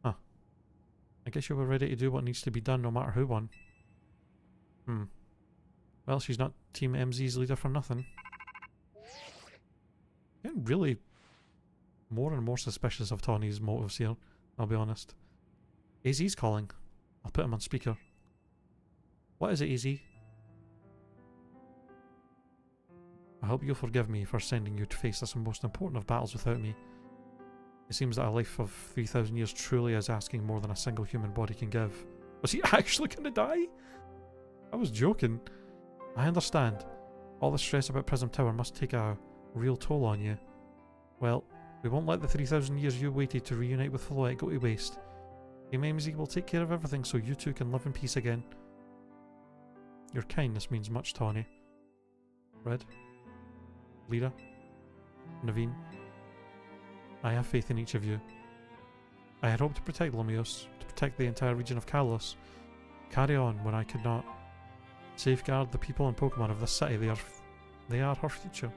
Huh. I guess you were ready to do what needs to be done no matter who won. Well, she's not Team MZ's leader for nothing. Getting really more and more suspicious of Tawny's motives here, I'll be honest. AZ's calling. I'll put him on speaker. What is it, AZ? I hope you'll forgive me for sending you to face this most important of battles without me. It seems that a life of 3,000 years truly is asking more than a single human body can give. Was he actually gonna die? I was joking. I understand. All the stress about Prism Tower must take a real toll on you. Well, we won't let the 3,000 years you waited to reunite with Floette go to waste. Team MZ will take care of everything so you two can live in peace again. Your kindness means much, Tawny. Red? Lira? Naveen? I have faith in each of you. I had hoped to protect Lumios, to protect the entire region of Kalos. Carry on when I could not. Safeguard the people and Pokemon of this city, they are her future.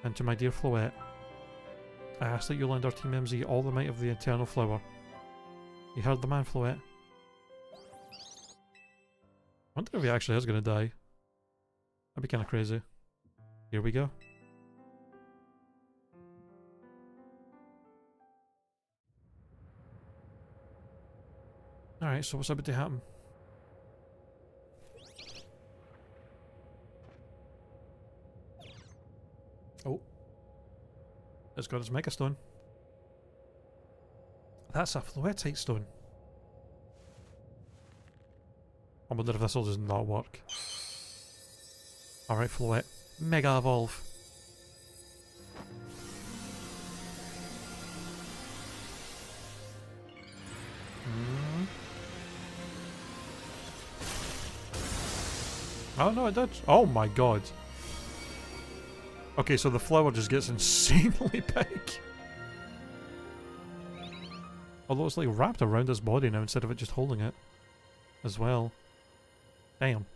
And to my dear Floette, I ask that you lend our Team MZ all the might of the Eternal Flower. You heard the man, Floette. I wonder if he actually is going to die. That'd be kind of crazy. Here we go. Alright, so what's about to happen? Oh. It's got its Mega Stone. That's a Floetite stone. I wonder if this will just not work. Alright, Floette. Mega Evolve. Oh no, it did. Oh my god. Okay, so the flower just gets insanely big. Although it's like wrapped around his body now instead of it just holding it as well. Damn.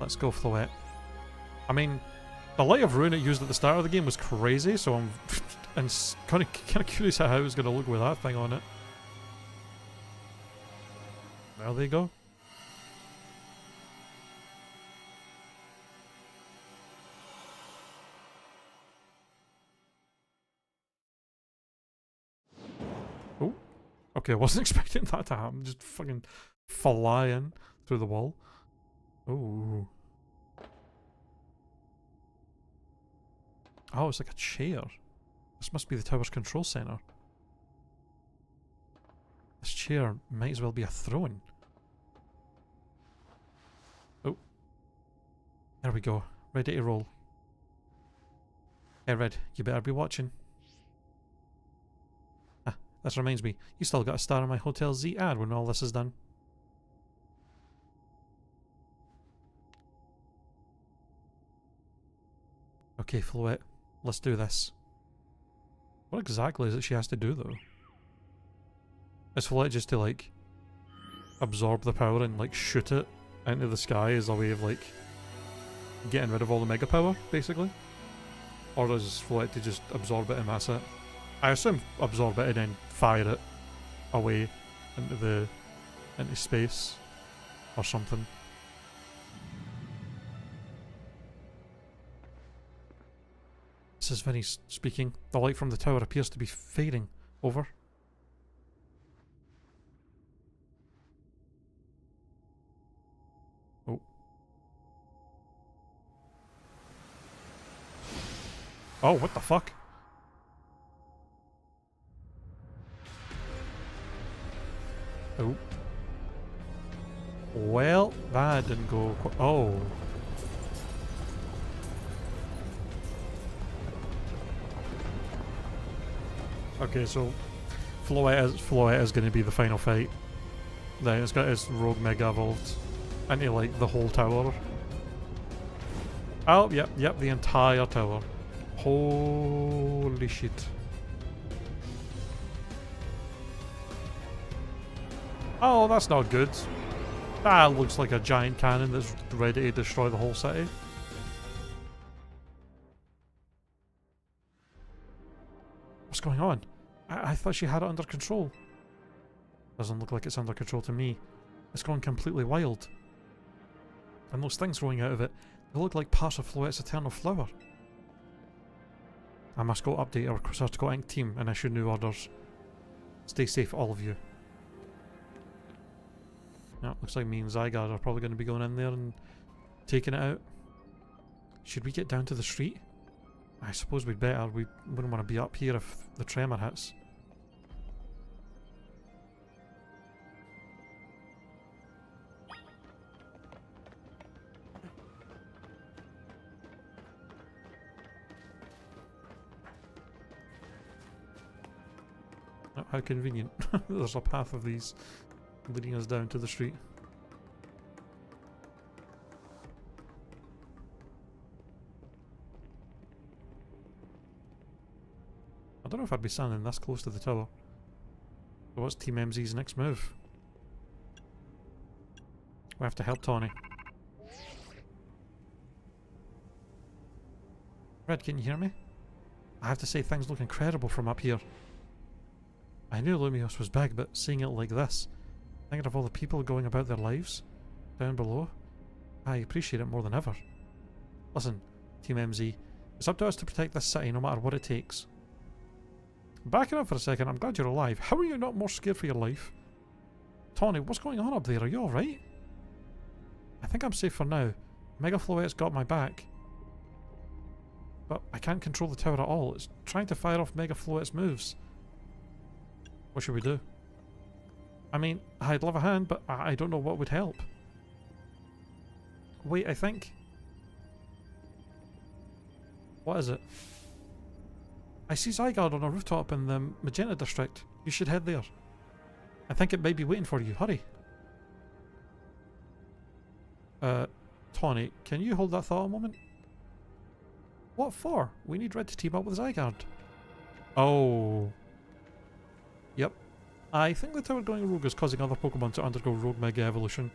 Let's go, Floette. I mean, the Light of Ruin it used at the start of the game was crazy, so I'm kind of curious how it's going to look with that thing on it. There they go. Oh, okay, I wasn't expecting that to happen. Just fucking flying through the wall. Oh. Oh, it's like a chair. This must be the tower's control center. This chair might as well be a throne. Oh. There we go. Ready to roll. Hey Red, you better be watching. Ah, this reminds me. You still got a star on my Hotel Z ad when all this is done. Okay, Floette. Let's do this. What exactly is it she has to do, though? Is Floette just to, like, absorb the power and, like, shoot it into the sky as a way of, like, getting rid of all the mega power, basically? Or does Floette to just absorb it and mass it? I assume absorb it and then fire it away into space or something. This is Vinny speaking. The light from the tower appears to be fading. Over. Oh. Oh, what the fuck? Oh. Well, that didn't go quite... Oh. Okay, so Floette is going to be the final fight. Then it's got its rogue mega evolved into like the whole tower. Oh, yep, the entire tower. Holy shit. Oh, that's not good. That looks like a giant cannon that's ready to destroy the whole city. What's going on? I thought she had it under control. Doesn't look like it's under control to me. It's gone completely wild. And those things growing out of it, they look like parts of Floette's eternal flower. I must go update our Critical Inc team and issue new orders. Stay safe, all of you. Yeah, looks like me and Zygarde are probably going to be going in there and taking it out. Should we get down to the street? I suppose we'd better. We wouldn't want to be up here if the tremor hits. Oh, how convenient. There's a path of these leading us down to the street. I don't know if I'd be standing this close to the tower. So what's Team MZ's next move? We have to help Tawny. Red, can you hear me? I have to say things look incredible from up here. I knew Lumios was big, but seeing it like this, thinking of all the people going about their lives down below, I appreciate it more than ever. Listen, Team MZ, it's up to us to protect this city no matter what it takes. Backing up for a second, I'm glad you're alive. How are you not more scared for your life? Tawny, what's going on up there? Are you alright? I think I'm safe for now. Mega Floette's got my back. But I can't control the tower at all. It's trying to fire off Mega Floette's moves. What should we do? I mean, I'd love a hand, but I don't know what would help. Wait, I think... What is it? I see Zygarde on a rooftop in the Magenta district. You should head there. I think it might be waiting for you. Hurry. Tawny, can you hold that thought a moment? What for? We need Red to team up with Zygarde. Oh. Yep. I think the tower going rogue is causing other Pokemon to undergo rogue Mega Evolution.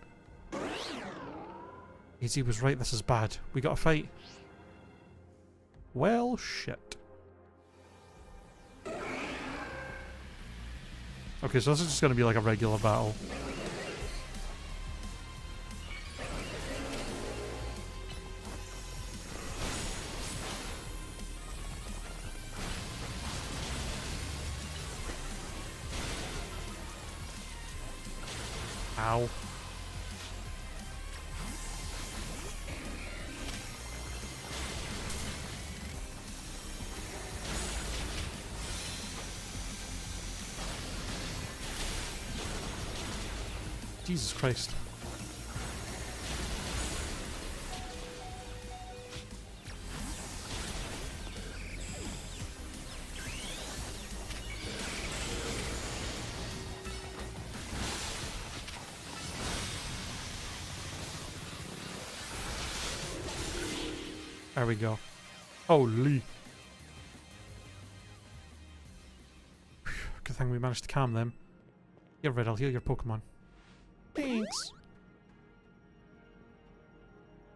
Easy was right, this is bad. We gotta fight. Well, shit. Okay, so this is just gonna be like a regular battle. Ow. Jesus Christ. There we go. Holy. Good thing we managed to calm them. Here, Red, I'll heal your Pokemon. Thanks.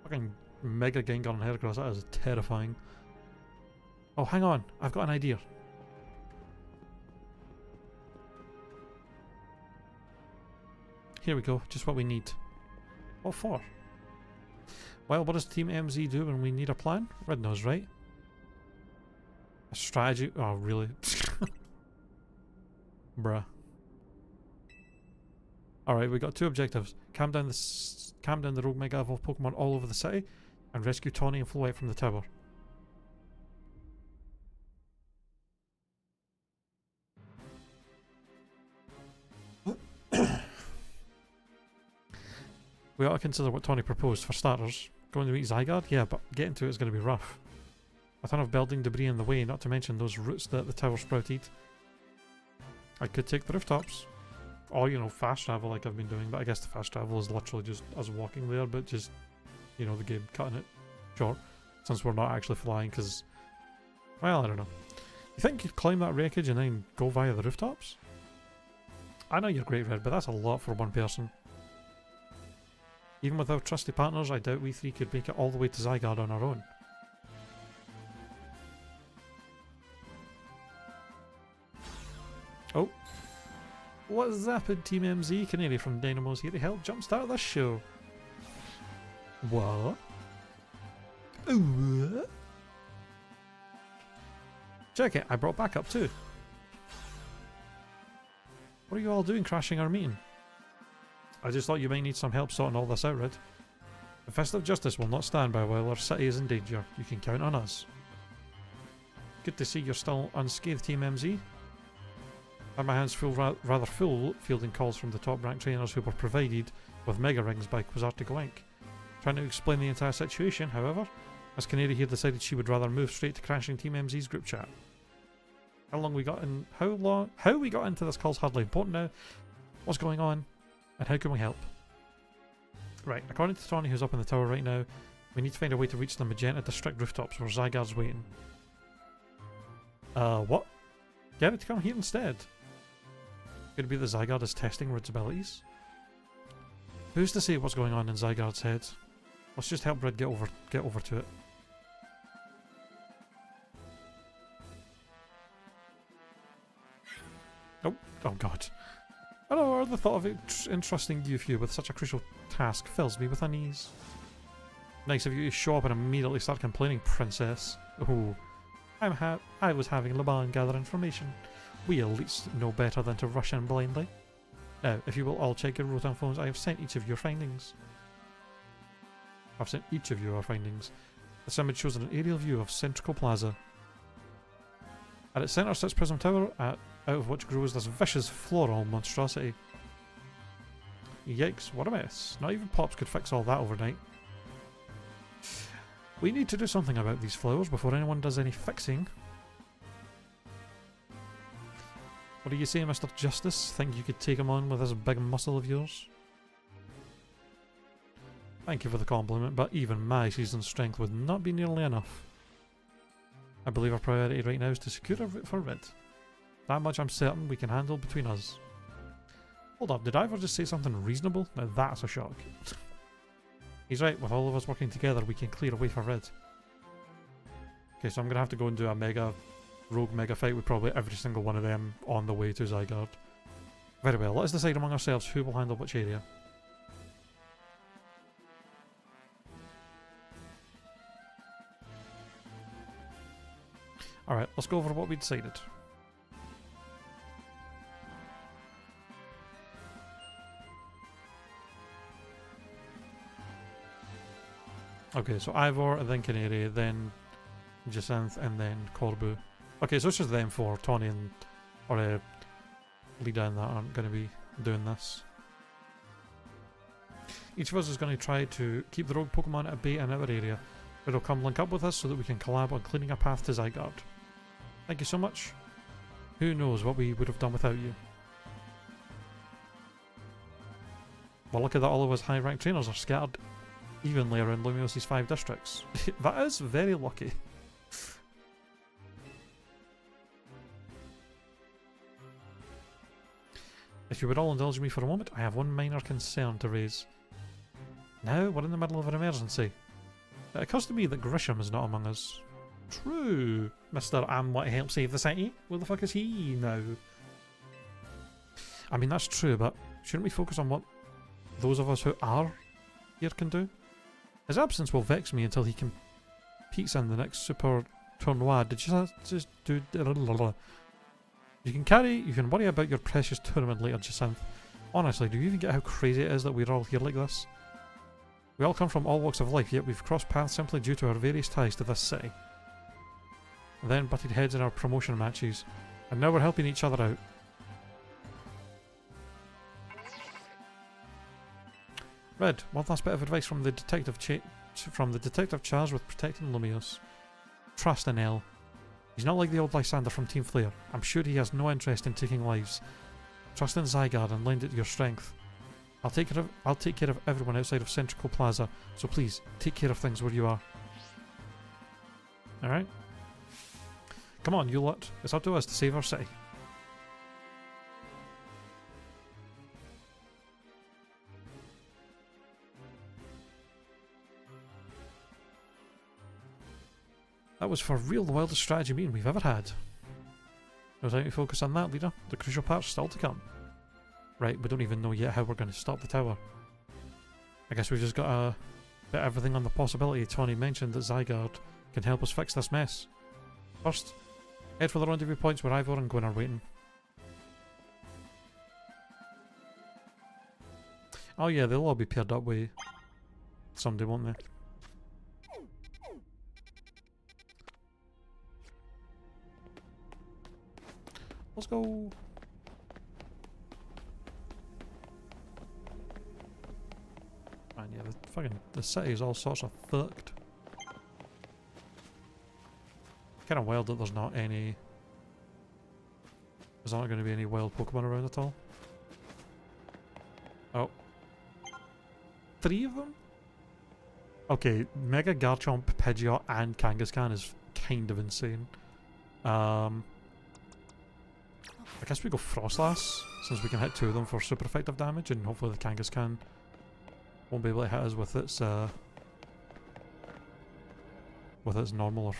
Fucking Mega Gengar and Heracross, that is terrifying. Oh, hang on. I've got an idea. Here we go. Just what we need. What for? Well, what does Team MZ do when we need a plan? Red knows, right? A strategy? Oh, really? Bruh. Alright, we got two objectives. Calm down the rogue Mega Evolved Pokemon all over the city, and rescue Tawny and Floette from the tower. We ought to consider what Tawny proposed. For starters, going to meet Zygarde? Yeah, but getting to it is going to be rough. A ton of building debris in the way, not to mention those roots that the tower sprouted. I could take the rooftops. Or, you know, fast travel like I've been doing, but I guess the fast travel is literally just us walking there, but just, you know, the game cutting it short, since we're not actually flying, because, well, I don't know. You think you'd climb that wreckage and then go via the rooftops? I know you're great, Red, but that's a lot for one person. Even with our trusty partners, I doubt we three could make it all the way to Zygarde on our own. Oh. What's happened, Team MZ? Canary from Dynamo's here to help jumpstart this show. What? Ooh. Check it, I brought backup too. What are you all doing crashing our meeting? I just thought you might need some help sorting all this out, Red. The Fist of Justice will not stand by while our city is in danger. You can count on us. Good to see you're still unscathed, Team MZ. Had my hands full, rather full, fielding calls from the top-ranked trainers who were provided with Mega Rings by Quasartigo Inc. Trying to explain the entire situation, however, as Canary here decided she would rather move straight to crashing Team MZ's group chat. How we got into this call's hardly important now. What's going on, and how can we help? Right, according to Tawny, who's up in the tower right now, we need to find a way to reach the Magenta District rooftops where Zygarde's waiting. What? Get it to come here instead. Could it be that Zygarde is testing Red's abilities? Who's to say what's going on in Zygarde's head? Let's just help Red get over to it. Oh god. Oh, the thought of entrusting you with such a crucial task fills me with unease. Nice of you to show up and immediately start complaining, princess. Oh, I was having Laban gather information. We elites know better than to rush in blindly. Now, if you will all check your Rotom phones, I have sent each of your findings. I've sent each of you our findings. This image shows an aerial view of Centrical Plaza. At its centre sits Prism Tower, out of which grows this vicious floral monstrosity. Yikes, what a mess. Not even Pops could fix all that overnight. We need to do something about these flowers before anyone does any fixing. What do you say, Mr. Justice? Think you could take him on with this big muscle of yours? Thank you for the compliment, but even my seasoned strength would not be nearly enough. I believe our priority right now is to secure a route for Red. That much I'm certain we can handle between us. Hold up, did Ivor just say something reasonable? Now that's a shock. He's right, with all of us working together we can clear a way for Red. Okay, so I'm gonna have to go and do a rogue mega fight with probably every single one of them on the way to Zygarde. Very well, let us decide among ourselves who will handle which area. Alright, let's go over what we decided. Okay, so Ivor, and then Canary, then Jacinth, and then Corbu. Okay, so it's just them four. Tawny and Lida and that aren't going to be doing this. Each of us is going to try to keep the rogue Pokemon at bay in our area. It'll come link up with us so that we can collab on cleaning a path to Zygarde. Thank you so much. Who knows what we would have done without you. Well, look at that, all of us high-ranked trainers are scattered evenly around Lumios's 5 districts. That is very lucky. If you would all indulge me for a moment, I have one minor concern to raise. Now we're in the middle of an emergency. It occurs to me that Grisham is not among us. True, Mr. I'm what helped save the city. Where the fuck is he now? I mean, that's true, but shouldn't we focus on what those of us who are here can do? His absence will vex me until he competes in the next Super Tournoi. Did you just do... You can worry about your precious tournament later, Jacinth. Honestly, do you even get how crazy it is that we're all here like this? We all come from all walks of life, yet we've crossed paths simply due to our various ties to this city. Then butted heads in our promotion matches, and now we're helping each other out. Red, one last bit of advice from the detective charged with protecting Lumios. Trust in Elle. He's not like the old Lysander from Team Flare. I'm sure he has no interest in taking lives. Trust in Zygarde and lend it your strength. I'll take care of everyone outside of Centrical Plaza, so please, take care of things where you are. Alright? Come on, you lot. It's up to us to save our city. That was for real the wildest strategy meeting we've ever had. No time to focus on that, leader. The crucial part's still to come. Right, we don't even know yet how we're going to stop the tower. I guess we've just got to bet everything on the possibility Tawny mentioned that Zygarde can help us fix this mess. First, head for the rendezvous points where Ivor and Gwyn are waiting. Oh yeah, they'll all be paired up with somebody, won't they? Let's go. Man, yeah, the city is all sorts of fucked. Kind of wild that there's not going to be any wild Pokemon around at all. Oh. 3 of them? Okay, Mega Garchomp, Pidgeot and Kangaskhan is kind of insane. I guess we go Frostlass, since we can hit 2 of them for super effective damage, and hopefully the Kangaskhan won't be able to hit us with its normal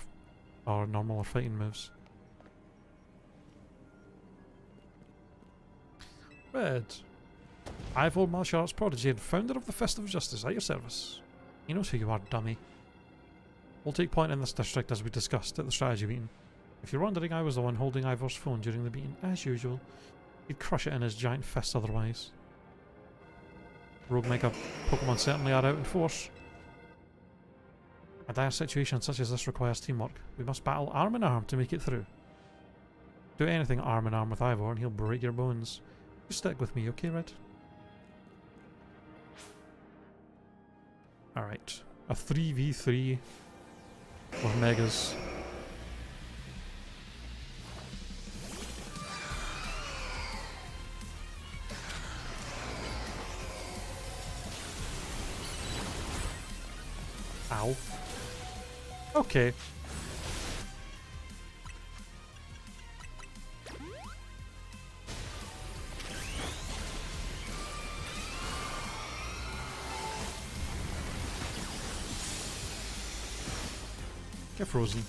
or fighting moves. Red. Ivor, martial arts prodigy and founder of the Fist of Justice, at your service. He knows who you are, dummy. We'll take point in this district as we discussed at the strategy meeting. If you're wondering, I was the one holding Ivor's phone during the meeting, as usual. He'd crush it in his giant fist otherwise. Rogue Mega Pokemon certainly are out in force. A dire situation such as this requires teamwork. We must battle arm in arm to make it through. Do anything arm in arm with Ivor and he'll break your bones. You stick with me, okay, Red? Alright. A 3v3 with Megas. Ow. Okay. Get frozen.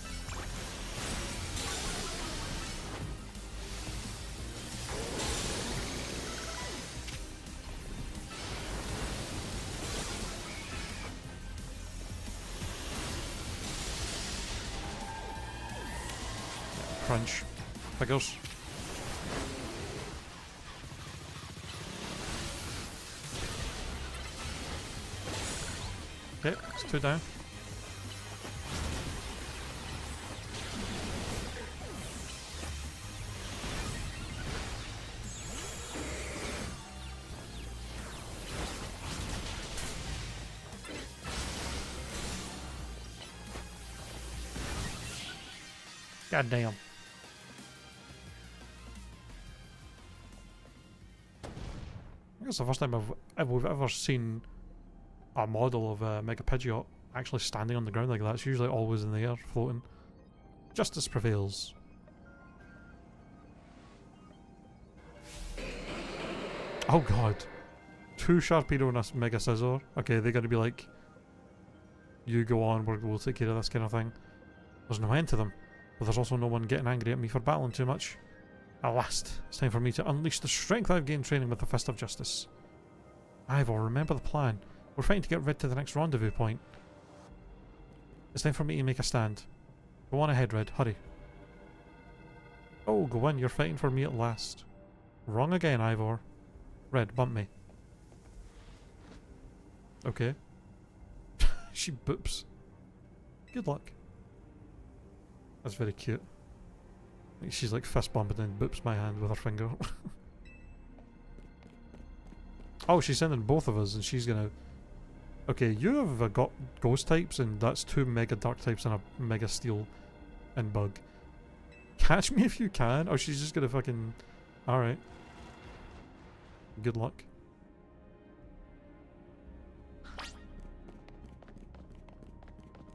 Crunch. Figures. Okay, it's 2 down. God damn. I think it's the first time we've ever seen a model of a Mega Pidgeot actually standing on the ground like that. It's usually always in the air, floating. Justice prevails. Oh god. 2 Sharpedo and a Mega Scizor. Okay, they're gonna be like, you go on, we'll take care of this kind of thing. There's no end to them. But there's also no one getting angry at me for battling too much. At last, it's time for me to unleash the strength I've gained training with the Fist of Justice. Ivor, remember the plan. We're fighting to get Red to the next rendezvous point. It's time for me to make a stand. Go on ahead, Red. Hurry. Oh, go on. You're fighting for me at last. Wrong again, Ivor. Red, bump me. Okay. She boops. Good luck. That's very cute. She's like fist bumping and boops my hand with her finger. Oh, she's sending both of us and she's gonna... Okay, you have got ghost types and that's 2 Mega Dark types and a Mega Steel and Bug. Catch me if you can. Oh, she's just gonna fucking... Alright. Good luck.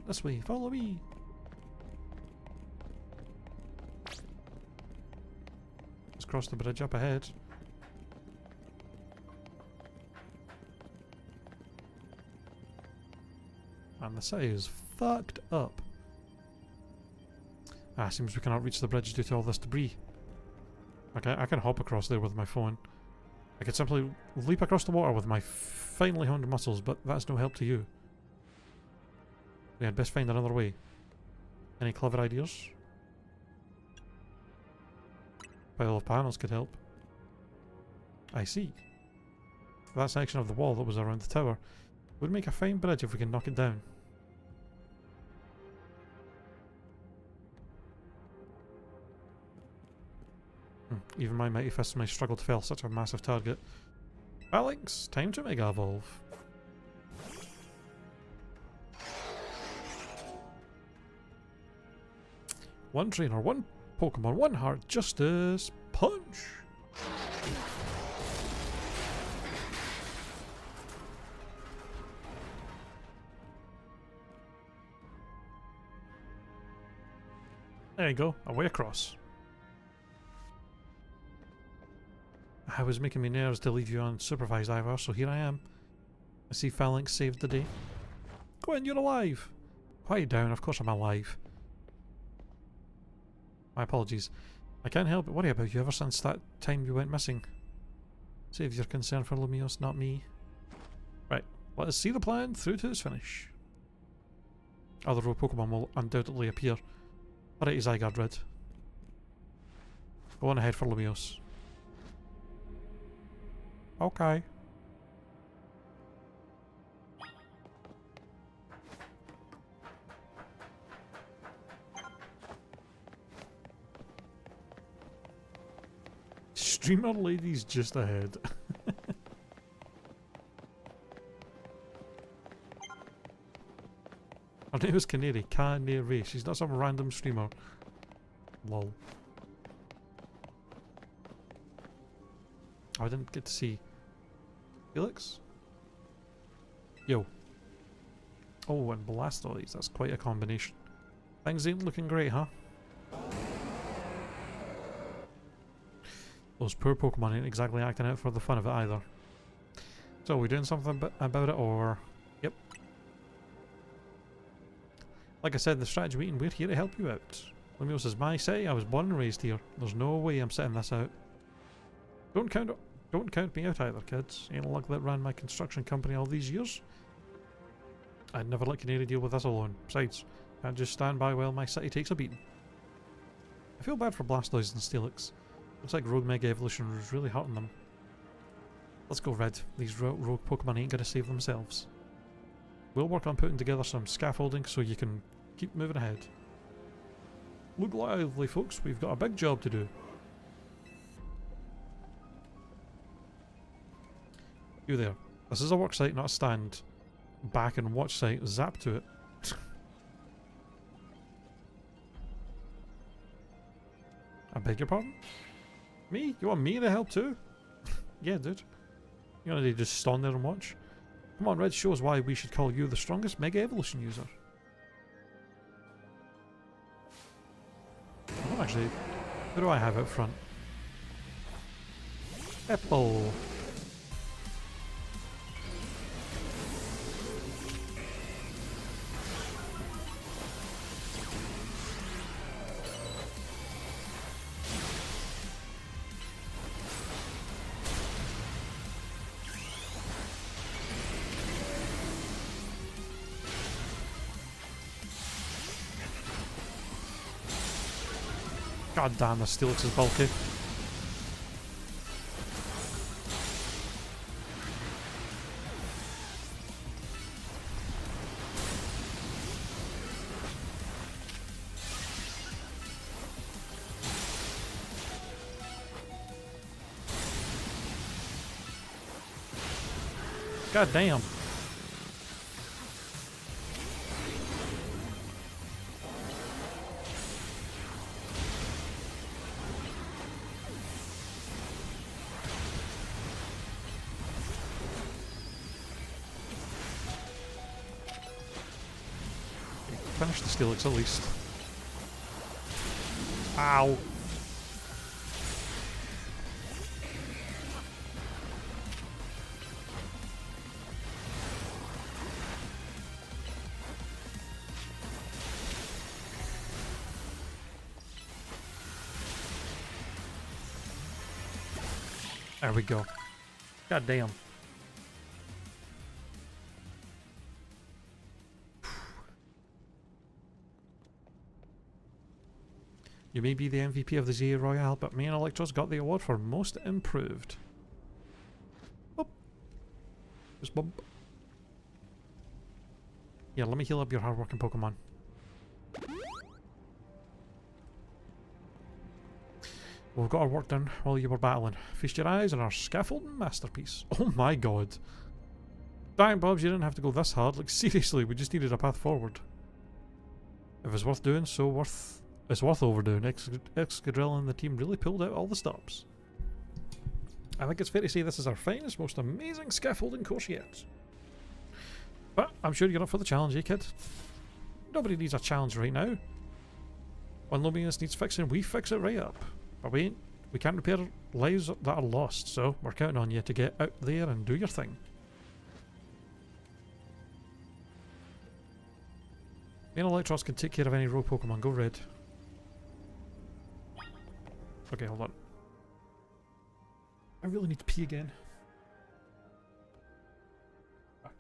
This way, follow me. Let's cross the bridge up ahead. And the city is fucked up. Ah, seems we cannot reach the bridge due to all this debris. Okay, I can hop across there with my phone. I could simply leap across the water with my finely honed muscles, but that's no help to you. We had best find another way. Any clever ideas? Pile of panels could help. I see. That section of the wall that was around the tower would make a fine bridge if we can knock it down. Even my mighty fists may struggle to fell such a massive target. Alex, time to Mega Evolve. One trainer, one Pokemon, one heart, justice, punch! There you go, away across. I was making me nerves to leave you unsupervised, Ivor, so here I am. I see Phalanx saved the day. Gwen, you're alive! Quiet down, of course I'm alive. My apologies. I can't help but worry about you ever since that time you went missing. Save your concern for Lumios, not me. Right, let us see the plan through to its finish. Other rogue Pokemon will undoubtedly appear. Alrighty, Zygarde Red. Go on ahead for Lumios. Okay. Streamer lady's just ahead. Her name is Canary. Canary. She's not some random streamer. Lol. Oh, I didn't get to see Felix? Yo. Oh, and Blastoise. That's quite a combination. Things ain't looking great, huh? Those poor Pokemon ain't exactly acting out for the fun of it either. So, are we doing something about it, or... Yep. Like I said in the strategy meeting, we're here to help you out. Limios is my city, I was born and raised here. There's no way I'm sitting this out. Don't count me out either, kids. Ain't luck that ran my construction company all these years. I'd never let Canary deal with this alone. Besides, can't just stand by while my city takes a beating. I feel bad for Blastoise and Steelix. Looks like Rogue Mega Evolution was really hurting them. Let's go, Red. These rogue Pokemon ain't gonna save themselves. We'll work on putting together some scaffolding so you can keep moving ahead. Look lively, folks. We've got a big job to do. You there. This is a work site, not a stand. Back and watch site. Zap to it. I beg your pardon? Me? You want me to help too? Yeah, dude. You want to just stand there and watch? Come on, Red, show us why we should call you the strongest Mega Evolution user. I don't actually... Who do I have out front? Apple. God damn, this Steelix is bulky. God damn. Finish the Steelix at least. Ow. There we go. God damn. You may be the MVP of the ZA Royale, but me and Electros got the award for most improved. Boop. Just bump. Yeah, let me heal up your hardworking Pokemon. We've got our work done while you were battling. Feast your eyes on our scaffolding masterpiece. Oh my god. Dang, Bobs, you didn't have to go this hard. Like, seriously, we just needed a path forward. If it's worth doing, it's worth overdoing. Excadrill and the team really pulled out all the stops. I think it's fair to say this is our finest, most amazing scaffolding course yet. But I'm sure you're up for the challenge, eh, kid? Nobody needs a challenge right now. When Lumineous needs fixing, we fix it right up. But we can't repair lives that are lost, so we're counting on you to get out there and do your thing. Me and Electros can take care of any rogue Pokemon. Go Red. Okay, hold on. I really need to pee again. Fuck.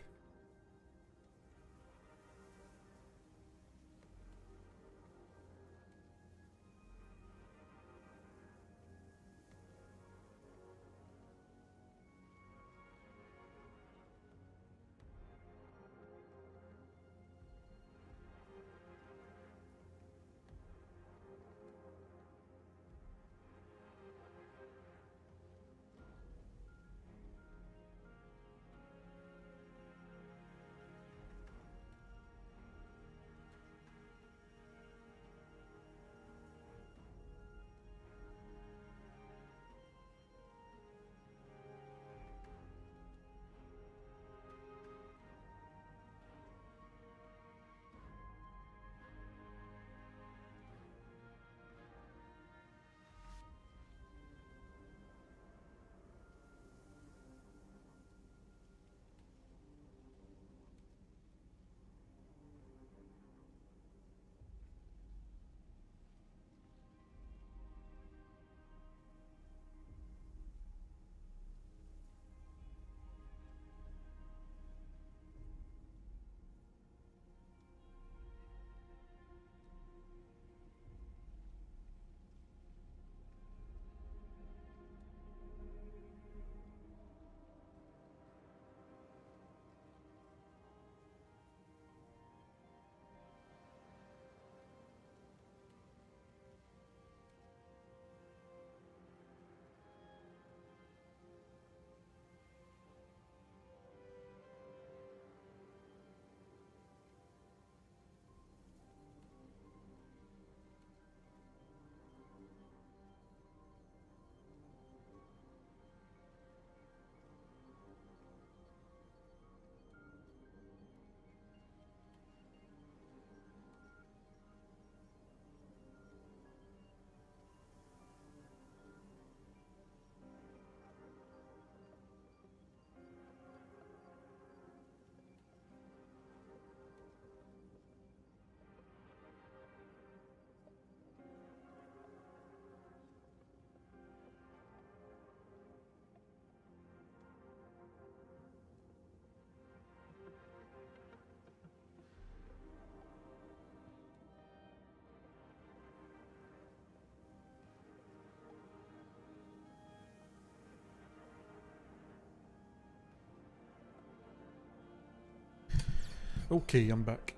Okay, I'm back.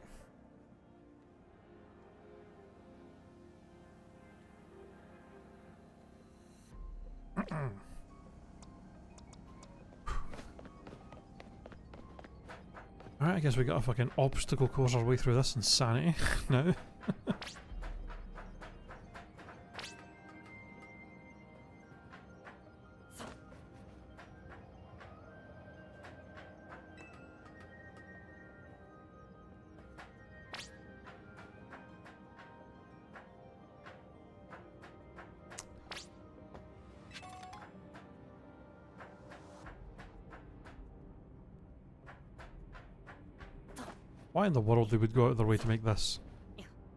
Alright, I guess we got a fucking obstacle course our way through this insanity now. Why in the world they would go out of their way to make this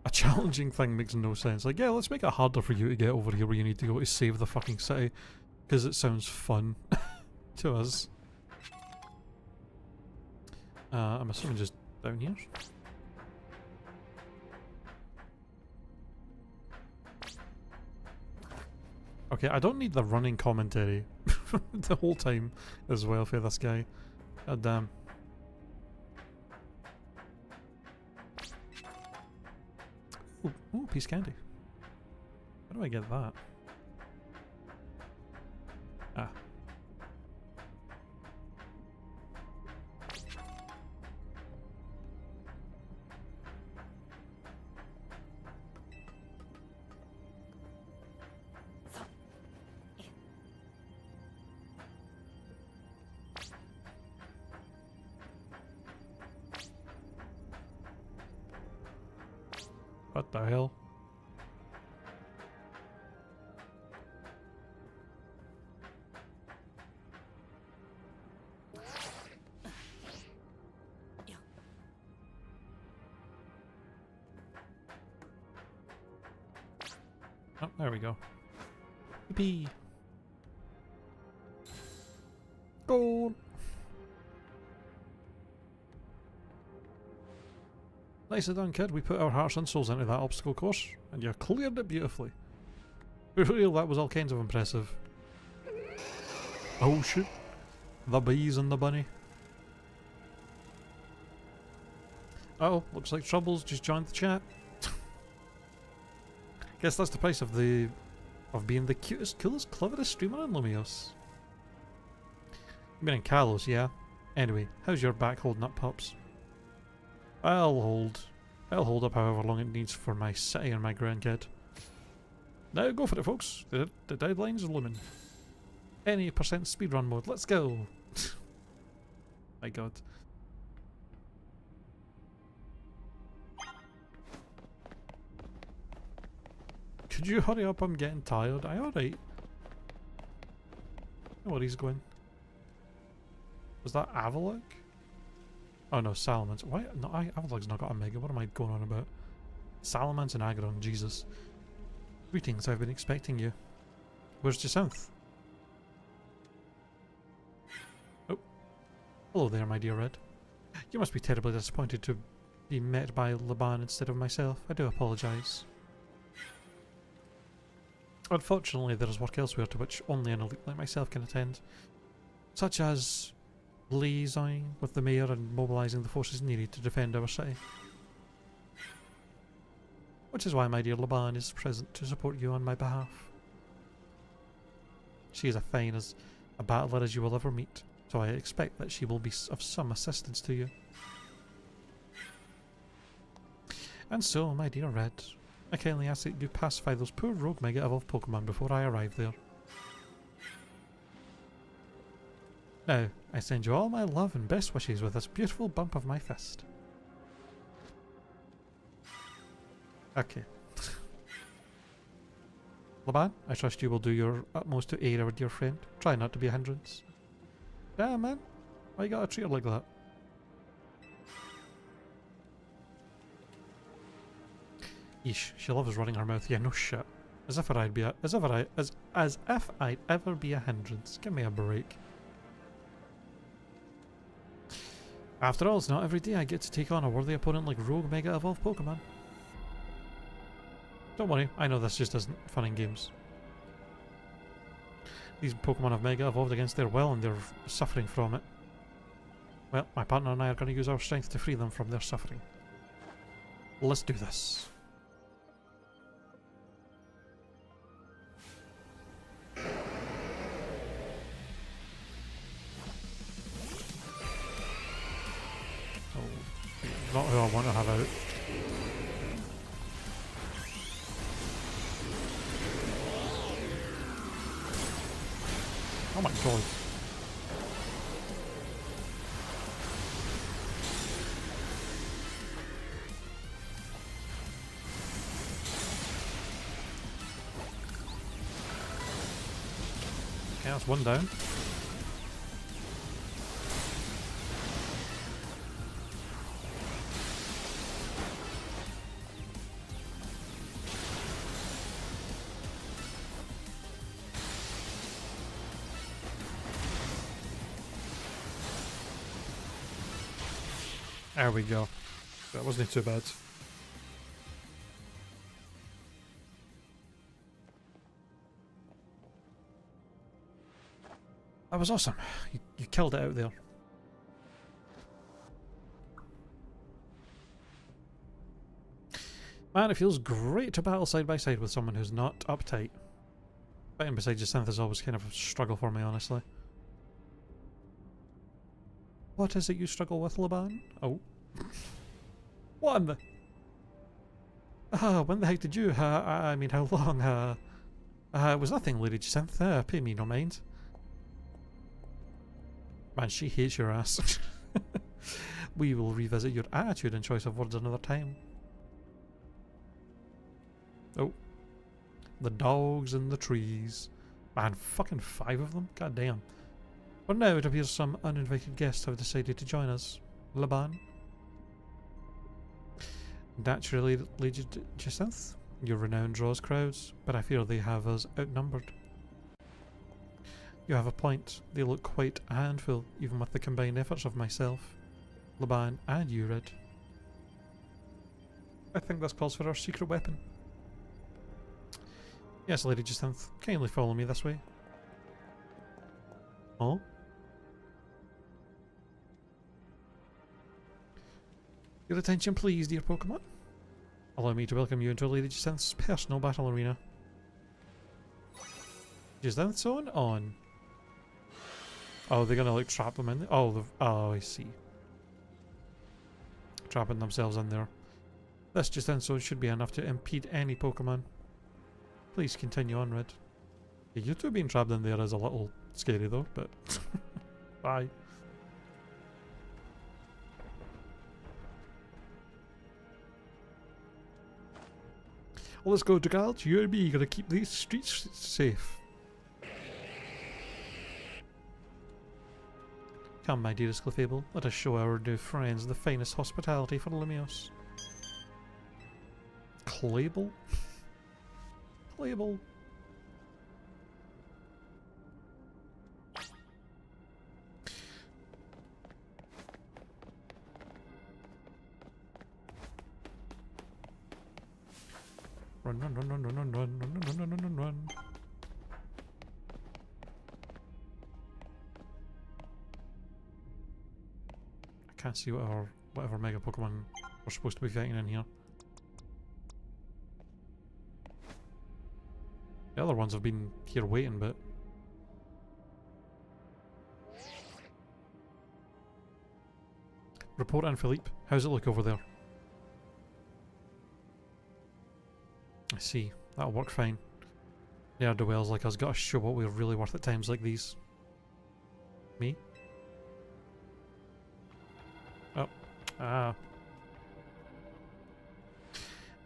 a challenging thing makes no sense. Like, yeah, let's make it harder for you to get over here where you need to go to save the fucking city, because it sounds fun to us. I'm assuming just down here. Okay, I don't need the running commentary the whole time as well for this guy. God damn. Ooh, piece of candy. How do I get that? Ah. What the hell? Oh, there we go. Yippee! Goal! Nicely done, kid. We put our hearts and souls into that obstacle course, and you cleared it beautifully. For real, that was all kinds of impressive. Oh shit. The bees and the bunny. Uh oh, looks like Troubles just joined the chat. Guess that's the price of being the cutest, coolest, cleverest streamer on Lumios. You mean in Kalos, yeah? Anyway, how's your back holding up, pups? I'll hold up however long it needs for my city and my grandkid. Now go for it, folks. The deadline's looming. Any percent speedrun mode, let's go! My god. Could you hurry up? I'm getting tired. Are you alright? Where he's going. Was that Avalok? Oh no, Salamence. Why? No, Avalok's not got a mega. What am I going on about? Salamence and Aggron, Jesus. Greetings, I've been expecting you. Where's Jacinth? Oh. Hello there, my dear Red. You must be terribly disappointed to be met by Laban instead of myself. I do apologise. Unfortunately, there is work elsewhere to which only an elite like myself can attend, such as liaisoning with the mayor and mobilising the forces needed to defend our city. Which is why my dear Laban is present to support you on my behalf. She is as fine as a battler as you will ever meet, so I expect that she will be of some assistance to you. And so, my dear Red, I kindly ask that you pacify those poor rogue Mega Evolved Pokemon before I arrive there. Now, I send you all my love and best wishes with this beautiful bump of my fist. Okay. Laban, I trust you will do your utmost to aid our dear friend. Try not to be a hindrance. Damn, man. Why you gotta treat her like that? Yeesh, she loves running her mouth. Yeah, no shit. As if I'd ever be a hindrance. Give me a break. After all, it's not every day I get to take on a worthy opponent like rogue Mega Evolved Pokemon. Don't worry, I know this just isn't fun and games. These Pokemon have Mega Evolved against their will and they're suffering from it. Well, my partner and I are going to use our strength to free them from their suffering. Let's do this. Not who I want to have out. Oh my god. Okay, that's one down. There we go. That wasn't too bad. That was awesome. You killed it out there. Man, it feels great to battle side by side with someone who's not uptight. Fighting beside Jacinth is always kind of a struggle for me, honestly. What is it you struggle with, Laban? Oh. What in the... when the heck did you, I mean, how long, it was nothing, Lady Jacinth, pay me no mind. Man, she hates your ass. We will revisit your attitude and choice of words another time. Oh. The dogs in the trees. Man, fucking 5 of them? God damn. But now it appears some uninvited guests have decided to join us. Laban? Naturally, Lady Jacinth, your renown draws crowds, but I fear they have us outnumbered. You have a point. They look quite a handful, even with the combined efforts of myself, Laban, and Urid. I think this calls for our secret weapon. Yes, Lady Jacinth, kindly follow me this way. Oh? Your attention please, dear Pokemon. Allow me to welcome you into Lady Jacinth's personal battle arena. Jacinth's on? Oh, they're gonna like trap them in there? Oh, I see. Trapping themselves in there. This Jacinth's zone should be enough to impede any Pokemon. Please continue on, Red. Yeah, you two being trapped in there is a little scary though, but... Bye. Well, let's go, Dragalt. You and me gotta keep these streets safe. Come, my dearest Clefable, let us show our new friends the finest hospitality for Lumios. Clable? Clable. Run, run, run, run, run, run, run, run, run, run, run, run, run. I can't see whatever Mega Pokemon we're supposed to be fighting in here. The other ones have been here waiting, but... Report in, Philippe. How's it look over there? I see. That'll work fine. Ne'er-do-wells like us gotta show what we're really worth at times like these. Me? Oh. Ah.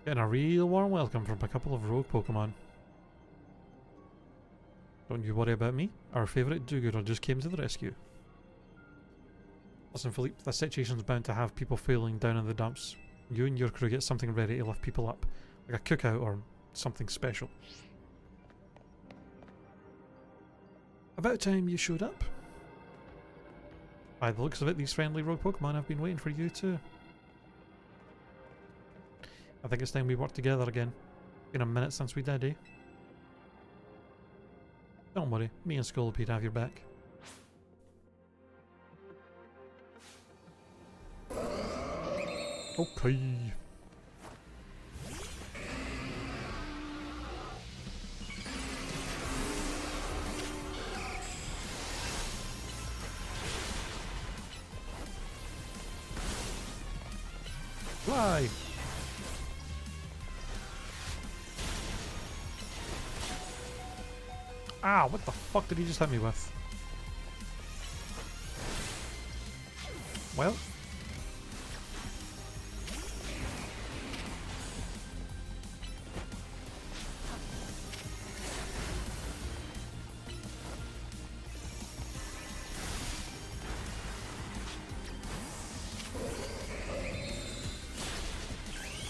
Getting a real warm welcome from a couple of rogue Pokemon. Don't you worry about me. Our favourite do-gooder just came to the rescue. Listen, Philippe, this situation's bound to have people failing down in the dumps. You and your crew get something ready to lift people up. Like a cookout or something special. About time you showed up. By the looks of it, these friendly rogue Pokemon have been waiting for you too. I think it's time we work together again. Been a minute since we did, eh? Don't worry, me and Scolipede have your back. Okay. Fly! Ah, what the fuck did he just hit me with? Well.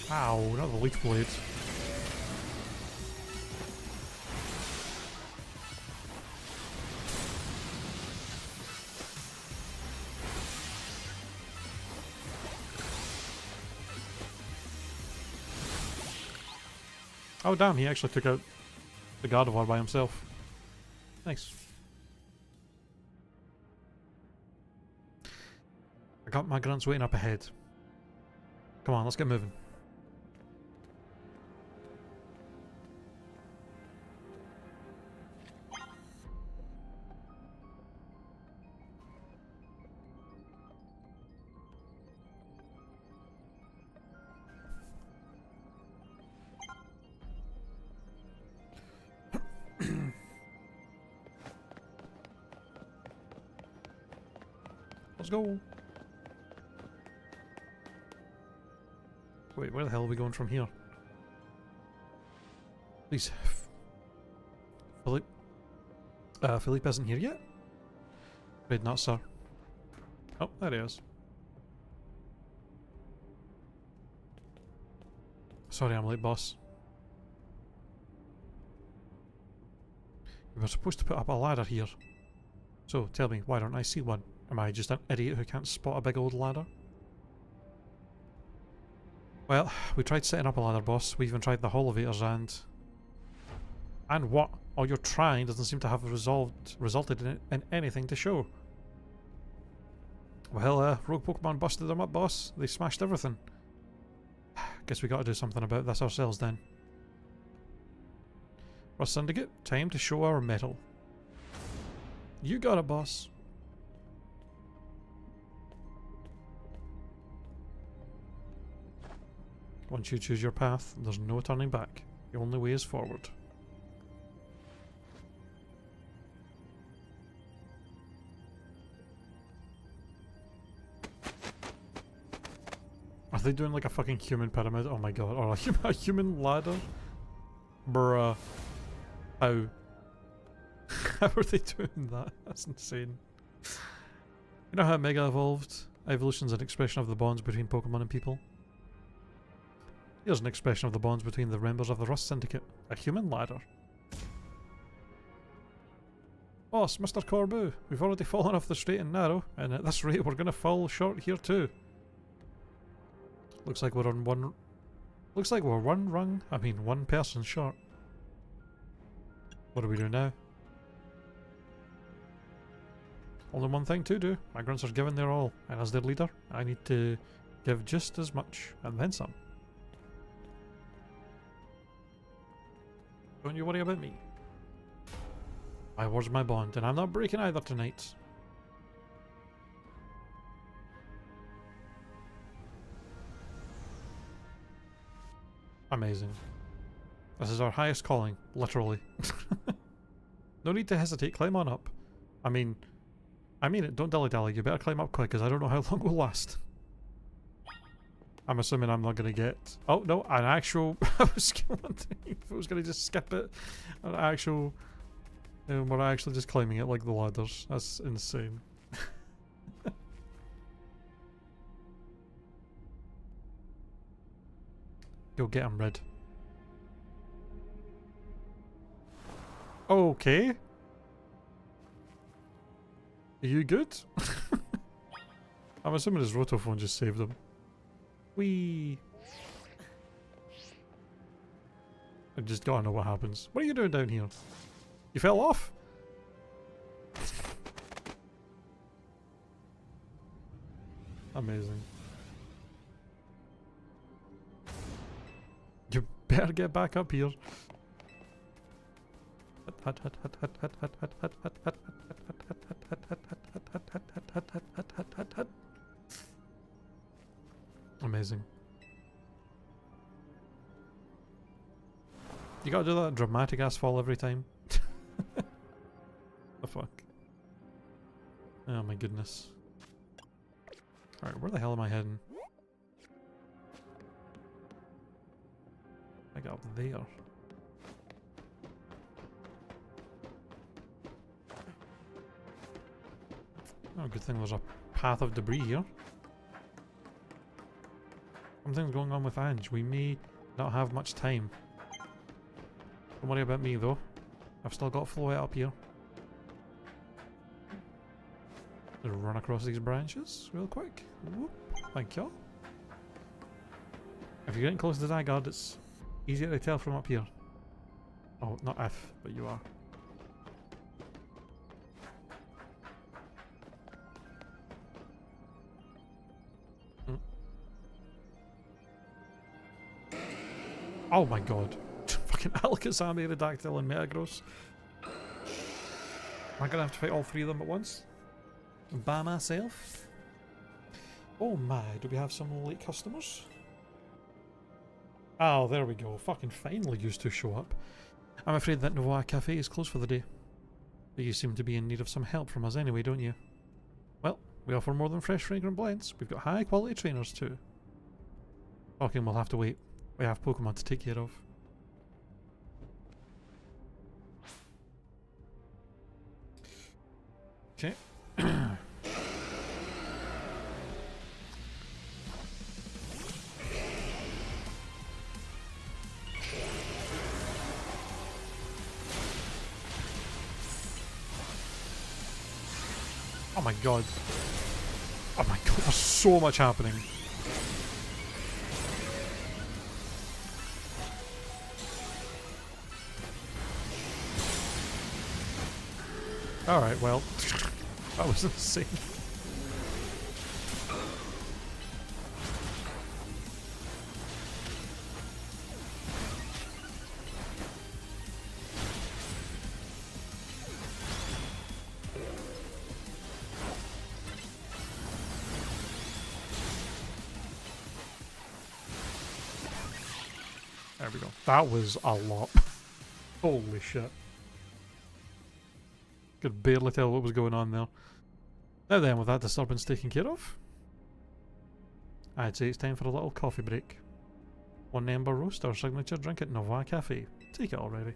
Ow, not the leech blades. Oh damn, he actually took out the Gardevoir by himself. Nice. I got my grunts waiting up ahead. Come on, let's get moving. Let's go. Wait, where the hell are we going from here? Please. Philippe? Philippe isn't here yet? Afraid not, sir. Oh, there he is. Sorry I'm late, boss. We were supposed to put up a ladder here. So, tell me, why don't I see one? Am I just an idiot who can't spot a big old ladder? Well, we tried setting up a ladder, boss. We even tried the elevators and... And what? All your trying doesn't seem to have resulted in anything to show. Well, rogue Pokemon busted them up, boss. They smashed everything. Guess we gotta do something about this ourselves then. Rust Syndicate, time to show our mettle. You got it, boss. Once you choose your path, there's no turning back. The only way is forward. Are they doing like a fucking human pyramid? Oh my god. Or a human ladder? Bruh. How? How are they doing that? That's insane. You know how Mega evolved? Evolution's an expression of the bonds between Pokemon and people. Here's an expression of the bonds between the members of the Rust Syndicate. A human ladder. Boss, Mr. Corbu, we've already fallen off the straight and narrow, and at this rate we're gonna fall short here too. Looks like we're on one... Looks like we're one person short. What do we do now? Only one thing to do. My grunts are giving their all, and as their leader, I need to give just as much, and then some. Don't you worry about me. My word's my bond, and I'm not breaking either tonight. Amazing. This is our highest calling, literally. No need to hesitate, climb on up. I mean it, don't dilly-dally, you better climb up quick, because I don't know how long we'll last. I'm assuming I'm not going to get... Oh, no, an actual... I was wondering if I was going to just skip it. An actual... we're actually just climbing it like the ladders. That's insane. Go get him, Red. Okay. Are you good? I'm assuming his rotophone just saved him. Whee! I just gotta know what happens. What are you doing down here? You fell off? Amazing. better get back up here. Amazing. You gotta do that dramatic ass fall every time. The fuck? Oh my goodness. Alright, where the hell am I heading? I got up there. Oh, good thing there's a path of debris here. Something's going on with Ange. We may not have much time. Don't worry about me though. I've still got Floette up here. Just run across these branches real quick. Whoop. Thank you. If you're getting close to Zygarde, it's easier to tell from up here. Oh, not if, but you are. Oh my god. Fucking Alakazam, Aerodactyl, and Metagross. Am I gonna have to fight all three of them at once? By myself? Oh my, do we have some late customers? Oh, there we go. Fucking finally used to show up. I'm afraid that Novoa Cafe is closed for the day. But you seem to be in need of some help from us anyway, don't you? Well, we offer more than fresh fragrant blends. We've got high quality trainers too. Talking will have to wait. We have Pokemon to take care of. Okay. Oh my god. Oh my god, there's so much happening. Alright, well, that was insane. There we go. That was a lot. Holy shit. Could barely tell what was going on there. Now then, with that disturbance taken care of, I'd say it's time for a little coffee break. One Ember Roast, our signature drink at Novoa Cafe. Take it already.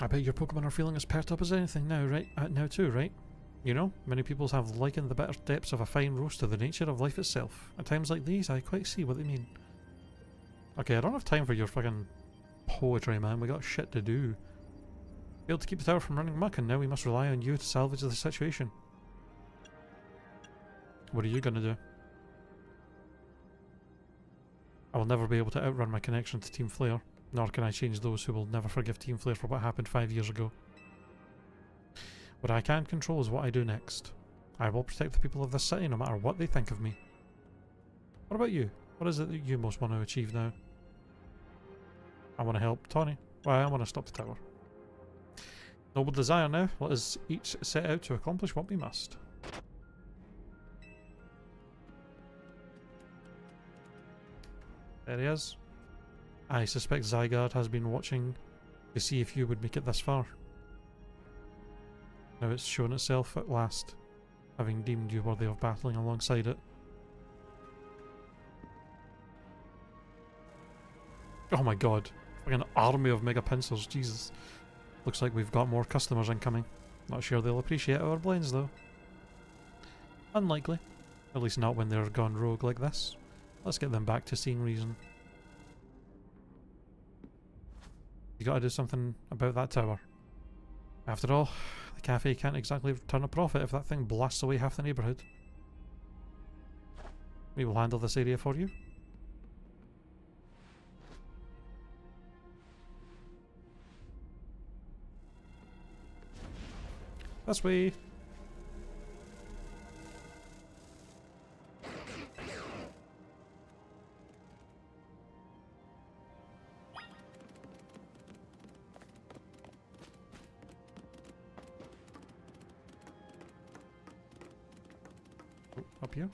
I bet your Pokemon are feeling as perked up as anything now, right? Now too, right? You know, many peoples have likened the bitter depths of a fine roast to the nature of life itself. At times like these, I quite see what they mean. Okay, I don't have time for your fucking poetry, man. We got shit to do. Failed to keep the tower from running muck, and now we must rely on you to salvage the situation. What are you gonna do? I will never be able to outrun my connection to Team Flare, nor can I change those who will never forgive Team Flare for what happened 5 years ago. What I can control is what I do next. I will protect the people of this city no matter what they think of me. What about you? What is it that you most want to achieve now? I want to help Tawny. Well, I want to stop the tower. Noble desire now. Let us each set out to accomplish what we must. There he is. I suspect Zygarde has been watching to see if you would make it this far. Now it's shown itself at last, having deemed you worthy of battling alongside it. Oh my god, like an army of mega pincers, Jesus. Looks like we've got more customers incoming. Not sure they'll appreciate our blends though. Unlikely. At least not when they're gone rogue like this. Let's get them back to seeing reason. You gotta do something about that tower. After all, the cafe can't exactly turn a profit if that thing blasts away half the neighbourhood. We will handle this area for you. This way. Oh, up here.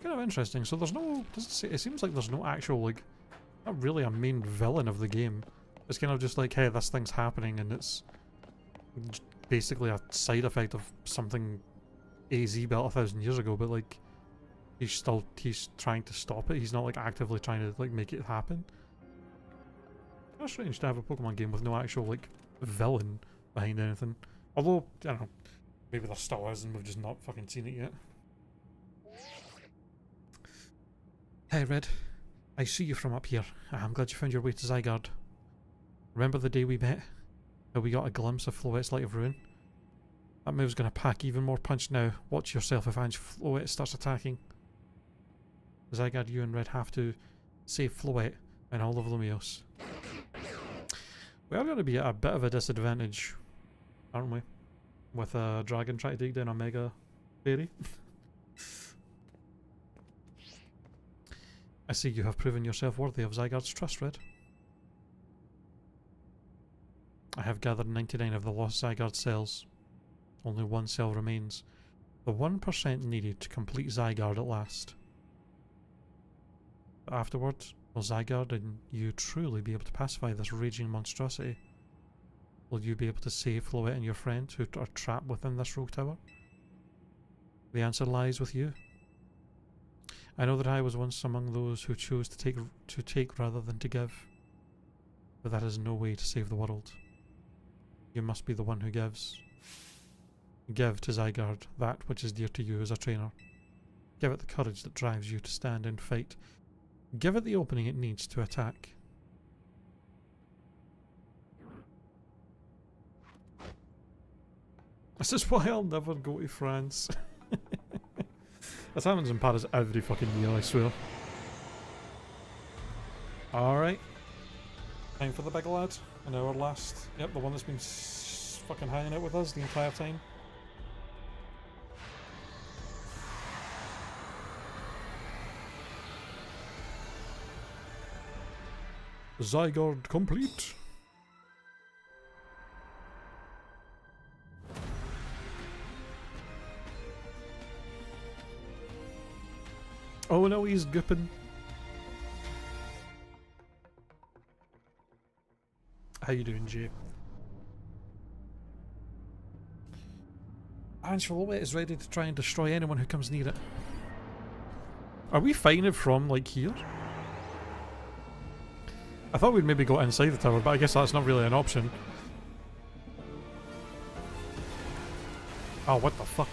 Kind of interesting. So there's no, it seems like there's no actual, like, not really a main villain of the game. It's kind of just like, hey, this thing's happening and it's basically a side effect of something AZ built 1,000 years ago, but like, he's trying to stop it. He's not like actively trying to like make it happen. That's strange to have a Pokemon game with no actual like villain behind anything. Although, I don't know, maybe there still is and we've just not fucking seen it yet. Hey Red, I see you from up here. I'm glad you found your way to Zygarde. Remember the day we met? How we got a glimpse of Floette's Light of Ruin? That move's gonna pack even more punch now. Watch yourself if Ange Floette starts attacking. Zygarde, you and Red have to save Floette and all of Lumios. We are going to be at a bit of a disadvantage, aren't we? With a dragon trying to take down a Mega Fairy. I see you have proven yourself worthy of Zygarde's trust, Red. I have gathered 99 of the lost Zygarde cells. Only one cell remains. The 1% needed to complete Zygarde at last. But afterwards, will Zygarde and you truly be able to pacify this raging monstrosity? Will you be able to save Floette and your friend who are trapped within this rogue tower? The answer lies with you. I know that I was once among those who chose to take rather than to give. But that is no way to save the world. You must be the one who gives. Give to Zygarde that which is dear to you as a trainer. Give it the courage that drives you to stand and fight. Give it the opening it needs to attack. This is why I'll never go to France. This happens in Paris every fucking year, I swear. Alright. Time for the big lad. And our last. Yep, the one that's been fucking hanging out with us the entire time. Zygarde complete. Oh no, he's gooping. How you doing, Jay? Ange Floette is ready to try and destroy anyone who comes near it. Are we fighting it from, like, here? I thought we'd maybe go inside the tower, but I guess that's not really an option. Oh, what the fuck?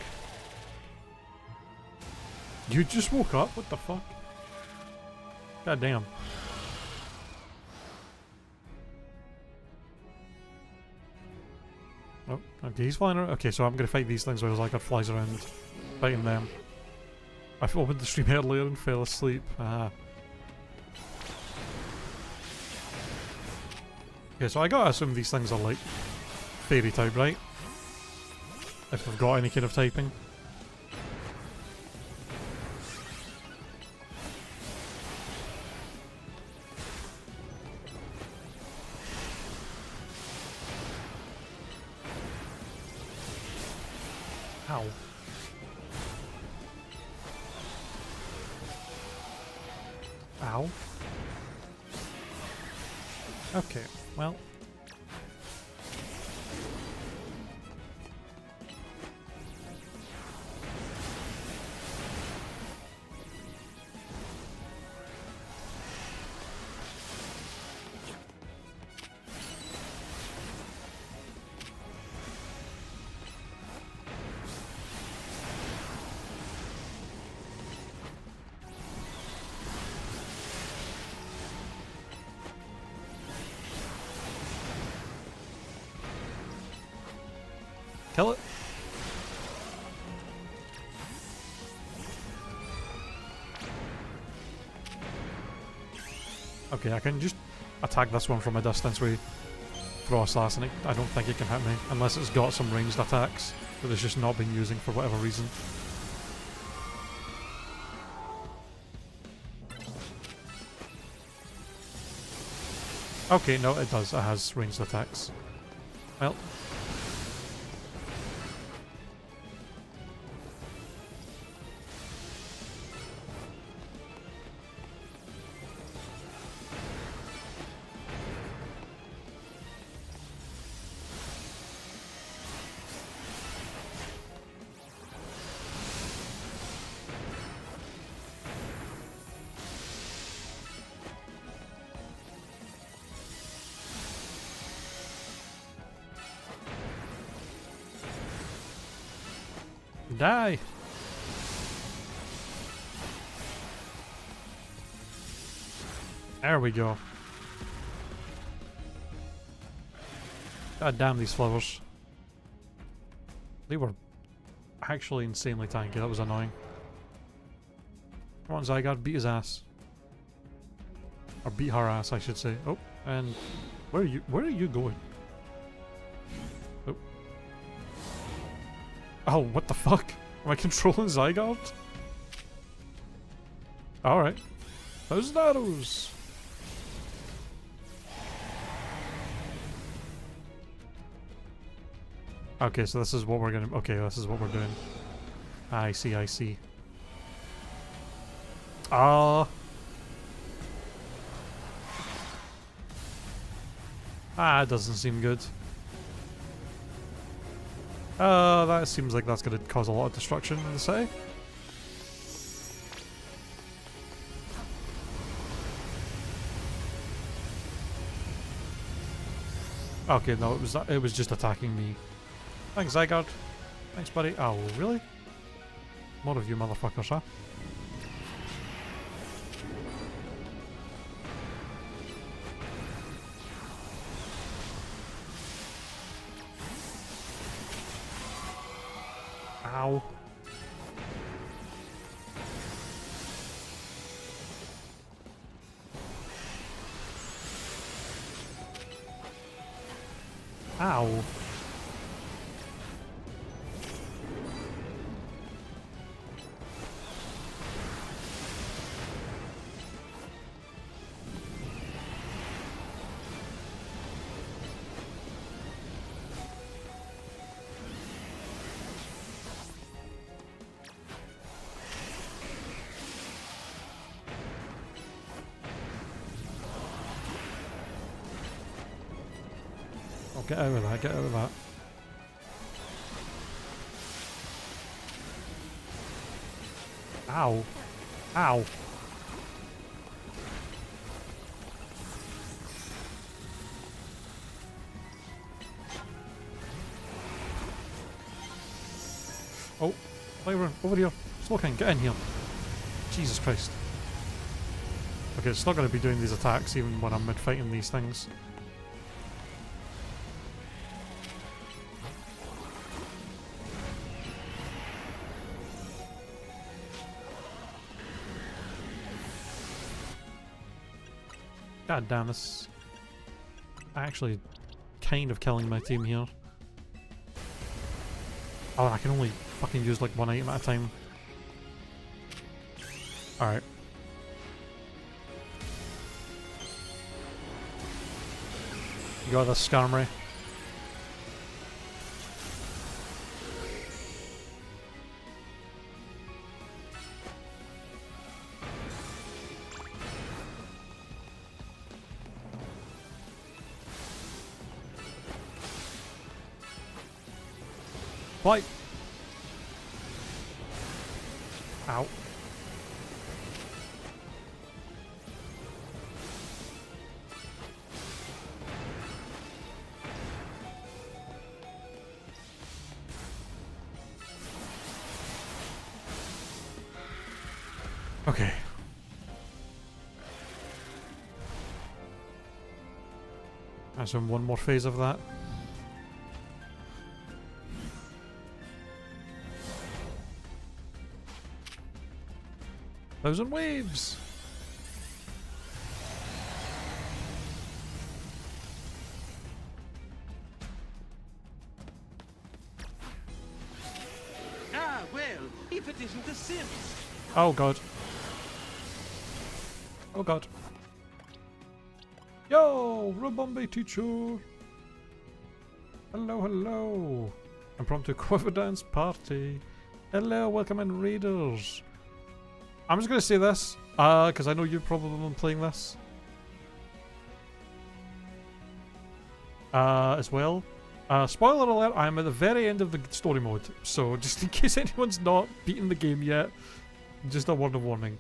You just woke up? What the fuck? God damn. Oh, okay, he's flying around. Okay, so I'm gonna fight these things while Zygarde flies around fighting them. I've opened the stream earlier and fell asleep. Ah. Okay, so I gotta assume these things are like fairy type, right? If they've got any kind of typing. Ow. Ow. Okay, well. Kill it. Okay, I can just attack this one from a distance with Frost Last, and I don't think it can hit me, unless it's got some ranged attacks that it's just not been using for whatever reason. Okay, no, it does. It has ranged attacks. Well. Die! There we go. God damn these flowers. They were actually insanely tanky, that was annoying. Come on Zygarde, beat his ass. Or beat her ass, I should say. Oh, and where are you going? Oh. Oh, what the fuck? Am I controlling Zygarde? Alright. Those arrows! Okay, so this is what we're gonna... Okay, this is what we're doing. I see, I see. Ah! Ah, it doesn't seem good. That seems like that's gonna cause a lot of destruction in the city. Okay, no, it was just attacking me. Thanks, Zygarde. Thanks, buddy. Oh, really? More of you motherfuckers, huh? Ow. Ow. Get out of that, get out of that. Ow. Ow. Oh, Byron, over here. Slowking, get in here. Jesus Christ. Okay, it's not going to be doing these attacks even when I'm mid-fighting these things. God damn, this actually kind of killing my team here. Oh, I can only fucking use like one item at a time. Alright. You got this, Skarmory. Fight! Ow. Okay. That's in one more phase of that. Thousand waves! well, if it isn't the Sims. Oh god. Oh god. Yo, Rabombe teacher. Hello, hello. Impromptu quiver dance party. Hello, welcome in raiders. I'm just gonna say this, because I know you've probably been playing this. As well. Spoiler alert, I'm at the very end of the story mode, so just in case anyone's not beaten the game yet, just a word of warning.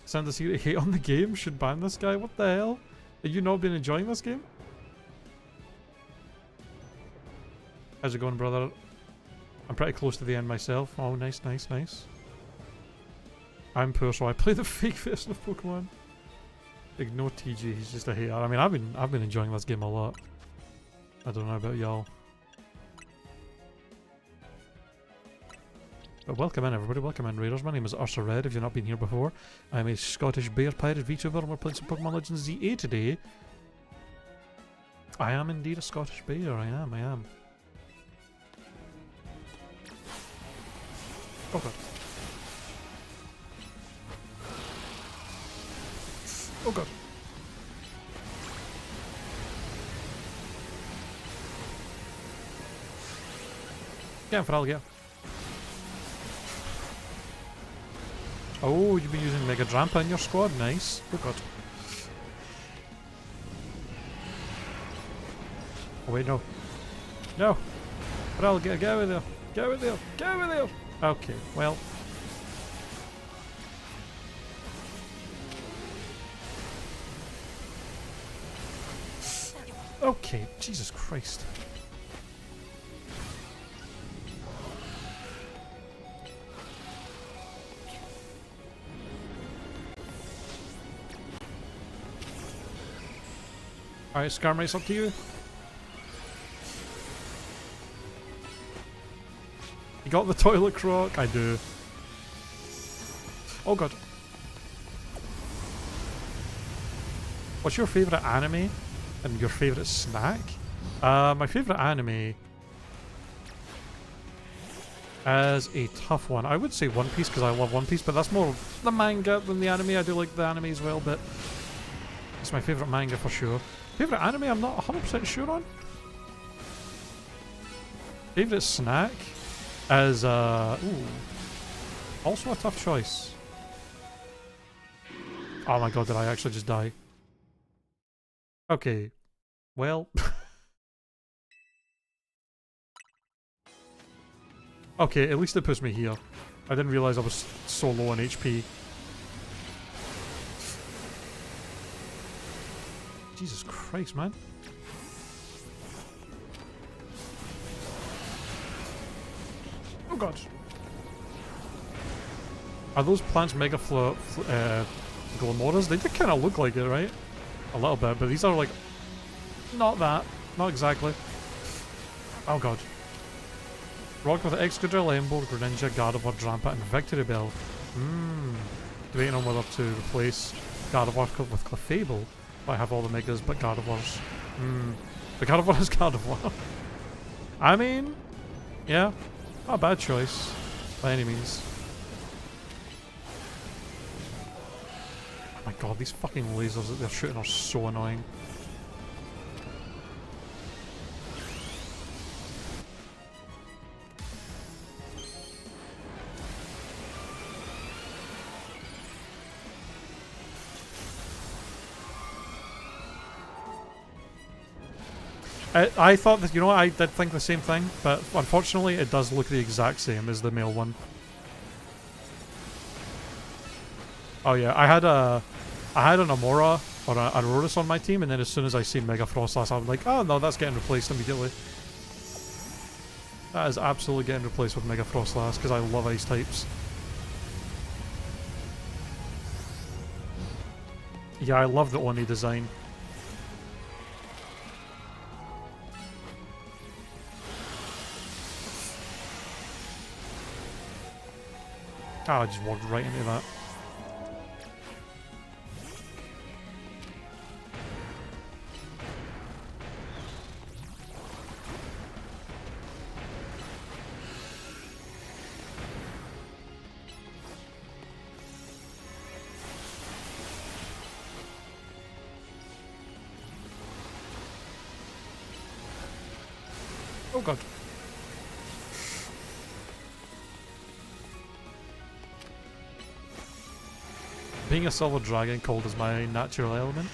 Send a secret hate on the game, should ban this guy, what the hell? Have you not been enjoying this game? How's it going, brother? I'm pretty close to the end myself. Oh, nice, nice, nice. I'm poor, so I play the fake version of Pokemon. Ignore TG, he's just a hater. I mean, I've been enjoying this game a lot. I don't know about y'all. But welcome in, everybody. Welcome in, raiders. My name is Ursa Red, if you've not been here before. I'm a Scottish bear pirate VTuber, and we're playing some Pokémon Legends ZA today. I am indeed a Scottish bear. I am. Oh god. Oh god. Get him, Fralgia. Oh, you've been using Mega Drampa in your squad. Nice. Oh god. Oh wait, no. No! Fralgia, get over there. Get over there. Get over there! Okay, well. Okay, Jesus Christ. Alright, Skarmory, up to you. You got the toilet croc? I do. Oh god. What's your favourite anime? And your favourite snack? My favourite anime is a tough one. I would say One Piece because I love One Piece, but that's more the manga than the anime. I do like the anime as well, but it's my favourite manga for sure. Favourite anime I'm not 100% sure on. Favourite snack is ooh, also a tough choice. Oh my god, did I actually just die? Okay, well. Okay, at least it puts me here. I didn't realise I was so low on HP. Jesus Christ, man. Oh god. Are those plants Mega Glamoras? They do kind of look like it, right? A little bit, but these are like... Not that. Not exactly. Oh god. Rock with Excadrill, Embo, Greninja, Gardevoir, Drampa, and Victory Bell. Debating on whether to replace Gardevoir with Clefable. I have all the Megas, but Gardevoir's... But Gardevoir is Gardevoir. I mean... Yeah. Not a bad choice. By any means. Oh my god, these fucking lasers that they're shooting are so annoying. I thought that, you know what, I did think the same thing, but unfortunately it does look the exact same as the male one. Oh yeah, I had an Amora or an Aurorus on my team, and then as soon as I seen Mega Frostlass, I'm like, oh no, that's getting replaced immediately. That is absolutely getting replaced with Mega Frostlass, because I love ice types. Yeah, I love the Oni design. Oh, I just walked right into that. Oh god. Being a silver dragon, cold is my natural element.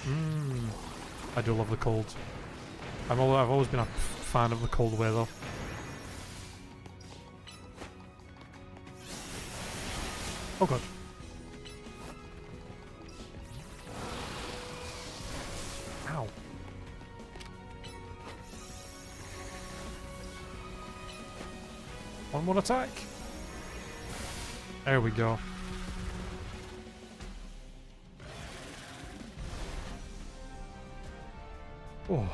I do love the cold. I've always been a fan of the cold weather. Oh god. Ow. One more attack. There we go. Oh.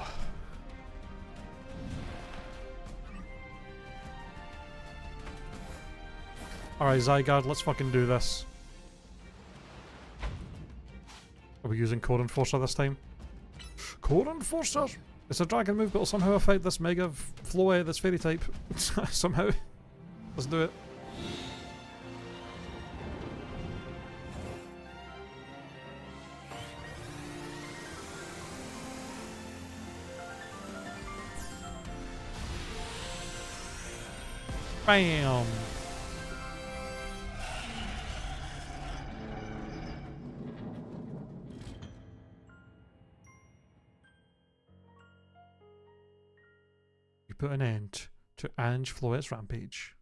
Alright, Zygarde, let's fucking do this. Are we using Core Enforcer this time? Core Enforcer! It's a dragon move, but it'll somehow affect this Mega Floet, this fairy type. Somehow. Let's do it. Bam! You put an end to Ange Floet's rampage.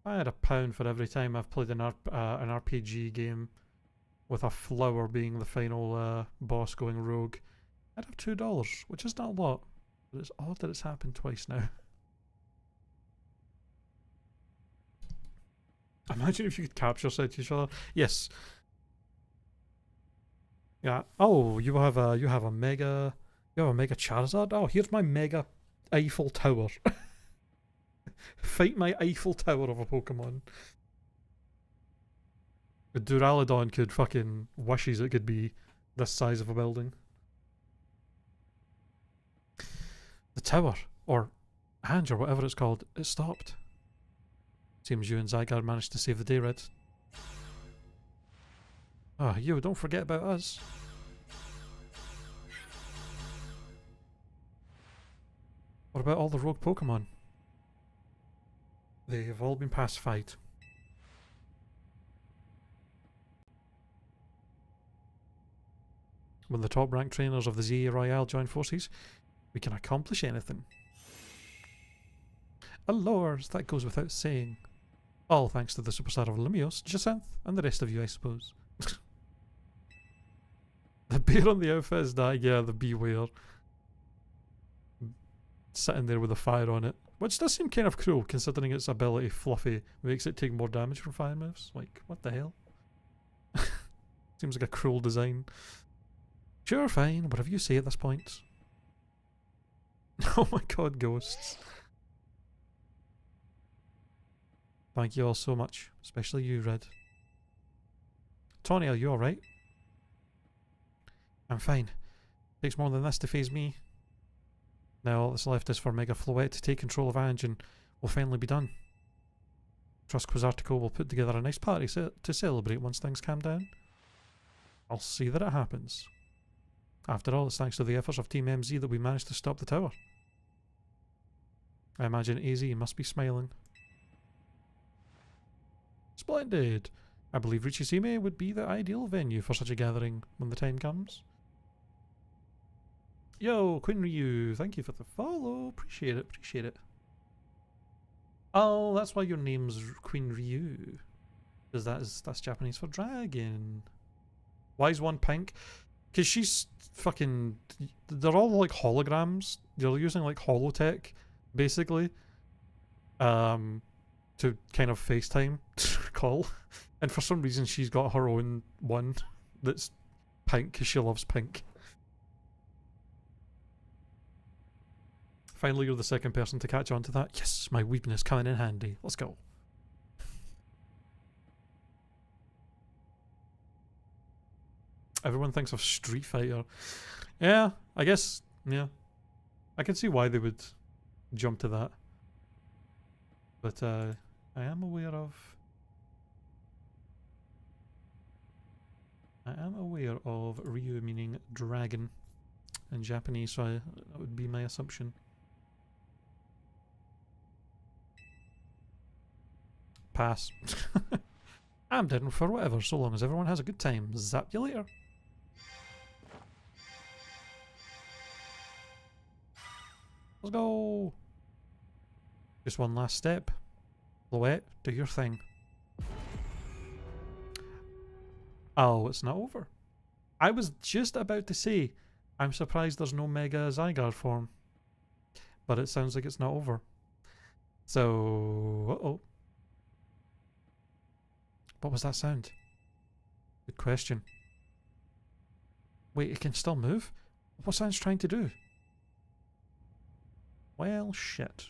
I had £1 for every time I've played an RPG game with a flower being the final boss going rogue. I'd have $2, which is not a lot, but it's odd that it's happened twice now. Imagine if you could capture set each other. Yes. Yeah. Oh, you have a mega Charizard. Oh, here's my mega Eiffel Tower. Fight my Eiffel Tower of a Pokemon. The Duraludon could fucking wishes it could be this size of a building. The tower, or Ange, or whatever it's called, it stopped. Seems you and Zygarde managed to save the day, Red. Oh, you, don't forget about us. What about all the rogue Pokemon? They have all been pacified. When the top ranked trainers of the ZA Royale join forces, we can accomplish anything. Allures, that goes without saying. All thanks to the superstar of Lumios, Jacinth, and the rest of you, I suppose. The bear on the outfit is that, yeah, the beware. Sitting there with a fire on it. Which does seem kind of cruel, considering its ability, Fluffy, makes it take more damage from fire moves. Like, what the hell? Seems like a cruel design. Sure, fine, whatever you say at this point. Oh my god, ghosts. Thank you all so much, especially you, Red. Tony, are you alright? I'm fine. Takes more than this to phase me. Now all that's left is for Mega Floet to take control of Ange and we'll finally be done. Trust Quizartico will put together a nice party to celebrate once things calm down. I'll see that it happens. After all, it's thanks to the efforts of Team MZ that we managed to stop the tower. I imagine AZ must be smiling. Splendid! I believe Richisime would be the ideal venue for such a gathering when the time comes. Yo, Queen Ryu, thank you for the follow. Appreciate it, appreciate it. Oh, that's why your name's Queen Ryu. Because that's Japanese for dragon. Why is one pink? Because she's fucking... They're all like holograms. They're using like holotech, basically. To kind of FaceTime call. And for some reason she's got her own one that's pink because she loves pink. Finally, you're the second person to catch on to that. Yes, my weakness coming in handy. Let's go. Everyone thinks of Street Fighter. Yeah, I guess, yeah. I can see why they would jump to that. But I am aware of... I am aware of Ryu meaning dragon in Japanese, so that would be my assumption. Pass. I'm down for whatever, so long as everyone has a good time. Zap you later. Let's go. Just one last step. Floette, do your thing. Oh, it's not over. I was just about to say, I'm surprised there's no Mega Zygarde form. But it sounds like it's not over. So, uh-oh. What was that sound? Good question. Wait, it can still move? What's that trying to do? Well, shit.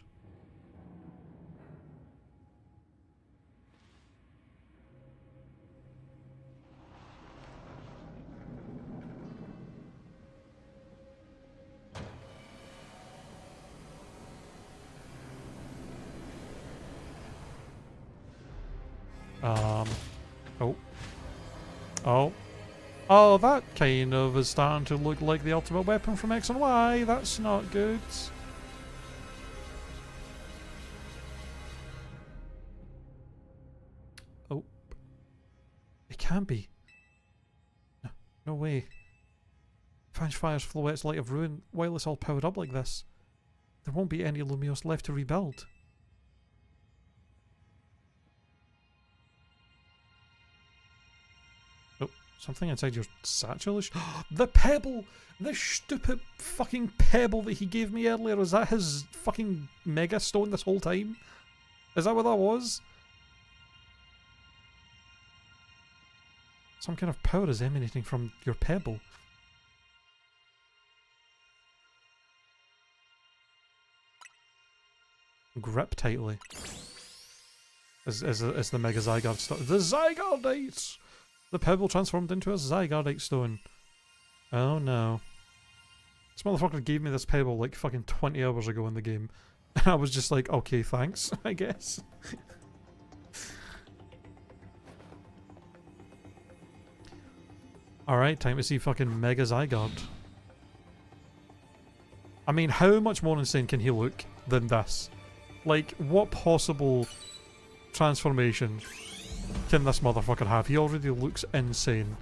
Oh. Oh. Oh, that kind of is starting to look like the ultimate weapon from X and Y. That's not good. Oh. It can't be. No, no way. Fanch fires Floette's Light of Ruin while it's all powered up like this. There won't be any Lumios left to rebuild. Something inside your satchel is... The pebble! The stupid fucking pebble that he gave me earlier. Was that his fucking mega stone this whole time? Is that what that was? Some kind of power is emanating from your pebble. Grip tightly. Is the Mega Zygarde stuff? The Zygardeite! The pebble transformed into a Zygardeite stone. Oh no. This motherfucker gave me this pebble like fucking 20 hours ago in the game. And I was just like, okay, thanks, I guess. Alright, time to see fucking Mega Zygarde. I mean, how much more insane can he look than this? Like, what possible transformation can this motherfucker have? He already looks insane.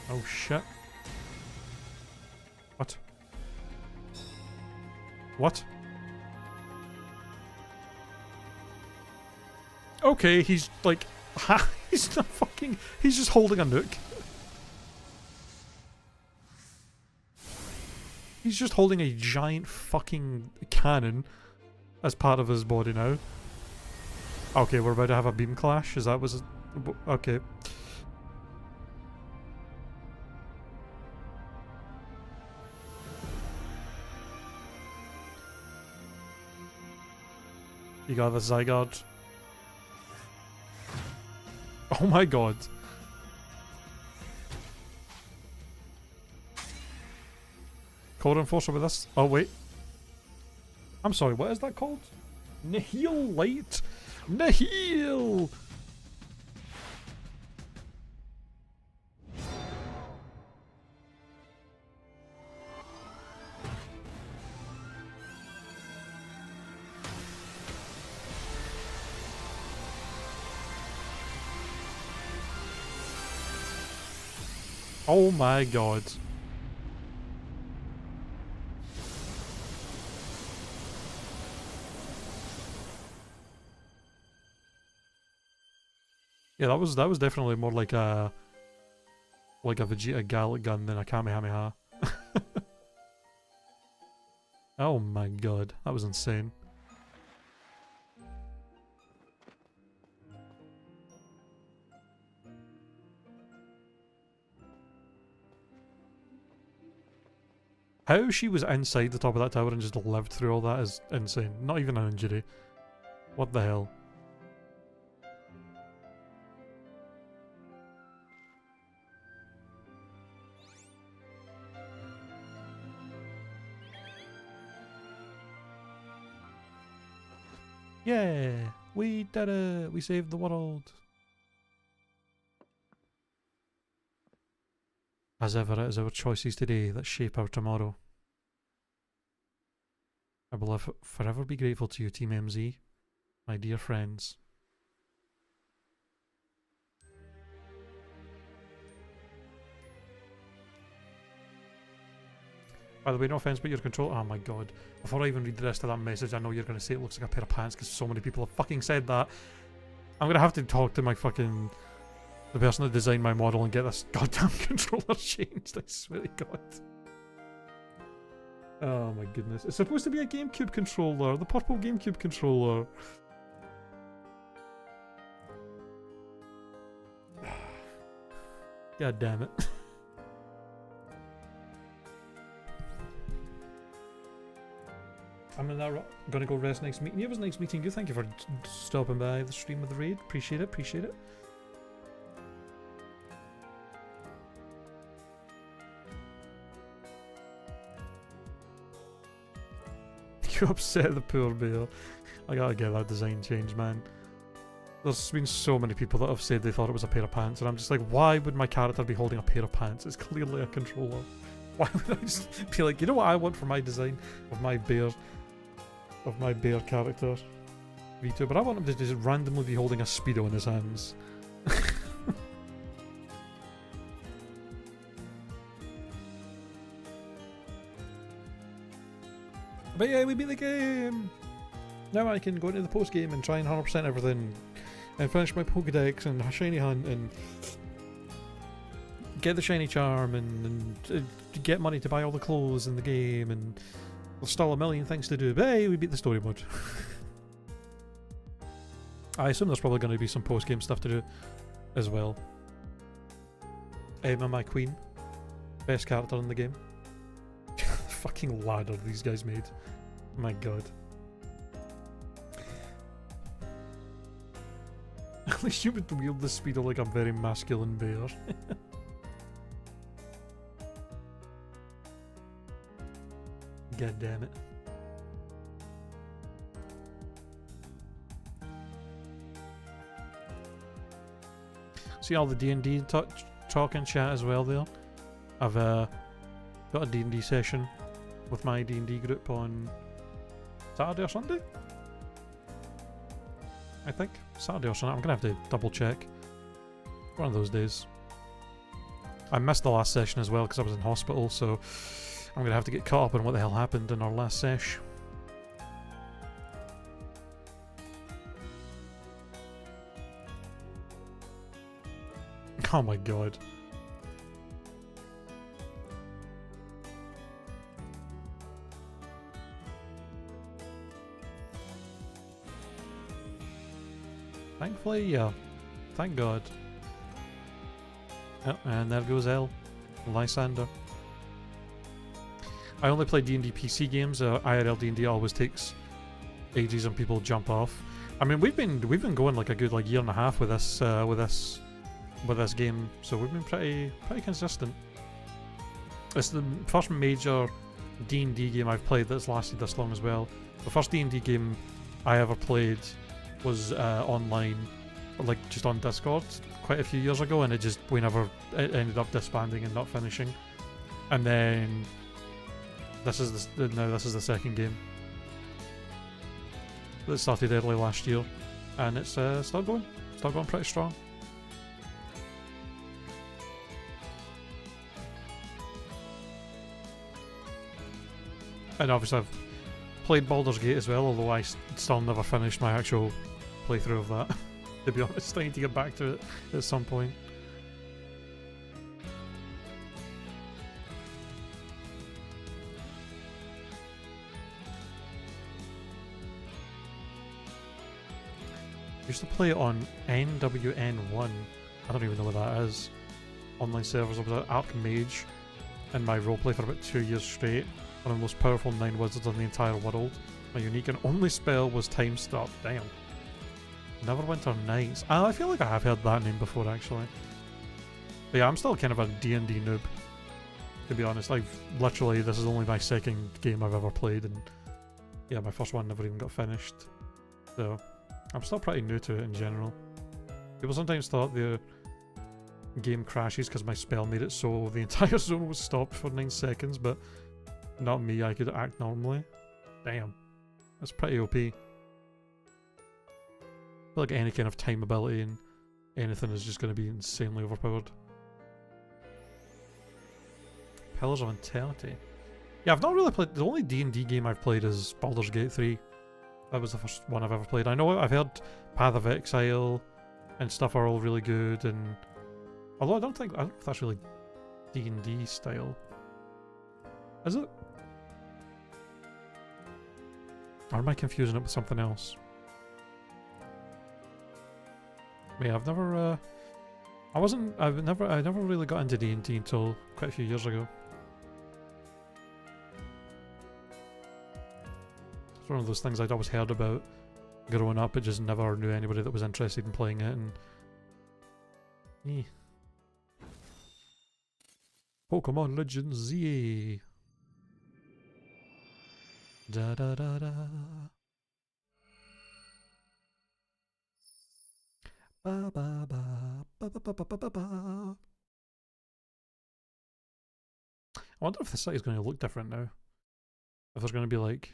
Oh shit. What? What? Okay, he's like, he's not fucking, he's just holding a nuke. He's just holding a giant fucking cannon as part of his body now. Okay, we're about to have a beam clash. Is that was okay? You got the Zygarde. Oh my god. Code Enforcer with this. Oh wait. I'm sorry, what is that called? Nihil Light? Nihil! Oh my god. Yeah, that was definitely more like a Vegeta Gallic gun than a Kamehameha. Oh my god, that was insane. How she was inside the top of that tower and just lived through all that is insane. Not even an injury. What the hell? Yeah, we did it. We saved the world. As ever, it is our choices today that shape our tomorrow. I will forever be grateful to you, Team MZ, my dear friends. By the way, no offense, but your control. Oh my god. Before I even read the rest of that message, I know you're going to say it looks like a pair of pants because so many people have fucking said that. I'm going to have to talk to my fucking. The person that designed my model and get this goddamn controller changed. I swear to god. Oh my goodness. It's supposed to be a GameCube controller. The purple GameCube controller. God damn it. I'm gonna go rest next meeting. Yeah, it was nice meeting you. Thank you for stopping by the stream with the raid. Appreciate it, appreciate it. You upset the poor bear. I gotta get that design changed, man. There's been so many people that have said they thought it was a pair of pants, and I'm just like, why would my character be holding a pair of pants? It's clearly a controller. Why would I just be like, you know what I want for my design of my bear character, vtuber? I want him to just randomly be holding a Speedo in his hands. But yeah, we beat the game! Now I can go into the post game and try and 100% everything and finish my Pokedex and shiny hunt and get the shiny charm and get money to buy all the clothes in the game, and there's still a million things to do, but hey, we beat the story mode. I assume there's probably going to be some post-game stuff to do as well. Emma, my queen. Best character in the game. Fucking ladder these guys made. My god. At least you would wield the Speedo like a very masculine bear. God damn it. See all the D&D talk and chat as well there. I've got a D&D session with my D&D group on Saturday or Sunday? I think. Saturday or Sunday. I'm going to have to double check. One of those days. I missed the last session as well because I was in hospital, so I'm going to have to get caught up on what the hell happened in our last sesh. Oh my god. Thankfully, yeah. Thank god. Oh, and there goes L. Lysander. I only play D&D PC games. IRL D&D always takes ages and people jump off. I mean, we've been going like a good year and a half with this game, so we've been pretty consistent. It's the first major D&D game I've played that's lasted this long as well. The first D&D game I ever played was online, like just on Discord, quite a few years ago, and it ended up disbanding and not finishing. And then this is the second game that started early last year, and it's still going pretty strong. And obviously I've played Baldur's Gate as well, although I still never finished my actual playthrough of that. To be honest, I need to get back to it at some point. Used to play it on NWN1. I don't even know what that is. Online servers. I was an Archmage in my roleplay for about 2 years straight. One of the most powerful 9 wizards in the entire world. My unique and only spell was Time Stop. Damn. Neverwinter Nights. I feel like I have heard that name before, actually. But yeah, I'm still kind of a D&D noob, to be honest. This is only my second game I've ever played, and yeah, my first one never even got finished. So, I'm still pretty new to it in general. People sometimes thought the game crashes because my spell made it so the entire zone was stopped for 9 seconds, but not me, I could act normally. Damn. That's pretty OP. I feel like any kind of time ability and anything is just going to be insanely overpowered. Pillars of Eternity. Yeah, I've not really played... The only D&D game I've played is Baldur's Gate 3. That was the first one I've ever played. I know I've heard Path of Exile and stuff are all really good, and... Although I don't know if that's really D&D style. Is it? Or am I confusing it with something else? Yeah, I've never, I never really got into D&D until quite a few years ago. It's one of those things I'd always heard about growing up, but just never knew anybody that was interested in playing it, and... Eh. Pokémon Legends Z. Da da da da. Ba ba ba ba ba ba ba ba ba. I wonder if the city's going to look different now. If there's going to be like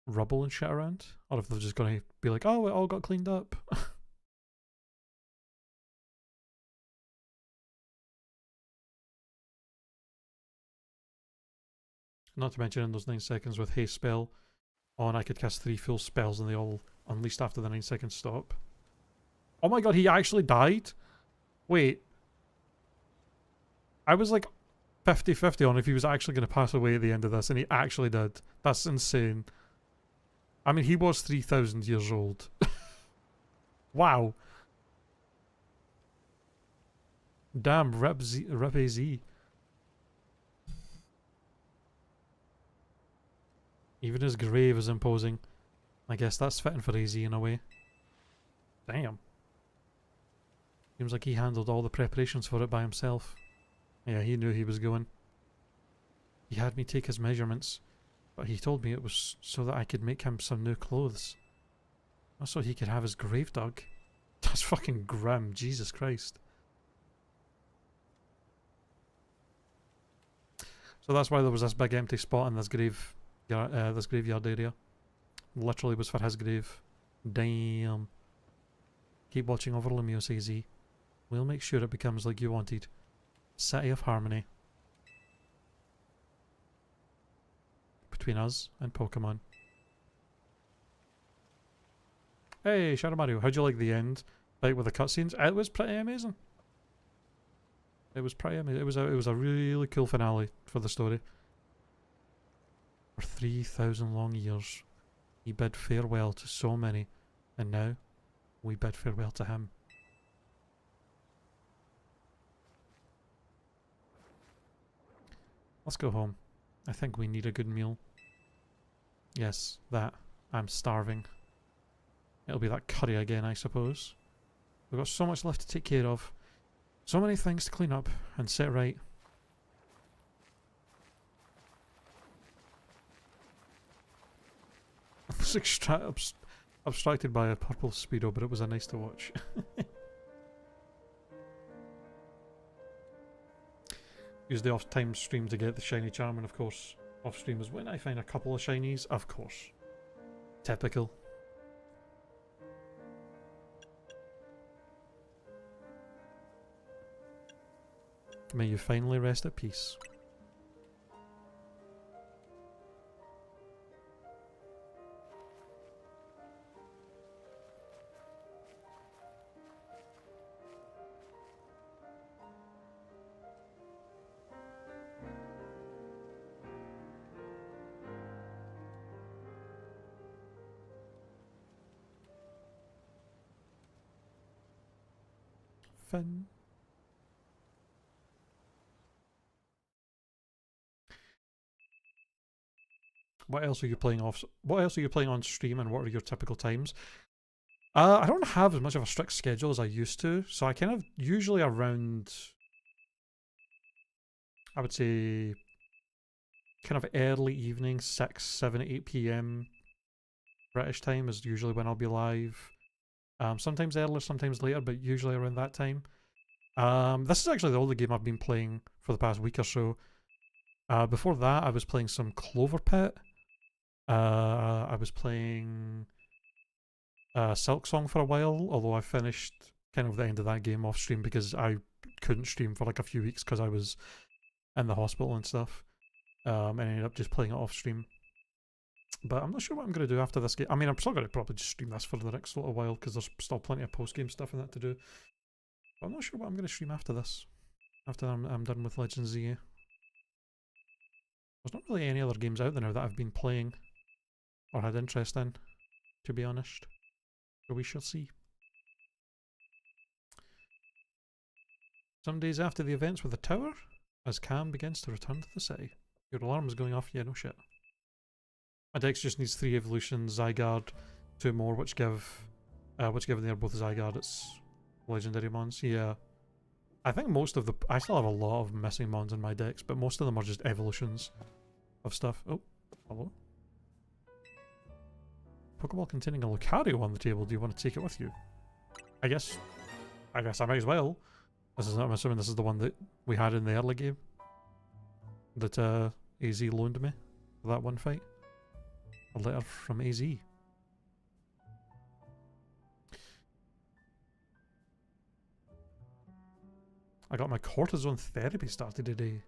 rubble and shit around, or if they're just going to be like, oh, it all got cleaned up. Not to mention in those 9 seconds with haste spell on, I could cast 3 full spells and they all unleashed after the 9 seconds stop. Oh my god, he actually died? Wait. I was like 50-50 on if he was actually going to pass away at the end of this, and he actually did. That's insane. I mean, he was 3,000 years old. Wow. Damn, Rip AZ. Even his grave is imposing. I guess that's fitting for AZ in a way. Damn. Seems like he handled all the preparations for it by himself. Yeah, he knew he was going. He had me take his measurements, but he told me it was so that I could make him some new clothes. Not so he could have his grave dug. That's fucking grim, Jesus Christ. So that's why there was this big empty spot in this this graveyard area. Literally was for his grave. Damn. Keep watching over Lumios AZ. We'll make sure it becomes like you wanted. City of Harmony. Between us and Pokemon. Hey, Shadow Mario, how'd you like the end? Like with the cutscenes? It was pretty amazing. It was pretty amazing. It was a really cool finale for the story. For 3,000 long years, he bid farewell to so many, and now we bid farewell to him. Let's go home. I think we need a good meal. Yes, that. I'm starving. It'll be that curry again, I suppose. We've got so much left to take care of. So many things to clean up and set right. I was abstracted by a purple speedo, but it was a nice to watch. Use the off-time stream to get the shiny charm, and of course, off-stream is when I find a couple of shinies, of course. Typical. May you finally rest at peace. Fun. What else are you playing off? What else are you playing on stream, and what are your typical times? I don't have as much of a strict schedule as I used to, so I kind of usually around, I would say, kind of early evening, 6, 7, 8 p.m. British time is usually when I'll be live. Sometimes earlier, sometimes later, but usually around that time. This is actually the only game I've been playing for the past week or so. Before that, I was playing some Clover Pit. I was playing Silk Song for a while, although I finished kind of the end of that game off stream because I couldn't stream for like a few weeks because I was in the hospital and stuff. And I ended up just playing it off stream. But I'm not sure what I'm going to do after this game. I mean, I'm still going to probably just stream this for the next little while because there's still plenty of post-game stuff and that to do. But I'm not sure what I'm going to stream after this. After I'm done with Legends ZA. There's not really any other games out there now that I've been playing or had interest in, to be honest. So we shall see. Some days after the events with the tower, as Cam begins to return to the city. Your alarm is going off, yeah, no shit. My dex just needs 3 evolutions, Zygarde, 2 more, which give they're both Zygarde, it's legendary mons, yeah. I think most of the... I still have a lot of missing mons in my decks, but most of them are just evolutions of stuff. Oh, hello. Pokeball containing a Lucario on the table, do you want to take it with you? I guess I might as well. I'm assuming this is the one that we had in the early game. That AZ loaned me for that one fight. A letter from AZ. I got my cortisone therapy started today.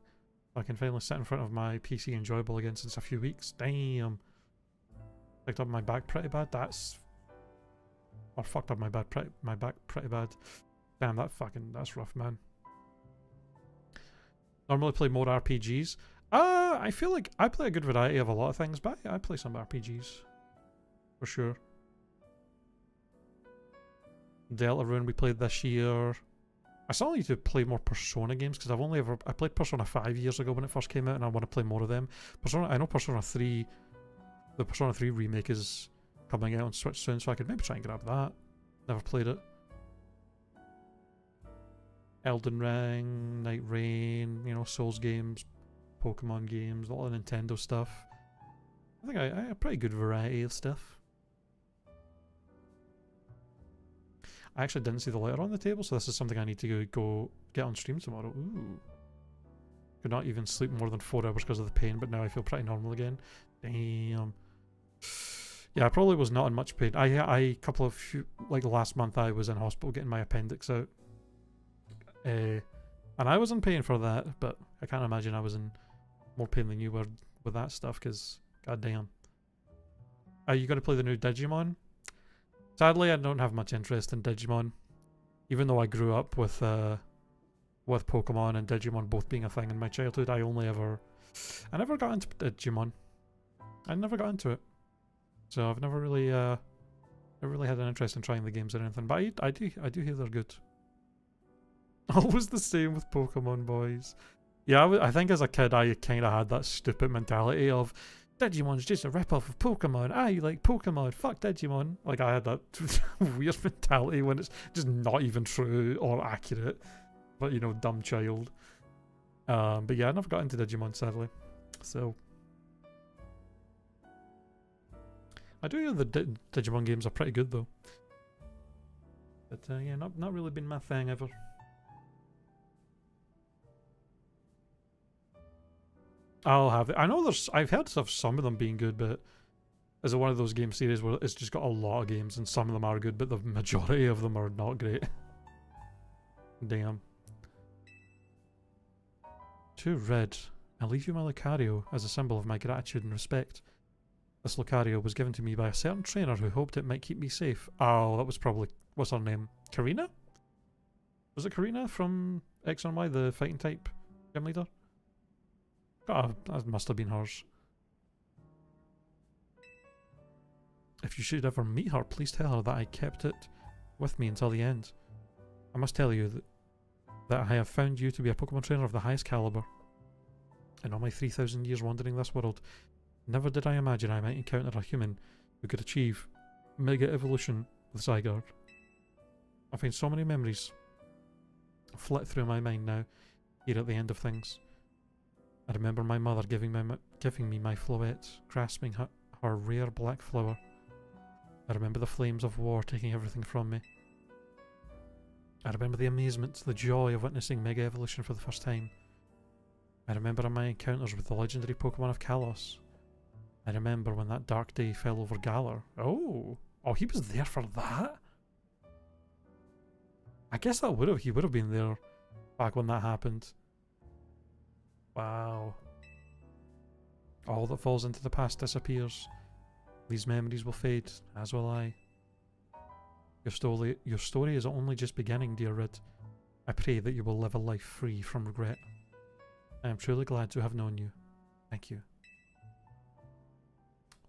I can finally sit in front of my PC enjoyable again since a few weeks. Damn. Picked up my back pretty bad. That's... Or fucked up my back pretty bad. Damn, that's rough, man. Normally play more RPGs. I feel like I play a good variety of a lot of things, but I play some RPGs. For sure. Deltarune we played this year. I still need to play more Persona games because I played Persona 5 years ago when it first came out and I want to play more of them. I know Persona 3, the Persona 3 remake is coming out on Switch soon, so I could maybe try and grab that. Never played it. Elden Ring, Night Rain, you know, Souls games, Pokemon games, a lot of Nintendo stuff. I think I have a pretty good variety of stuff. I actually didn't see the letter on the table, so this is something I need to go get on stream tomorrow. Ooh. Could not even sleep more than 4 hours because of the pain, but now I feel pretty normal again. Damn. Yeah, I probably was not in much pain. Like last month I was in hospital getting my appendix out. And I was in pain for that, but I can't imagine I was in more pain than you were with that stuff, because goddamn. Are you going to play the new Digimon? Sadly, I don't have much interest in Digimon, even though I grew up with Pokemon and Digimon both being a thing in my childhood. I never got into Digimon. I never got into it, so I've never really had an interest in trying the games or anything. But I do hear they're good. Always the same with Pokemon, boys. Yeah, I think as a kid I kind of had that stupid mentality of Digimon's just a rip-off of Pokemon. I like Pokemon. Fuck Digimon. Like, I had that weird mentality when it's just not even true or accurate. But, you know, dumb child. But yeah, I never got into Digimon, sadly. So... I do hear the Digimon games are pretty good, though. But, yeah, not really been my thing ever. I'll have it. I know I've heard of some of them being good, but is it one of those game series where it's just got a lot of games and some of them are good, but the majority of them are not great? Damn. 2 red. I leave you my Lucario as a symbol of my gratitude and respect. This Lucario was given to me by a certain trainer who hoped it might keep me safe. Oh, that was probably... What's her name? Karina? Was it Karina from X and Y, the fighting type gym leader? Oh, that must have been hers. If you should ever meet her, please tell her that I kept it with me until the end. I must tell you that I have found you to be a Pokemon trainer of the highest caliber. In all my 3,000 years wandering this world, never did I imagine I might encounter a human who could achieve Mega Evolution with Zygarde. I find so many memories flit through my mind now, here at the end of things. I remember my mother giving me my Floette, grasping her rare black flower. I remember the flames of war taking everything from me. I remember the amazement, the joy of witnessing Mega Evolution for the first time. I remember my encounters with the legendary Pokemon of Kalos. I remember when that dark day fell over Galar. Oh! Oh, he was there for that? I guess that would have, he would have been there back when that happened. Wow. All that falls into the past disappears. These memories will fade, as will I. Your story is only just beginning, dear Rid. I pray that you will live a life free from regret. I am truly glad to have known you. Thank you.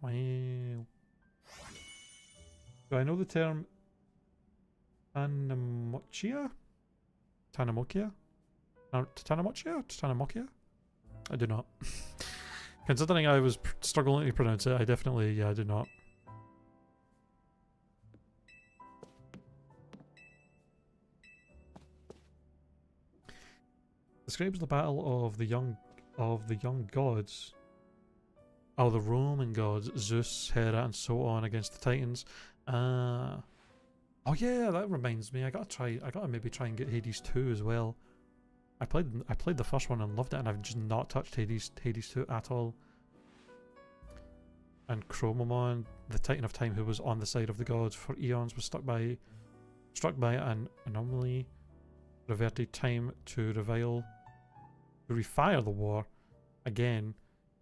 Wow. Do I know the term Tanamochia? Tanamochia? Tanamochia? Tanamochia? I do not. Considering I was struggling to pronounce it, I definitely, yeah, I do not. Describes the battle of the young gods. Oh, the Roman gods, Zeus, Hera, and so on against the Titans. Oh yeah, that reminds me. I gotta maybe try and get Hades 2 as well. I played the first one and loved it, and I've just not touched Hades 2 at all. And Chromomon, the Titan of Time who was on the side of the gods for eons, was struck by an anomaly, reverted time to refire the war again,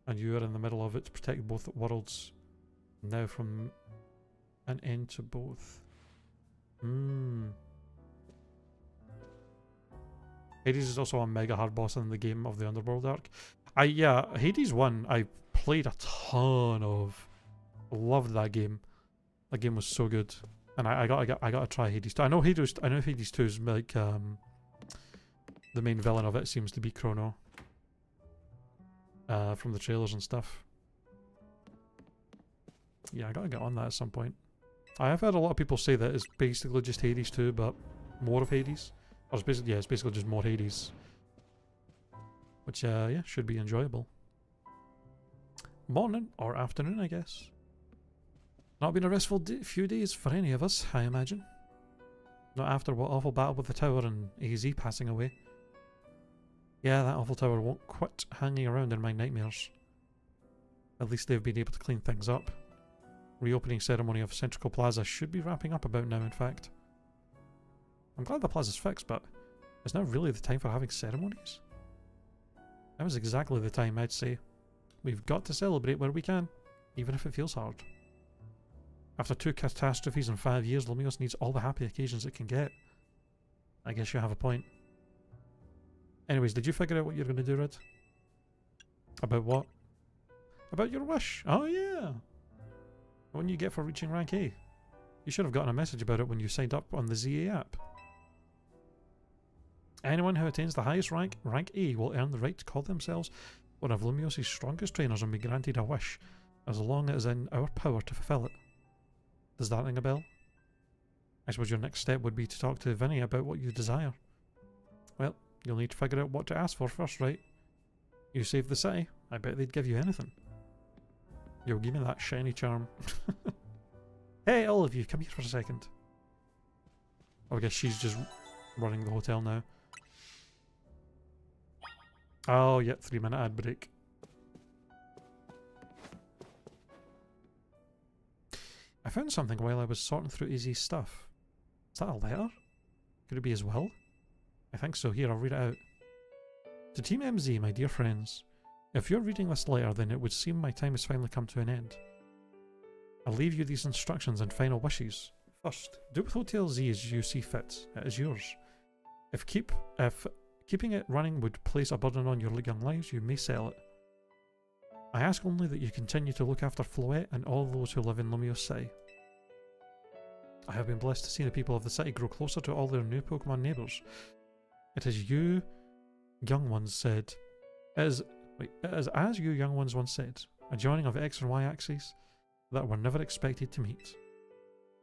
and you are in the middle of it to protect both worlds now from an end to both. Hades is also a mega hard boss in the game of the Underworld arc. Yeah, Hades 1 I played a ton of. Loved that game. That game was so good. And I gotta try Hades 2. I know Hades 2 is like the main villain of it seems to be Chrono. From the trailers and stuff. Yeah, I gotta get on that at some point. I have heard a lot of people say that it's basically just Hades 2, but more of Hades. Or it's basically just more Hades. Which, yeah, should be enjoyable. Morning, or afternoon, I guess. Not been a restful few days for any of us, I imagine. Not after what awful battle with the tower and AZ passing away. Yeah, that awful tower won't quit hanging around in my nightmares. At least they've been able to clean things up. Reopening ceremony of Centrical Plaza should be wrapping up about now, in fact. I'm glad the plaza's fixed, but is now really the time for having ceremonies? That was exactly the time, I'd say. We've got to celebrate where we can, even if it feels hard. After 2 catastrophes in 5 years, Lumios needs all the happy occasions it can get. I guess you have a point. Anyways, did you figure out what you're going to do, Red? About what? About your wish. Oh yeah! The one you get for reaching rank A. You should have gotten a message about it when you signed up on the ZA app. Anyone who attains the highest rank, rank A, will earn the right to call themselves one of Lumios' strongest trainers and be granted a wish, as long as it is in our power to fulfill it. Does that ring a bell? I suppose your next step would be to talk to Vinny about what you desire. Well, you'll need to figure out what to ask for first, right? You save the city, I bet they'd give you anything. Yo, give me that shiny charm. Hey, all of you, come here for a second. Oh, I guess she's just running the hotel now. Oh, yeah, 3-minute ad break. I found something while I was sorting through Izzy's stuff. Is that a letter? Could it be as well? I think so. Here, I'll read it out. To Team MZ, my dear friends, if you're reading this letter, then it would seem my time has finally come to an end. I'll leave you these instructions and final wishes. First, do with Hotel Z as you see fit. It is yours. If keeping it running would place a burden on your young lives, you may sell it. I ask only that you continue to look after Floette and all those who live in Lumios City. I have been blessed to see the people of the city grow closer to all their new Pokemon neighbours. It is you young ones said. It is as you young ones once said, a joining of X and Y axes that were never expected to meet.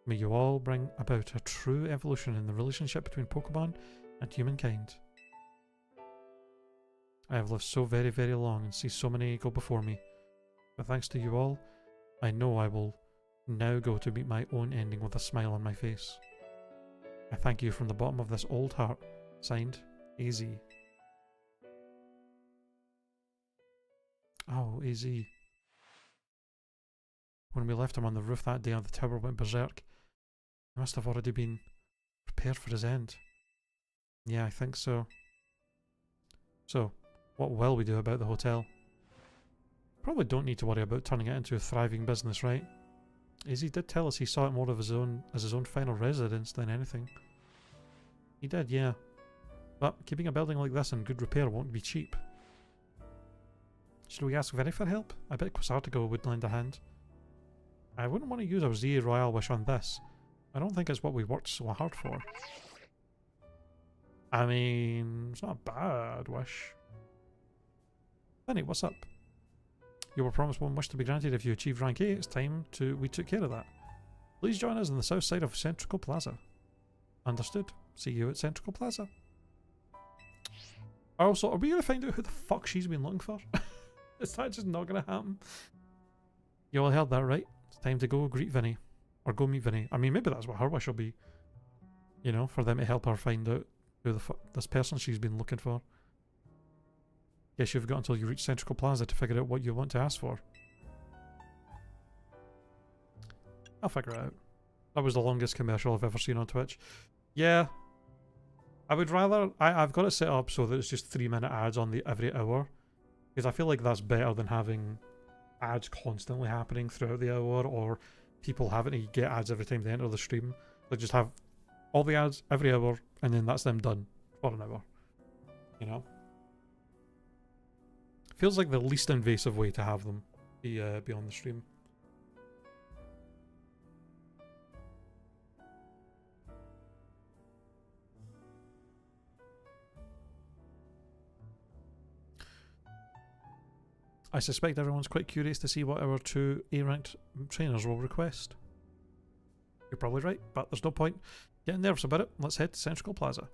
May you all bring about a true evolution in the relationship between Pokemon and humankind. I have lived so very, very long and see so many go before me, but thanks to you all, I know I will Now go to meet my own ending with a smile on my face. I thank you from the bottom of this old heart. Signed, AZ. Oh, AZ. When we left him on the roof that day, the tower went berserk. He must have already been prepared for his end. Yeah, I think so. So, what will we do about the hotel? Probably don't need to worry about turning it into a thriving business, right? Izzy did tell us he saw it more of his own as his own final residence than anything. He did, yeah. But keeping a building like this in good repair won't be cheap. Should we ask Vinny for help? I bet Quasartigo would lend a hand. I wouldn't want to use our Z Royale wish on this. I don't think it's what we worked so hard for. I mean, it's not a bad wish. Vinny, what's up? You were promised one wish to be granted if you achieved rank 8. It's time we took care of that. Please join us on the south side of Centrical Plaza. Understood. See you at Centrical Plaza. Also, are we going to find out who the fuck she's been looking for? Is that just not going to happen? You all heard that, right? It's time to go greet Vinny. Or go meet Vinny. I mean, maybe that's what her wish will be. You know, for them to help her find out who the fuck this person she's been looking for. Guess you've got until you reach Centrical Plaza to figure out what you want to ask for. I'll figure it out. That was the longest commercial I've ever seen on Twitch. Yeah. I would rather... I've got it set up so that it's just 3-minute ads on the every hour. Because I feel like that's better than having ads constantly happening throughout the hour, or people having to get ads every time they enter the stream. Like, just have all the ads every hour, and then that's them done for an hour. You know? Feels like the least invasive way to have them be on the stream. I suspect everyone's quite curious to see what our 2 A-ranked trainers will request. You're probably right, but there's no point getting nervous about it. Let's head to Centrical Plaza.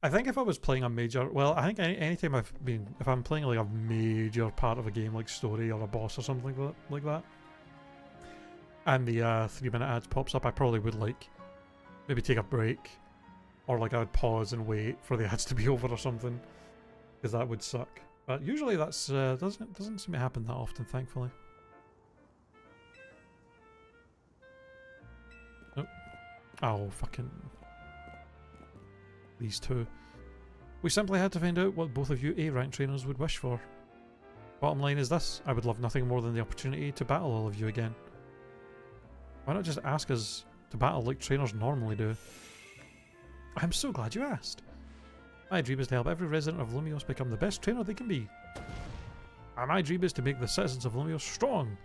I think if I was playing a major... Well, I think anytime if I'm playing like a major part of a game, like story or a boss or something like that, and the 3-minute ads pops up, I probably would like maybe take a break. Or like I would pause and wait for the ads to be over or something, because that would suck. But usually that's doesn't seem to happen that often, thankfully. Oh, oh fucking these two. We simply had to find out what both of you A-rank trainers would wish for. Bottom line is this: I would love nothing more than the opportunity to battle all of you again. Why not just ask us to battle like trainers normally do? I'm so glad you asked. My dream is to help every resident of Lumios become the best trainer they can be. And my dream is to make the citizens of Lumios strong,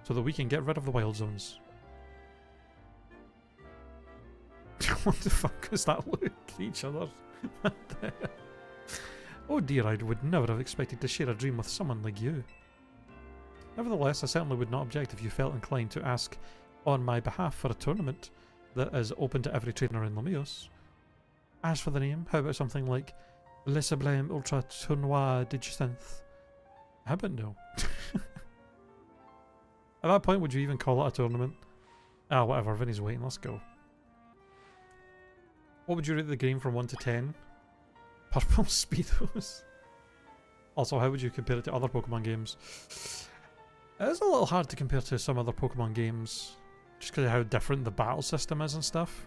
so that we can get rid of the wild zones. What the fuck is that look at each other? Oh dear, I would never have expected to share a dream with someone like you. Nevertheless, I certainly would not object if you felt inclined to ask on my behalf for a tournament that is open to every trainer in Lumios. As for the name, how about something like Le Sublime Ultra Tournoi de Synth? How about no? At that point, would you even call it a tournament? Ah, whatever, Vinny's waiting, let's go. What would you rate the game from 1 to 10? Purple Speedos. Also, how would you compare it to other Pokemon games? It is a little hard to compare to some other Pokemon games, just because of how different the battle system is and stuff.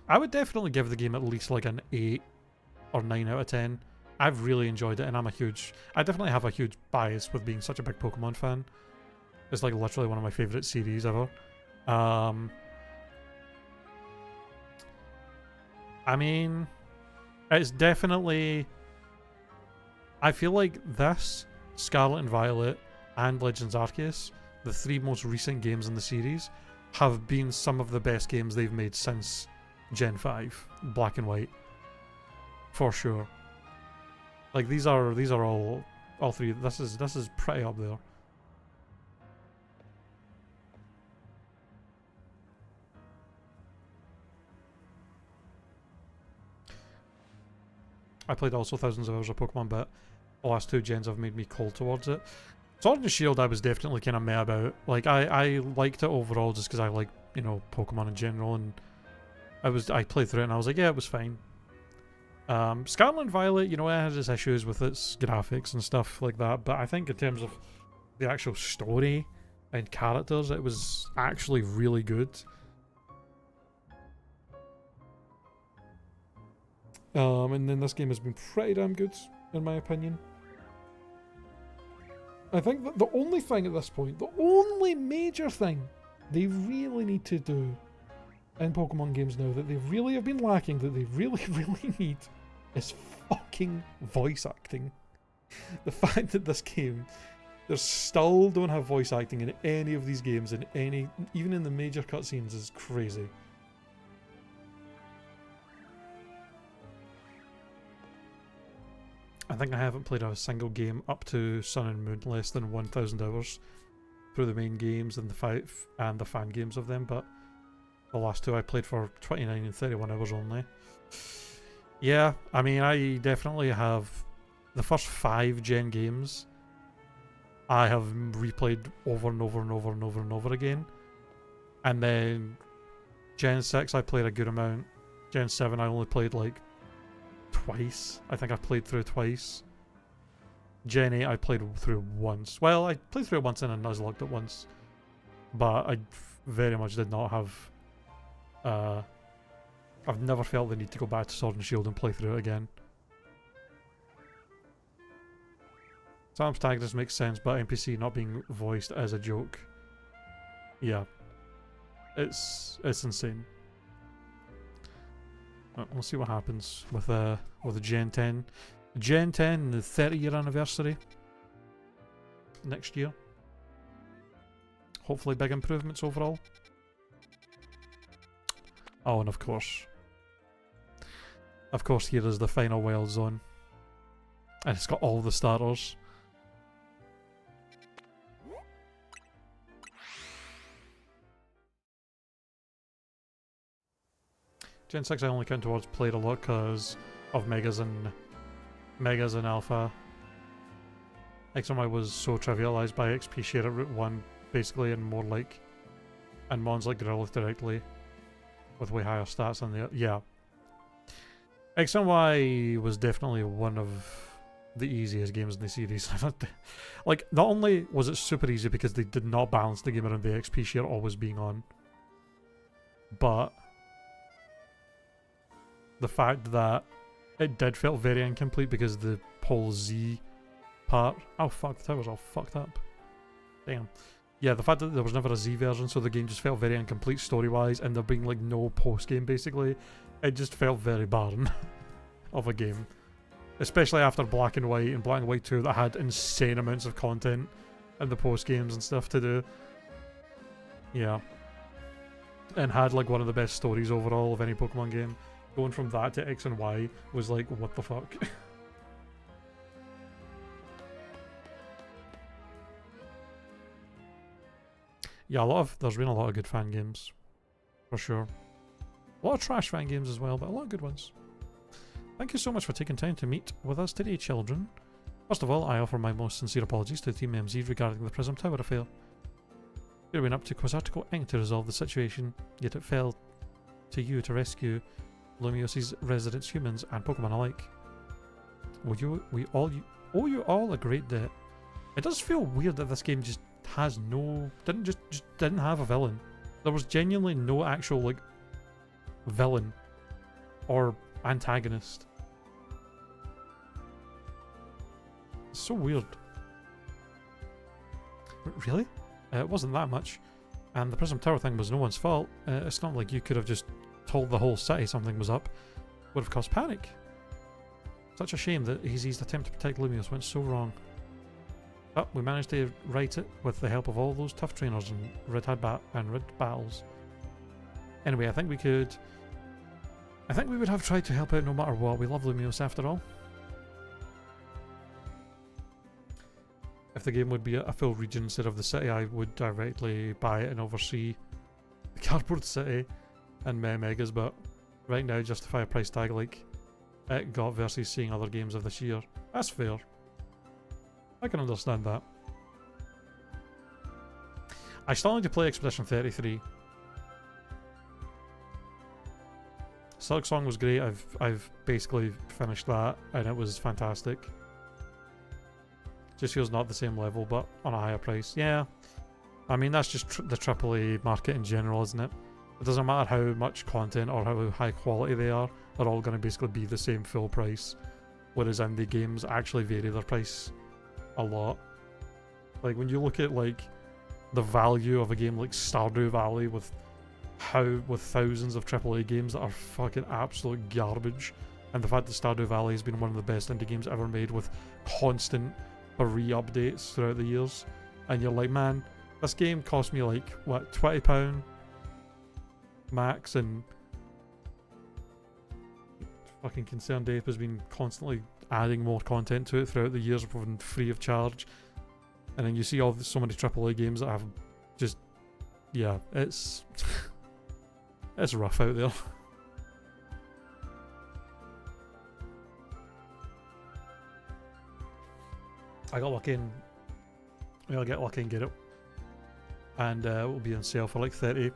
I would definitely give the game at least like an 8 or 9 out of 10. I've really enjoyed it, and I definitely have a huge bias with being such a big Pokemon fan. It's like literally one of my favourite series ever. I mean, it's definitely... I feel like this, Scarlet and Violet, and Legends Arceus, the 3 most recent games in the series, have been some of the best games they've made since Gen 5, Black and White, for sure. Like these are all 3. This is pretty up there. I played also thousands of hours of Pokemon, but the last 2 gens have made me cold towards it. Sword and Shield I was definitely kind of meh about. Like, I liked it overall just because I like, you know, Pokemon in general, and I played through it and I was like, yeah, it was fine. Scarlet and Violet, you know, it has its issues with its graphics and stuff like that, but I think in terms of the actual story and characters, it was actually really good. And then this game has been pretty damn good, in my opinion. I think that the only thing at this point, the only major thing they really need to do in Pokemon games now that they really have been lacking, that they really, really need, is fucking voice acting. The fact that this game, they still don't have voice acting in any of these games, even in the major cutscenes, is crazy. I think I haven't played a single game up to Sun and Moon less than 1,000 hours through the main games and the fan games of them, but the last two I played for 29 and 31 hours only. Yeah, I mean, I definitely have the first 5 Gen games I have replayed over and over and over and over and over again. And then Gen 6 I played a good amount. Gen 7 I only played like twice. I think I played through twice. Gen 8 I played through once. Well, I played through it once and I nuzlocked it once. But I very much did not have... I've never felt the need to go back to Sword and Shield and play through it again. Sam's Taggers makes sense, but NPC not being voiced as a joke. Yeah. It's insane. We'll see what happens with the Gen 10. Gen 10, the 30-year anniversary next year. Hopefully big improvements overall. Oh, and of course, here is the final wild zone. And it's got all the starters. Gen 6 I only count towards played a lot because of Megas and Alpha. X and Y was so trivialized by XP share at Route 1, basically, and more like... And Mons like Growlithe directly, with way higher stats than the... Yeah. X and Y was definitely one of the easiest games in the series. Like, not only was it super easy because they did not balance the game around the XP share always being on, but the fact that it did feel very incomplete because the whole Z part... Oh fuck, the tower's all fucked up. Damn. Yeah, the fact that there was never a Z version, so the game just felt very incomplete story-wise, and there being like no post-game basically, it just felt very barren of a game. Especially after Black and White and Black and White 2 that had insane amounts of content and the post-games and stuff to do. Yeah. And had like one of the best stories overall of any Pokemon game. Going from that to X and Y was like, what the fuck? Yeah, there's been a lot of good fan games. For sure. A lot of trash fan games as well, but a lot of good ones. Thank you so much for taking time to meet with us today, children. First of all, I offer my most sincere apologies to Team MZ regarding the Prism Tower affair. We went up to Quasartico Inc. to resolve the situation, yet it fell to you to rescue Lumios's residents, humans, and Pokemon alike. We owe you all a great debt. It does feel weird that this game just has didn't have a villain. There was genuinely no actual like villain or antagonist. It's so weird. Really? It wasn't that much. And the Prism Tower thing was no one's fault. It's not like you could have just told the whole city something was up. Would have caused panic. Such a shame that Easy's attempt to protect Lumios went so wrong. But we managed to right it with the help of all those tough trainers and rid battles. Anyway, I think we would have tried to help out no matter what. We love Lumios after all. If the game would be a full region instead of the city, I would directly buy it and oversee the cardboard city and megas, but right now justify a price tag like it got versus seeing other games of this year. That's fair. I can understand that. I still need to play Expedition 33. Silk Song was great. I've basically finished that and it was fantastic. Just feels not the same level, but on a higher price. Yeah, I mean that's just the AAA market in general, isn't it? It doesn't matter how much content or how high quality they are. They're all going to basically be the same full price. Whereas indie games actually vary their price a lot. Like when you look at like the value of a game like Stardew Valley with thousands of AAA games that are fucking absolute garbage, and the fact that Stardew Valley has been one of the best indie games ever made with constant free updates throughout the years, and you're like, man, this game cost me like what, £20 max, and fucking Concerned Ape has been constantly adding more content to it throughout the years, free of charge. And then you see so many AAA games that have just, yeah, it's it's rough out there. I got lucky and I'll get lucky and get it, and it will be on sale for like €30.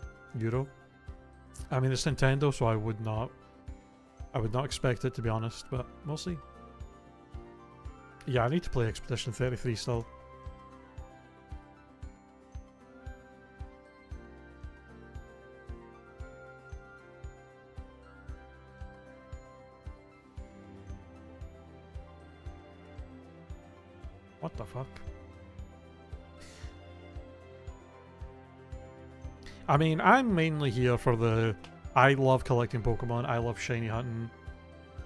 I mean, it's Nintendo, so I would not expect it, to be honest, but we'll see. Yeah, I need to play Expedition 33 still. What the fuck? I mean, I'm mainly here for the... I love collecting Pokemon, I love shiny hunting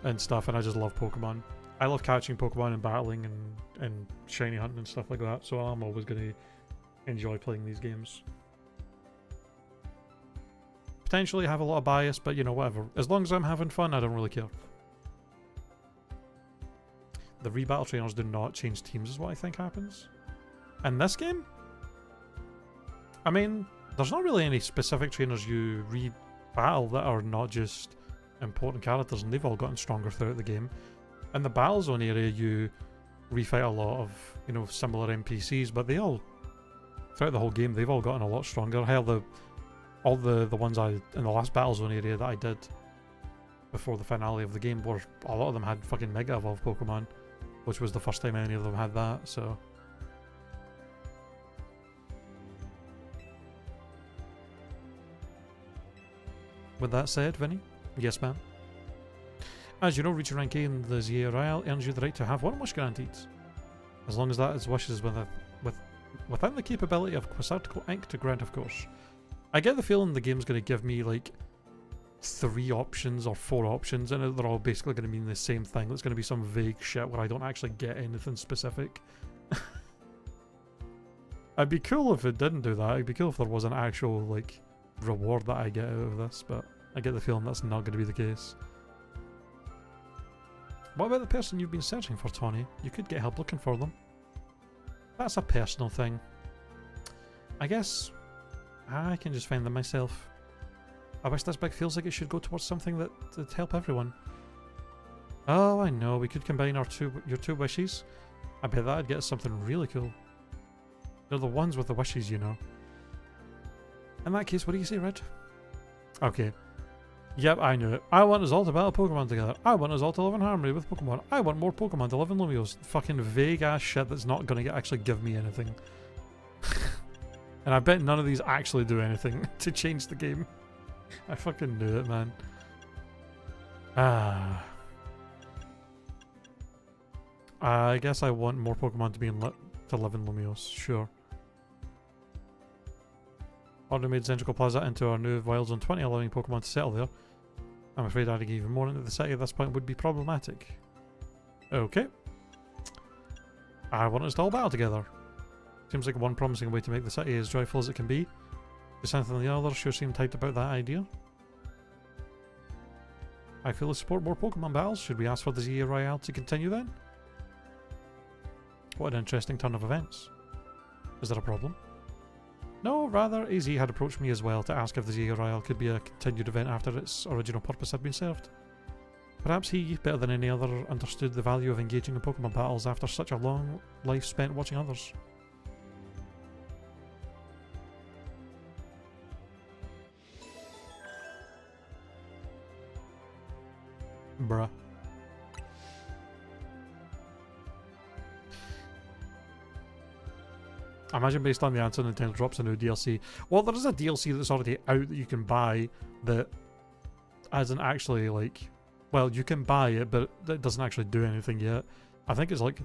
and stuff, and I just love Pokemon. I love catching Pokemon and battling and shiny hunting and stuff like that, so I'm always going to enjoy playing these games. Potentially have a lot of bias, but you know, whatever. As long as I'm having fun, I don't really care. The rebattle trainers do not change teams is what I think happens. In this game? I mean, there's not really any specific trainers you rebattle that are not just important characters, and they've all gotten stronger throughout the game. In the battle zone area, you refight a lot of, you know, similar NPCs, but they all, throughout the whole game, they've all gotten a lot stronger. Hell, all the ones in the last battle zone area that I did before the finale of the game, were a lot of them had fucking Mega Evolved Pokemon, which was the first time any of them had that, so... With that said, Vinny? Yes, ma'am. As you know, reaching rank A in the ZA Royale earns you the right to have one wish granted, as long as that is wishes within the capability of Quasarticle Inc. to grant, of course. I get the feeling the game's going to give me like 3 options or 4 options, and they're all basically going to mean the same thing. It's going to be some vague shit where I don't actually get anything specific. It'd be cool if it didn't do that. It'd be cool if there was an actual like reward that I get out of this, but I get the feeling that's not going to be the case. What about the person you've been searching for, Tony? You could get help looking for them. That's a personal thing. I guess I can just find them myself. I wish this bag feels like it should go towards something that'd help everyone. Oh, I know. We could combine your 2 wishes. I bet that'd get us something really cool. They're the ones with the wishes, you know. In that case, what do you say, Red? Okay. Yep, I knew it. I want us all to battle Pokemon together. I want us all to live in harmony with Pokemon. I want more Pokemon to live in Lumiose. Fucking vague ass shit that's not gonna actually give me anything. And I bet none of these actually do anything to change the game. I fucking knew it, man. I guess I want more Pokemon to live in Lumiose. Sure. Order made Centrical Plaza into our new Wild Zone 20, allowing Pokemon to settle there. I'm afraid adding even more into the city at this point would be problematic. Okay. I want us to all battle together. Seems like one promising way to make the city as joyful as it can be. Does something and the other sure seem typed about that idea. I fully support more Pokemon battles. Should we ask for the ZA Royale to continue then? What an interesting turn of events. Is there a problem? No, rather, AZ had approached me as well to ask if the ZA Royale could be a continued event after its original purpose had been served. Perhaps he, better than any other, understood the value of engaging in Pokemon battles after such a long life spent watching others. bruh. I imagine based on the answer, Nintendo drops a new DLC. Well, there is a DLC that's already out that you can buy that isn't actually like... Well, you can buy it, but it doesn't actually do anything yet. I think it's like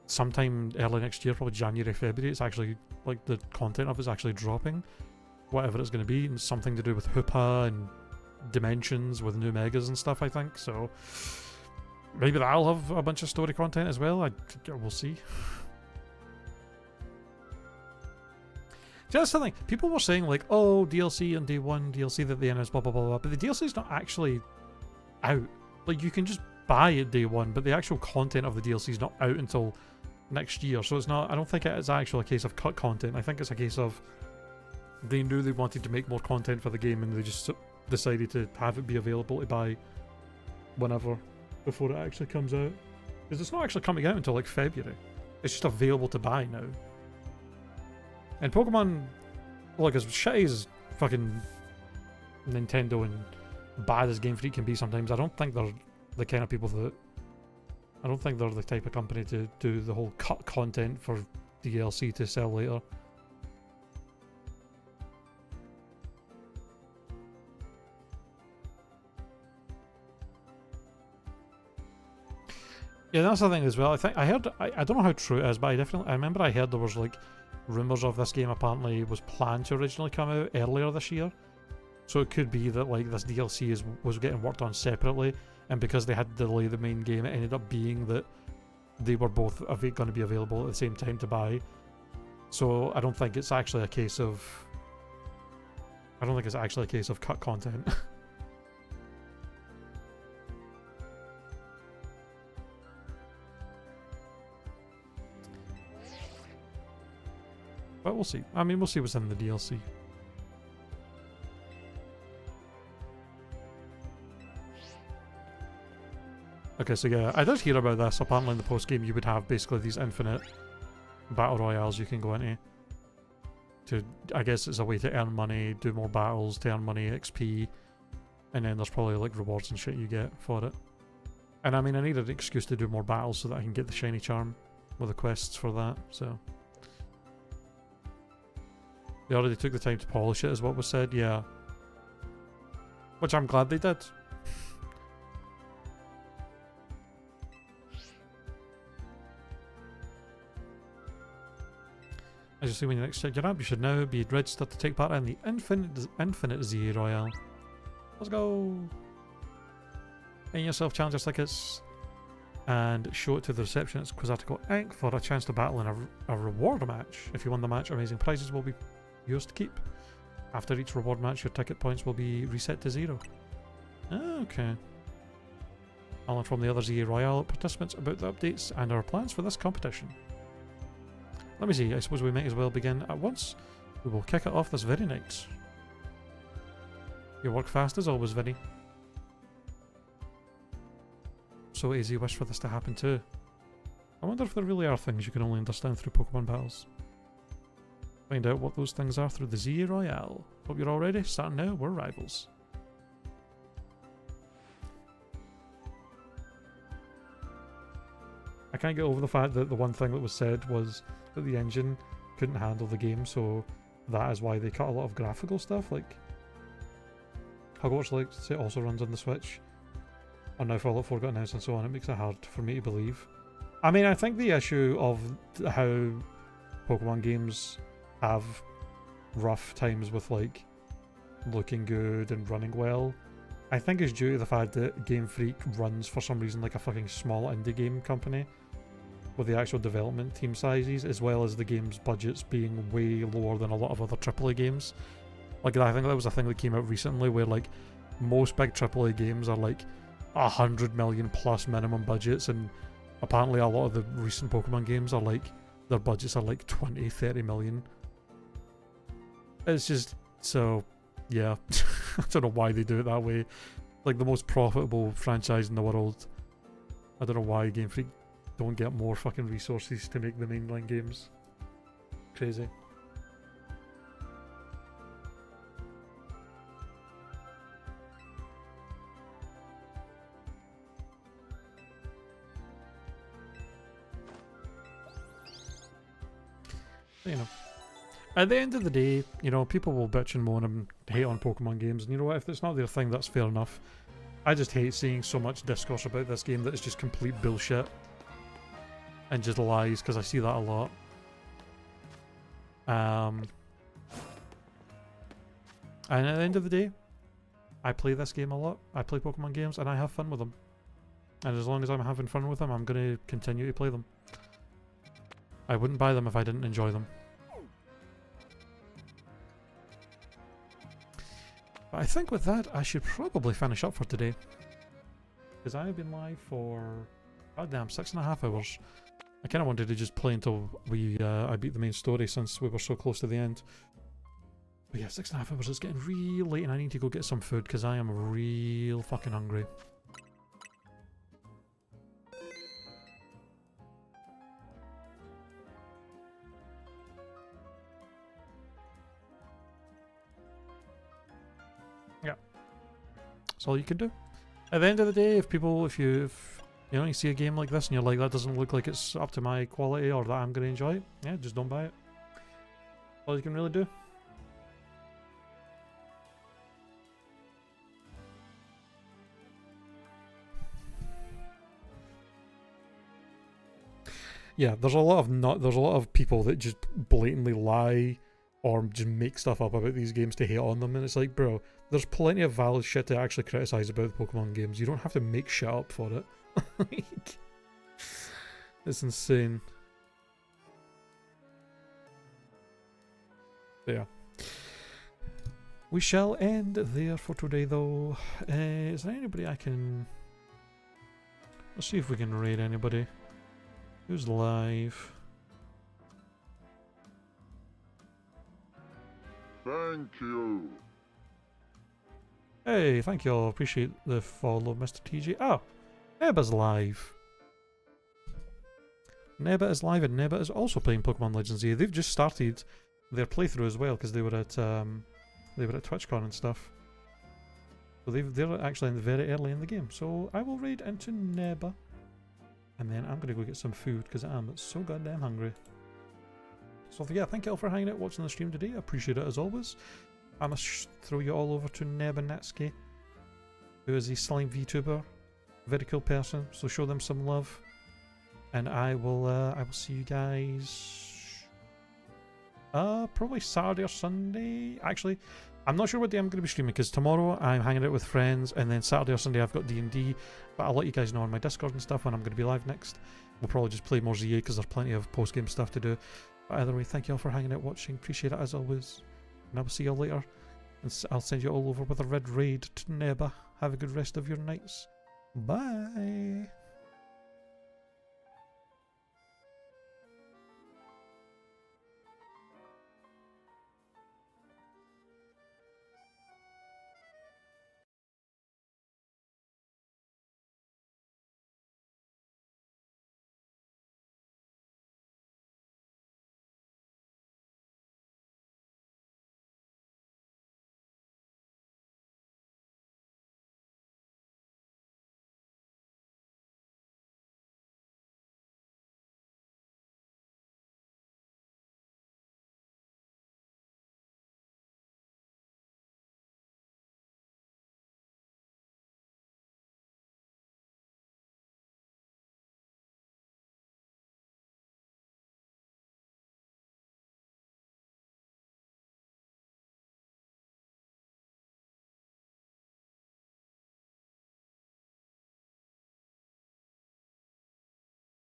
sometime early next year, probably January, February, it's actually like the content of it's actually dropping. Whatever it's going to be, and something to do with Hoopa and dimensions with new megas and stuff, I think. So maybe that'll have a bunch of story content as well. We'll see. Just something people were saying like, oh, DLC on day one, DLC that they announced, blah blah blah blah. But the DLC is not actually out. Like you can just buy it day one, but the actual content of the DLC is not out until next year. So it's not. I don't think it's actually a case of cut content. I think it's a case of they knew they wanted to make more content for the game, and they just decided to have it be available to buy whenever before it actually comes out. Because it's not actually coming out until like February. It's just available to buy now. And Pokemon, like as shitty as fucking Nintendo and bad as Game Freak can be sometimes, I don't think they're the kind of people that... I don't think they're the type of company to do the whole cut content for DLC to sell later. Yeah, that's the thing as well. I think I heard... I don't know how true it is, but I remember I heard there was like rumours of this game apparently was planned to originally come out earlier this year. So it could be that like this DLC was getting worked on separately, and because they had to delay the main game, it ended up being that they were both going to be available at the same time to buy. So I don't think it's actually a case of... I don't think it's actually a case of cut content. But we'll see. I mean, we'll see what's in the DLC. Okay, so yeah, I did hear about this. Apparently in the post-game you would have basically these infinite battle royales you can go into. I guess it's a way to earn money, do more battles, to earn money, XP, and then there's probably like rewards and shit you get for it. And I mean, I need an excuse to do more battles so that I can get the shiny charm with the quests for that, so... They already took the time to polish it, is what was said, yeah. Which I'm glad they did. As you see when you next check your app, you should now be registered to take part in the Infinite Z Royale. Let's go! Earn yourself challenger tickets and show it to the receptionist Quizarticle Inc. for a chance to battle in a reward match. If you won the match, amazing prizes will be yours to keep. After each reward match, your ticket points will be reset to 0. Okay. I'll inform the other ZA Royale participants about the updates and our plans for this competition. Let me see, I suppose we might as well begin at once. We will kick it off this very night. You work fast as always, Vinny. So easy wish for this to happen too. I wonder if there really are things you can only understand through Pokemon battles. Find out what those things are through the ZA Royale. Hope you're all ready. Starting now, we're rivals. I can't get over the fact that the one thing that was said was that the engine couldn't handle the game, so that is why they cut a lot of graphical stuff. Like Hogwarts Legacy also runs on the Switch, and now Fallout 4 got announced and so on. It makes it hard for me to believe. I mean, I think the issue of how Pokemon games have rough times with like looking good and running well, I think is due to the fact that Game Freak runs for some reason like a fucking small indie game company with the actual development team sizes, as well as the game's budgets being way lower than a lot of other AAA games. Like I think that was a thing that came out recently where like most big AAA games are like 100 million plus minimum budgets, and apparently a lot of the recent Pokemon games are like their budgets are like 20-30 million. It's just, so yeah. I don't know why they do it that way. Like the most profitable franchise in the world, I don't know why Game Freak don't get more fucking resources to make the mainline games. Crazy. You know, at the end of the day, you know, people will bitch and moan and hate on Pokemon games, and you know what? If it's not their thing, that's fair enough. I just hate seeing so much discourse about this game that is just complete bullshit and just lies, because I see that a lot. And at the end of the day, I play this game a lot. I play Pokemon games and I have fun with them. And as long as I'm having fun with them, I'm going to continue to play them. I wouldn't buy them if I didn't enjoy them. But I think with that, I should probably finish up for today. Because I have been live for, goddamn, 6.5 hours. I kind of wanted to just play until I beat the main story, since we were so close to the end. But yeah, 6.5 hours. It's getting real late and I need to go get some food because I am real fucking hungry. Yeah. That's all you can do. At the end of the day, if you know, you see a game like this and you're like, that doesn't look like it's up to my quality or that I'm going to enjoy it, yeah, just don't buy it. All you can really do. Yeah, there's a lot of people that just blatantly lie or just make stuff up about these games to hate on them, and it's like, bro, there's plenty of valid shit to actually criticize about the Pokemon games. You don't have to make shit up for it. Like, it's insane. Yeah. We shall end there for today, though. Is there anybody I can... Let's see if we can raid anybody. Who's live? Thank you. Hey, thank you all. Appreciate the follow, Mr. TG. Oh, Neba's live. Neba is live, and Neba is also playing Pokemon Legends here. They've just started their playthrough as well because they were at TwitchCon and stuff. So they're actually very early in the game. So I will raid into Neba. And then I'm going to go get some food because I'm so goddamn hungry. So yeah, thank you all for hanging out, watching the stream today. I appreciate it as always. I must throw you all over to Nebanetsky, who is a slime VTuber. Very cool person, so show them some love. And I will see you guys probably Saturday or Sunday. Actually, I'm not sure what day I'm going to be streaming because tomorrow I'm hanging out with friends, and then Saturday or Sunday I've got D&D. But I'll let you guys know on my Discord and stuff when I'm going to be live next. We'll probably just play more ZA because there's plenty of post-game stuff to do. But either way, thank you all for hanging out, watching. Appreciate it as always. And I will see you all later. And I'll send you all over with a red raid to Neba. Have a good rest of your nights. Bye.